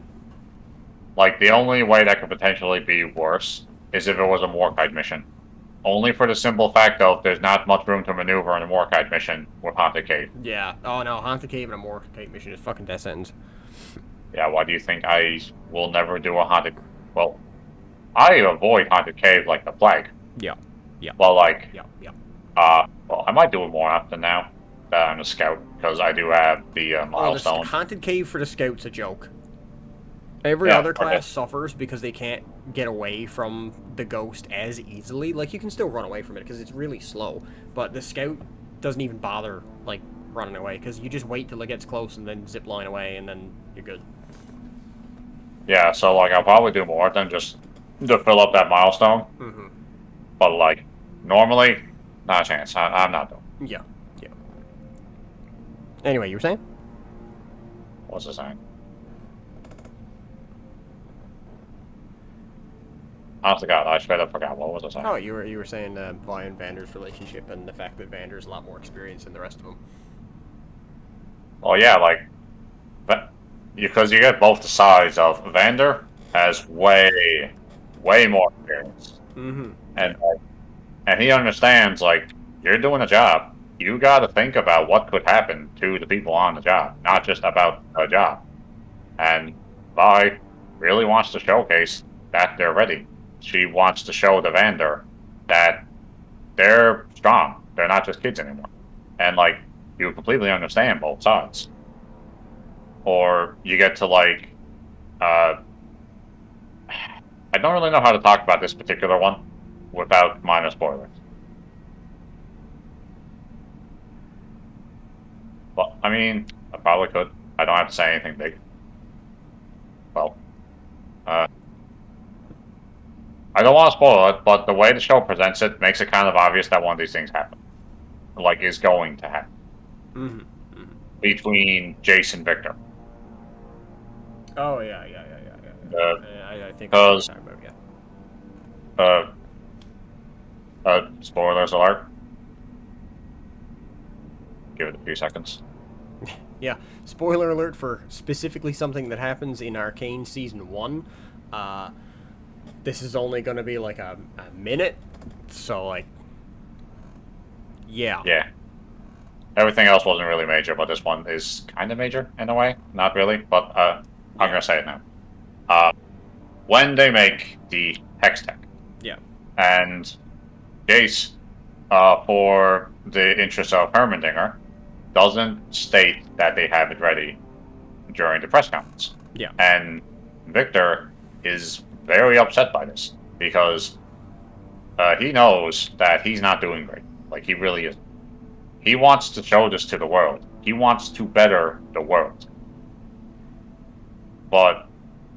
Like, the only way that could potentially be worse is if it was a Morkite mission. Only for the simple fact of there's not much room to maneuver in a Morkite mission with Haunted Cave. Yeah. Oh no, haunted cave and a more cave mission is fucking death sentence. Yeah, why do you think I will never do a Haunted... Well, I avoid Haunted Cave like the plague. Yeah. Yeah. Well, like... Yeah. Yeah. Well, I might do it more often now that I'm a scout, because I do have the Oh, milestone. the haunted cave for the scouts a joke. Every Yeah, other class okay. suffers because they can't get away from the ghost as easily. Like, you can still run away from it because it's really slow. But the scout doesn't even bother, like, running away because you just wait till it gets close and then zip line away and then you're good. Yeah, so, like, I'll probably do more than just to fill up that milestone. Mm-hmm. But, like, normally, not a chance. I'm not doing. Yeah. Yeah. Anyway, you were saying? What's it saying? Honest to God, I straight up forgot. What was I saying? Oh, you were saying Vi and Vander's relationship and the fact that Vander's a lot more experienced than the rest of them. Well, yeah, like, because you get both the sides of Vander has way more experience, Mm-hmm. and he understands, like, you're doing a job. You got to think about what could happen to the people on the job, not just about a job. And Vi really wants to showcase that they're ready. She wants to show the Vander that they're strong. They're not just kids anymore. And, like, you completely understand both sides. Or you get to, like, I don't really know how to talk about this particular one without minor spoilers. Well, I mean, I probably could. I don't have to say anything big. Well, I don't want to spoil it, but the way the show presents it makes it kind of obvious that one of these things happen. Like, is going to happen. Mm-hmm. Mm-hmm. Between Jace and Victor. Oh, yeah. I think I know what you're talking about, yeah. Spoilers alert. Give it a few seconds. Yeah, spoiler alert for specifically something that happens in Arcane Season 1. This is only going to be like a minute, so like, Yeah. Yeah. Everything else wasn't really major, but this one is kind of major in a way. Not really, but I'm Yeah. gonna say it now. When they make the hex tech, Yeah. and Jace, for the interest of Hermandinger, doesn't state that they have it ready during the press conference. Yeah. And Victor is very upset by this because he knows that he's not doing great. Like, he really isn't. He wants to show this to the world. He wants to better the world. But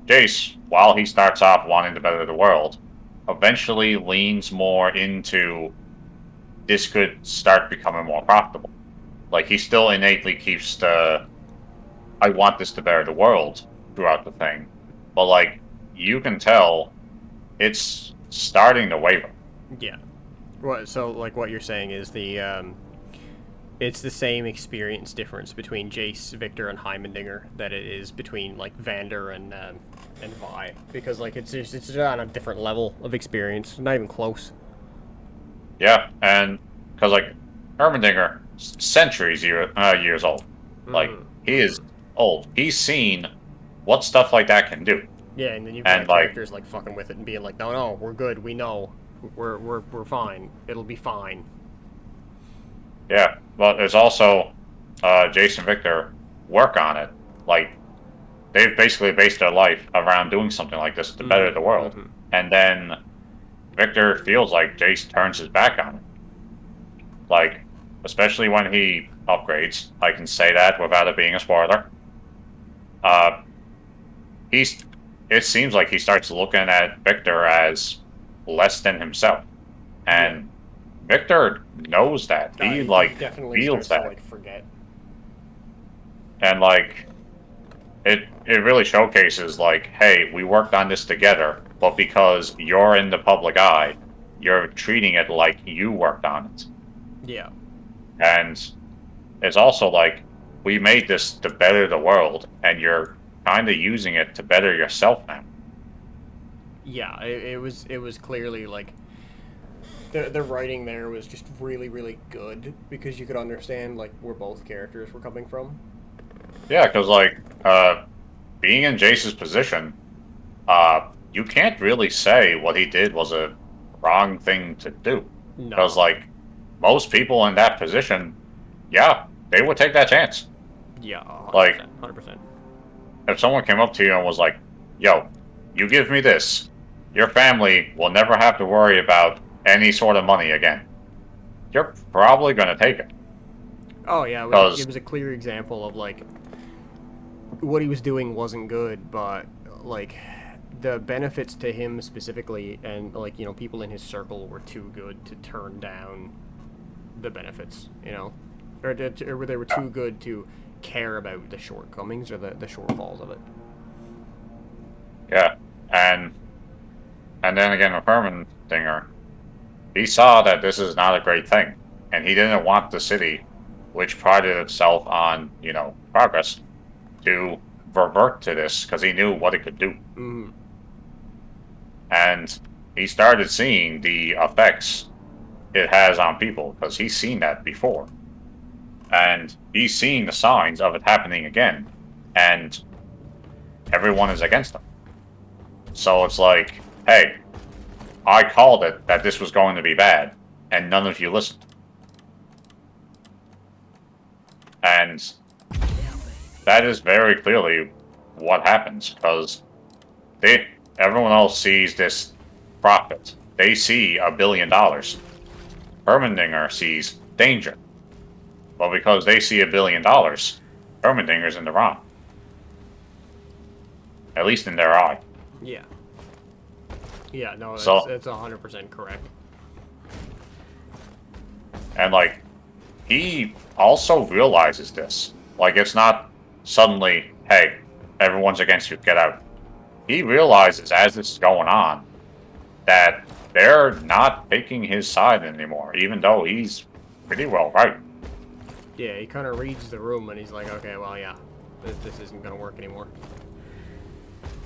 Jace, while he starts off wanting to better the world, eventually leans more into this could start becoming more profitable. Like, he still innately keeps the I want this to better the world throughout the thing. But, like, you can tell it's starting to waver. Yeah. What? So, like, what you're saying is it's the same experience difference between Jace, Victor, and Heimendinger that it is between like Vander and Vi, because like it's just on a different level of experience, not even close. Yeah, and because, like, Hermandinger, years old. Like, he is old. He's seen what stuff like that can do. Yeah, and then you've And, got like, characters like fucking with it and being like, no, we're good, we know, we're fine, it'll be fine. yeah, but it's also Jason Victor work on it. Like, they've basically based their life around doing something like this to better the world. And then Victor feels like Jace turns his back on it. Like, especially when he upgrades. I can say that without it being a spoiler. It seems like he starts looking at Victor as less than himself. And Victor knows that. He like definitely feels starts that. to like forget. And like it really showcases like, hey, we worked on this together, but because you're in the public eye, you're treating it like you worked on it. Yeah. And it's also like, we made this to better the world, and you're kind of using it to better yourself now. Yeah, it was clearly like the writing there was just really, really good because you could understand like where both characters were coming from. Yeah, because like being in Jace's position, you can't really say what he did was a wrong thing to do. No. Because like most people in that position, yeah, they would take that chance. Yeah, 100%, Like, 100%. If someone came up to you and was like, "Yo, you give me this, your family will never have to worry about any sort of money again," you're probably gonna take it. Oh yeah, it was a clear example of like what he was doing wasn't good, but like the benefits to him specifically, and like, you know, people in his circle were too good to turn down the benefits, you know, or they were too good to care about the shortcomings or the shortfalls of it. Yeah, and then again with Hermandinger, he saw that this is not a great thing, and he didn't want the city, which prided itself on, you know, progress, to revert to this because he knew what it could do. Mm-hmm. And he started seeing the effects it has on people because he's seen that before. And he's seeing the signs of it happening again, and everyone is against him. So it's like, hey, I called it that this was going to be bad, and none of you listened. And that is very clearly what happens, because everyone else sees this profit. They see $1 billion. Hermandinger sees danger. Well, because they see $1 billion, Hermandinger's in the wrong. At least in their eye. Yeah. Yeah, no, that's, So- that's 100% correct. And, like, he also realizes this. Like, it's not suddenly, hey, everyone's against you, get out. He realizes as this is going on that they're not taking his side anymore, even though he's pretty well right. Yeah, he kind of reads the room and he's like, okay, well, yeah, this isn't going to work anymore.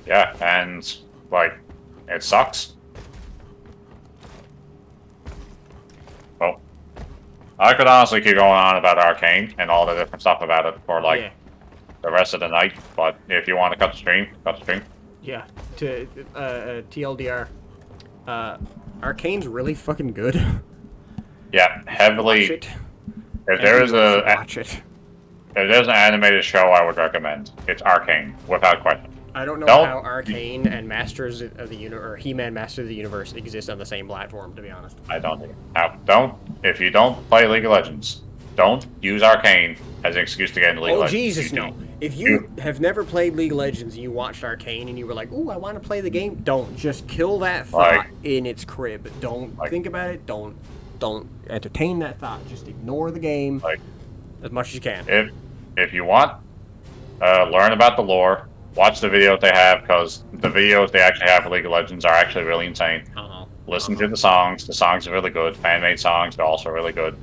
Yeah, and, like, it sucks. Well, I could honestly keep going on about Arcane and all the different stuff about it for like Yeah. the rest of the night, but if you want to cut the stream, cut the stream. Yeah. To TLDR, Arcane's really fucking good. Yeah, heavily. Watch it. If there is Everyone should a watch it. if there's an animated show I would recommend, it's Arcane, without question. I don't know Don't- how Arcane and Masters of the Universe, or He-Man Masters of the Universe exist on the same platform, to be honest. I don't think. Now, don't if you don't play League of Legends, don't use Arcane as an excuse to get into League of Oh, Legends. Jesus, You no. do. If you have never played League of Legends and you watched Arcane and you were like, ooh, I want to play the game, don't. Just kill that thought Like- in its crib. Don't Like- think about it. Don't entertain that thought. Just ignore the game Like as much as you can. if you want, learn about the lore. Watch the videos they have, because the videos they actually have for League of Legends are actually really insane. Uh-huh. Listen to the songs. The songs are really good. Fan-made songs are also really good.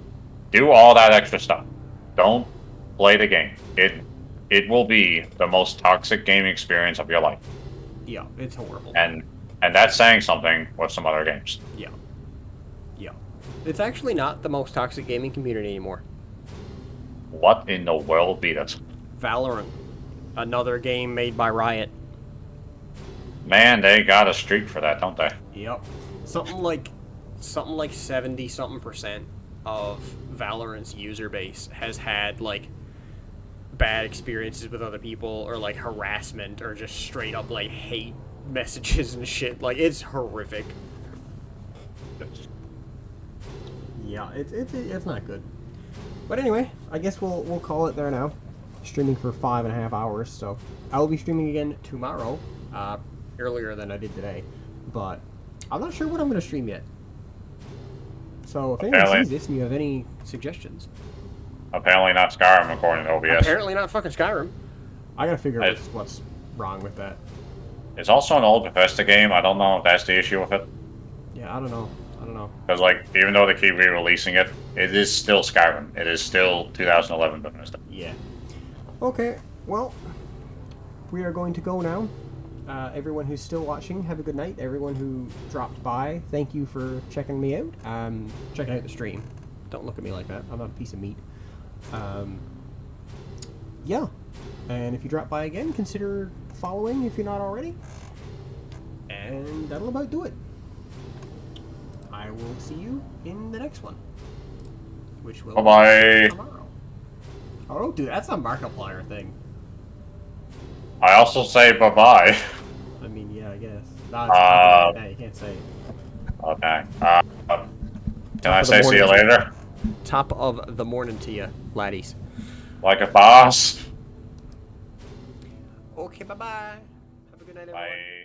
Do all that extra stuff. Don't play the game. It will be the most toxic gaming experience of your life. Yeah, it's horrible. And that's saying something with some other games. Yeah. Yeah. It's actually not the most toxic gaming community anymore. What in the world beat it? Valorant. Another game made by Riot. Man, they got a streak for that, don't they? Yep. Something like 70-something% of Valorant's user base has had like bad experiences with other people, or like harassment, or just straight up like hate messages and shit. Like, it's horrific. Yeah, it's not good. But anyway, I guess we'll call it there now. Streaming for 5.5 hours, so I will be streaming again tomorrow, earlier than I did today. But I'm not sure what I'm going to stream yet. So if anyone Apparently- sees this and you have any suggestions, Apparently not Skyrim according to OBS. apparently not fucking Skyrim. I gotta figure out I- what's wrong with that. It's also an old Bethesda game. I don't know if that's the issue with it. Yeah, I don't know. Because, like, even though they keep re-releasing it, it is still Skyrim. It is still 2011 Bethesda. Yeah. Okay, well, we are going to go now. Everyone who's still watching, have a good night. Everyone who dropped by, thank you for checking me out. Checking out the stream. Don't look at me like that. I'm not a piece of meat. Yeah. And if you drop by again, consider following if you're not already. And that'll about do it. I will see you in the next one. Which will Bye-bye. be tomorrow. Oh, don't do that. That's a Markiplier thing. I also say bye-bye. I mean, yeah, I guess. Nah, you can't say it. Okay. Can I of the say see you morning. later? Top of the morning to you, laddies. Like a boss? Okay, bye-bye. Have a good night, everyone. Bye.